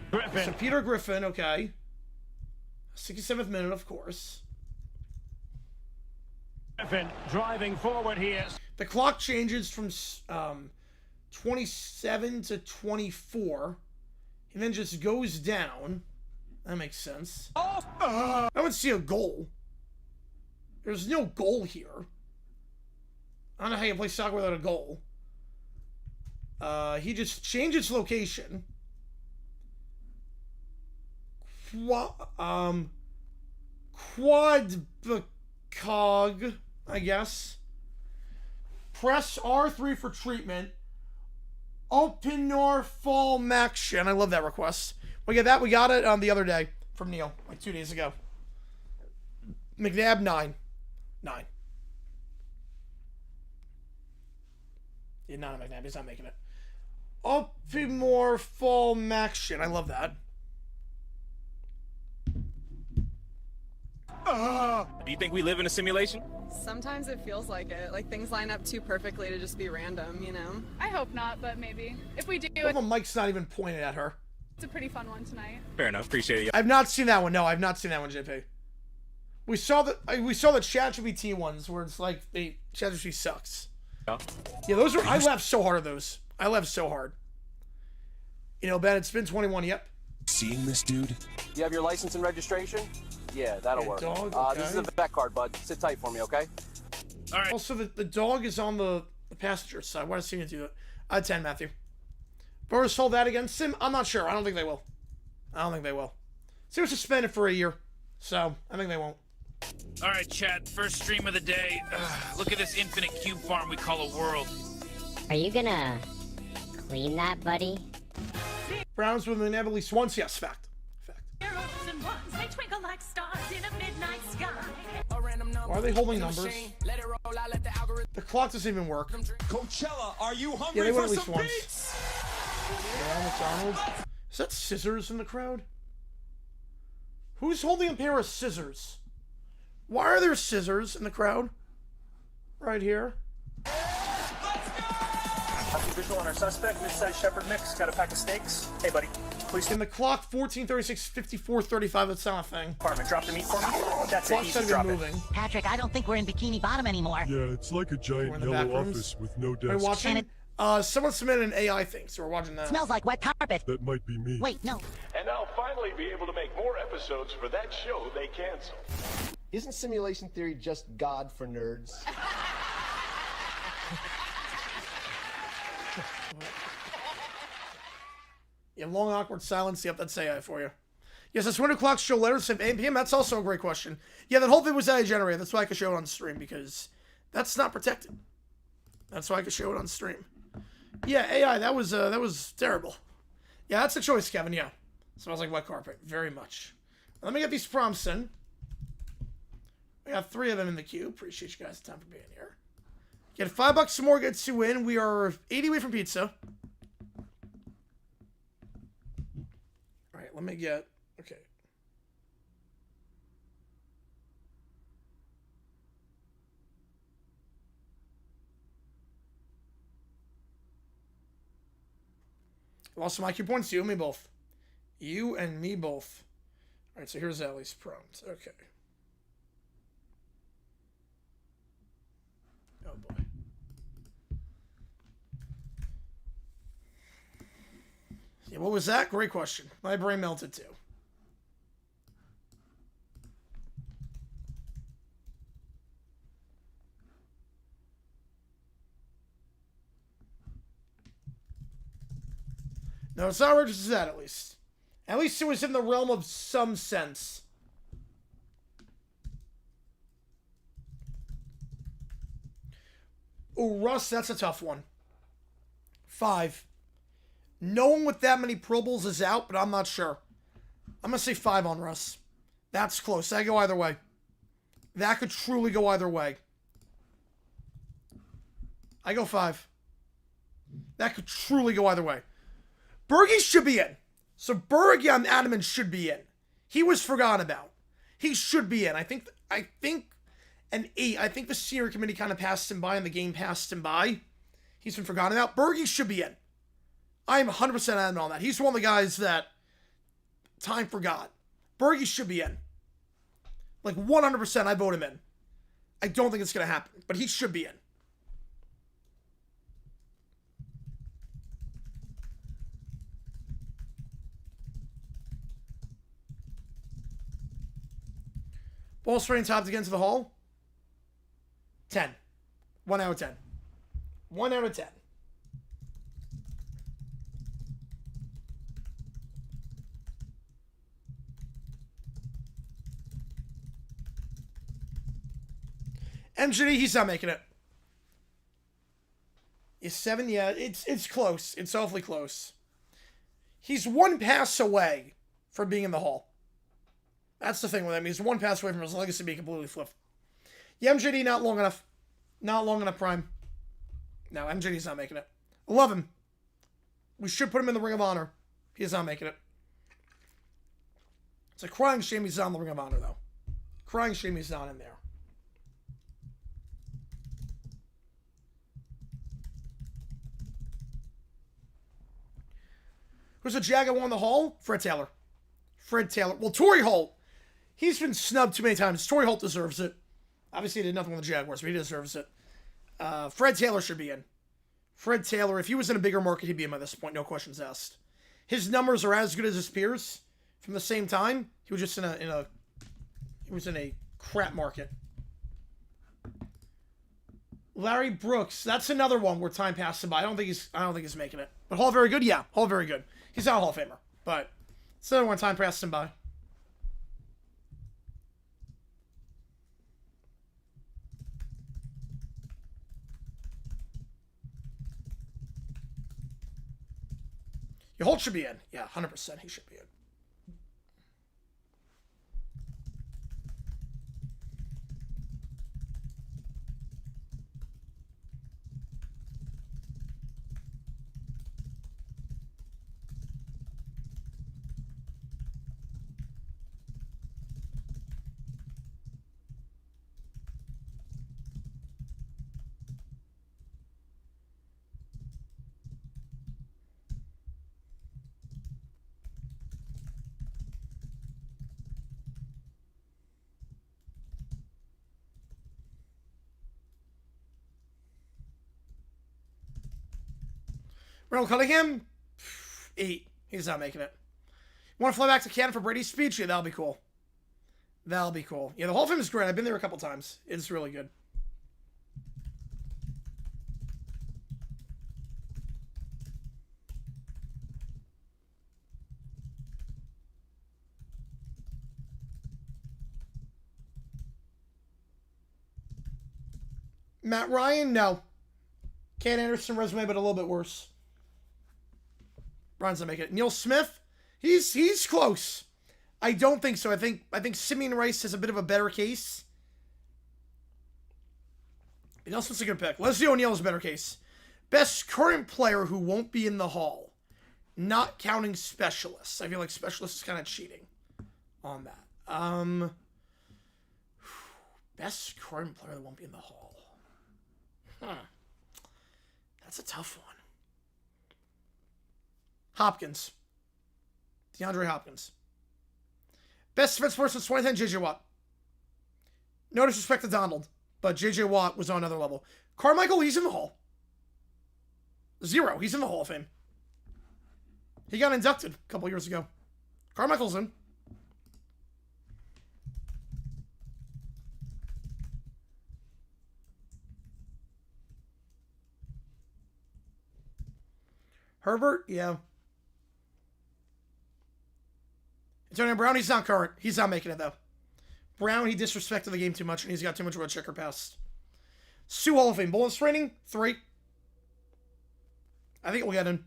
Griffin. So Peter Griffin, okay. 67th minute, of course. Griffin driving forward here. The clock changes from 27 to 24. And then just goes down. That makes sense. I would see a goal. There's no goal here. I don't know how you play soccer without a goal. He just changed its location. Quadcog, I guess. Press R3 for treatment. Openor fall maction. I love that request. We got that. We got it the other day from Neil, like 2 days ago. McNabb 9. Yeah, not a McNabb. He's not making it. Openor fall maction. I love that. Do you think we live in a simulation? Sometimes it feels like it. Like things line up too perfectly to just be random, you know? I hope not, but maybe. If we do, Well, the mic's not even pointed at her. it's a pretty fun one tonight. Fair enough. Appreciate it. I've not seen that one. No, I've not seen that one, JP. We saw the ChatGPT ones where it's like ChatGPT sucks. Yeah. Yeah, those are. I laughed so hard at those. I laughed so hard. You know, Ben, it's been 21. Yep. Seeing this dude? You have your license and registration? Yeah, that'll Okay, work. dog, This is okay. a vet card, bud. Sit tight for me, okay? Also, the dog is on the passenger side. Why does he need to do that? 10, Matthew. Burris hold that against him? I'm not sure. I don't think they will. So he was suspended for a year. So, I think they won't. All right, chat. First stream of the day. Look at this infinite cube farm we call a world. Are you gonna clean that, buddy? Browns with an at least once. Yes, fact. They twinkle like stars in a midnight sky. Why are they holding numbers? The clock doesn't even work. Coachella, are you Yeah, hungry they went for at least some once. beats? Yeah, McDonald's. Is that scissors in the crowd? Who's holding a pair of scissors? Why are there scissors in the crowd? Right here. That's visual on our suspect. Mid-size shepherd mix. Got a pack of steaks. Hey, buddy. Please In the clock, 14:36, 54:35. That's not a thing. department. Drop the meat for me. That's it. Clock's Easy. not Drop even it. moving. Patrick, I don't think we're in Bikini Bottom anymore. Yeah, it's like a We're giant in the back yellow rooms. office with no Are you desks. watching? Someone submitted an AI thing, so we're watching that. Smells like wet carpet. That might be me. Wait, no. And I'll finally be able to make more episodes for that show they canceled. Isn't simulation theory just God for nerds? Yeah, long awkward silence. Yep, that's AI for you. Yes, that's 1 o'clock show letters at 8 p.m. That's also a great question. Yeah, that whole thing was AI generated. That's why I could show it on stream, because that's not protected. That's why I could show it on stream. Yeah, AI, that was terrible. Yeah, that's a choice, Kevin, yeah. Smells like wet carpet. Very much. Let me get these prompts in. We got 3 of them in the queue. Appreciate you guys' time for being here. Get $5 some more gets you in. We are 80 away from pizza. Alright, let me get... Okay. Lost some IQ points. You and me both. You and me both. Alright, so here's Ellie's prompt. Okay. What was that? Great question. My brain melted too. No, it's not outrageous as that, at least. At least it was in the realm of some sense. Ooh, Russ, that's a tough one. 5. No one with that many Pro Bowls is out, but I'm not sure. I'm going to say 5 on Russ. That's close. That could go either way. That could truly go either way. I go 5. That could truly go either way. Berge should be in. So Berge, I'm adamant, should be in. He was forgotten about. He should be in. I think an 8. I think the senior committee kind of passed him by and the game passed him by. He's been forgotten about. Berge should be in. I am 100% adamant on that. He's one of the guys that time forgot. Berge should be in. Like 100% I vote him in. I don't think it's going to happen, but he should be in. Ball spraying topped against the hall. 10. 1 out of 10. 1 out of 10. MGD, he's not making it. Is 7? Yeah, it's close. It's awfully close. He's 1 pass away from being in the hall. That's the thing with him. He's 1 pass away from his legacy being completely flipped. Yeah, MJD, not long enough. Not long enough prime. No, MJD's not making it. 11. We should put him in the Ring of Honor. He's not making it. It's a crying shame he's not in the Ring of Honor, though. Crying shame he's not in there. Who's the Jag I won the Hall? Fred Taylor. Fred Taylor. Well, Torrey Holt. He's been snubbed too many times. Torrey Holt deserves it. Obviously, he did nothing with the Jaguars, but he deserves it. Fred Taylor should be in. Fred Taylor, if he was in a bigger market, he'd be in by this point. No questions asked. His numbers are as good as his peers from the same time. He was just in a crap market. Larry Brooks. That's another one where time passed him by. I don't think he's making it. But Hall very good? Yeah, Hall very good. He's not a Hall of Famer, but it's another one time passed him by. Your Holt should be in. Yeah, 100% he should be in. Ronald Cunningham? 8. He's not making it. Want to fly back to Canada for Brady's speech? Yeah, that'll be cool. That'll be cool. Yeah, the Hall of Fame is great. I've been there a couple times. It's really good. Matt Ryan? No. Ken Anderson resume, but a little bit worse. Ryan's not making it. Neil Smith? He's close. I don't think so. I think Simeon Rice has a bit of a better case. Nelson's a good pick. Leslie O'Neal is a better case. Best current player who won't be in the Hall. Not counting specialists. I feel like specialists is kind of cheating on that. Best current player that won't be in the Hall. That's a tough one. Hopkins. DeAndre Hopkins. Best defense person since 2010, J.J. Watt. No disrespect to Donald, but J.J. Watt was on another level. Carmichael, he's in the Hall. 0. He's in the Hall of Fame. He got inducted a couple years ago. Carmichael's in. Herbert, yeah. Antonio Brown, he's not current. He's not making it, though. Brown, he disrespected the game too much, and he's got too much red checker pass. Sioux Hall of Fame. Bonus rating, 3. I think he'll get in.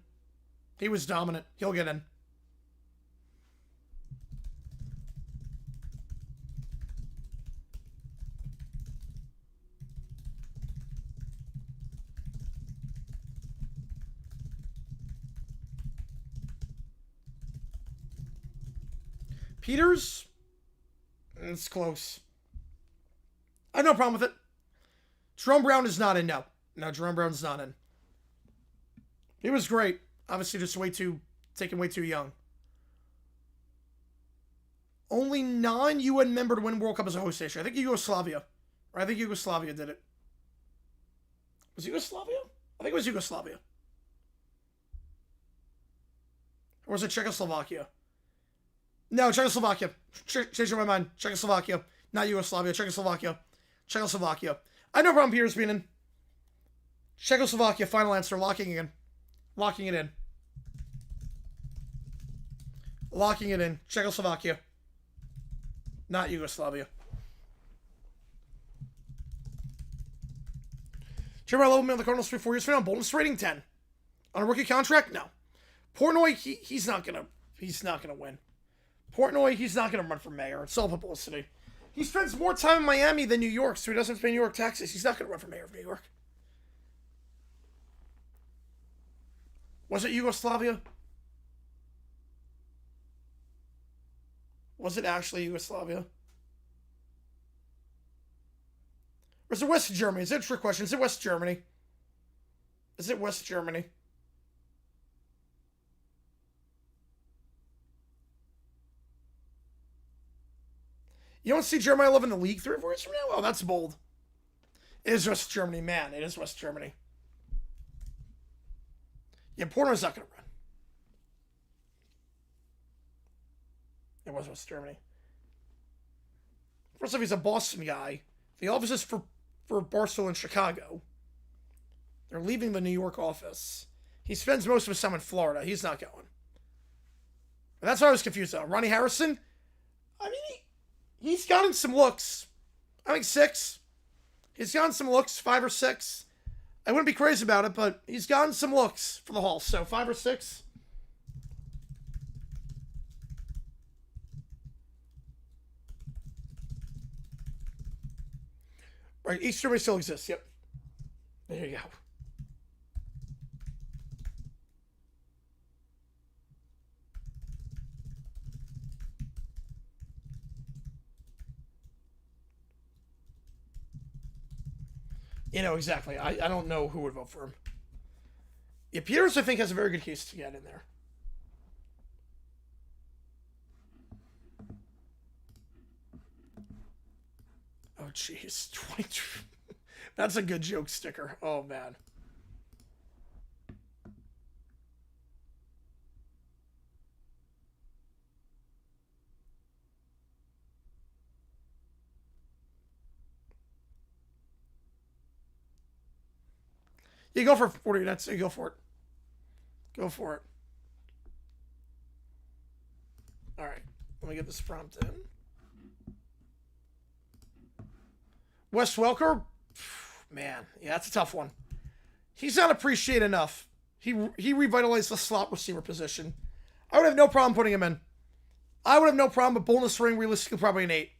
He was dominant. He'll get in. Peters? It's close. I have no problem with it. Jerome Brown is not in, no. No, Jerome Brown's not in. He was great. Obviously just taken way too young. Only non-UN member to win World Cup as a host nation. I think Yugoslavia. Or I think Yugoslavia did it. Was it Yugoslavia? I think it was Yugoslavia. Or was it Czechoslovakia? No, Czechoslovakia. Changing my mind. Czechoslovakia. Not Yugoslavia. Czechoslovakia. Czechoslovakia. I have no problem Peters being in. Czechoslovakia, final answer. Locking it in. Locking it in. Locking it in. Czechoslovakia. Not Yugoslavia. Jeremiah Loveman on the Cardinals for 4 years. On bonus rating 10. On a rookie contract? No. Portnoy, he's not gonna win. Portnoy, he's not gonna run for mayor. It's all publicity. He spends more time in Miami than New York, so he doesn't have to pay New York taxes. He's not gonna run for mayor of New York. Was it Yugoslavia? Was it actually Yugoslavia? Or is it West Germany? Is that a trick question? Is it West Germany? Is it West Germany? You don't see Jeremiah Love in the league 3 or 4 years from now? Oh, that's bold. It is West Germany, man. It is West Germany. Yeah, Porter's not going to run. It was West Germany. First off, he's a Boston guy. The office is for Barcelona and Chicago. They're leaving the New York office. He spends most of his time in Florida. He's not going. But that's why I was confused, though. Ronnie Harrison? I mean, he's gotten some looks. I think 6. He's gotten some looks, 5 or 6. I wouldn't be crazy about it, but he's gotten some looks for the Hall. So 5 or 6. Right, East Germany still exists. Yep. There you go. You know, exactly. I don't know who would vote for him. Yeah, Peters, I think, has a very good case to get in there. Oh, jeez. 22. That's a good joke sticker. Oh, man. You go for 40 minutes. You go for it. Go for it. All right. Let me get this prompt in. Wes Welker? Man, yeah, that's a tough one. He's not appreciated enough. He revitalized the slot receiver position. I would have no problem putting him in. I would have no problem, but bonus ring, realistically, probably an 8.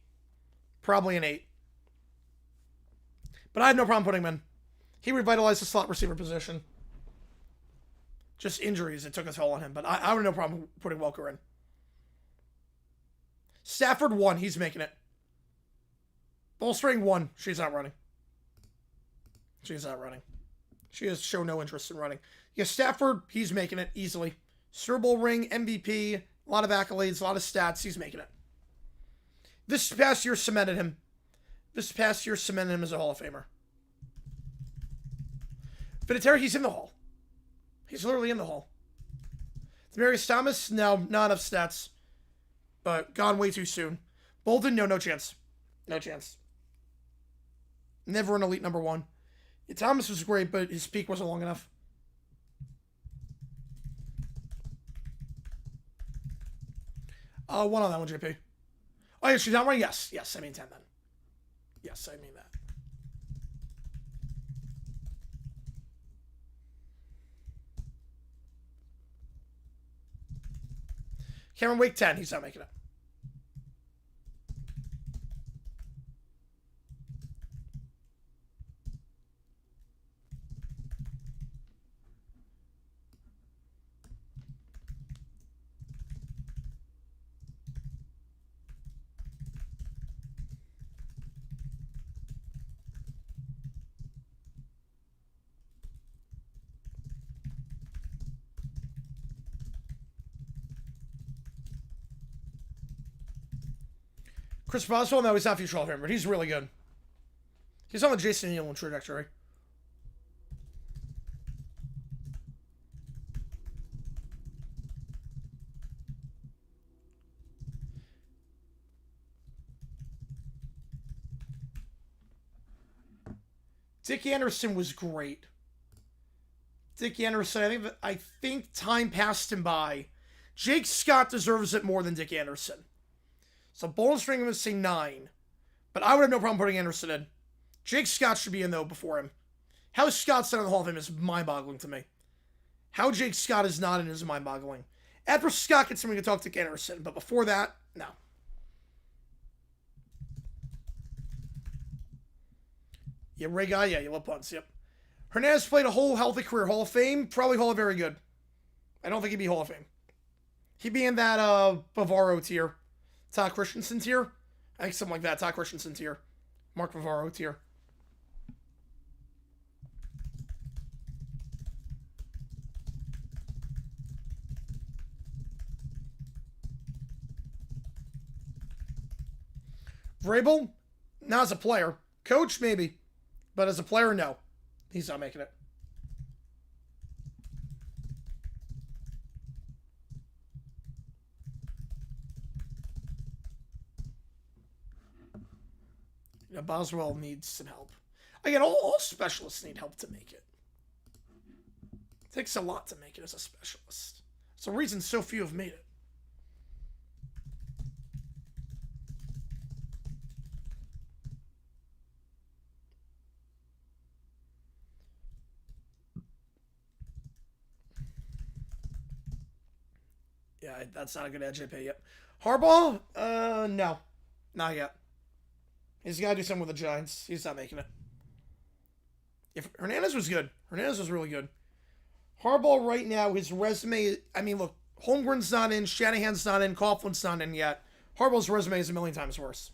Probably an 8. But I have no problem putting him in. He revitalized the slot receiver position. Just injuries, it took a toll on him. But I would have no problem putting Welker in. Stafford 1, he's making it. Ballstring 1, she's not running. She's not running. She has shown no interest in running. Yeah, Stafford, he's making it easily. Super Bowl ring, MVP, a lot of accolades, a lot of stats, he's making it. This past year cemented him. This past year cemented him as a Hall of Famer. Vinatieri, he's in the Hall. He's literally in the Hall. Demarius Thomas, no, not enough stats. But gone way too soon. Bolden, no chance. No chance. Never an elite number 1. Yeah, Thomas was great, but his peak wasn't long enough. One on that one, JP. Oh, yeah, she's not running? Yes. Yes, I mean 10 then. Yes, I mean that. Cameron Wake 10. He's not making it. Chris Boswell, no, he's not future Hall of Famer, but he's really good. He's on the Jason Nealon trajectory. Dick Anderson was great. Dick Anderson, I think time passed him by. Jake Scott deserves it more than Dick Anderson. So bonus string him to say 9. But I would have no problem putting Anderson in. Jake Scott should be in, though, before him. How Scott's not in the Hall of Fame is mind-boggling to me. How Jake Scott is not in is mind-boggling. After Scott gets in, we can talk to Dick Anderson. But before that, no. Yeah, Ray Guy, yeah, you love punts, yep. Hernandez played a whole healthy career. Hall of Fame, probably Hall of Very Good. I don't think he'd be Hall of Fame. He'd be in that Bavaro tier. Todd Christensen tier? I think something like that. Todd Christensen tier. Mark Bavaro tier. Vrabel? Not as a player. Coach, maybe. But as a player, no. He's not making it. Yeah, Boswell needs some help. Again, all specialists need help to make it. It takes a lot to make it as a specialist. It's the reason so few have made it. Yeah, that's not a good edge JP yet. Harbaugh? No. Not yet. He's got to do something with the Giants. He's not making it. If Hernandez was good. Hernandez was really good. Harbaugh right now, his resume, I mean, look, Holmgren's not in, Shanahan's not in, Coughlin's not in yet. Harbaugh's resume is a million times worse.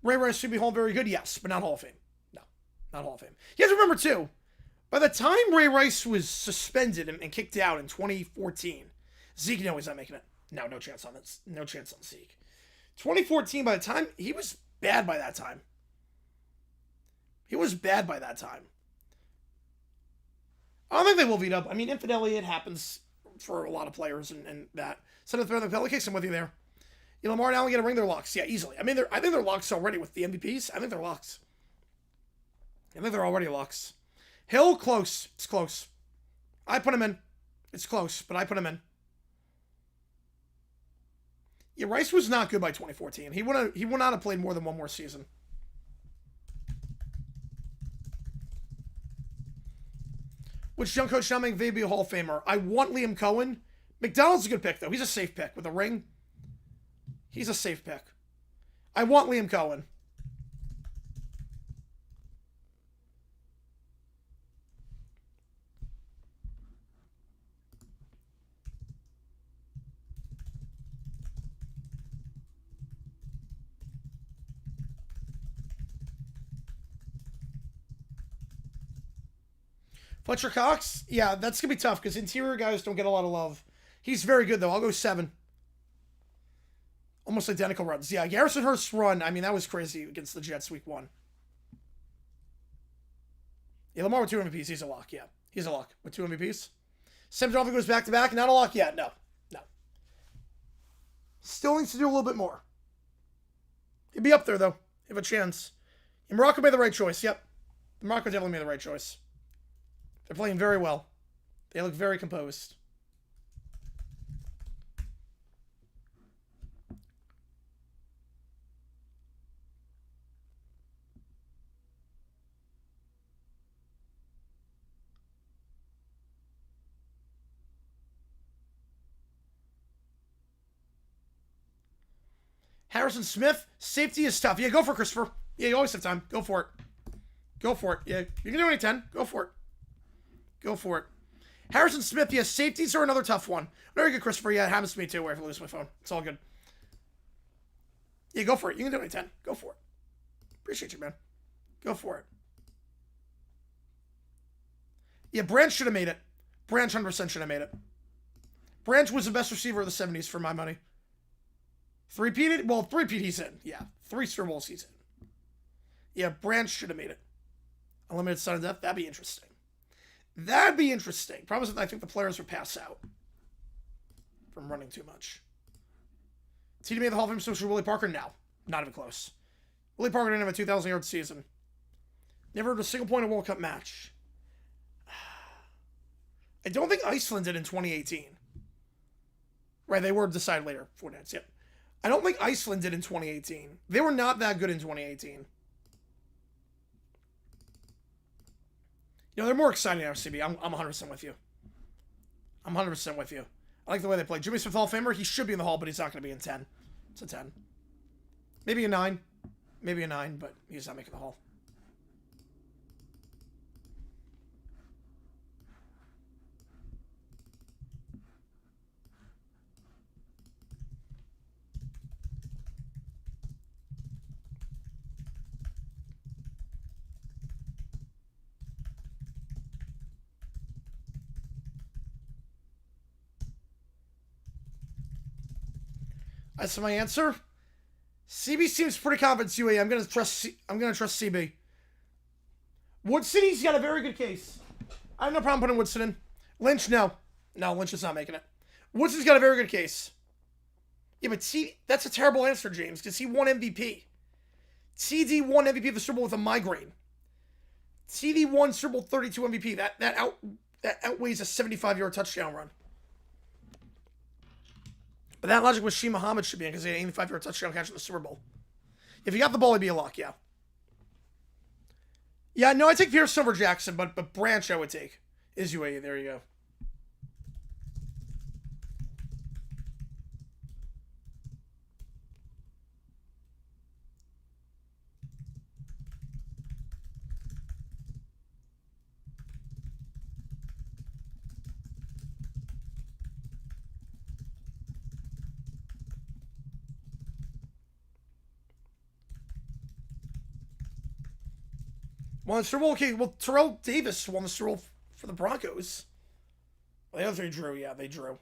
Ray Rice should be Hall very good, yes, but not Hall of Fame. No, not Hall of Fame. You have to remember, too, by the time Ray Rice was suspended and kicked out in 2014, Zeke, no, he's not making it. No chance on this. No chance on Zeke. 2014, by the time, he was bad by that time. He was bad by that time. I don't think they will beat up. I mean, infidelity, it happens for a lot of players and that. Send it through the Pelicans, I'm with you there. You know, Lamar and Allen get a ring, they're locks. Yeah, easily. I mean, I think they're locks already with the MVPs. I think they're locks. I think they're already locks. Hill, close. It's close. I put him in. It's close, but I put him in. Yeah, Rice was not good by 2014. He would not have played more than one more season. Which young coach now make Vabe a Hall of Famer? I want Liam Cohen. McDonald's a good pick, though. He's a safe pick with a ring. He's a safe pick. I want Liam Cohen. Fletcher Cox? Yeah, that's going to be tough because interior guys don't get a lot of love. He's very good, though. I'll go 7. Almost identical runs. Yeah, Garrison Hurst's run, I mean, that was crazy against the Jets week 1. Yeah, Lamar with 2 MVPs. He's a lock. Yeah, he's a lock with 2 MVPs. Sam Donald goes back to back. Not a lock yet. No. Still needs to do a little bit more. He'd be up there though. He have a chance. And Morocco made the right choice. Yep, Morocco definitely made the right choice. They're playing very well. They look very composed. Harrison Smith, safety is tough. Yeah, go for it, Christopher. Yeah, you always have time. Go for it. Go for it. Yeah, you can do any 10. Go for it. Go for it. Harrison Smith, yes, safeties are another tough one. Very good, Christopher. Yeah, it happens to me too, where I lose my phone. It's all good. Yeah, go for it. You can do any 10. Go for it. Appreciate you, man. Go for it. Yeah, Branch should have made it. Branch 100% should have made it. Branch was the best receiver of the 70s for my money. Three-peated? Well, three-peat he's in. Yeah, 3 Super Bowls he's in. Yeah, Branch should have made it. Unlimited sudden death? That'd be interesting. That'd be interesting. Problem is, I think the players would pass out from running too much. TD made the Hall of Fame social Willie Parker? No. Not even close. Willie Parker didn't have a 2,000-yard season. Never had a single point in a World Cup match. I don't think Iceland did in 2018. Right, they were decided later. 4 nets, yep. I don't think Iceland did in 2018. They were not that good in 2018. You know, they're more exciting now, CB. I'm 100% with you. I'm 100% with you. I like the way they play. Jimmy Smith Hall of Famer, he should be in the Hall, but he's not going to be in 10. It's a 10. Maybe a 9. Maybe a 9, but he's not making the Hall. That's my answer. CB seems pretty confident. UAE. I'm gonna trust CB. Woodson, he's got a very good case. I have no problem putting Woodson in. Lynch, no. No, Lynch is not making it. Woodson's got a very good case. Yeah, but that's a terrible answer, James, because he won MVP. TD won MVP of the Super Bowl with a migraine. TD won Super Bowl 32 MVP. That outweighs a 75-yard touchdown run. But that logic was Shee Muhammad should be in because he had an 85-yard touchdown catch in the Super Bowl. If he got the ball, he'd be a lock, yeah. Yeah, no, I take Pierce over Jackson, but Branch I would take. Is UAE, there you go. Won the Super Bowl? Okay, well, Terrell Davis won the Super Bowl for the Broncos. Well, the other three drew. Yeah, they drew.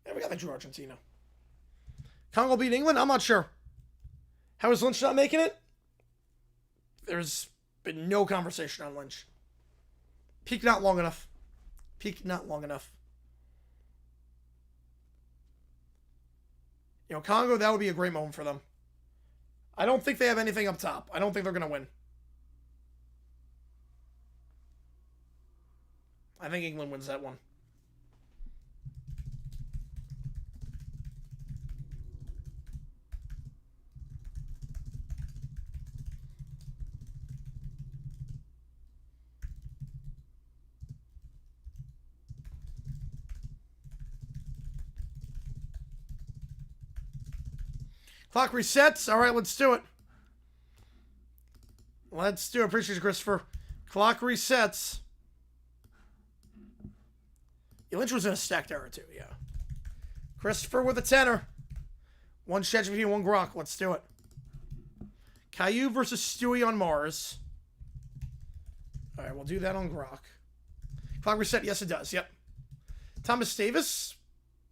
Yeah, we got they drew Argentina. Congo beat England? I'm not sure. How is Lynch not making it? There's been no conversation on Lynch. Peak not long enough. Peak not long enough. You know, Congo, that would be a great moment for them. I don't think they have anything up top. I don't think they're going to win. I think England wins that one. Clock resets. All right, let's do it. Let's do it. Appreciate you, Christopher. Clock resets. Yeah, Lynch was in a stacked era, too, yeah. Christopher with a tenner. One ChatGPT and one Grok. Let's do it. Caillou versus Stewie on Mars. All right, we'll do that on Grok. Clock reset. Yes, it does. Yep. Thomas Davis?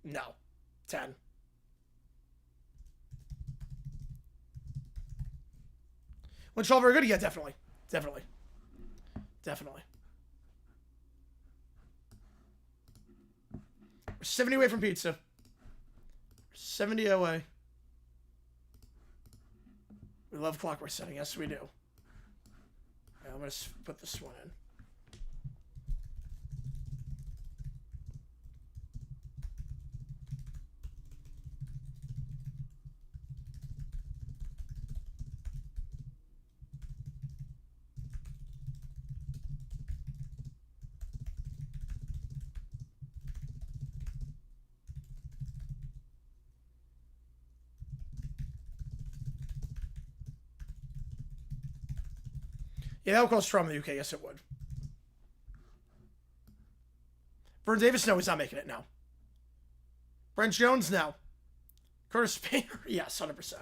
No. 10. Lynch all very good? Yeah, definitely. Definitely. Definitely. We're 70 away from pizza. 70 away. We love clockwork setting. Yes, we do. Right, I'm going to put this one in. Yeah, that would cause trauma in the UK. Yes, it would. Vern Davis, no, he's not making it now. Brent Jones, no. Curtis Painter, yes, 100%.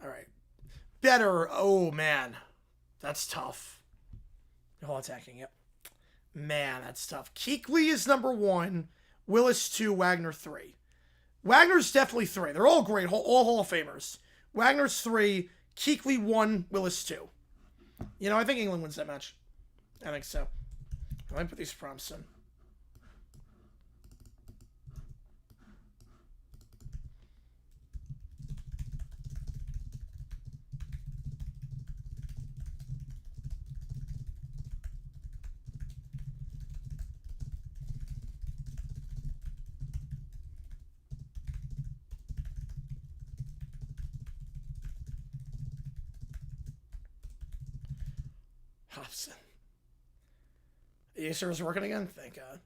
All right. Better. Oh, man. That's tough. All attacking, yep. Man, that's tough. Kuechly is number 1. Willis 2. Wagner 3. Wagner's definitely 3. They're all great. All Hall of Famers. Wagner's 3. Kuechly 1. Willis 2. You know, I think England wins that match. I think so. Let me put these prompts in. Hobson. The server's working again? Thank God.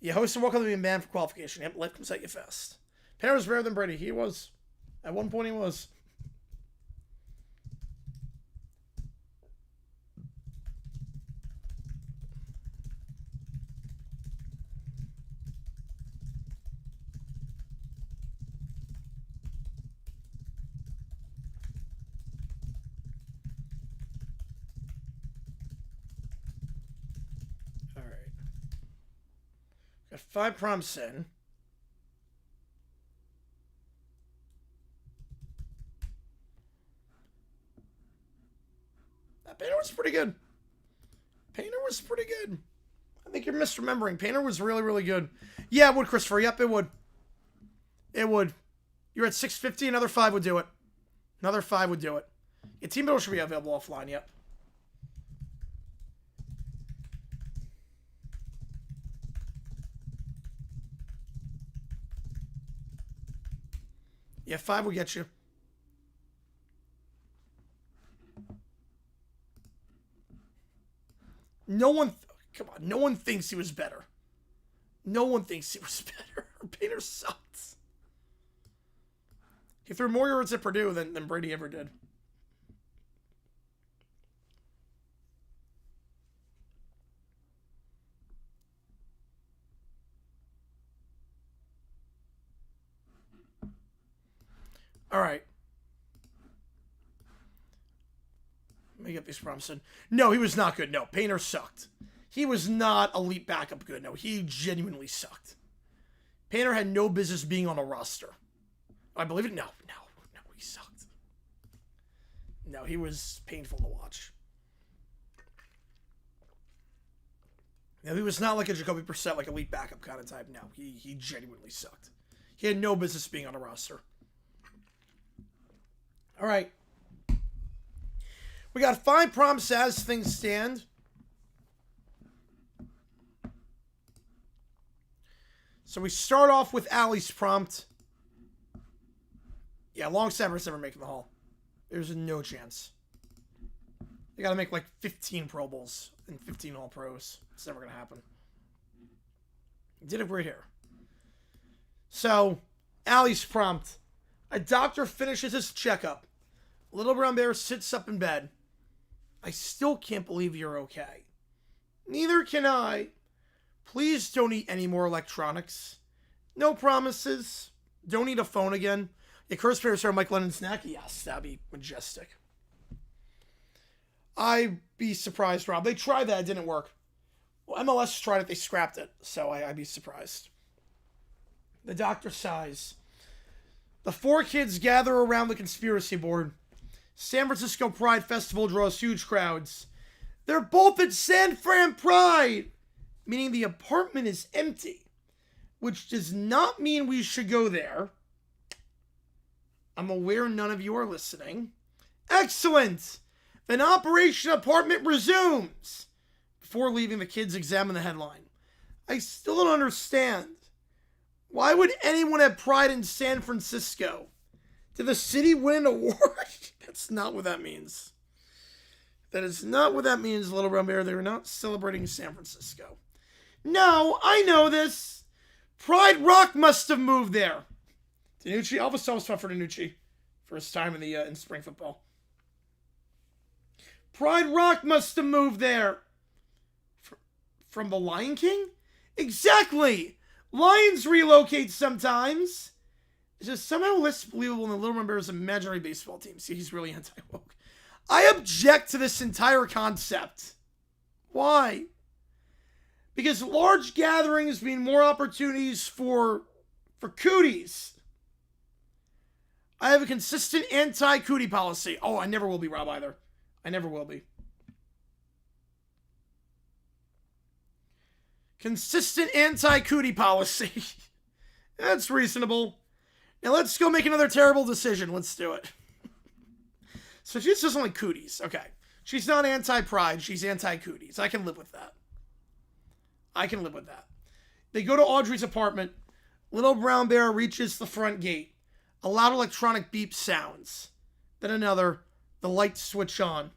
Yeah, host and welcome to being banned for qualification. Yep, life comes at you fast. Painter was better than Brady. He was. At one point he was. Got 5 prompts in. That Painter was pretty good. Painter was pretty good. I think you're misremembering. Painter was really, really good. Yeah, it would, Christopher. Yep, it would. It would. You're at 650. Another 5 would do it. Another 5 would do it. Your team builder should be available offline. Yep. Yeah, 5 will get you. No one, come on, no one thinks he was better. No one thinks he was better. Painter sucks. He threw more yards at Purdue than Brady ever did. All right. Let me get these prompts in. No, he was not good. No, Painter sucked. He was not elite backup good. No, he genuinely sucked. Painter had no business being on a roster. I believe it. No, he sucked. No, he was painful to watch. No, he was not like a Jacoby Brissett, like elite backup kind of type. No, he genuinely sucked. He had no business being on a roster. All right. We got 5 prompts as things stand. So we start off with Allie's prompt. Yeah, long snappers never making the Hall. There's no chance. They gotta make like 15 Pro Bowls and 15 All Pros. It's never gonna happen. Did it right here. So, Allie's prompt. A doctor finishes his checkup. Little Brown Bear sits up in bed. I still can't believe you're okay. Neither can I. Please don't eat any more electronics. No promises. Don't eat a phone again. Yeah, Curse Parents are Mike Lennon snack. Yes, that'd be majestic. I'd be surprised, Rob. They tried that. It didn't work. Well, MLS tried it. They scrapped it. So I'd be surprised. The doctor sighs. The four kids gather around the conspiracy board. San Francisco Pride Festival draws huge crowds. They're both at San Fran Pride, meaning the apartment is empty, which does not mean we should go there. I'm aware none of you are listening. Excellent! Then Operation Apartment resumes. Before leaving, the kids examine the headline. I still don't understand. Why would anyone have pride in San Francisco? Did the city win an award? That's not what that means. That is not what that means, Little Brown Bear. They were not celebrating San Francisco. No, I know this. Pride Rock must have moved there. Danucci, Elvis always fought for Danucci. First time in spring football. Pride Rock must have moved there. From the Lion King? Exactly! Lions relocate sometimes. It's just somehow less believable than Little Brown Bear's imaginary baseball team. See, he's really anti-woke. I object to this entire concept. Why? Because large gatherings mean more opportunities for cooties. I have a consistent anti-cootie policy. Oh, I never will be, Rob, either. I never will be. Consistent anti-cootie policy. That's reasonable. Now let's go make another terrible decision. Let's do it. So she just doesn't like cooties. Okay. She's not anti-pride. She's anti-cooties. I can live with that. I can live with that. They go to Audrey's apartment. Little Brown Bear reaches the front gate. A loud electronic beep sounds. Then another. The lights switch on.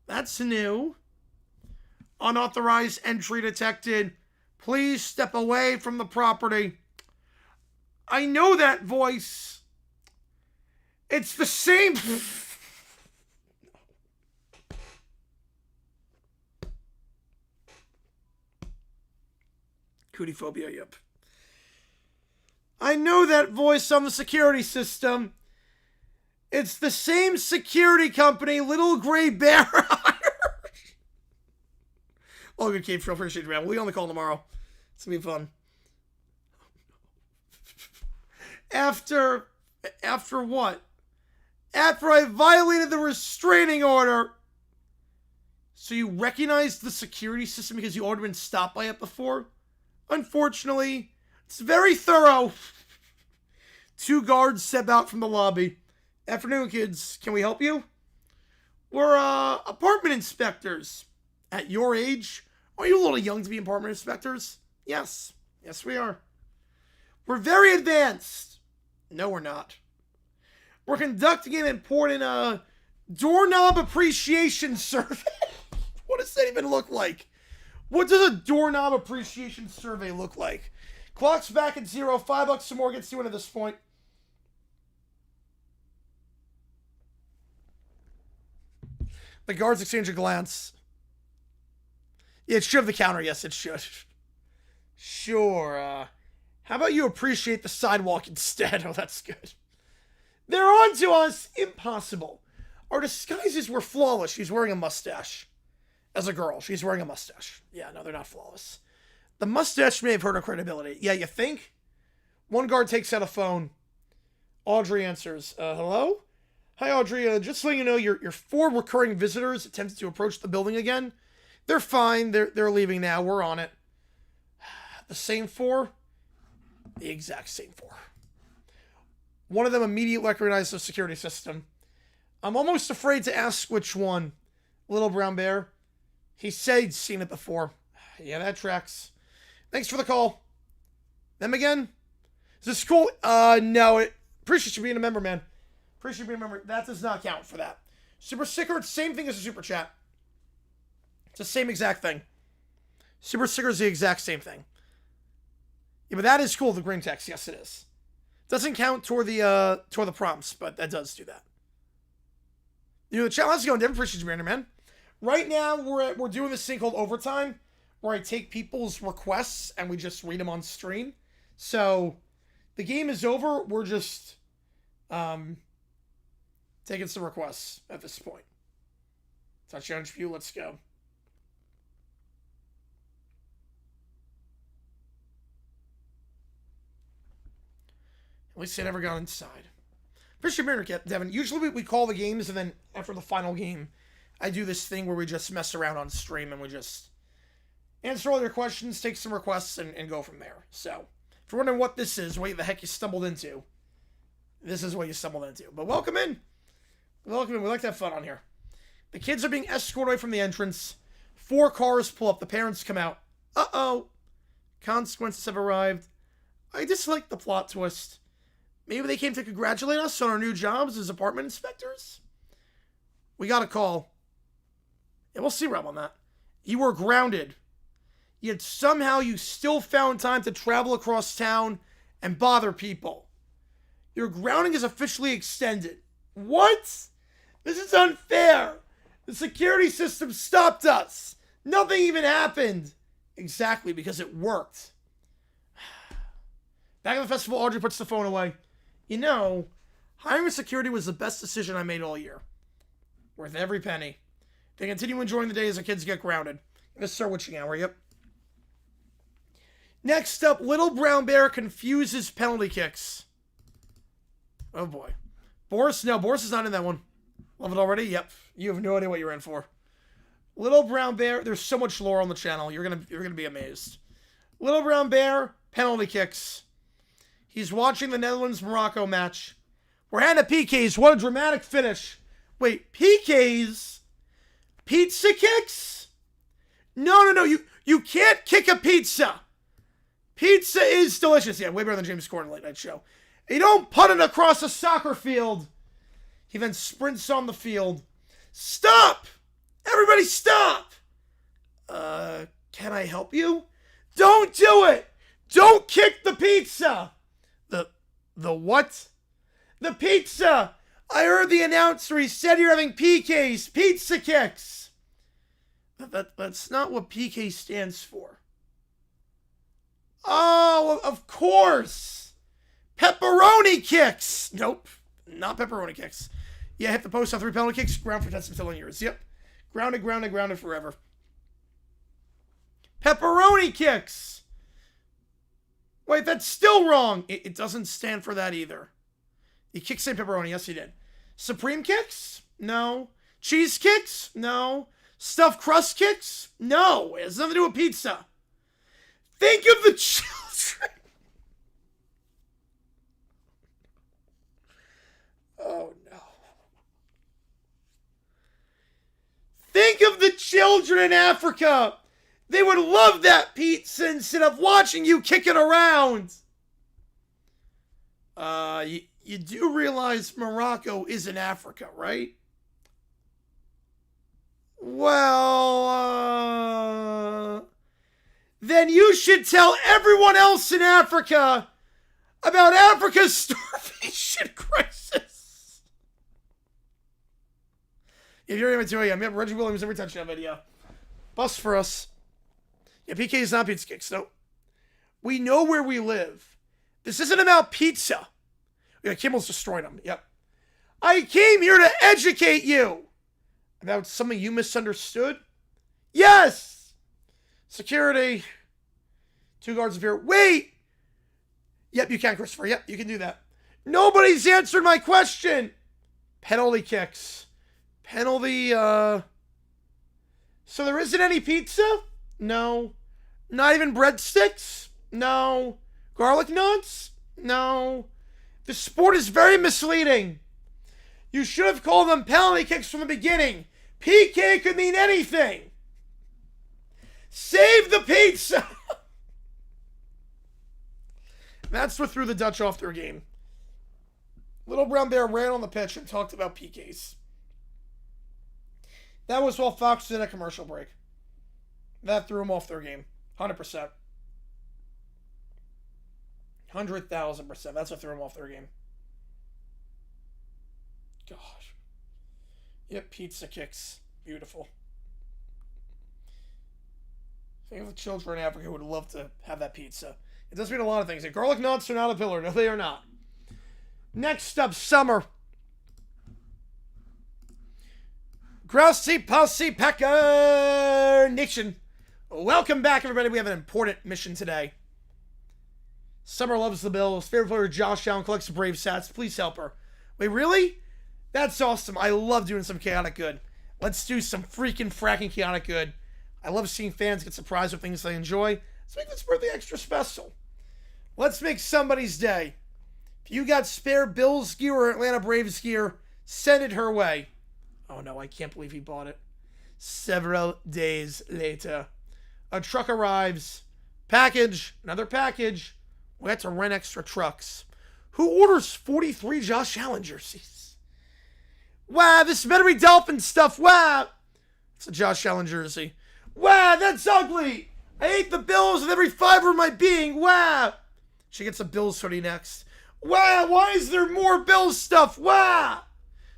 That's new. Unauthorized entry detected. Please step away from the property. I know that voice. It's the same. Cootie phobia, yep. I know that voice on the security system. It's the same security company Little Gray Bear hired. Oh, good Cape Trail, appreciate it, man. We'll be on the call tomorrow. It's gonna be fun. After what? After I violated the restraining order. So you recognized the security system because you already been stopped by it before? Unfortunately, it's very thorough. 2 guards step out from the lobby. Afternoon, kids. Can we help you? We're, apartment inspectors. At your age, are you a little young to be apartment inspectors? Yes. Yes, we are. We're very advanced. No, we're not. We're conducting an important, doorknob appreciation survey. What does that even look like? What does a doorknob appreciation survey look like? Clock's back at 0. $5 or more gets you in at this point. The guards exchange a glance. Yeah, it should have the counter. Yes, it should. Sure. How about you appreciate the sidewalk instead? Oh, that's good. They're on to us. Impossible. Our disguises were flawless. She's wearing a mustache. As a girl, she's wearing a mustache. Yeah, no, they're not flawless. The mustache may have hurt her credibility. Yeah, you think? One guard takes out a phone. Audrey answers. Hello? Hi, Audrey. Just so you know, your 4 recurring visitors attempted to approach the building again. They're fine. They're leaving now. We're on it. The same 4? The exact same 4. One of them immediately recognized the security system. I'm almost afraid to ask which one. Little Brown Bear. He said he'd seen it before. Yeah, that tracks. Thanks for the call. Them again? Is this cool? No. Appreciate you being a member, man. Appreciate you being a member. That does not count for that. Super sticker, it's the same thing as a super chat. It's the same exact thing. Super sticker is the exact same thing. Yeah, but that is cool, the green text. Yes, it is. Doesn't count toward the prompts, but that does do that. You know, the challenge is going different. Appreciate you, Brandon, man. Right now, we're doing this thing called Overtime, where I take people's requests and we just read them on stream. So, the game is over. We're just taking some requests at this point. Touchdown view, let's go. At least they never got inside. Appreciate America, Devin. Usually we call the games, and then after the final game, I do this thing where we just mess around on stream, and we just answer all your questions, take some requests, and go from there. So, if you're wondering what this is, what the heck you stumbled into, this is what you stumbled into. But welcome in. Welcome in. We like to have fun on here. The kids are being escorted away from the entrance. 4 cars pull up. The parents come out. Uh-oh. Consequences have arrived. I dislike the plot twist. Maybe they came to congratulate us on our new jobs as apartment inspectors? We got a call. And we'll see, Rob, on that. You were grounded. Yet somehow you still found time to travel across town and bother people. Your grounding is officially extended. What? This is unfair. The security system stopped us. Nothing even happened. Exactly, because it worked. Back at the festival, Audrey puts the phone away. You know, hiring security was the best decision I made all year. Worth every penny. They continue enjoying the day as the kids get grounded. In the Star Witching Hour, yep. Next up, Little Brown Bear confuses penalty kicks. Oh boy. Boris? No, Boris is not in that one. Love it already? Yep. You have no idea what you're in for. Little Brown Bear, there's so much lore on the channel. You're gonna be amazed. Little Brown Bear, penalty kicks. He's watching the Netherlands-Morocco match. We're handing PKs. What a dramatic finish. Wait, PKs? Pizza kicks? No. You can't kick a pizza. Pizza is delicious. Yeah, way better than James Corden late night show. You don't punt it across a soccer field. He then sprints on the field. Stop! Everybody stop! Can I help you? Don't do it! Don't kick the pizza! The what? The pizza! I heard the announcer. He said you're having PKs. Pizza kicks. That's not what PK stands for. Oh, of course. Pepperoni kicks. Nope. Not pepperoni kicks. Yeah, hit the post on 3 penalty kicks. Ground for 10 years. Yep. Grounded forever. Pepperoni kicks. Wait, that's still wrong. It doesn't stand for that either. He kicked St. Pepperoni. Yes, he did. Supreme kicks? No. Cheese kicks? No. Stuffed crust kicks? No. It has nothing to do with pizza. Think of the children. Oh, no. Think of the children in Africa. They would love that pizza instead of watching you kick it around. You do realize Morocco is in Africa, right? Well, then you should tell everyone else in Africa about Africa's starvation crisis. If you're into it, I'm Reggie Williams every touchdown video. Bust for us. Yeah, PK is not pizza kicks. No. We know where we live. This isn't about pizza. Yeah, Kimmel's destroyed him. Yep. I came here to educate you about something you misunderstood. Yes! Security. 2 guards of fear. Wait! Yep, you can, Christopher. Yep, you can do that. Nobody's answered my question. Penalty kicks. Penalty, So there isn't any pizza? No. Not even breadsticks? No. Garlic nuts? No. The sport is very misleading. You should have called them penalty kicks from the beginning. PK could mean anything. Save the pizza. That's what threw the Dutch off their game. Little Brown Bear ran on the pitch and talked about PKs. That was while Fox did a commercial break. That threw them off their game. 100%. 100,000%. That's what threw them off their game. Gosh. Yep, pizza kicks. Beautiful. I think the children in Africa would love to have that pizza. It does mean a lot of things. The garlic nuts are not a pillar. No, they are not. Next up, summer. Grassy Posse Packer Nation. Welcome back, everybody. We have an important mission today. Summer loves the Bills. Favorite player Josh Allen collects the Brave sats. Please help her. Wait, really? That's awesome. I love doing some chaotic good. Let's do some freaking fracking chaotic good. I love seeing fans get surprised with things they enjoy. Let's make this birthday extra special. Let's make somebody's day. If you got spare Bills gear or Atlanta Braves gear, send it her way. Oh no, I can't believe he bought it. Several days later, a truck arrives. Package, another package. We had to rent extra trucks. Who orders 43 Josh Allen jerseys? Wow, this better be Dolphin stuff. Wow. It's a Josh Allen jersey. Wow, that's ugly. I hate the Bills with every fiber of my being. Wow. She gets a Bills hoodie next. Wow, why is there more Bills stuff? Wow.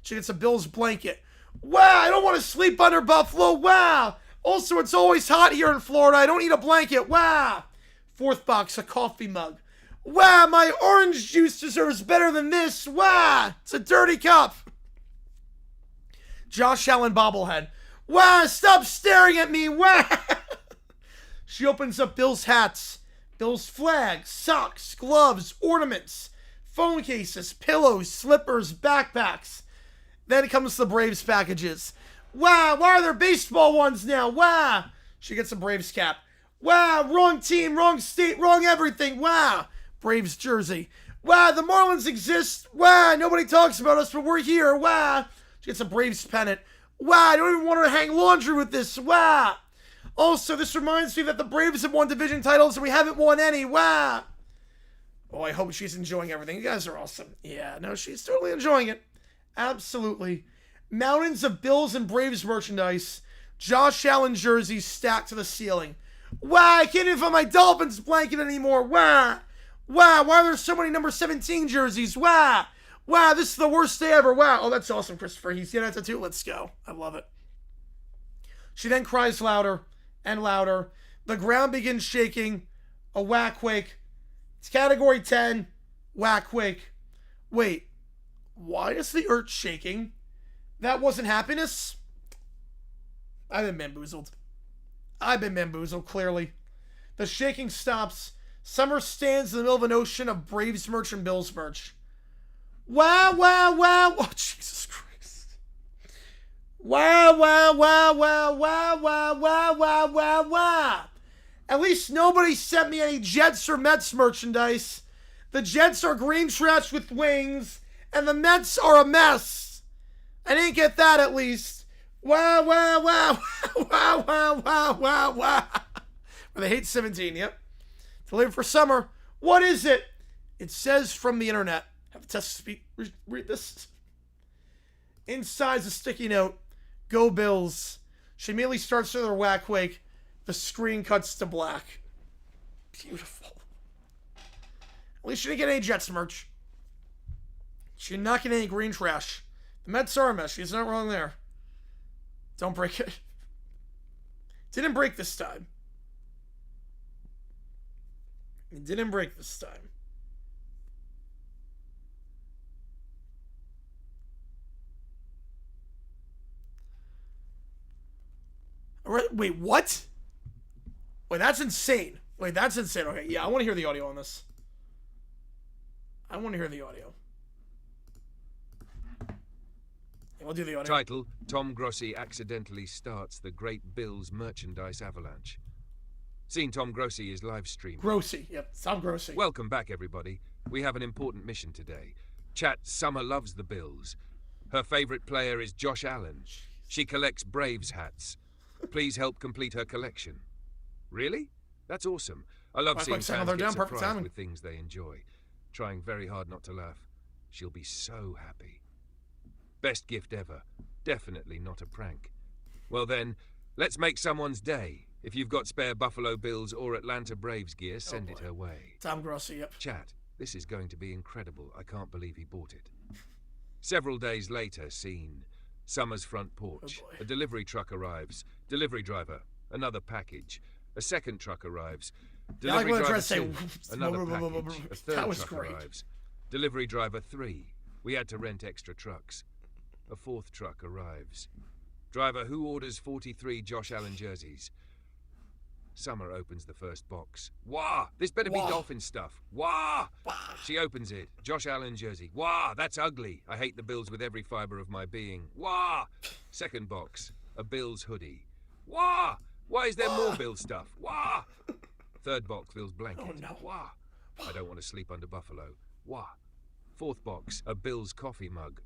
She gets a Bills blanket. Wow, I don't want to sleep under Buffalo. Wow. Also, it's always hot here in Florida. I don't need a blanket. Wow. Fourth box, a coffee mug. Wow, my orange juice deserves better than this. Wow, it's a dirty cup. Josh Allen bobblehead. Wow, stop staring at me. Wow. She opens up Bill's hats, Bill's flags, socks, gloves, ornaments, phone cases, pillows, slippers, backpacks. Then comes the Braves packages. Wow, why are there baseball ones now? Wow. She gets a Braves cap. Wow, wrong team, wrong state, wrong everything. Wow. Braves jersey. Wow, the Marlins exist. Wow, nobody talks about us, but we're here. Wow. She gets a Braves pennant. Wow, I don't even want her to hang laundry with this. Wow. Also, this reminds me that the Braves have won division titles and we haven't won any. Wow. Oh, I hope she's enjoying everything. You guys are awesome. Yeah, no, she's totally enjoying it. Absolutely. Mountains of Bills and Braves merchandise. Josh Allen jerseys stacked to the ceiling. Wow, I can't even find my Dolphins blanket anymore. Wow. Wow, why are there so many number 17 jerseys? Wow. Wow, this is the worst day ever. Wow. Oh, that's awesome, Christopher. He's getting a tattoo. Let's go. I love it. She then cries louder and louder. The ground begins shaking. A whack quake. It's category 10. Whack quake. Wait. Why is the earth shaking? That wasn't happiness? I've been bamboozled. I've been bamboozled, clearly. The shaking stops. Summer stands in the middle of an ocean of Braves merch and Bills merch. Wow, wow, wow. Oh, Jesus Christ. Wow, wow, wow, wow, wow, wow, wow, wow, wow, wow. At least nobody sent me any Jets or Mets merchandise. The Jets are green trash with wings, and the Mets are a mess. I didn't get that at least. Wow, wow, wow, wow, wow, wow, wow, wow. Or they hate 17, yep. Delivered for summer. What is it? It says from the internet. Have a test speak. Read this. Inside's a sticky note. Go Bills. She immediately starts with her whack wake. The screen cuts to black. Beautiful. At least she didn't get any Jets merch. She did not get any green trash. The Mets are a mess. She's not wrong there. Don't break it. Didn't break this time. It didn't break this time. All right, wait, what? Wait, that's insane. Wait, that's insane. Okay, yeah, I want to hear the audio on this. I want to hear the audio. Yeah, we'll do the audio. Title: Tom Grossi accidentally starts the Great Bills merchandise avalanche. Seeing Tom Grossi is live stream. Grossi, yep, Tom Grossi. Welcome back, everybody. We have an important mission today. Chat Summer loves the Bills. Her favorite player is Josh Allen. She collects Braves hats. Please help complete her collection. Really? That's awesome. I love seeing fans get surprised with things they enjoy. Trying very hard not to laugh. She'll be so happy. Best gift ever. Definitely not a prank. Well then, let's make someone's day. If you've got spare Buffalo Bills or Atlanta Braves gear, send it her way. Tom Grossi, yep. Chat, this is going to be incredible. I can't believe he bought it. Several days later, scene. Summer's front porch. A delivery truck arrives. Delivery driver. Another package. A second truck arrives. Delivery driver 2. Another package. A third truck arrives. Delivery driver 3. We had to rent extra trucks. A fourth truck arrives. Driver, who orders 43 Josh Allen jerseys? Summer opens the first box. Wah! This better be Dolphin stuff. Wah! She opens it. Josh Allen jersey. Wah! That's ugly. I hate the Bills with every fiber of my being. Wah! Second box. A Bills hoodie. Wah! Why is there more Bills stuff? Wah! Third box, Bills blanket. Oh, no. Wah! I don't want to sleep under Buffalo. Wah! Fourth box. A Bills coffee mug.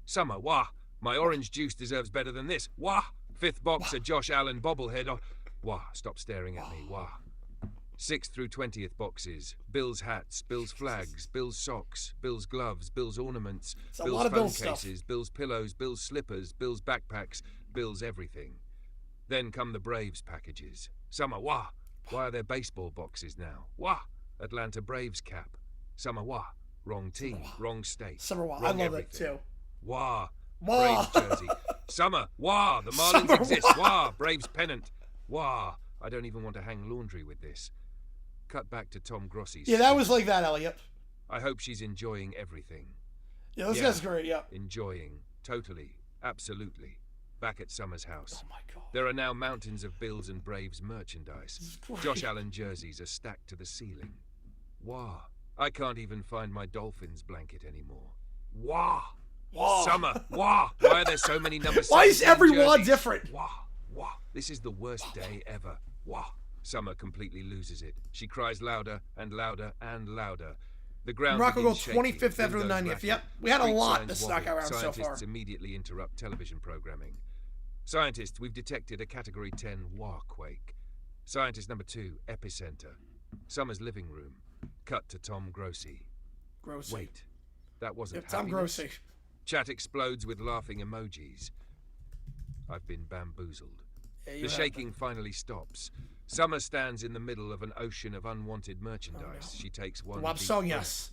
Summer. Wah! My orange juice deserves better than this. Wah! Fifth box. A Josh Allen bobblehead. Wah, stop staring at me, wah. 6th through 20th boxes. Bills hats, Bills flags, Bills socks, Bills gloves, Bills ornaments, Bills phone cases, Bills pillows, Bills slippers, Bills backpacks, Bills everything. Then come the Braves packages. Summer, wah. Why are there baseball boxes now? Wah. Atlanta Braves cap. Summer, wah. Wrong team, wrong state. Summer, wah. Wrong I love everything. it too. Wah. Wah. Braves jersey. Summer, wah. The Marlins Summer, exist. wah. Wah. Braves pennant. Wah, I don't even want to hang laundry with this. Cut back to Tom Grossi's. Yeah, that was like that, Elliot. I hope she's enjoying everything. Yeah, this guy's great, yeah. Enjoying. Totally. Absolutely. Back at Summer's house. Oh my God. There are now mountains of Bills and Braves merchandise. Josh Allen jerseys are stacked to the ceiling. Wah. I can't even find my Dolphins blanket anymore. Wah. Wah. Summer. Wah. Why are there so many number 17 Why is every wah jerseys? different? Wah. Wah. This is the worst day ever. Wah. Summer completely loses it. She cries louder and louder and louder. The ground Morocco go begins shaking. 25th after the Windows 90th. rattle. Yep, we had a Street lot signs this wobble. knockout round so far. Scientists immediately interrupt television programming. Scientists, we've detected a Category 10 wah quake. Scientist number 2, epicenter. Summer's living room. Cut to Tom Grossi. Grossi. Wait, that wasn't Tom happiness. Grossi. Chat explodes with laughing emojis. I've been bamboozled. Yeah, The shaking finally stops. Summer stands in the middle of an ocean of unwanted merchandise. She takes one Wap deep song, breath. yes.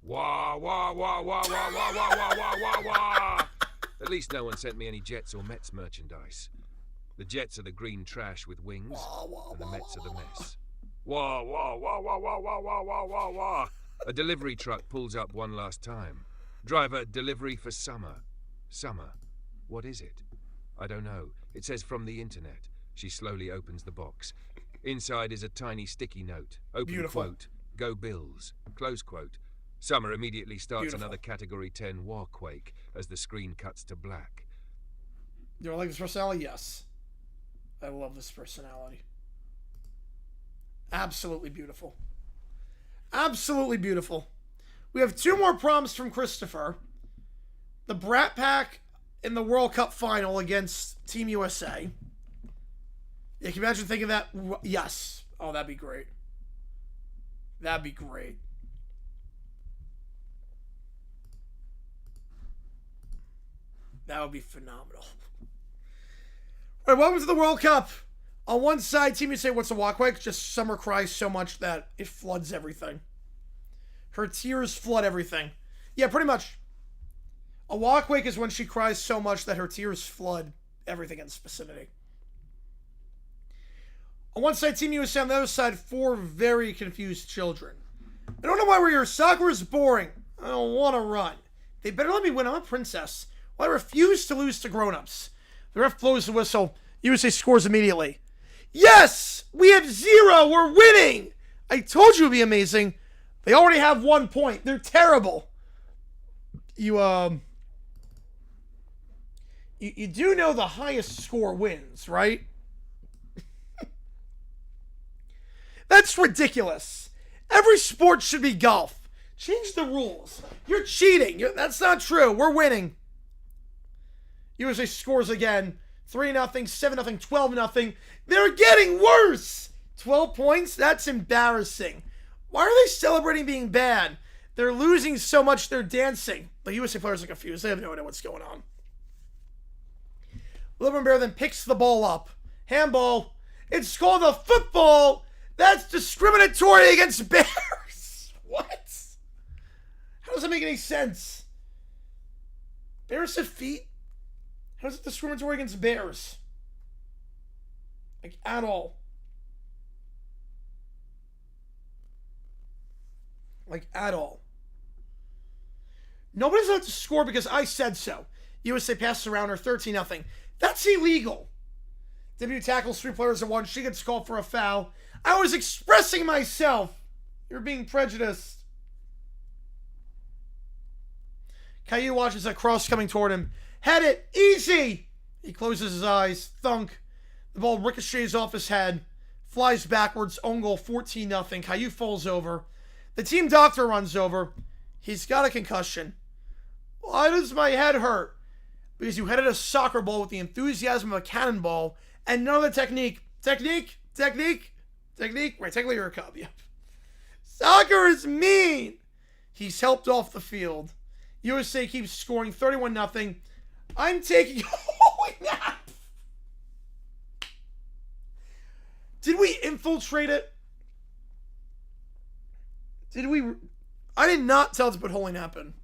Wah, wah, wah, wah, wah, wah, wah, wah, wah, wah, wah. At least no one sent me any Jets or Mets merchandise. The Jets are the green trash with wings, and the Mets are the mess. Wah, wah, wah, wah, wah, wah, wah, wah, wah, wah. A delivery truck pulls up one last time. Driver, delivery for Summer. Summer. What is it? I don't know. It says from the internet. She slowly opens the box. Inside is a tiny sticky note. Open Beautiful. quote. Go Bills. Close quote. Summer immediately starts Beautiful. another Category 10 war quake as the screen cuts to black. Do I like this personality? Yes. I love this personality. Absolutely beautiful. Absolutely beautiful. We have 2 more prompts from Christopher. The Brat Pack in the World Cup final against Team USA. Yeah, can you imagine thinking that? Yes. Oh, that'd be great. That'd be great. That would be phenomenal. All right, welcome to the World Cup. On one side, Team USA, what's a walkway? Just Summer cries so much that it floods everything. Her tears flood everything. Yeah, pretty much. A walkway is when she cries so much that her tears flood everything in its vicinity. On one side, Team USA. On the other side, 4 very confused children. I don't know why we're here. Soccer is boring. I don't want to run. They better let me win. I'm a princess. Well, I refuse to lose to grown-ups. The ref blows the whistle. USA scores immediately. Yes! We have 0. We're winning! I told you it would be amazing. They already have 1 point. They're terrible. You do know the highest score wins, right? That's ridiculous. Every sport should be golf. Change the rules. You're cheating. That's not true. We're winning. USA scores again. 3-0, 7-0, 12-0. They're getting worse. 12 points? That's embarrassing. Why are they celebrating being bad? They're losing so much they're dancing. The USA players are confused. They have no idea what's going on. Little Bear then picks the ball up. Handball. It's called a football. That's discriminatory against bears. What? How does that make any sense? Bears have feet? How is it discriminatory against bears? Like, at all. Like, at all. Nobody's allowed to score because I said so. USA passes around her 13-0. That's illegal. W tackles 3 players at once. She gets called for a foul. I was expressing myself. You're being prejudiced. Caillou watches a cross coming toward him. Head it. Easy. He closes his eyes. Thunk. The ball ricochets off his head. Flies backwards. Own goal 14-0. Caillou falls over. The team doctor runs over. He's got a concussion. Why does my head hurt? Because you headed a soccer ball with the enthusiasm of a cannonball and none of the technique. Technique? Technique? Technique? Right, technically you're a cub, yep. Soccer is mean! He's helped off the field. USA keeps scoring 31-0. I'm taking a holy nap! Did we infiltrate it? Did we... I did not tell it to put holy nap in.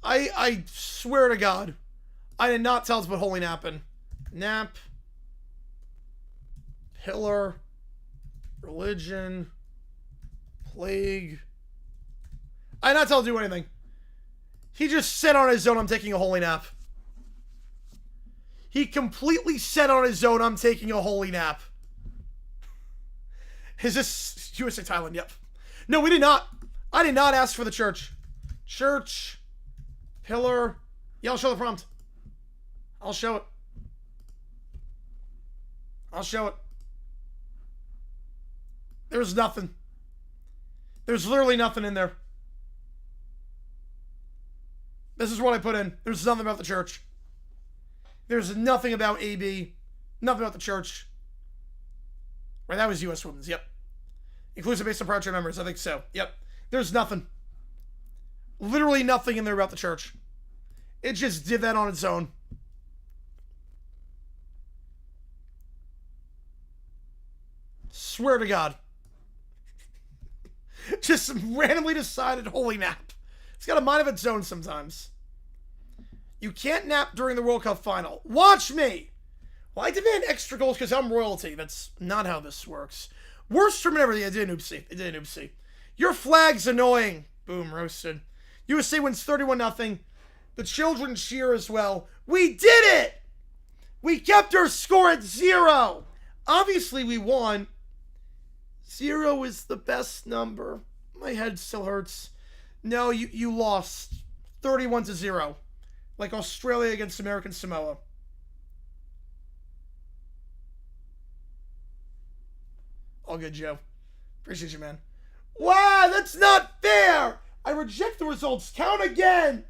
I swear to God, I did not tell it to put holy nap in. Nap. Pillar. Religion. Plague. I did not tell it to do anything. He just said on his own, I'm taking a holy nap. He completely said on his own, I'm taking a holy nap. Is this USA Thailand? Yep. No, we did not. I did not ask for the church. Church. Pillar. Yeah, I'll show the prompt. I'll show it. I'll show it. There's nothing. There's literally nothing in there. This is what I put in. There's nothing about the church. There's nothing about AB. Nothing about the church. Right, that was U.S. Women's. Yep. Inclusive based on prior church members. I think so. Yep. There's nothing. Literally nothing in there about the church. It just did that on its own. Swear to God. Just randomly decided holy nap. It's got a mind of its own sometimes. You can't nap during the World Cup final. Watch me. Well, I demand extra goals because I'm royalty. That's not how this works. Worst tournament ever. Yeah, it did an oopsie. It did an oopsie. Your flag's annoying. Boom, roasted. USA wins 31-0. The children cheer as well. We did it! We kept our score at 0. Obviously, we won. 0 is the best number. My head still hurts. No, you lost. 31-0. Like Australia against American Samoa. All good, Joe. Appreciate you, man. Wow, that's not fair! I reject the results. Count again!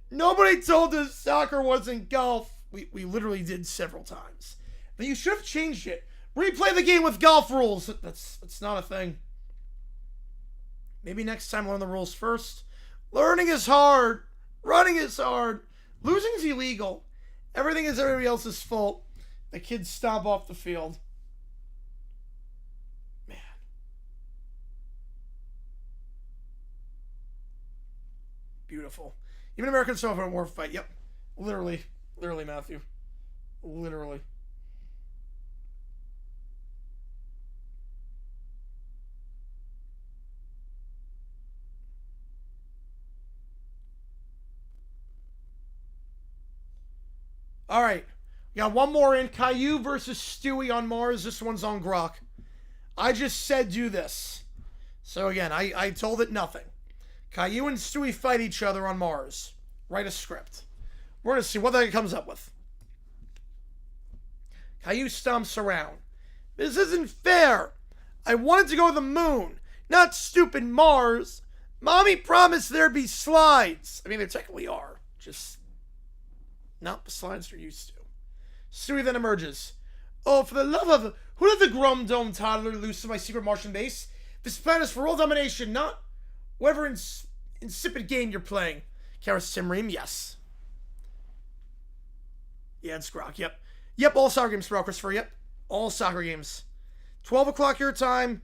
Nobody told us soccer wasn't golf. We literally did several times. But you should have changed it. Replay the game with golf rules. That's not a thing. Maybe next time learn the rules first. Learning is hard. Running is hard. Losing is illegal. Everything is everybody else's fault. The kids stomp off the field. Man. Beautiful. Even Americans don't have a war fight. Yep. Literally. Literally, Matthew. Literally. All right. We got one more in. Caillou versus Stewie on Mars. This one's on Grok. I just said do this. So again, I told it nothing. Caillou and Stewie fight each other on Mars. Write a script. We're going to see what that comes up with. Caillou stomps around. This isn't fair. I wanted to go to the moon, not stupid Mars. Mommy promised there'd be slides. I mean, there technically are. Just not the slides you're used to. Stewie then emerges. Oh, for the love of... Who let the Grum Dome toddler loose to my secret Martian base? This plan is for world domination, not whatever insipid game you're playing. Karis Simreem, yes. Yeah, it's Grok, yep. Yep, all soccer games for all, Christopher, yep. All soccer games. 12 o'clock your time.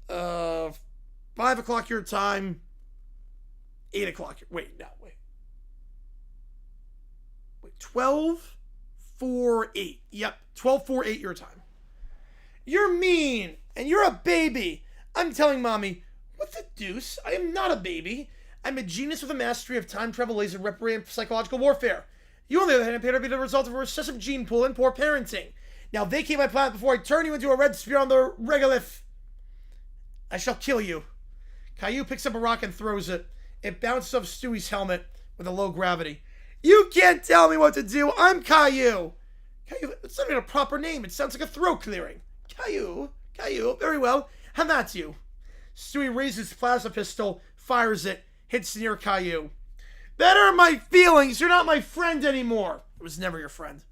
5 o'clock your time. 8 o'clock. Wait. 12, 4, 8. Yep, 12, 4, 8 your time. You're mean, and you're a baby. I'm telling Mommy, what the deuce? I am not a baby. I'm a genius with a mastery of time travel, laser weaponry, and psychological warfare. You, on the other hand, appear to be the result of a recessive gene pool and poor parenting. Now vacate my planet before I turn you into a red sphere on the regolith. I shall kill you. Caillou picks up a rock and throws it. It bounces off Stewie's helmet with a low gravity. You can't tell me what to do. I'm Caillou. Caillou, it's not even a proper name. It sounds like a throat clearing. Caillou, very well. And that's you. Stewie raises his plasma pistol, fires it, hits near Caillou. That hurt my feelings. You're not my friend anymore. It was never your friend.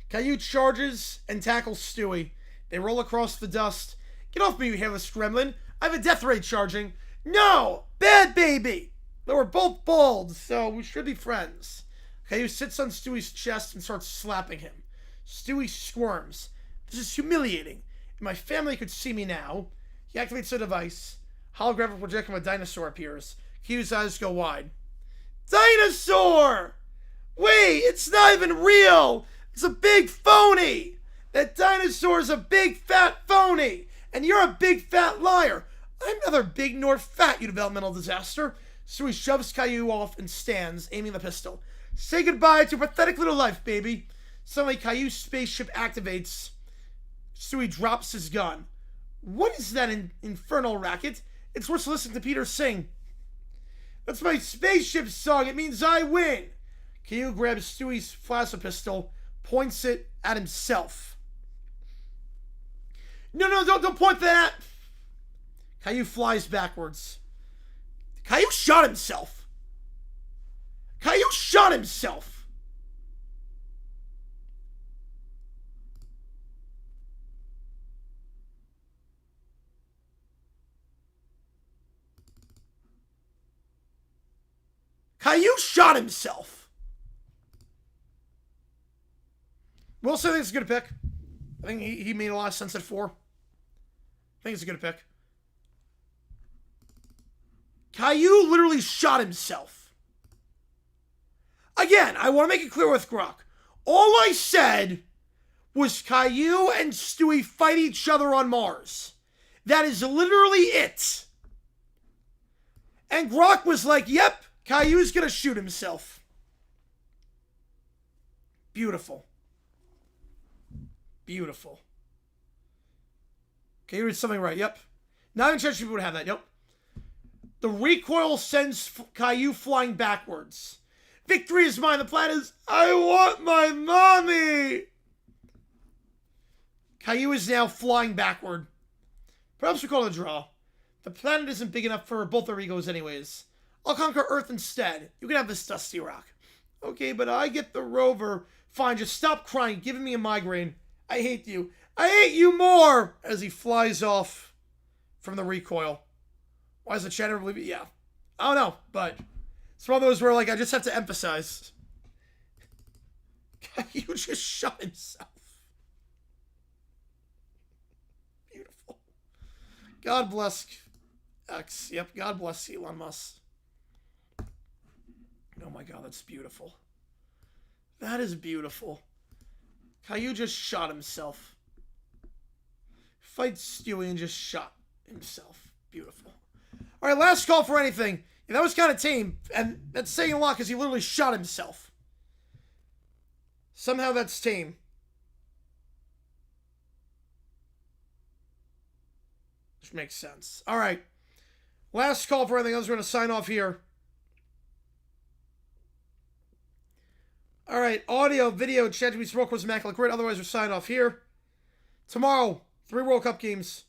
Caillou charges and tackles Stewie. They roll across the dust. Get off me, you hairless gremlin. I have a death ray charging. No! Bad baby! But we're both bald, so we should be friends. Caillou sits on Stewie's chest and starts slapping him. Stewie squirms. This is humiliating. If my family could see me now. He activates the device. Holographic projection of a dinosaur appears. Caillou's eyes go wide. Dinosaur! Wait, it's not even real! It's a big phony! That dinosaur is a big fat phony! And you're a big fat liar! I'm neither big nor fat, you developmental disaster! So he shoves Caillou off and stands, aiming the pistol. Say goodbye to pathetic little life, baby! Suddenly, Caillou's spaceship activates. Stewie drops his gun. What is that infernal racket? It's worse listening to Peter sing. That's my spaceship song. It means I win. Caillou grabs Stewie's plasma pistol, points it at himself. No, don't point that. Caillou flies backwards. Caillou shot himself. Caillou shot himself. Caillou shot himself. Wilson, I think it's a good pick. I think he made a lot of sense at 4. I think it's a good pick. Caillou literally shot himself. Again, I want to make it clear with Grok. All I said was Caillou and Stewie fight each other on Mars. That is literally it. And Grok was like, yep, Caillou's gonna shoot himself. Beautiful. Beautiful. Okay, you did something right, yep. Not even sure people would have that, yep. The recoil sends Caillou flying backwards. Victory is mine. The plan is, I want my mommy. Caillou is now flying backward. Perhaps we call it a draw. The planet isn't big enough for both our egos anyways. I'll conquer Earth instead. You can have this dusty rock. Okay, but I get the rover. Fine, just stop crying, giving me a migraine. I hate you. I hate you more! As he flies off from the recoil. Why does the chat ever believe it? Yeah. I don't know, but it's one of those where, like, I just have to emphasize. Caillou just shot himself. Beautiful. God bless X. Yep, God bless Elon Musk. Oh my god, that's beautiful. That is beautiful. Caillou just shot himself. Fights Stewie and just shot himself. Beautiful. Alright, last call for anything. Yeah, that was kind of tame. And that's saying a lot because he literally shot himself. Somehow that's tame. Which makes sense. Alright. Last call for anything else. We're going to sign off here. Alright, audio, video, chat to be Morocco was immaculate grid. Otherwise, we're signing off here. Tomorrow, 3 World Cup games.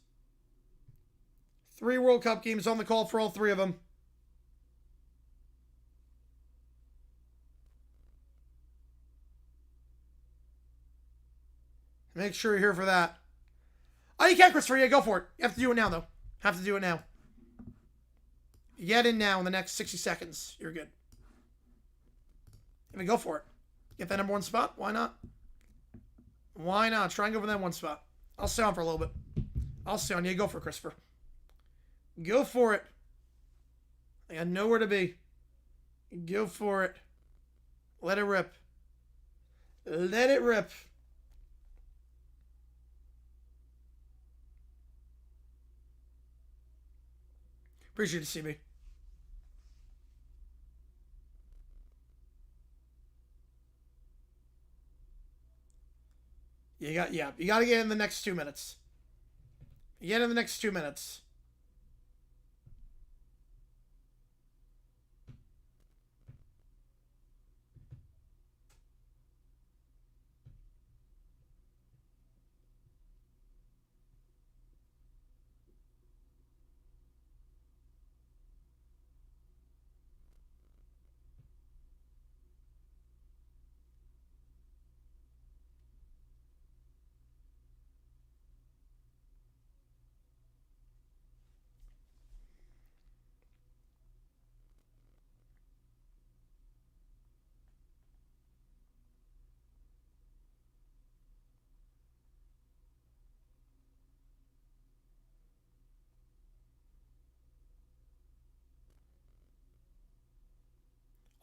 3 World Cup games on the call for all 3 of them. Make sure you're here for that. Oh, you can, Christopher. Yeah, go for it. You have to do it now, though. Have to do it now. Get in now in the next 60 seconds. You're good. I mean, go for it. Get that number one spot. Why not? Why not? Try and go for that one spot. I'll stay on for a little bit. I'll stay on. Yeah, go for it, Christopher. Go for it. I got nowhere to be. Go for it. Let it rip. Let it rip. Appreciate it, CB. You got to get in the next 2 minutes. You get in the next 2 minutes.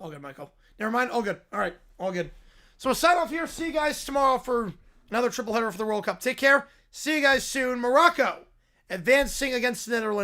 All good, Michael. Never mind. All good. All right. All good. So we'll sign off here. See you guys tomorrow for another triple header for the World Cup. Take care. See you guys soon. Morocco advancing against the Netherlands.